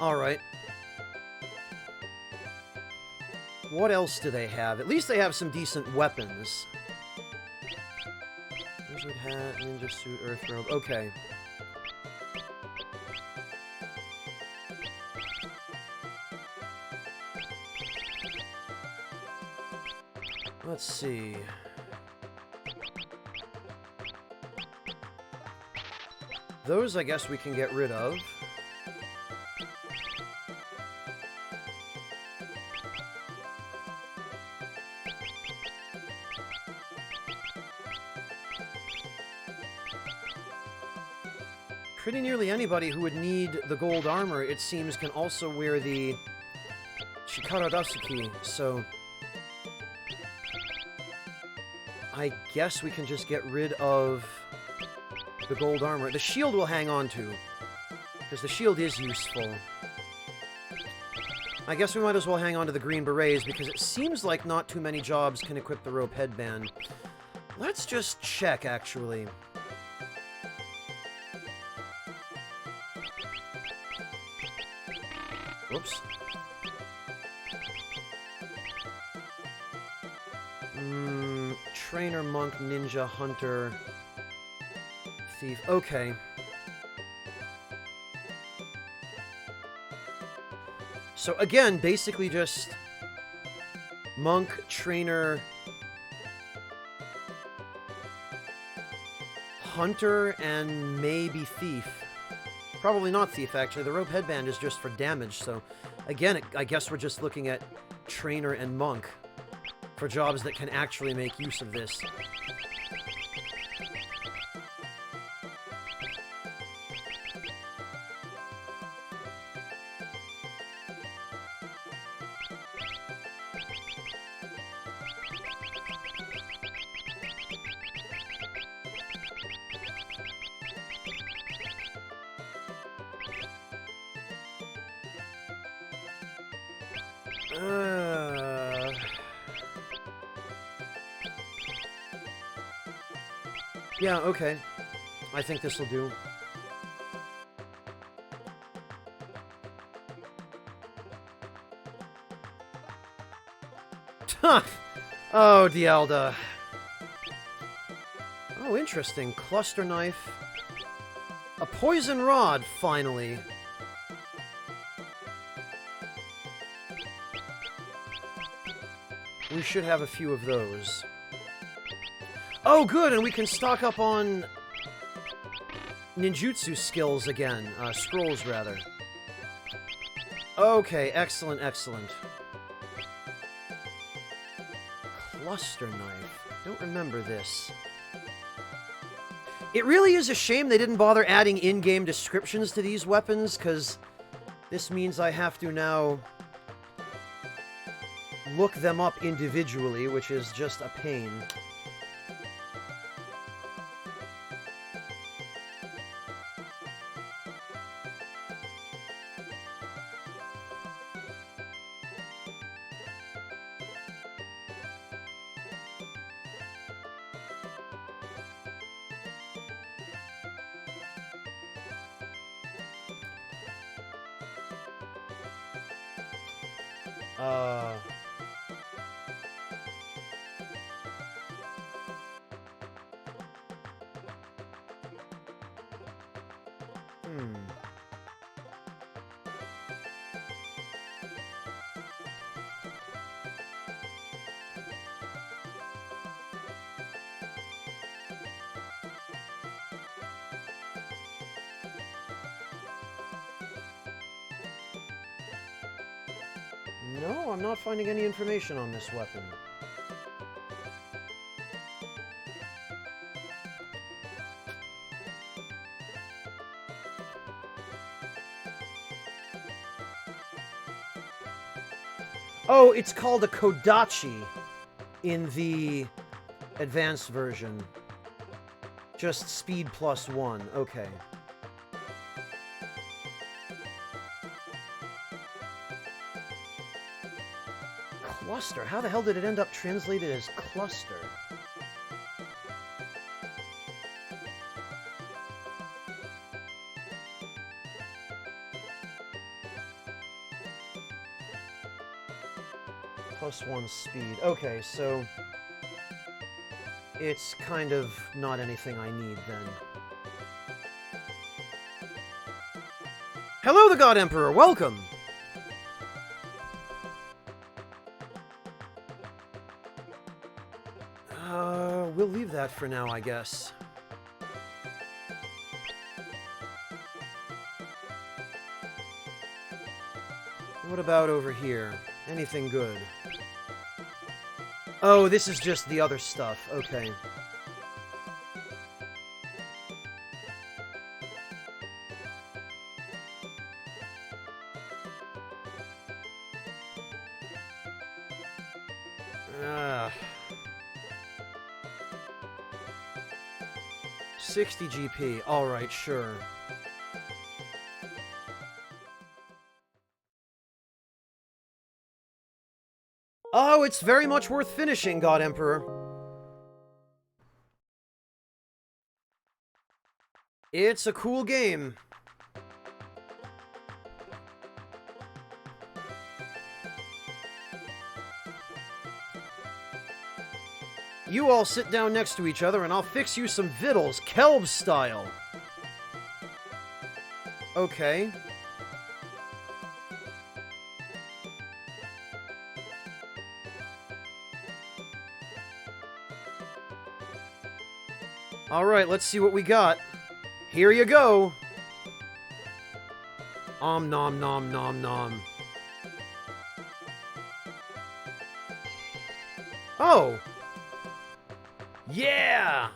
Alright. What else do they have? At least they have some decent weapons. Wizard hat, ninja suit, earth robe. Okay. Let's see. Those, I guess, we can get rid of. Pretty nearly anybody who would need the gold armor, it seems, can also wear the Chikara Dasuki, so... I guess we can just get rid of the gold armor. The shield we'll hang on to, because the shield is useful. I guess we might as well hang on to the green berets, because it seems like not too many jobs can equip the rope headband. Let's just check, actually. Whoops. Trainer, monk, ninja, hunter, thief. Okay. So again, basically just monk, trainer, hunter, and maybe thief. Probably not thief, actually. The rope headband is just for damage, so... Again, I guess we're just looking at trainer and monk for jobs that can actually make use of this. Yeah, okay. I think this will do. Oh, Dialda. Oh, interesting. Cluster knife. A poison rod, finally. We should have a few of those. Oh, good, and we can stock up on ninjutsu skills again. Scrolls, rather. Okay, excellent, excellent. Cluster knife. Don't remember this. It really is a shame they didn't bother adding in-game descriptions to these weapons, because this means I have to now look them up individually, which is just a pain. No, I'm not finding any information on this weapon. Oh, it's called a Kodachi in the advanced version. Just speed +1. Okay. Cluster? How the hell did it end up translated as cluster? +1 speed. Okay, so it's kind of not anything I need then. Hello, the God Emperor! Welcome! We'll leave that for now, I guess. What about over here? Anything good? Oh, this is just the other stuff. Okay. Ah. 60 GP. Alright, sure. Oh, it's very much worth finishing, God Emperor. It's a cool game. You all sit down next to each other and I'll fix you some vittles, Kelb style. Okay. Alright, let's see what we got. Here you go. Om nom nom nom nom. Oh! Yeah!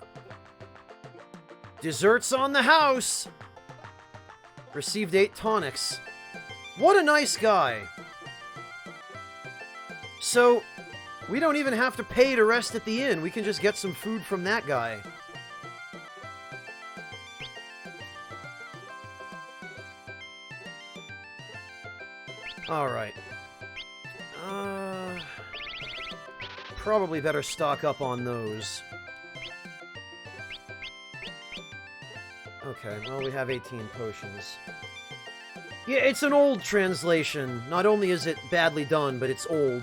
Desserts on the house! Received 8 tonics. What a nice guy! So, we don't even have to pay to rest at the inn. We can just get some food from that guy. Alright. Probably better stock up on those. Okay, well, we have 18 potions. Yeah, it's an old translation. Not only is it badly done, but it's old.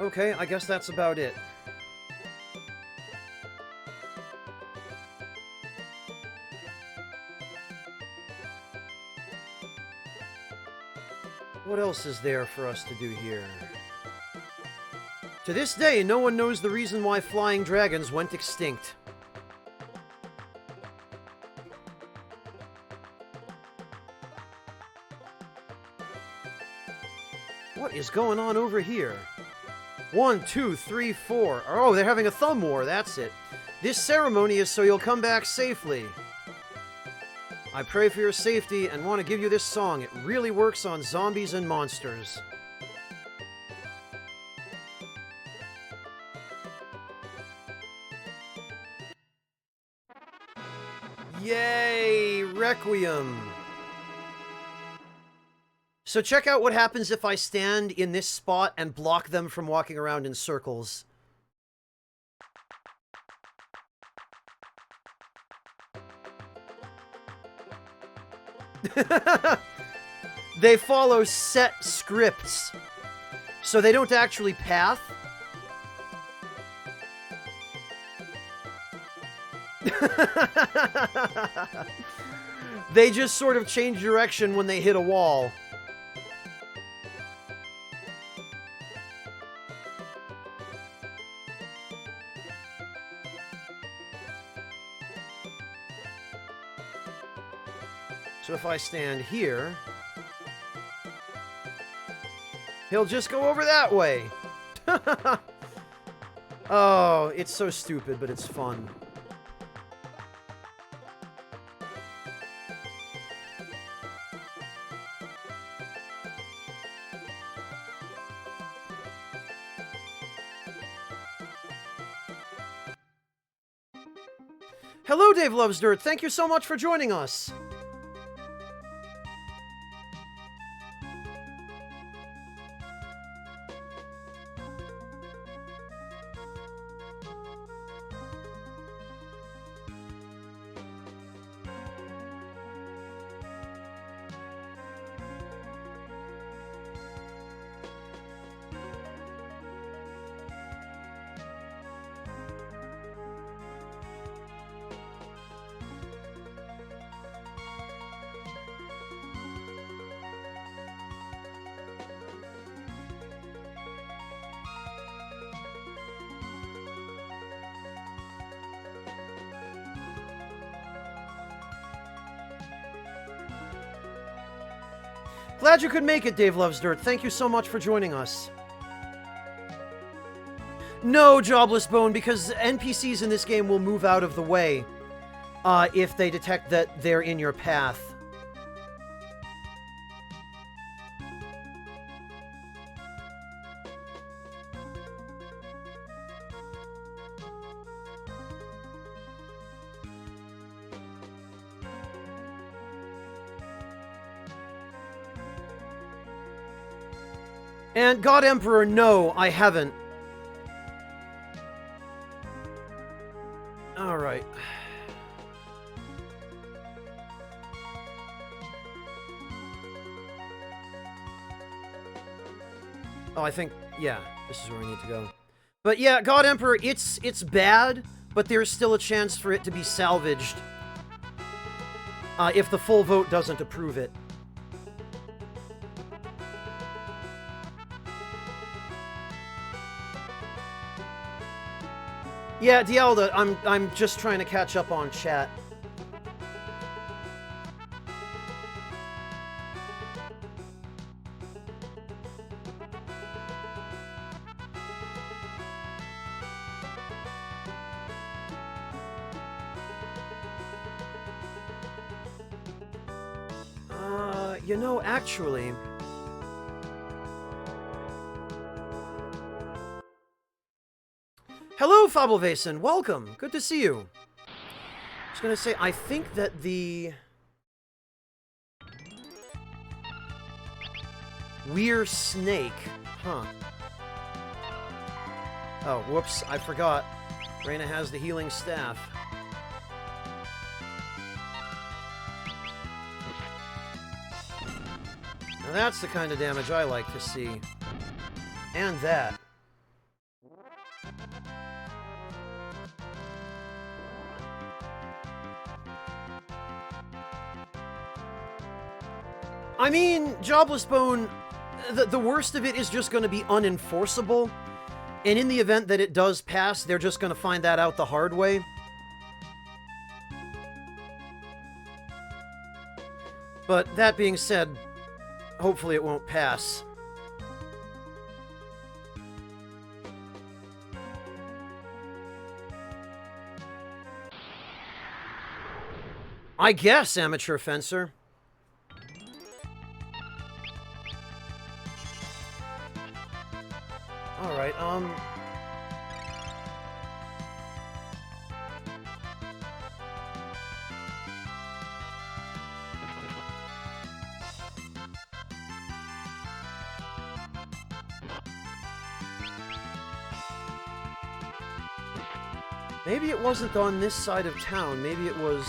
Okay, I guess that's about it. What else is there for us to do here? To this day, no one knows the reason why flying dragons went extinct. What is going on over here? 1, 2, 3, 4. Oh, they're having a thumb war, that's it. This ceremony is so you'll come back safely. I pray for your safety and want to give you this song. It really works on zombies and monsters. Yay! Requiem! So check out what happens if I stand in this spot and block them from walking around in circles. They follow set scripts, so they don't actually path. They just sort of change direction when they hit a wall. So if I stand here, he'll just go over that way. Oh, it's so stupid, but it's fun. Hello, Dave Loves Dirt. Thank you so much for joining us. Glad you could make it, Dave Loves Dirt. Thank you so much for joining us. No, Jobless Bone, because NPCs in this game will move out of the way if they detect that they're in your path. And God Emperor, no, I haven't. Alright. Oh, I think, yeah, this is where we need to go. But yeah, God Emperor, it's bad, but there's still a chance for it to be salvaged. If the full vote doesn't approve it. Yeah, Dialda, I'm just trying to catch up on chat. You know, actually... Hello, Fabelvason. Welcome. Good to see you. I was going to say, I think that the... We're Snake. Huh. Oh, whoops. I forgot. Reyna has the healing staff. Now that's the kind of damage I like to see. And that. I mean, Jobless Bone, the worst of it is just going to be unenforceable. And in the event that it does pass, they're just going to find that out the hard way. But that being said, hopefully it won't pass. I guess, Amateur Fencer. Alright, Maybe it wasn't on this side of town. Maybe it was...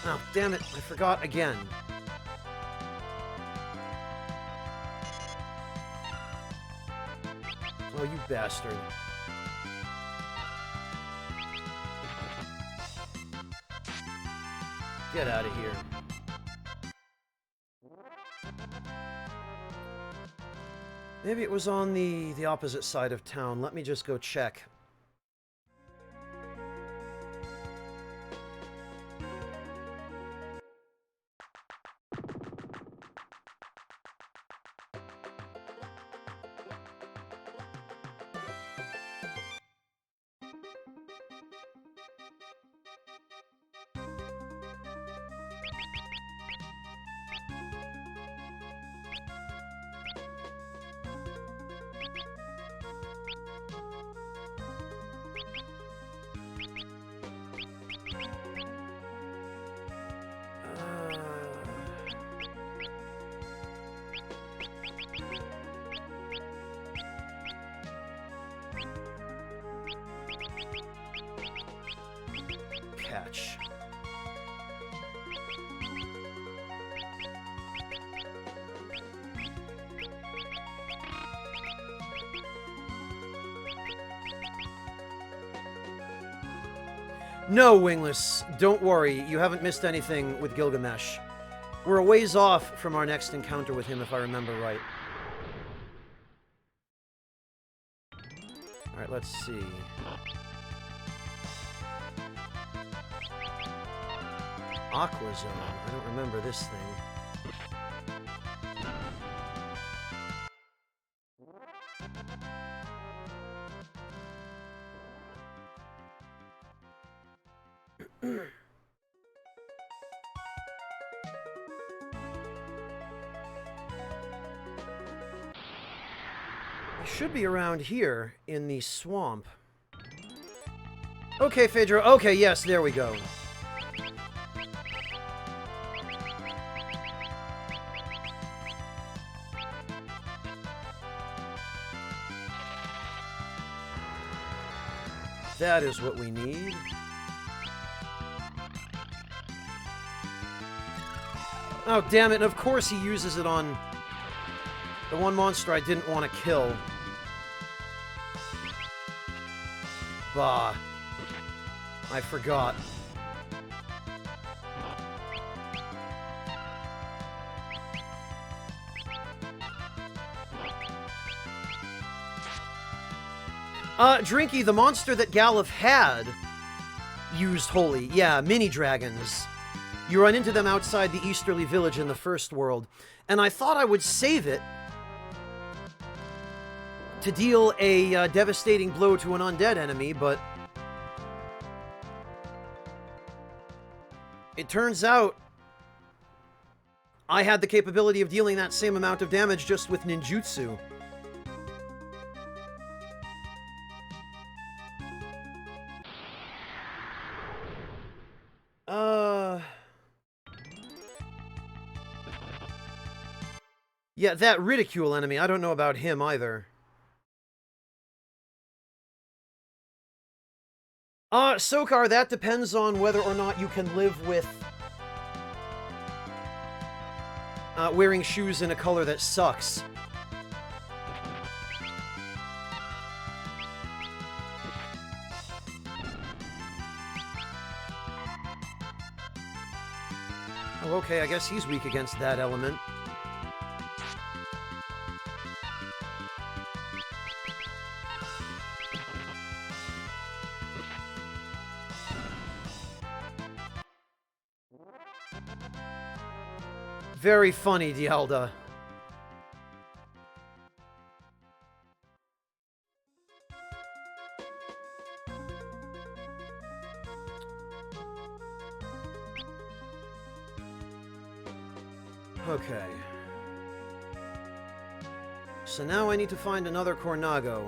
Oh, damn it. I forgot again. Oh, you bastard. Get out of here. Maybe it was on the opposite side of town. Let me just go check. Catch. No, Wingless, don't worry. You haven't missed anything with Gilgamesh. We're a ways off from our next encounter with him, if I remember right. Alright, let's see. Aqua Zone. I don't remember this thing. It should be around here in the swamp. Okay, Phaedra. Okay, yes, there we go. That is what we need. Oh, damn it. And of course he uses it on the one monster I didn't want to kill. Bah. I forgot. Drinky, the monster that Galuf had used Holy. Yeah, mini dragons. You run into them outside the Easterly Village in the first world. And I thought I would save it to deal a devastating blow to an undead enemy, but it turns out I had the capability of dealing that same amount of damage just with ninjutsu. Yeah, that ridicule enemy, I don't know about him either. Sokar, that depends on whether or not you can live with wearing shoes in a color that sucks. Oh, okay, I guess he's weak against that element. Very funny, Dialda. Okay. So now I need to find another Cornago.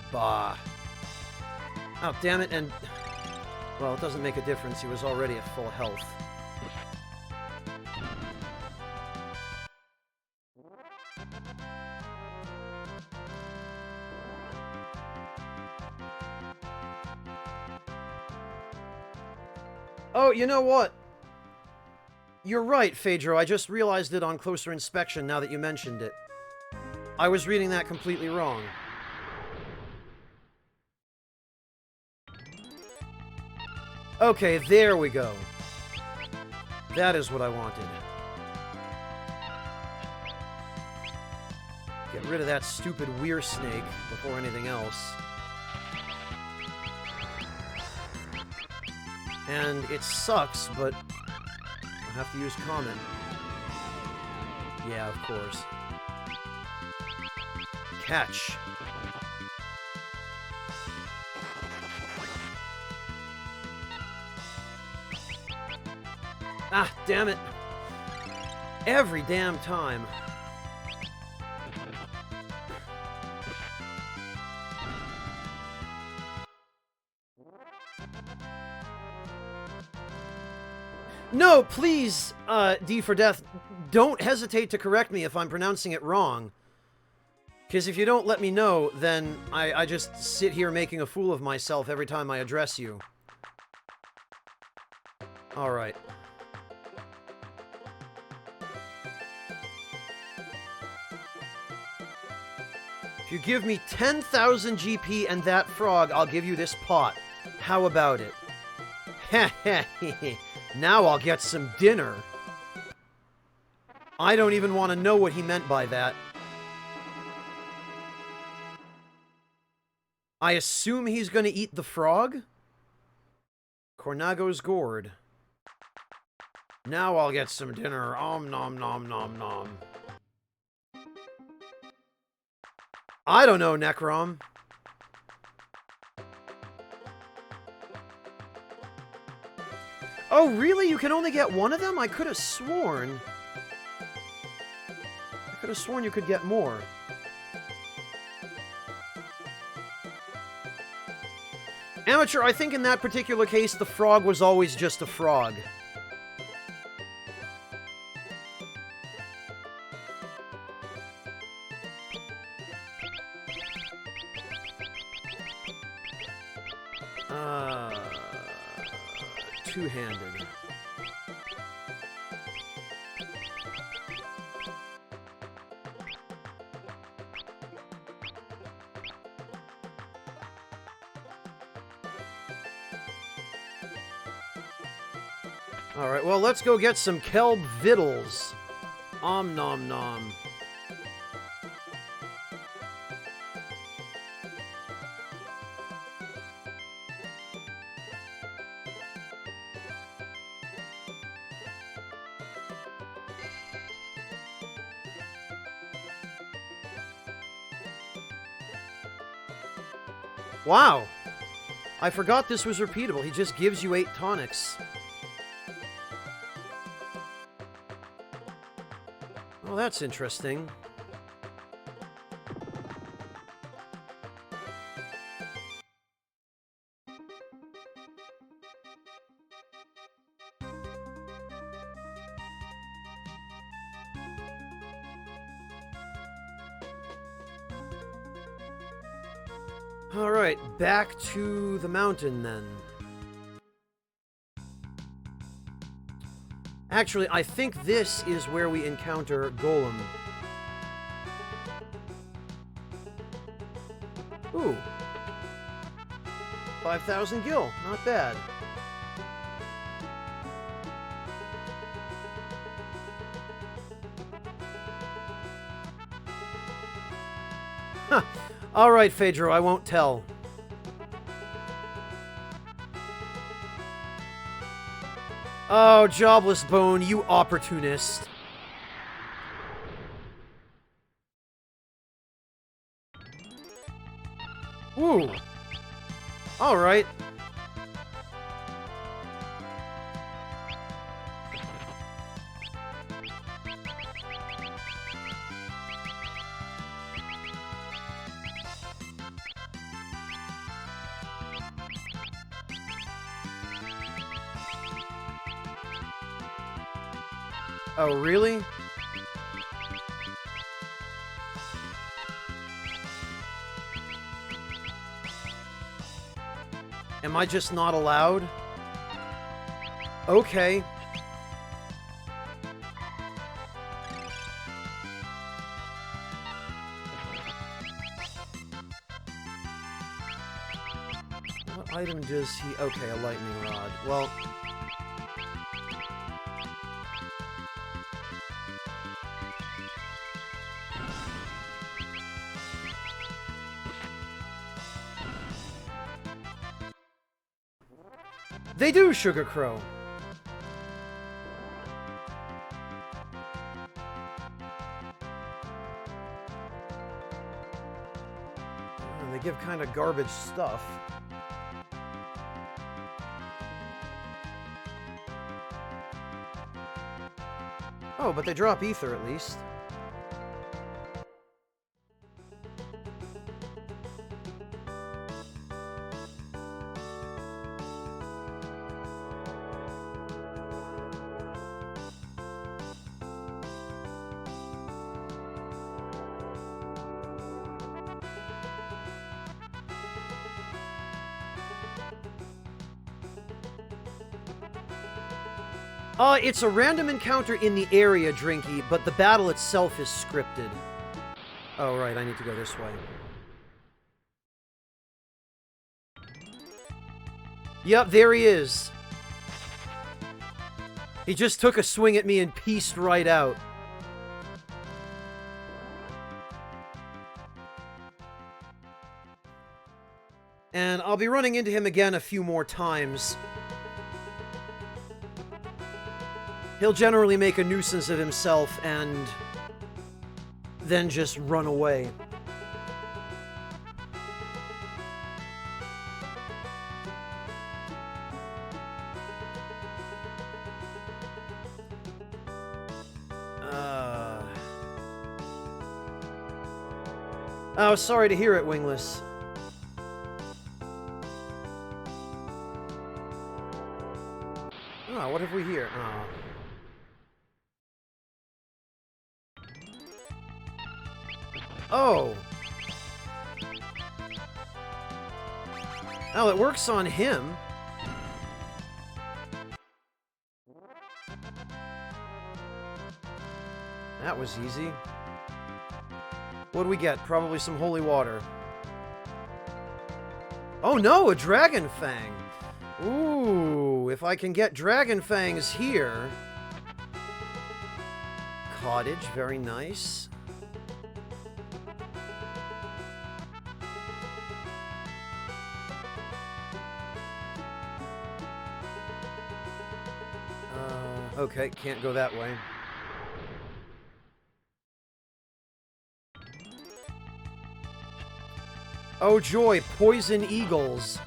Bah. Oh, damn it, and Well, it doesn't make a difference. He was already at full health. Oh, you know what? You're right, Phaedro. I just realized it on closer inspection now that you mentioned it. I was reading that completely wrong. Okay, there we go. That is what I wanted. Get rid of that stupid weir snake before anything else. And it sucks, but I have to use common. Yeah, of course. Catch. Ah, damn it. Every damn time. No, please, D for Death, don't hesitate to correct me if I'm pronouncing it wrong. Because if you don't let me know, then I just sit here making a fool of myself every time I address you. Alright. If you give me 10,000 GP and that frog, I'll give you this pot. How about it? Heh heh heh. Now I'll get some dinner. I don't even want to know what he meant by that. I assume he's going to eat the frog? Cornago's gourd. Now I'll get some dinner. Om nom nom nom nom. I don't know, Necrom. Oh, really? You can only get one of them? I could have sworn... you could get more. Amateur, I think in that particular case, the frog was always just a frog. Two-handed. Alright, well, let's go get some kelp vittles. Om nom nom. Wow! I forgot this was repeatable. He just gives you 8 tonics. Oh, that's interesting. Alright, back to the mountain then. Actually, I think this is where we encounter Golem. Ooh. 5,000 gil, not bad. Huh. Alright, Phaedro, I won't tell. Oh, Jobless Bone, you opportunist. Ooh. Alright. Oh, really? Am I just not allowed? Okay. What item does he... Okay, a lightning rod. Well... They do, Sugar Crow. They give kind of garbage stuff. Oh, but they drop ether at least. It's a random encounter in the area, Drinky, but the battle itself is scripted. Oh, right, I need to go this way. Yep, there he is. He just took a swing at me and pieced right out. And I'll be running into him again a few more times. He'll generally make a nuisance of himself and then just run away. Oh, sorry to hear it, Wingless. Oh, what have we here? Oh. Oh. Oh, it works on him. That was easy. What do we get? Probably some holy water. Oh no, a Dragon Fang! Ooh, if I can get Dragon Fangs here... Cottage, very nice. Okay, can't go that way. Oh joy, poison eagles.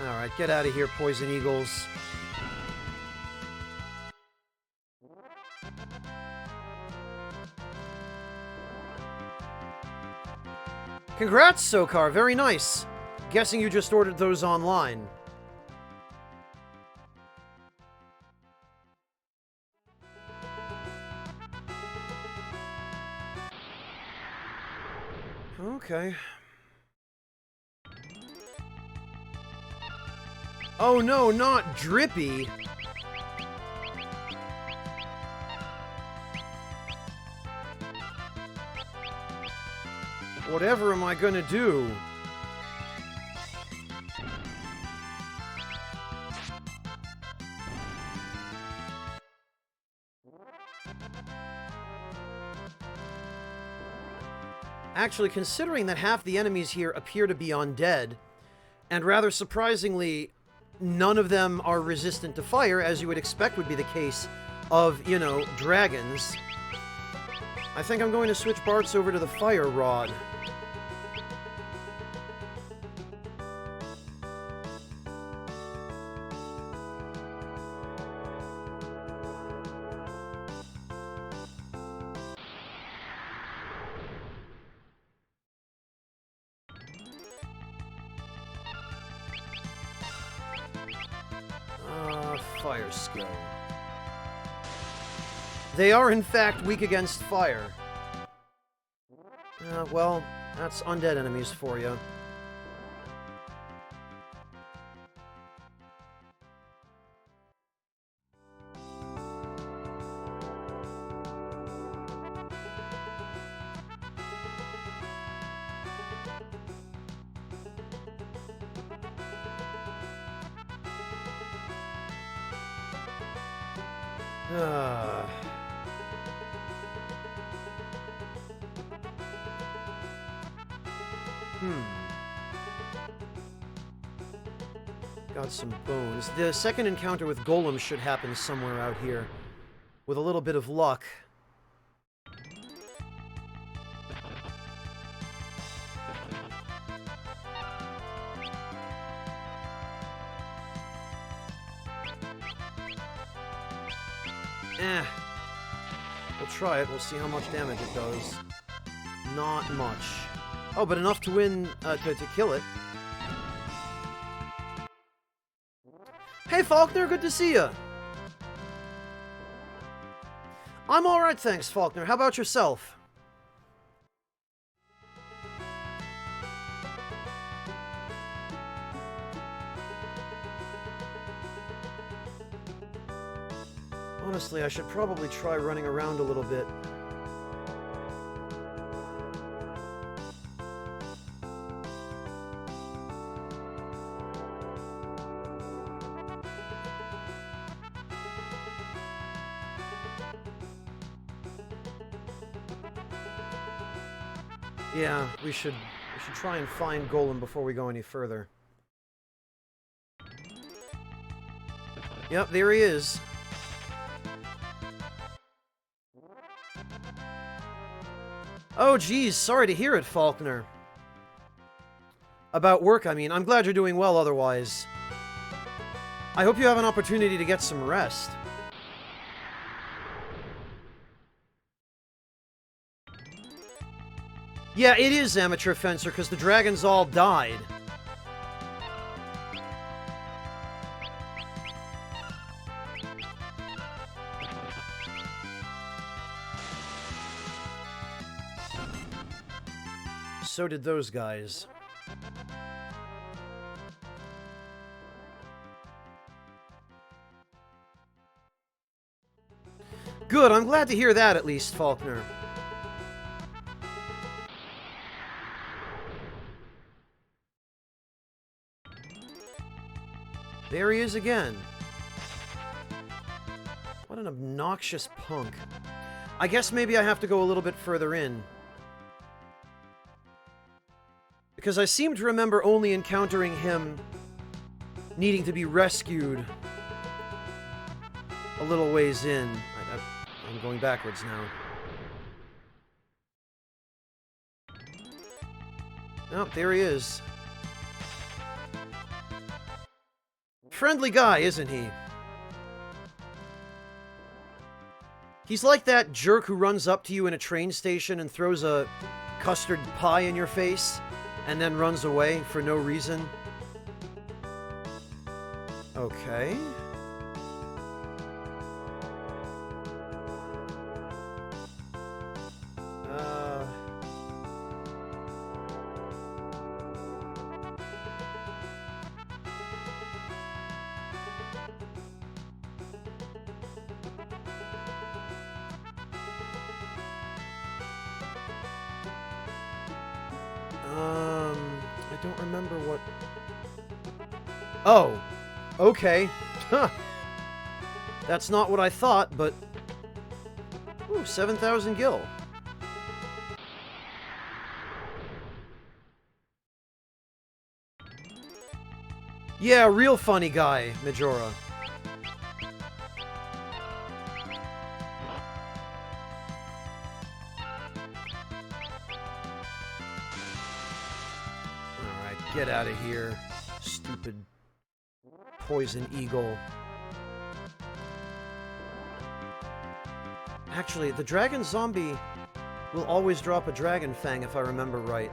Alright, get out of here, poison eagles. Congrats, Sokar. Very nice. Guessing you just ordered those online. Okay. Oh no, not Drippy. Whatever am I gonna do? Actually, considering that half the enemies here appear to be undead, and rather surprisingly, none of them are resistant to fire, as you would expect would be the case of, you know, dragons, I think I'm going to switch Bartz over to the fire rod. fire skill. They are, in fact, weak against fire. Well, that's undead enemies for you. Got some bones. The second encounter with golems should happen somewhere out here. With a little bit of luck. We'll try it. We'll see how much damage it does. Not much. Oh, but enough to win, to kill it. Hey, Faulkner, good to see you. I'm alright, thanks, Faulkner. How about yourself? Honestly, I should probably try running around a little bit. Yeah, we should try and find Golem before we go any further. Yep, there he is. Oh, geez, sorry to hear it, Faulkner. About work, I mean. I'm glad you're doing well otherwise. I hope you have an opportunity to get some rest. Yeah, it is Amateur Fencer, because the dragons all died. So did those guys. Good, I'm glad to hear that at least, Faulkner. There he is again. What an obnoxious punk. I guess maybe I have to go a little bit further in. Because I seem to remember only encountering him needing to be rescued a little ways in. I'm going backwards now. Oh, there he is. Friendly guy, isn't he? He's like that jerk who runs up to you in a train station and throws a custard pie in your face and then runs away for no reason. Okay. I don't remember what... Oh, okay. Huh. That's not what I thought, but... Ooh, 7,000 gil. Yeah, real funny guy, Majora. Get out of here, stupid poison eagle. Actually, the dragon zombie will always drop a dragon fang if I remember right.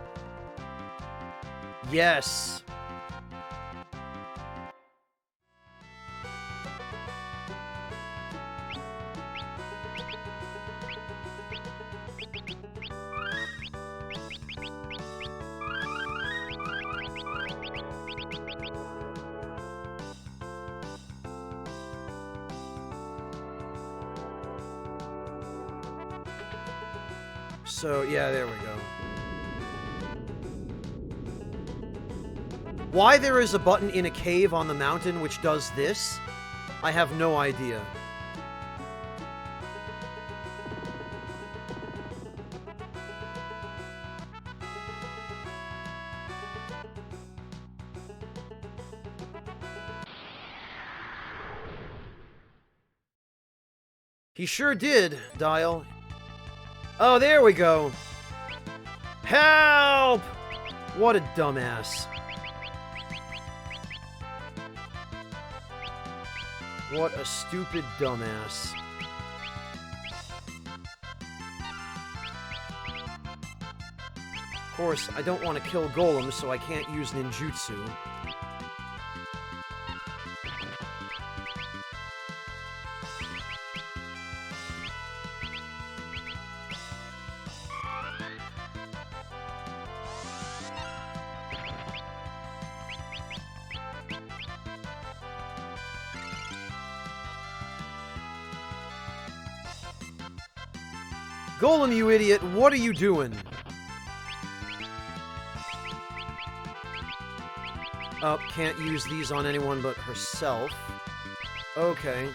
Yes. So, yeah, there we go. Why there is a button in a cave on the mountain which does this, I have no idea. He sure did, Dial. Oh, there we go. Help! What a dumbass. What a stupid dumbass. Of course, I don't want to kill Golem, so I can't use ninjutsu. Golem, you idiot, what are you doing? Oh, can't use these on anyone but herself. Okay.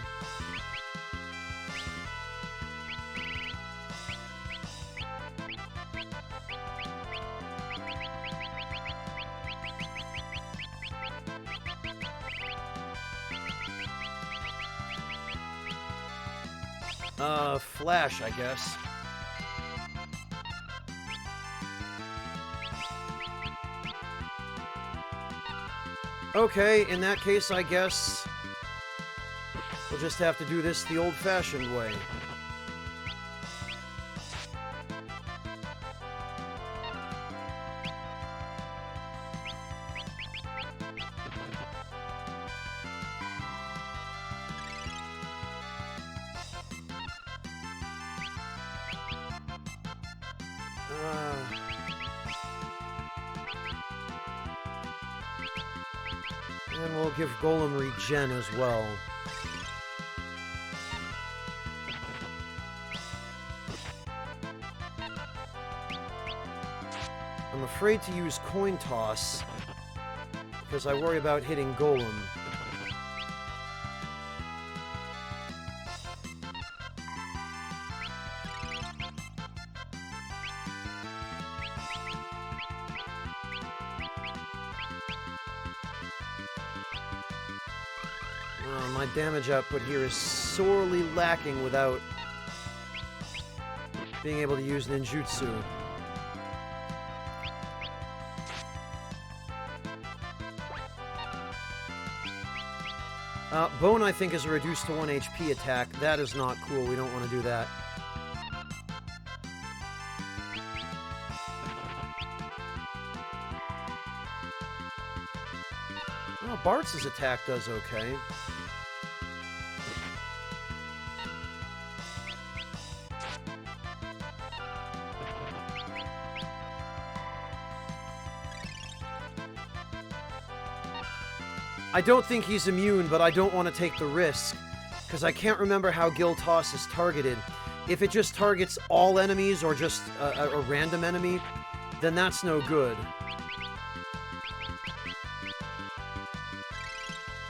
Flash, I guess. Okay, in that case, I guess we'll just have to do this the old-fashioned way. And we'll give Golem regen as well. I'm afraid to use Coin Toss because I worry about hitting Golem. My damage output here is sorely lacking without being able to use ninjutsu. Bone, I think, is a reduced to 1 HP attack. That is not cool. We don't want to do that. Oh, Bartz's attack does okay. I don't think he's immune, but I don't want to take the risk, because I can't remember how Gil Toss is targeted. If it just targets all enemies or just a random enemy, then that's no good.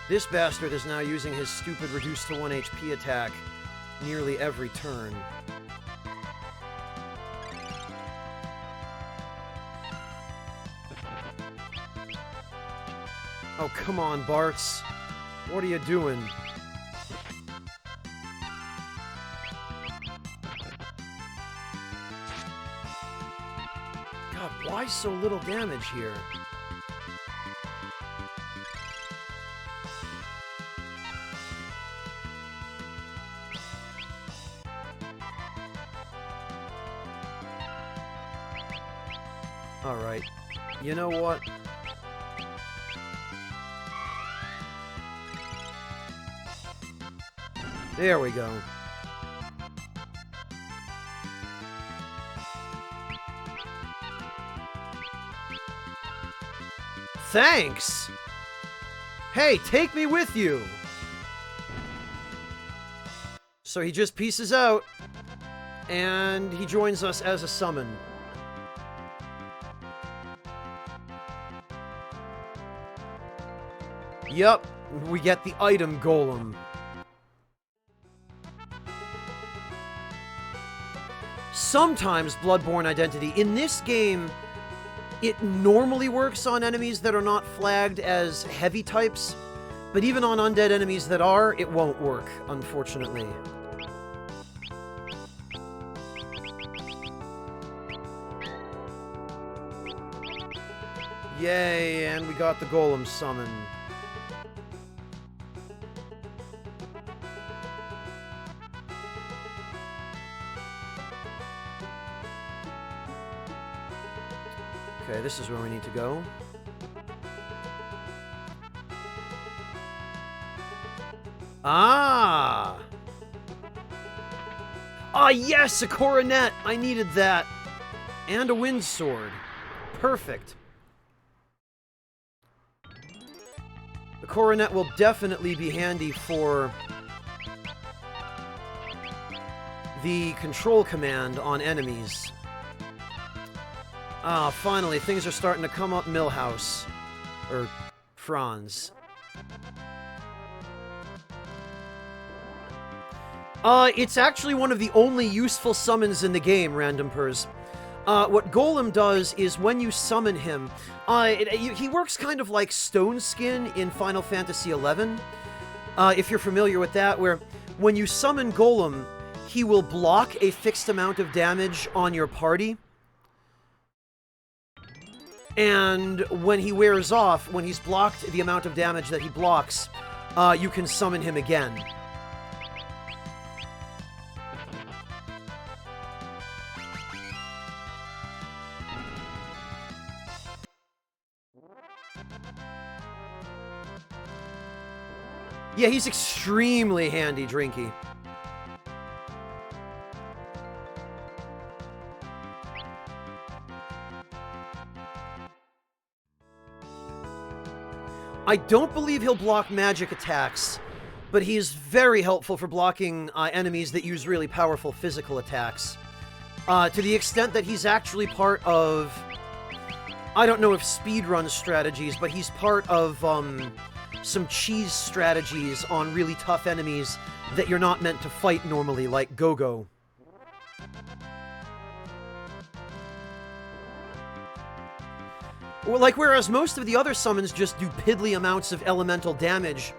This bastard is now using his stupid reduced to 1 HP attack nearly every turn. Oh, come on, Bartz. What are you doing? God, why so little damage here? Alright. You know what? There we go. Thanks! Hey, take me with you! So he just pieces out. And he joins us as a summon. Yep, we get the item golem. Sometimes Bloodborne Identity. In this game, it normally works on enemies that are not flagged as heavy types, but even on undead enemies that are, it won't work, unfortunately. Yay, and we got the golem summon. Okay, this is where we need to go. Ah! Ah, yes! A coronet! I needed that. And a wind sword. Perfect. The coronet will definitely be handy for the control command on enemies. Ah, finally, things are starting to come up Millhouse. Or Franz. It's actually one of the only useful summons in the game, Random Pers. What Golem does is when you summon him, he works kind of like Stone Skin in Final Fantasy XI. If you're familiar with that, where when you summon Golem, he will block a fixed amount of damage on your party. And when he wears off, when he's blocked the amount of damage that he blocks, you can summon him again. Yeah, he's extremely handy, Drinky. I don't believe he'll block magic attacks, but he's very helpful for blocking enemies that use really powerful physical attacks. To the extent that he's actually part of... I don't know if speedrun strategies, but he's part of some cheese strategies on really tough enemies that you're not meant to fight normally, like Go-Go. Like, whereas most of the other summons just do piddly amounts of elemental damage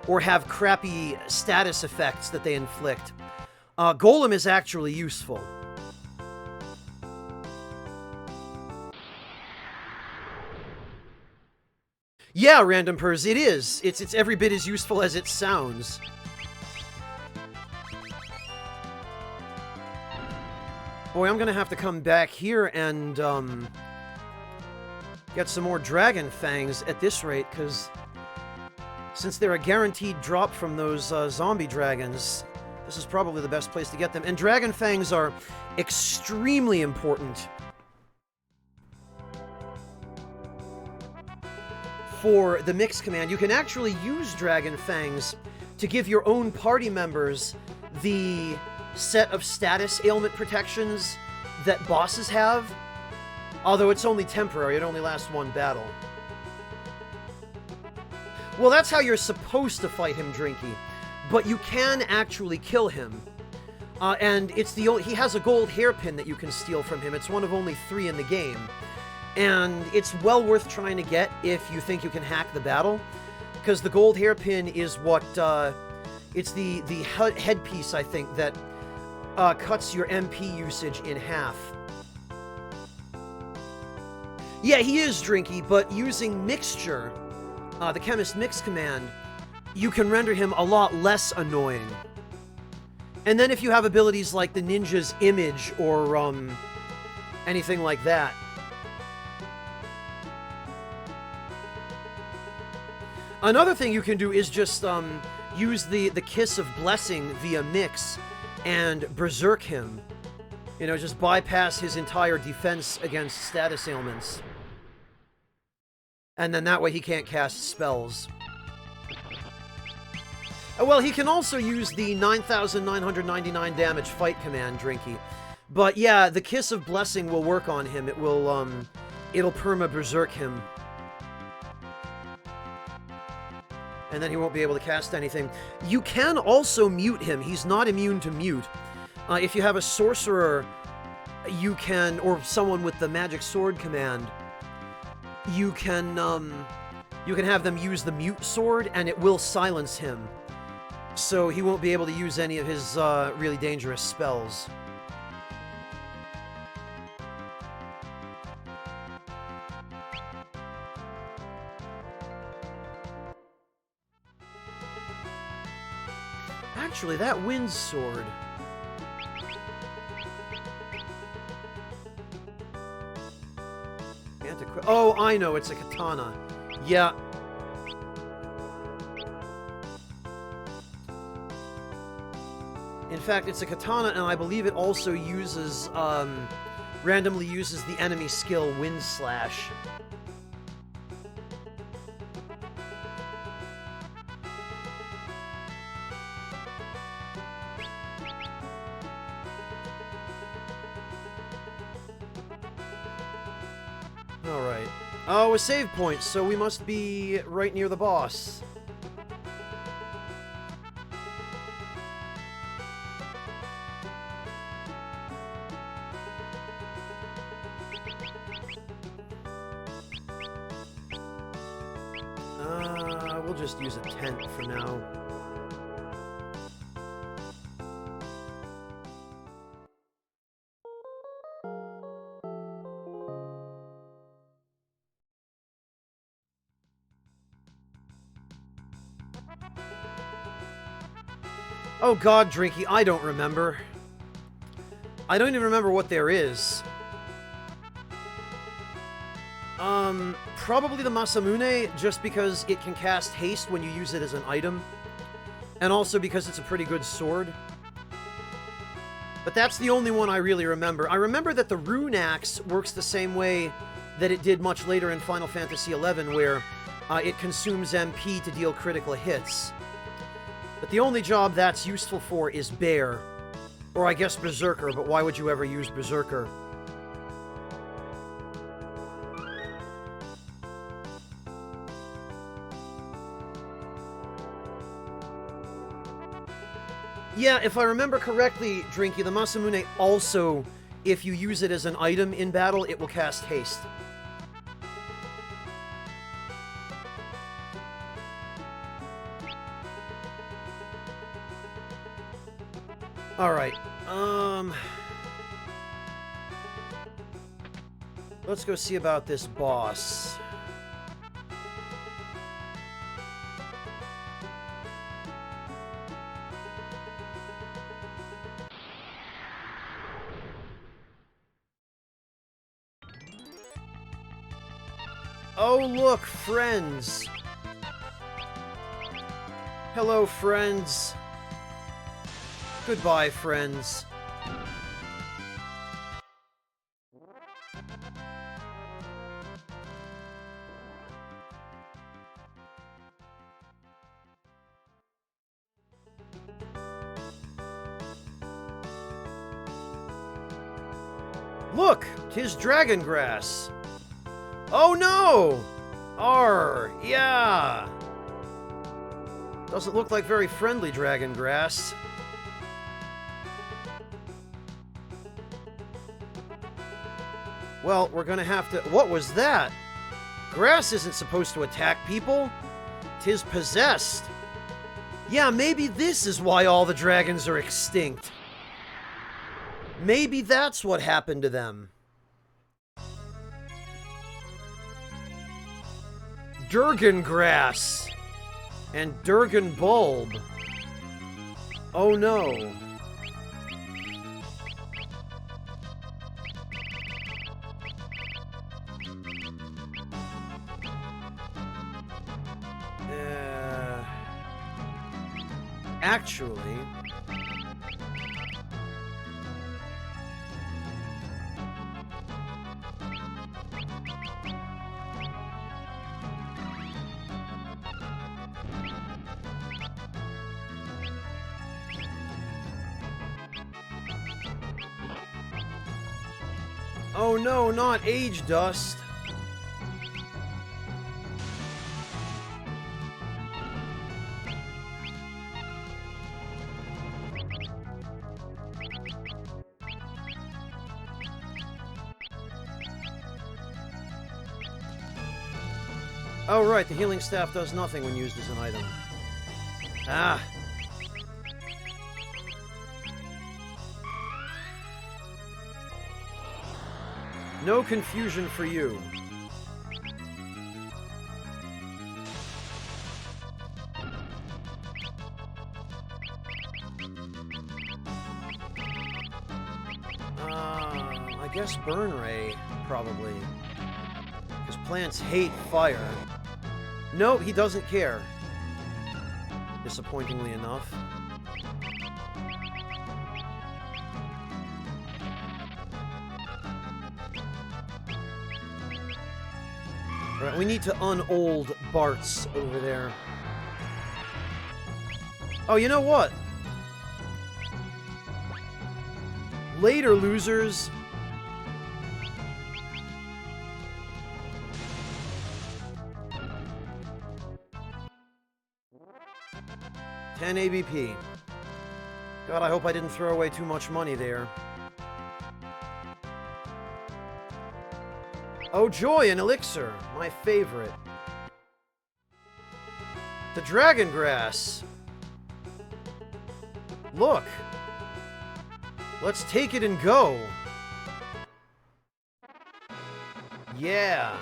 or have crappy status effects that they inflict, Golem is actually useful. Yeah, Random Pers, it is. It's every bit as useful as it sounds. Boy, I'm gonna have to come back here and, get some more Dragon Fangs at this rate, because since they're a guaranteed drop from those zombie dragons, this is probably the best place to get them. And Dragon Fangs are extremely important for the mix command. You can actually use Dragon Fangs to give your own party members the set of status ailment protections that bosses have. Although it's only temporary, it only lasts one battle. Well, that's how you're supposed to fight him, Drinky. But you can actually kill him. And it's he has a gold hairpin that you can steal from him. It's one of only 3 in the game. And it's well worth trying to get if you think you can hack the battle. Because the gold hairpin is what, it's the headpiece, I think, that cuts your MP usage in half. Yeah, he is Drinky, but using Mixture, the Chemist Mix command, you can render him a lot less annoying. And then if you have abilities like the Ninja's Image or anything like that. Another thing you can do is just use the Kiss of Blessing via Mix and berserk him. You know, just bypass his entire defense against status ailments. And then that way he can't cast spells. Well, he can also use the 9,999 damage fight command, Drinky. But yeah, the Kiss of Blessing will work on him. It will, it'll perma-berserk him. And then he won't be able to cast anything. You can also mute him. He's not immune to mute. If you have a sorcerer, you can, or someone with the magic sword command, you can have them use the mute sword, and it will silence him. So he won't be able to use any of his really dangerous spells. Actually, that wind sword... Oh, I know, it's a katana. Yeah. In fact, it's a katana, and I believe it also uses, randomly uses the enemy skill Wind Slash. Alright. Oh, a save point, so we must be right near the boss. We'll just use a tent for now. Oh god, Drinky, I don't remember. I don't even remember what there is. Probably the Masamune, just because it can cast haste when you use it as an item. And also because it's a pretty good sword. But that's the only one I really remember. I remember that the Rune Axe works the same way that it did much later in Final Fantasy XI, where it consumes MP to deal critical hits. But the only job that's useful for is Bear. Or I guess Berserker, but why would you ever use Berserker? Yeah, if I remember correctly, Drinky, the Masamune also, if you use it as an item in battle, it will cast haste. Alright, let's go see about this boss. Oh, look, friends. Hello, friends. Goodbye, friends. Look, 'tis dragon grass. Oh no! Arr, yeah! Doesn't look like very friendly dragon grass. Well, we're gonna have to... What was that? Grass isn't supposed to attack people. 'Tis possessed. Yeah, maybe this is why all the dragons are extinct. Maybe that's what happened to them. Durgan grass. And Durgan bulb. Oh no. Actually... Oh no, not age dust. Oh right, the healing staff does nothing when used as an item. Ah. No confusion for you. I guess Burn Ray, probably. Because plants hate fire. No, he doesn't care. Disappointingly enough. Alright, we need to unold Bart's over there. Oh, you know what? Later, losers. $10 ABP. God, I hope I didn't throw away too much money there. Oh, joy, an elixir. My favorite. The dragon grass. Look. Let's take it and go. Yeah.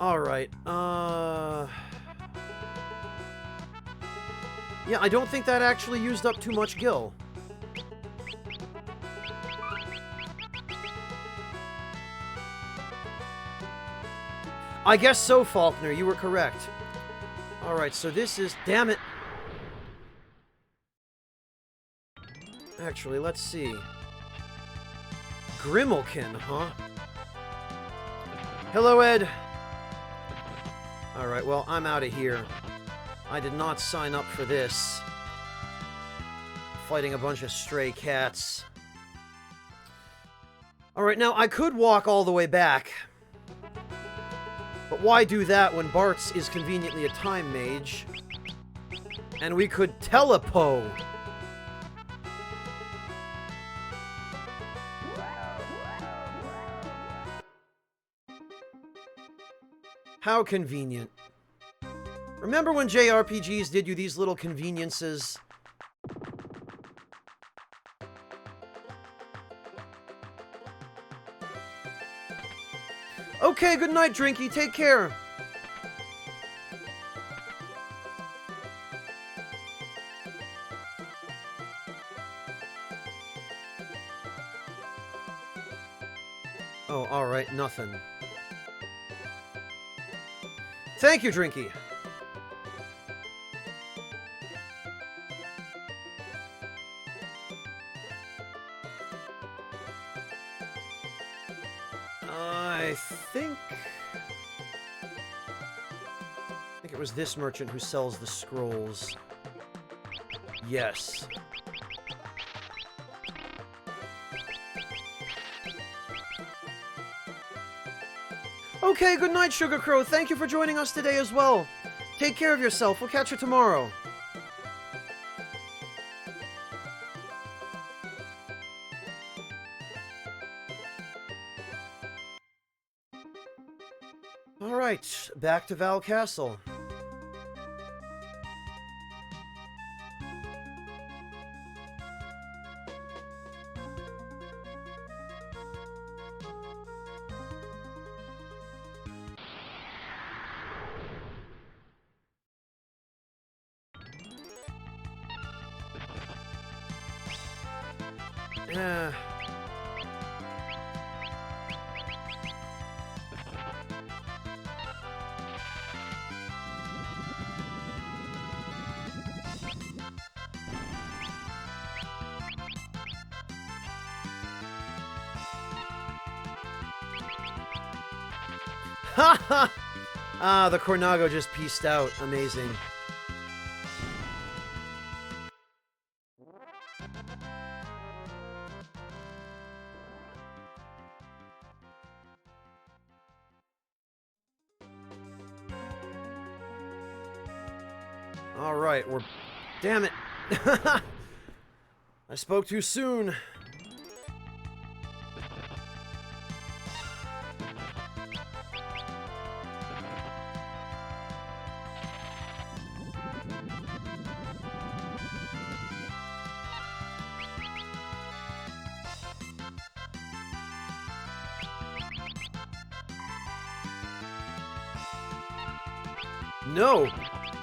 Alright, yeah, I don't think that actually used up too much gil. I guess so, Faulkner, you were correct. Alright, so this is... Damn it! Actually, let's see. Grimalkin, huh? Hello, Ed. Alright, well, I'm out of here. I did not sign up for this. Fighting a bunch of stray cats. Alright, now I could walk all the way back. But why do that when Bart's is conveniently a time mage? And we could telepo. How convenient. Remember when JRPGs did you these little conveniences? Okay, good night, Drinky. Take care. Oh, alright, nothing. Thank you, Drinky. I think it was this merchant who sells the scrolls. Yes. Okay, good night, Sugar Crow. Thank you for joining us today as well. Take care of yourself. We'll catch you tomorrow. Alright, back to Val Castle. Ha ha! Ah, the Cornago just pieced out. Amazing. Alright, we're... Damn it. I spoke too soon. No!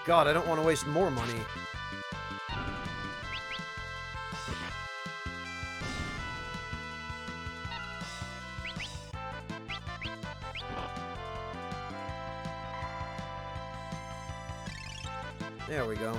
God, I don't want to waste more money. There we go.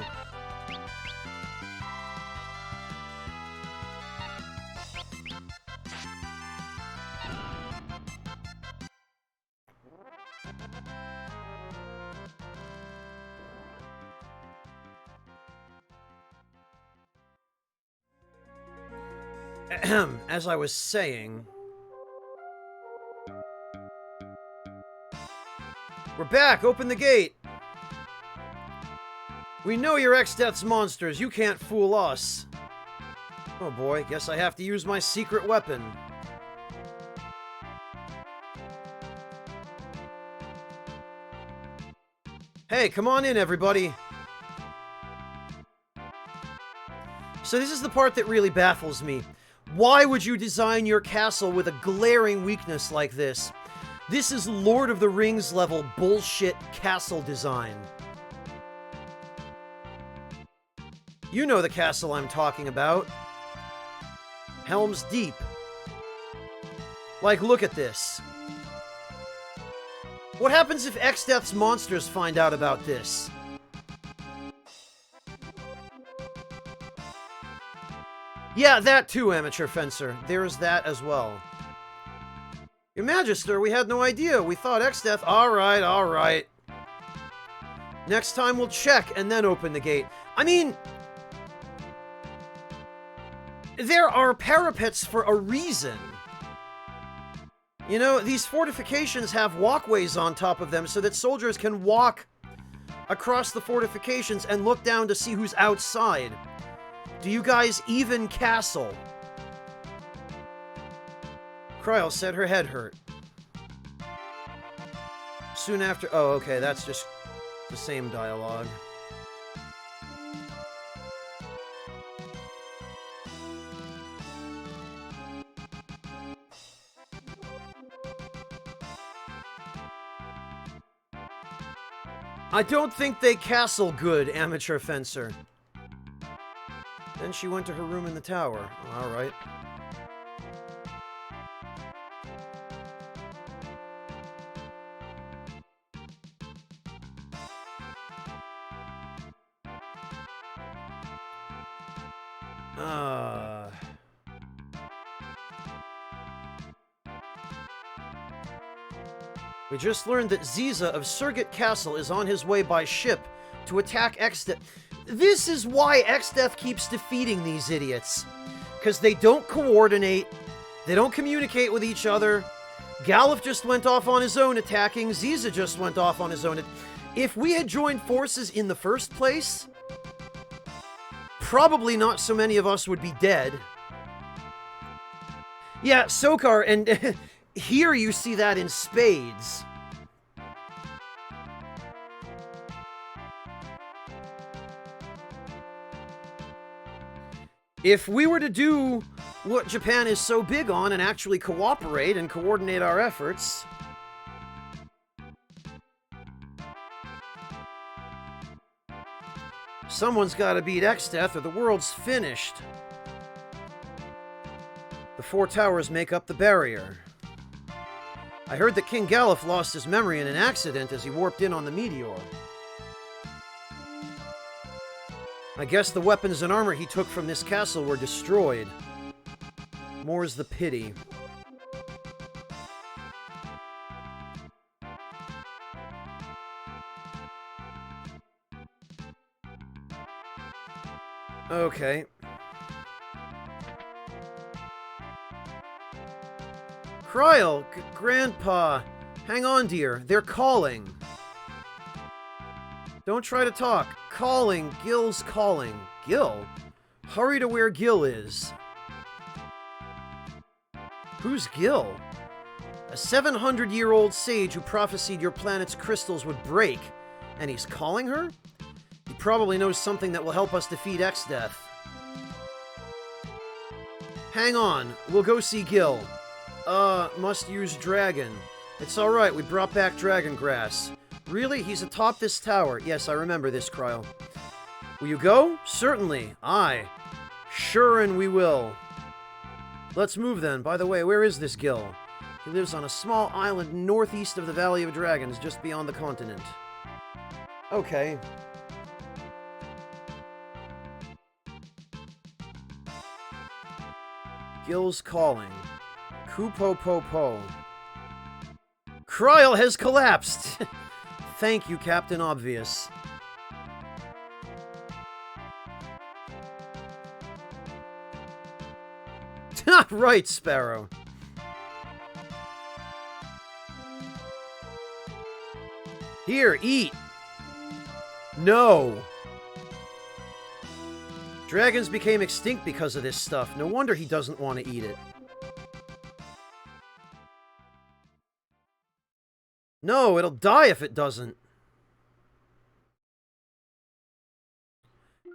Ahem. As I was saying... We're back! Open the gate! We know you're Exdeath's monsters. You can't fool us. Oh boy, guess I have to use my secret weapon. Hey, come on in, everybody. So this is the part that really baffles me. Why would you design your castle with a glaring weakness like this? This is Lord of the Rings level bullshit castle design. You know the castle I'm talking about. Helm's Deep. Like, look at this. What happens if Exdeath's monsters find out about this? Yeah, that too, Amateur Fencer. There's that as well. Your Magister, we had no idea. We thought Exdeath... Alright, alright. Next time we'll check and then open the gate. I mean... there are parapets for a reason. You know, these fortifications have walkways on top of them so that soldiers can walk across the fortifications and look down to see who's outside. Do you guys even castle? Kryl said her head hurt. Soon after... Oh, okay, that's just the same dialogue. I don't think they castle good, Amateur Fencer. Then she went to her room in the tower. Alright. We just learned that Ziza of Surgit Castle is on his way by ship to attack Exdeath. This is why Exdeath keeps defeating these idiots. Because they don't coordinate, they don't communicate with each other. Galuf just went off on his own attacking, Ziza just went off on his own. If we had joined forces in the first place, probably not so many of us would be dead. Yeah, Sokar, and here you see that in spades. If we were to do what Japan is so big on and actually cooperate and coordinate our efforts... someone's gotta beat Exdeath or the world's finished. The 4 towers make up the barrier. I heard that King Galuf lost his memory in an accident as he warped in on the meteor. I guess the weapons and armor he took from this castle were destroyed. More's the pity. Okay. Kryl, Grandpa, hang on, dear. They're calling. Don't try to talk. Calling. Gil's calling. Gil? Hurry to where Gil is. Who's Gil? A 700-year-old sage who prophesied your planet's crystals would break. And he's calling her? He probably knows something that will help us defeat X-Death. Hang on. We'll go see Gil. Must use dragon. It's alright, we brought back dragon grass. Really? He's atop this tower. Yes, I remember this, Kryl. Will you go? Certainly. Aye. Sure, and we will. Let's move then. By the way, where is this Gil? He lives on a small island northeast of the Valley of Dragons, just beyond the continent. Okay. Gil's calling. Kupo-po-po. Kryl has collapsed! Thank you, Captain Obvious. Right, Sparrow. Here, eat! No! Dragons became extinct because of this stuff. No wonder he doesn't want to eat it. No, it'll die if it doesn't.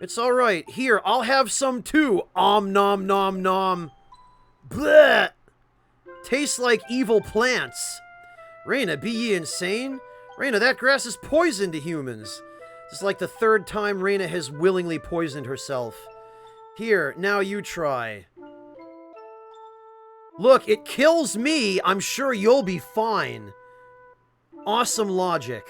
It's alright. Here, I'll have some too. Om nom nom nom. Bleh! Tastes like evil plants. Reina, be ye insane? Reina, that grass is poison to humans. This is like the third time Reina has willingly poisoned herself. Here, now you try. Look, it kills me. I'm sure you'll be fine. Awesome logic.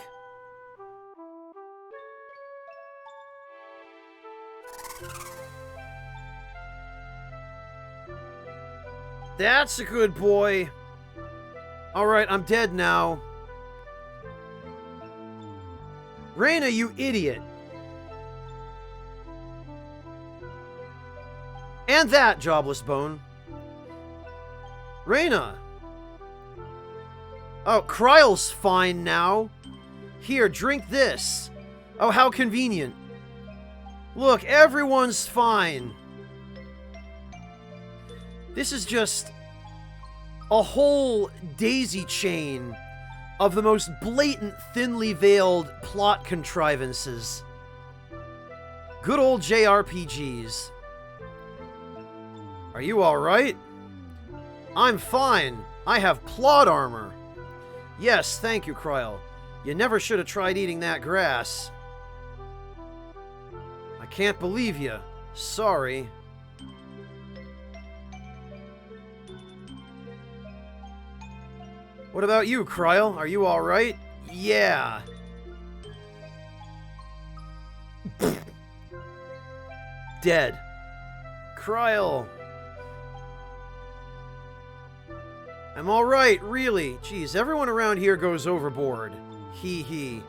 That's a good boy. Alright, I'm dead now. Reina, you idiot. And that, Jobless Bone. Reina. Oh, Kryl's fine now. Here, drink this. Oh, how convenient. Look, everyone's fine. This is just a whole daisy chain of the most blatant, thinly veiled plot contrivances. Good old JRPGs. Are you alright? I'm fine. I have plot armor. Yes, thank you, Kryl. You never should have tried eating that grass. I can't believe you. Sorry. What about you, Kryl? Are you alright? Yeah. Dead. Kryl. I'm alright, really. Jeez, everyone around here goes overboard. Hee hee.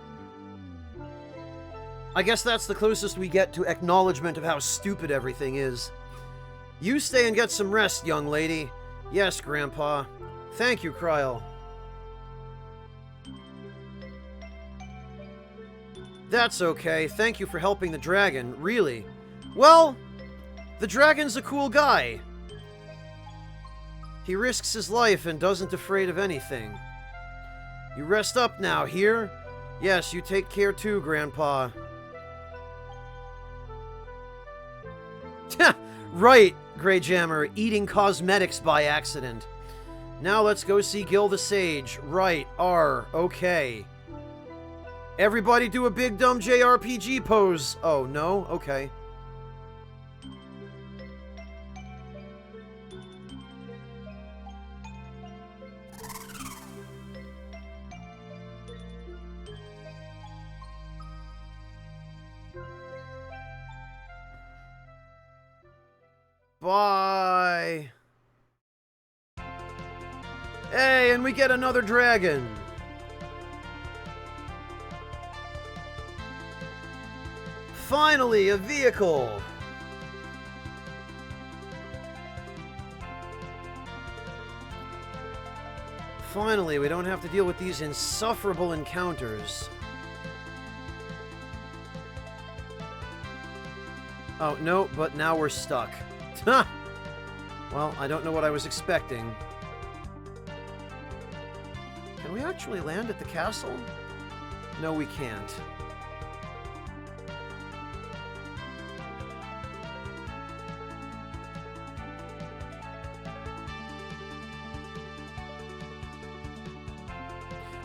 I guess that's the closest we get to acknowledgement of how stupid everything is. You stay and get some rest, young lady. Yes, Grandpa. Thank you, Kryl. That's okay. Thank you for helping the dragon, really. Well, the dragon's a cool guy. He risks his life and doesn't afraid of anything. You rest up now, here? Yes, you take care too, Grandpa. Right, Greyjammer, eating cosmetics by accident. Now let's go see Gil the Sage. Right, okay. Everybody do a big dumb JRPG pose. Oh, no? Okay. Bye. Hey, and we get another dragon. Finally, a vehicle. Finally, we don't have to deal with these insufferable encounters. Oh, no, but now we're stuck. Ha! Well, I don't know what I was expecting. Can we actually land at the castle? No, we can't.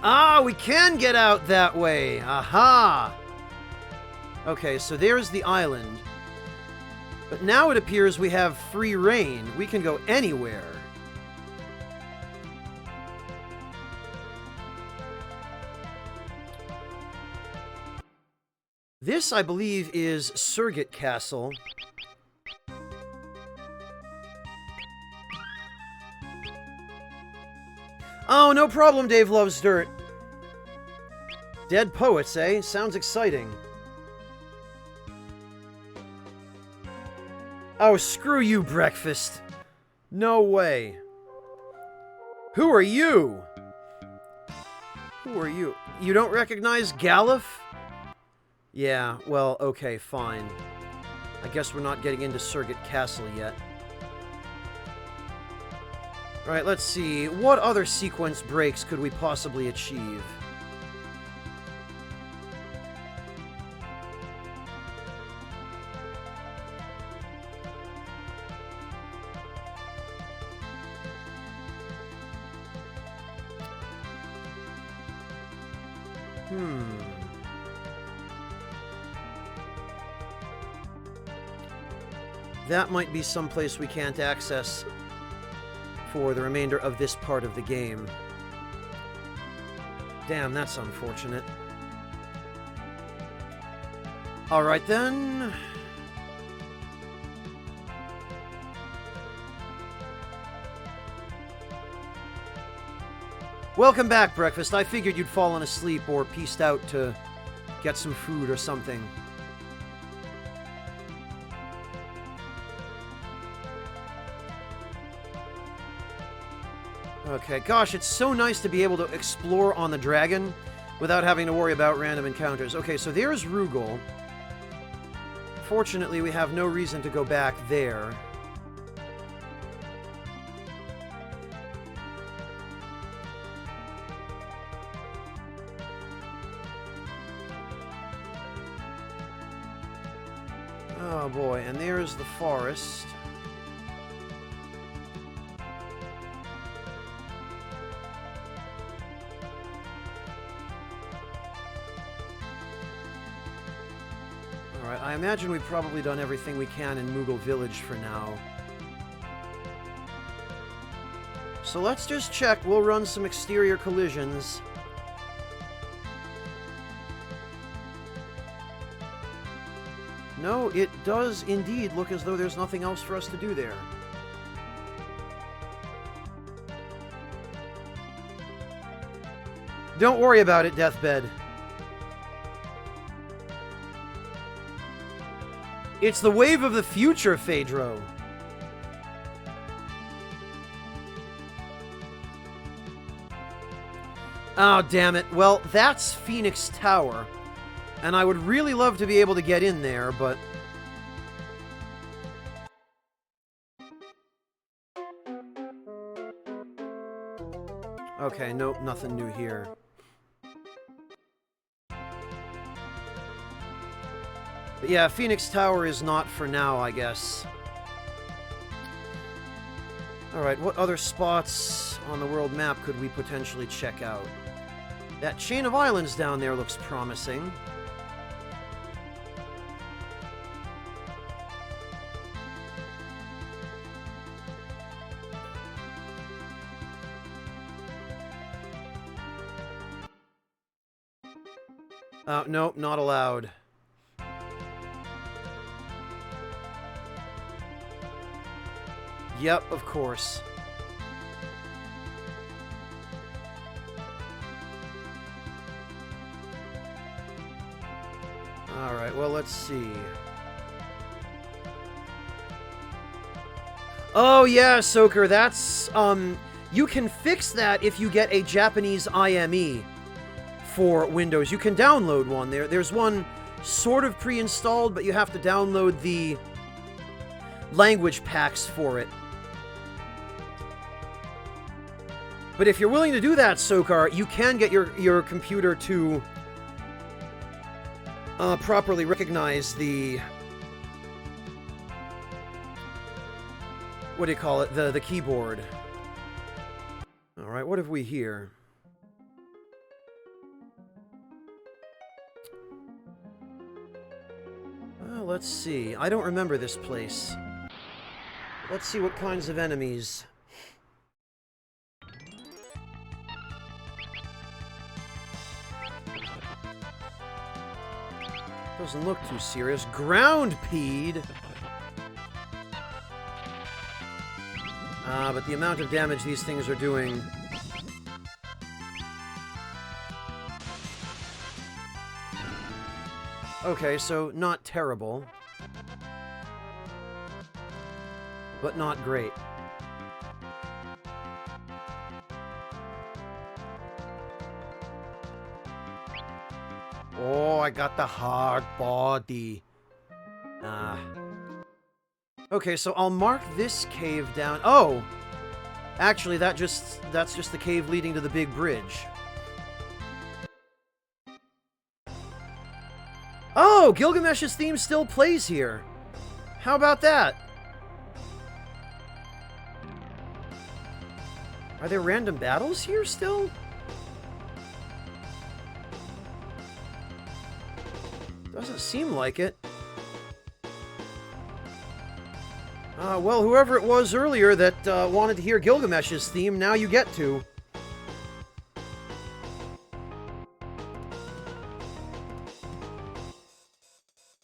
Ah, we can get out that way! Aha! Okay, so there's the island. But now it appears we have free reign. We can go anywhere. This, I believe, is Surgit Castle. Oh, no problem, Dave Loves Dirt. Dead poets, eh? Sounds exciting. Oh, screw you, breakfast. No way. Who are you? Who are you? You don't recognize Galuf? Yeah, well, okay, fine. I guess we're not getting into Surgit Castle yet. Alright, let's see. What other sequence breaks could we possibly achieve? That might be someplace we can't access for the remainder of this part of the game. Damn, that's unfortunate. Alright then. Welcome back, Breakfast. I figured you'd fallen asleep or pieced out to get some food or something. Okay, gosh, it's so nice to be able to explore on the dragon without having to worry about random encounters. Okay, so there's Rugal. Fortunately, we have no reason to go back there. Oh boy, and there's the forest. Alright, I imagine we've probably done everything we can in Moogle Village for now. So let's just check. We'll run some exterior collisions. No, it does indeed look as though there's nothing else for us to do there. Don't worry about it, Deathbed. It's the wave of the future, Phaedro. Oh, damn it. Well, that's Phoenix Tower. And I would really love to be able to get in there, but... Okay, nope, nothing new here. But yeah, Phoenix Tower is not for now, I guess. Alright, what other spots on the world map could we potentially check out? That chain of islands down there looks promising. Nope, not allowed. Yep, of course. Alright, well, let's see. Oh, yeah, Soaker, that's, you can fix that if you get a Japanese IME for Windows. You can download one. There's one sort of pre-installed, but you have to download the language packs for it. But if you're willing to do that, Sokar, you can get your computer to properly recognize the... what do you call it? The keyboard. Alright, what have we here? Well, let's see. I don't remember this place. Let's see what kinds of enemies. Doesn't look too serious. Groundpede! But the amount of damage these things are doing... Okay, so not terrible. But not great. Oh, I got the hard body. Okay, so I'll mark this cave down. Oh! Actually, that's just the cave leading to the big bridge. Oh! Gilgamesh's theme still plays here. How about that? Are there random battles here still? Doesn't seem like it. Well, whoever it was earlier that wanted to hear Gilgamesh's theme, now you get to.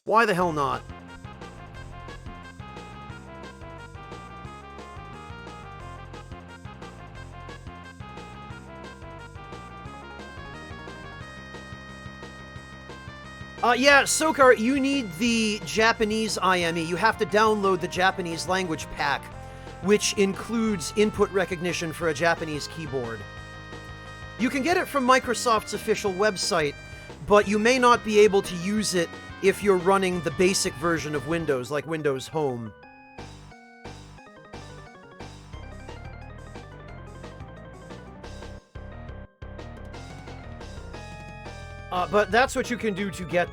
Why the hell not? Yeah, Sokar, you need the Japanese IME. You have to download the Japanese language pack, which includes input recognition for a Japanese keyboard. You can get it from Microsoft's official website, but you may not be able to use it if you're running the basic version of Windows, like Windows Home. But that's what you can do to get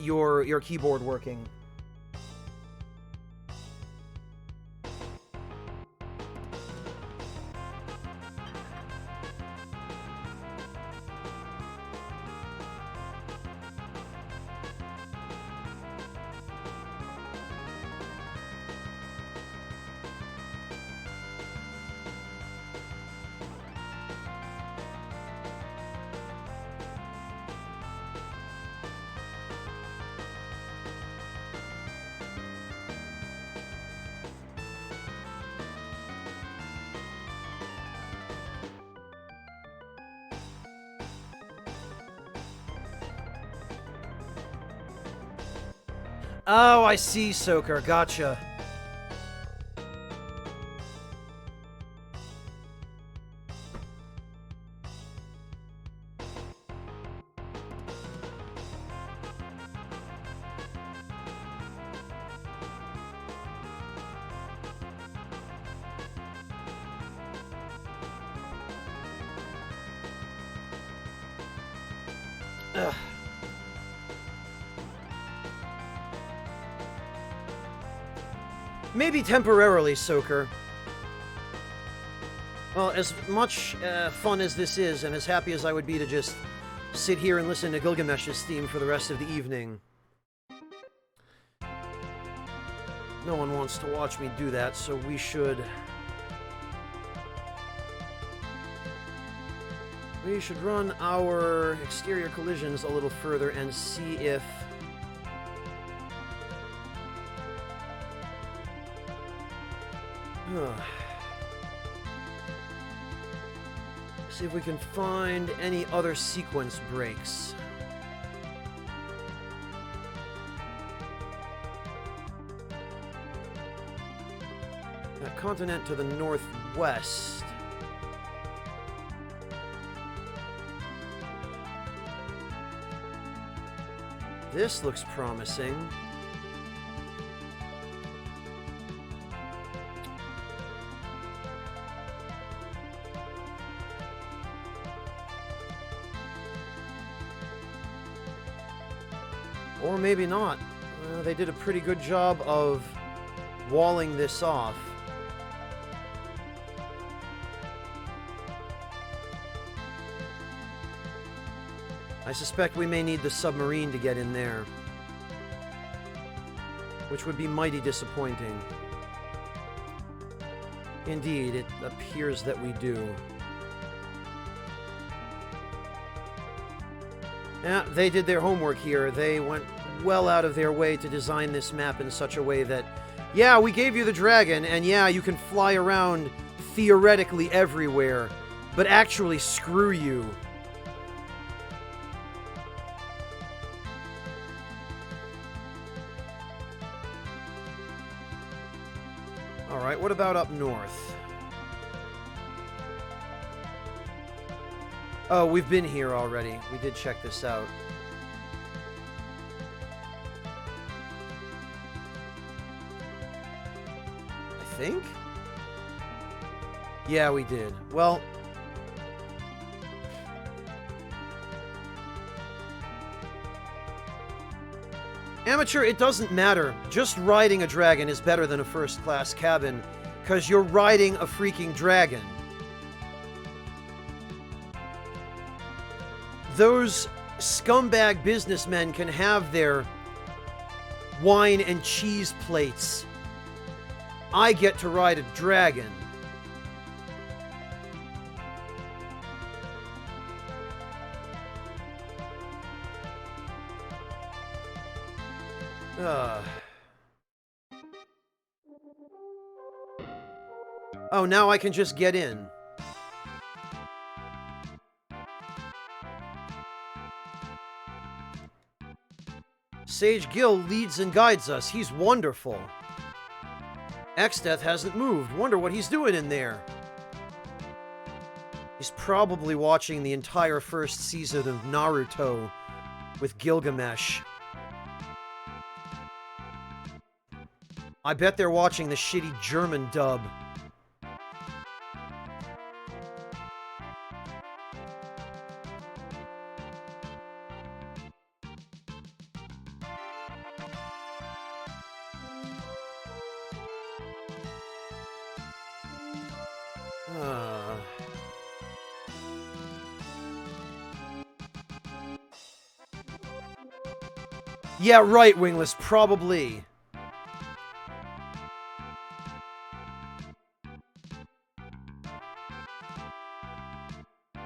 your keyboard working. Oh, I see, Sokar. Gotcha. Ugh. Maybe temporarily, Sokar. Well, as much fun as this is, and as happy as I would be to just sit here and listen to Gilgamesh's theme for the rest of the evening, no one wants to watch me do that, so we should run our exterior collisions a little further and see if... see if we can find any other sequence breaks. That continent to the northwest. This looks promising. Or maybe not. They did a pretty good job of walling this off. I suspect we may need the submarine to get in there, which would be mighty disappointing. Indeed, it appears that we do. Yeah, they did their homework here. They went well out of their way to design this map in such a way that, yeah, we gave you the dragon, and yeah, you can fly around theoretically everywhere, but actually, screw you. Alright, what about up north? Oh, we've been here already. We did check this out. I think? Yeah, we did. Well... Amateur, it doesn't matter. Just riding a dragon is better than a first-class cabin, because you're riding a freaking dragon. Those scumbag businessmen can have their wine and cheese plates. I get to ride a dragon. Oh, now I can just get in. Sage Gill leads and guides us. He's wonderful. Exdeath hasn't moved. Wonder what he's doing in there. He's probably watching the entire first season of Naruto with Gilgamesh. I bet they're watching the shitty German dub. Yeah, right, Wingless, probably.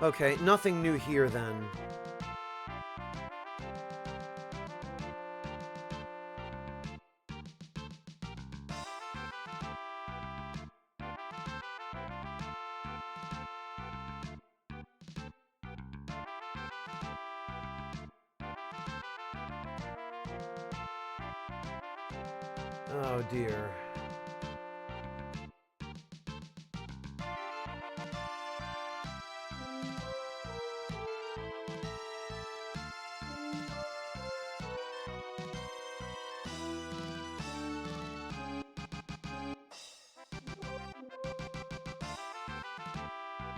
Okay, nothing new here then. Oh dear.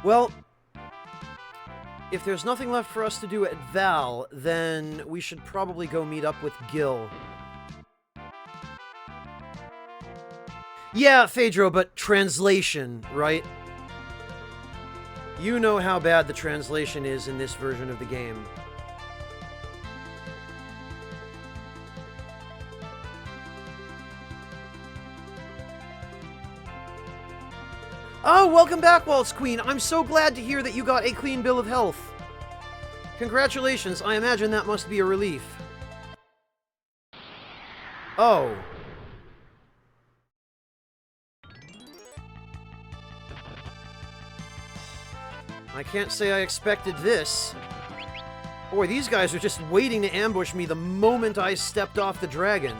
Well, if there's nothing left for us to do at Val, then we should probably go meet up with Gil. Yeah, Phaedro, but translation, right? You know how bad the translation is in this version of the game. Oh, welcome back, Waltz Queen. I'm so glad to hear that you got a clean bill of health. Congratulations. I imagine that must be a relief. Oh. I can't say I expected this. Boy, these guys are just waiting to ambush me the moment I stepped off the dragon.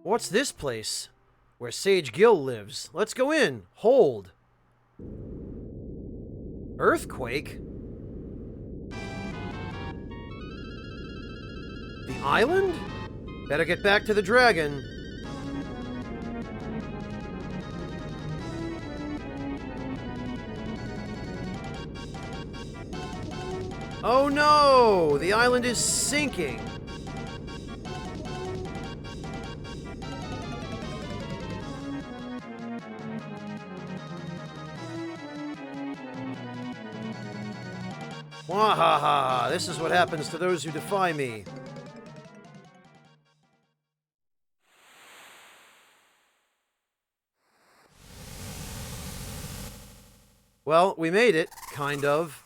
What's this place? Where Sage Gill lives. Let's go in. Hold. Earthquake? The island? Better get back to the dragon. Oh no! The island is sinking. Wahaha! This is what happens to those who defy me. Well, we made it, kind of.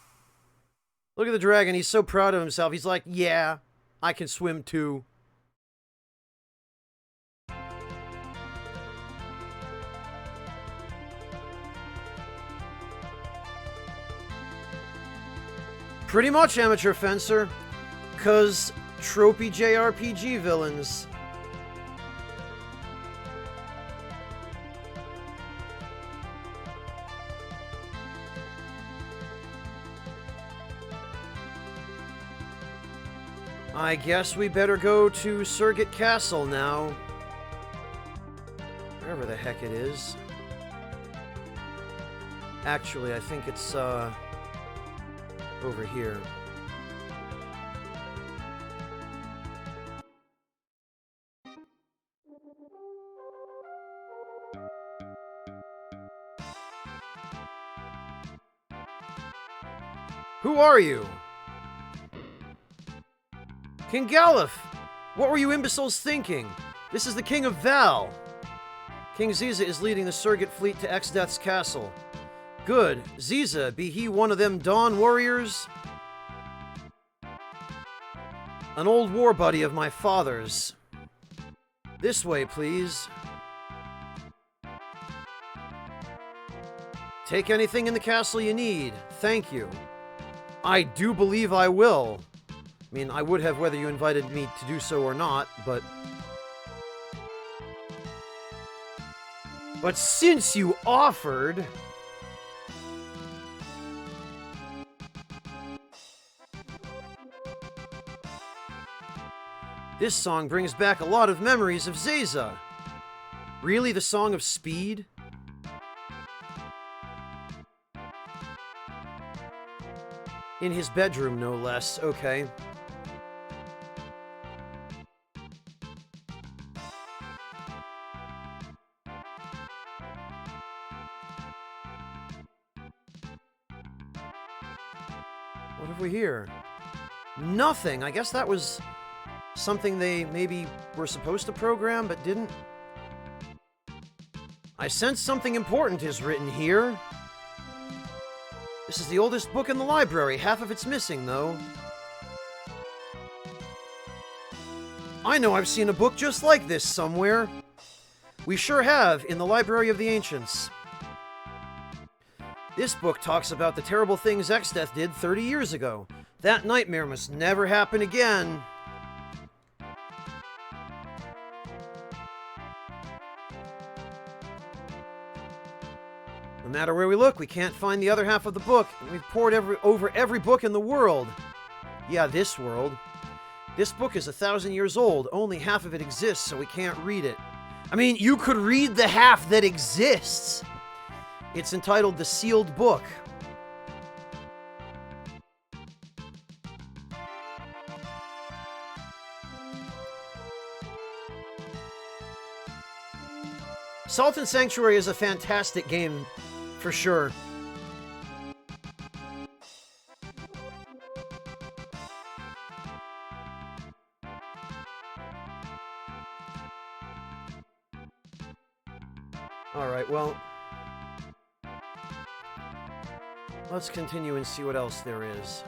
Look at the dragon, he's so proud of himself. He's like, yeah, I can swim too. Pretty much, amateur fencer. 'Cause tropey JRPG villains. I guess we better go to Surget Castle now. Wherever the heck it is. Actually, I think it's, over here. Who are you? King Galuf! What were you imbeciles thinking? This is the King of Val. King Ziza is leading the Surget fleet to Exdeath's castle. Good. Ziza, be he one of them Dawn warriors? An old war buddy of my father's. This way, please. Take anything in the castle you need. Thank you. I do believe I will. I mean, I would have whether you invited me to do so or not, but... But since you offered... This song brings back a lot of memories of Zeza. Really, the Song of Speed? In his bedroom, no less. Okay. What have we here? Nothing. I guess that was something they maybe were supposed to program, but didn't. I sense something important is written here. This is the oldest book in the library. Half of it's missing, though. I know I've seen a book just like this somewhere. We sure have, in the Library of the Ancients. This book talks about the terrible things Exdeath did 30 years ago. That nightmare must never happen again. No matter where we look, we can't find the other half of the book. And we've pored over every book in the world. Yeah, this world. This book is 1,000 years old. Only half of it exists, so we can't read it. I mean, you could read the half that exists. It's entitled The Sealed Book. Salt and Sanctuary is a fantastic game, for sure. Alright, well... let's continue and see what else there is.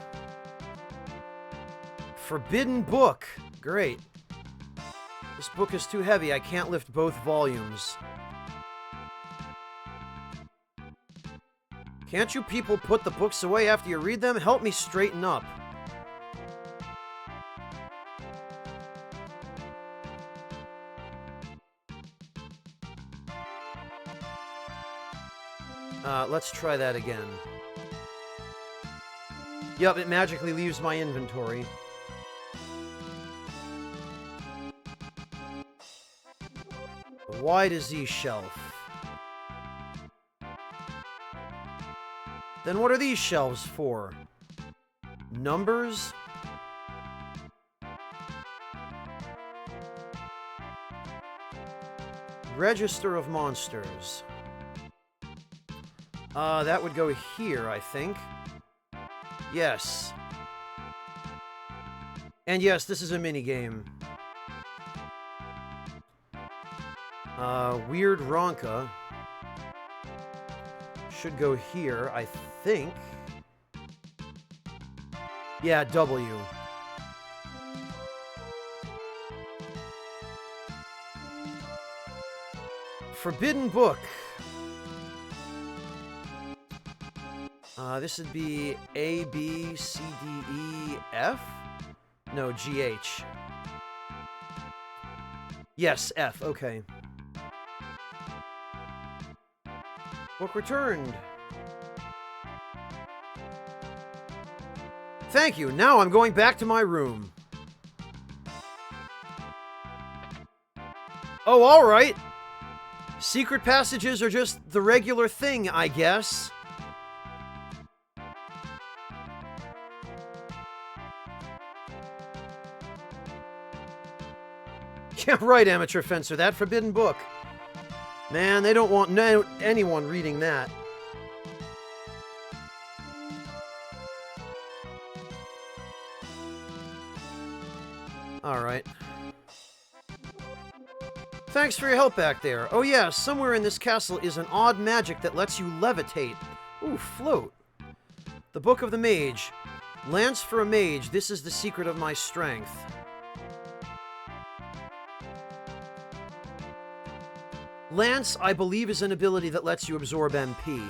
Forbidden Book. Great. This book is too heavy. I can't lift both volumes. Can't you people put the books away after you read them? Help me straighten up. Let's try that again. Yup, it magically leaves my inventory. The Y to Z shelf. Then what are these shelves for? Numbers? Register of monsters. That would go here, I think. Yes. And yes, this is a minigame. Weird Ronka. Should go here, I think. Yeah, W. Forbidden Book. This would be A, B, C, D, E, F? No, G, H. Yes, F, okay. Book returned. Thank you. Now I'm going back to my room. Oh, alright. Secret passages are just the regular thing, I guess. Yeah, right, Amateur Fencer. That Forbidden Book. Man, they don't want anyone reading that. Alright. Thanks for your help back there. Oh yeah, somewhere in this castle is an odd magic that lets you levitate. Ooh, float. The Book of the Mage. Lance for a mage, this is the secret of my strength. Lance, I believe, is an ability that lets you absorb MP.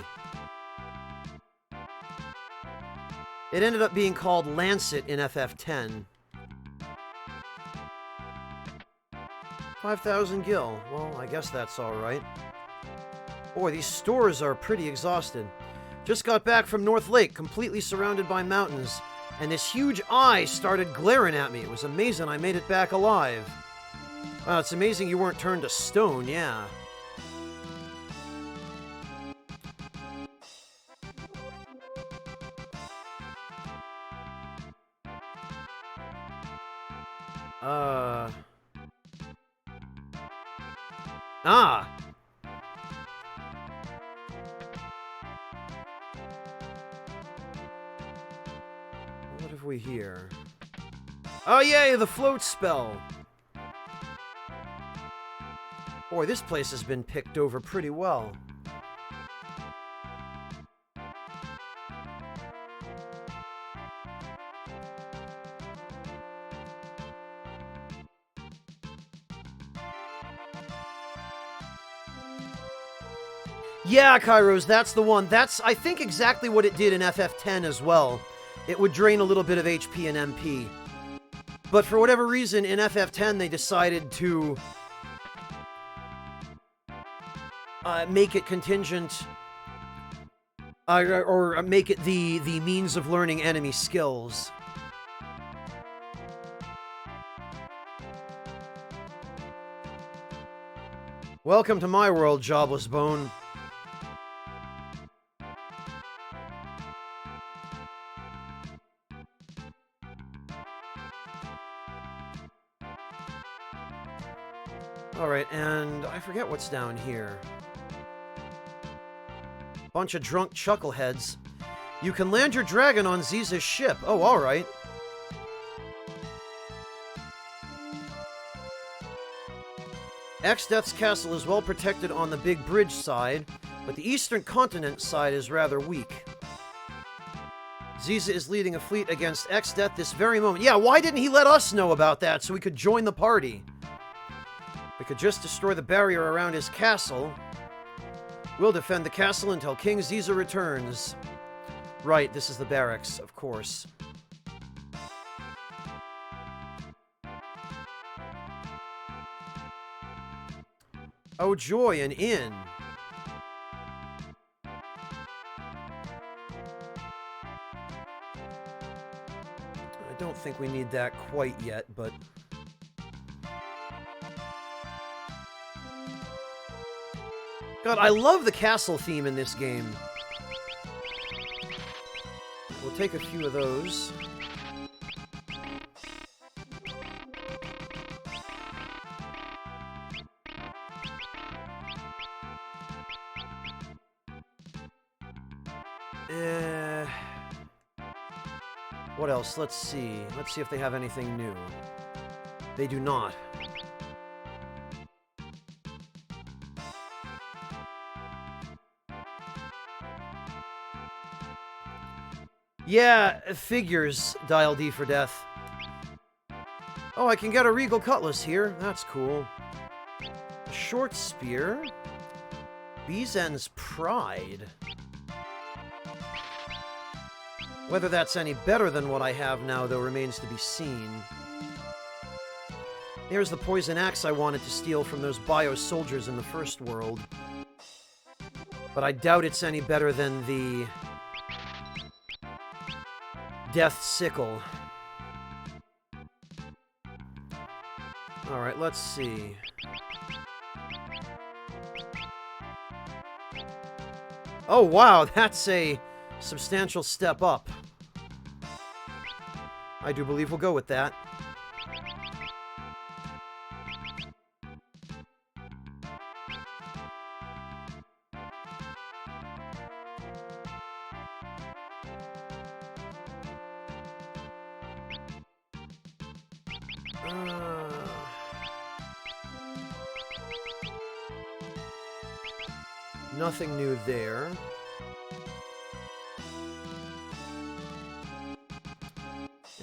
It ended up being called Lancet in FF10. 5,000 gil. Well, I guess that's alright. Boy, these stores are pretty exhausted. Just got back from North Lake, completely surrounded by mountains, and this huge eye started glaring at me. It was amazing I made it back alive. Wow, it's amazing you weren't turned to stone, yeah. Ah! What have we here? Oh yay, the float spell! Boy, this place has been picked over pretty well. Yeah, Kairos, that's the one. That's, I think, exactly what it did in FF10 as well. It would drain a little bit of HP and MP. But for whatever reason, in FF10, they decided to make it contingent, or make it the means of learning enemy skills. Welcome to my world, Jobless Bone. Alright, and I forget what's down here. Bunch of drunk chuckleheads. You can land your dragon on Ziza's ship. Oh, alright. Exdeath's castle is well protected on the big bridge side, but the eastern continent side is rather weak. Ziza is leading a fleet against Exdeath this very moment. Yeah, why didn't he let us know about that so we could join the party? We could just destroy the barrier around his castle. We'll defend the castle until King Ziza returns. Right, this is the barracks, of course. Oh joy, an inn. I don't think we need that quite yet, but... God, I love the castle theme in this game. We'll take a few of those. What else? Let's see. Let's see if they have anything new. They do not. Yeah, figures, Dial D for death. Oh, I can get a Regal Cutlass here. That's cool. A short spear. Bizen's Pride. Whether that's any better than what I have now, though, remains to be seen. There's the poison axe I wanted to steal from those bio soldiers in the first world. But I doubt it's any better than the Death Sickle. Alright, let's see. Oh, wow, that's a substantial step up. I do believe we'll go with that. Nothing new there.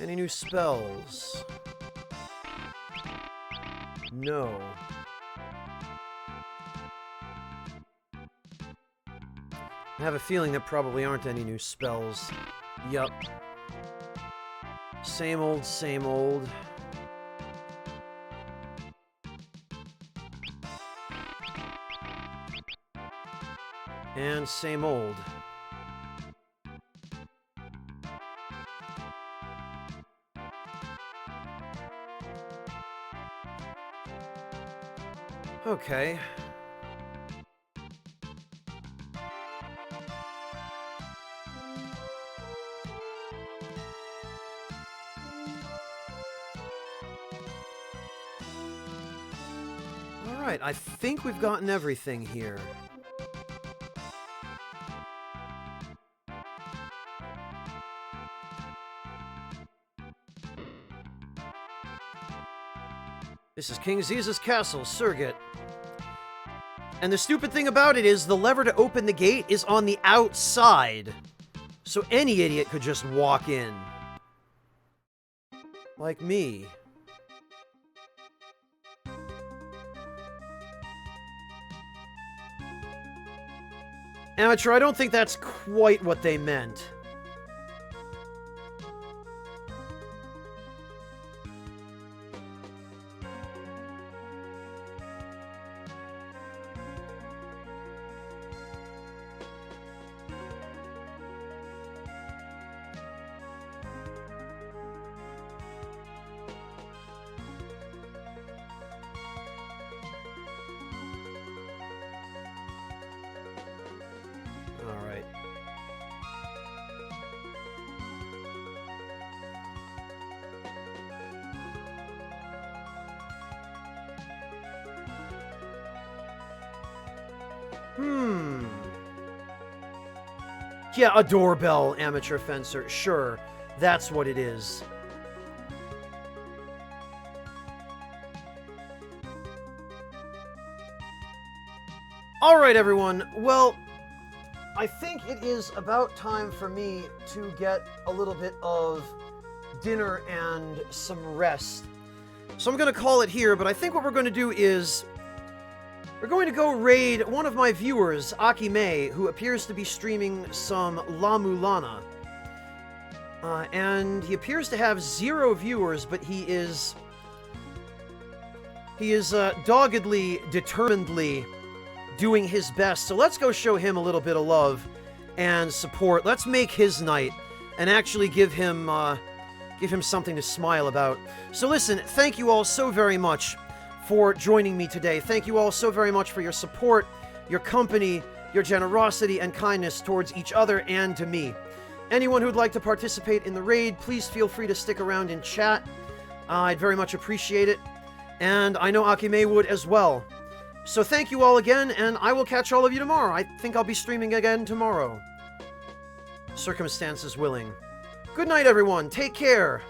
Any new spells? No. I have a feeling there probably aren't any new spells. Yup. Same old, same old. And same old. Okay. All right, I think we've gotten everything here. This is King Ziza's castle, Surgit. And the stupid thing about it is the lever to open the gate is on the outside. So any idiot could just walk in. Like me. Amateur, I don't think that's quite what they meant. Yeah, a doorbell, amateur fencer. Sure, that's what it is. Alright, everyone. Well, I think it is about time for me to get a little bit of dinner and some rest. So I'm going to call it here, but I think what we're going to do is We're going to go raid one of my viewers, Akime, who appears to be streaming some La Mulana. And he appears to have 0 viewers, but he is doggedly, determinedly doing his best. So let's go show him a little bit of love and support. Let's make his night and actually give him something to smile about. So listen, thank you all so very much for joining me today. Thank you all so very much for your support, your company, your generosity and kindness towards each other and to me. Anyone who'd like to participate in the raid, please feel free to stick around and chat. I'd very much appreciate it. And I know Akime would as well. So thank you all again, and I will catch all of you tomorrow. I think I'll be streaming again tomorrow. Circumstances willing. Good night, everyone. Take care.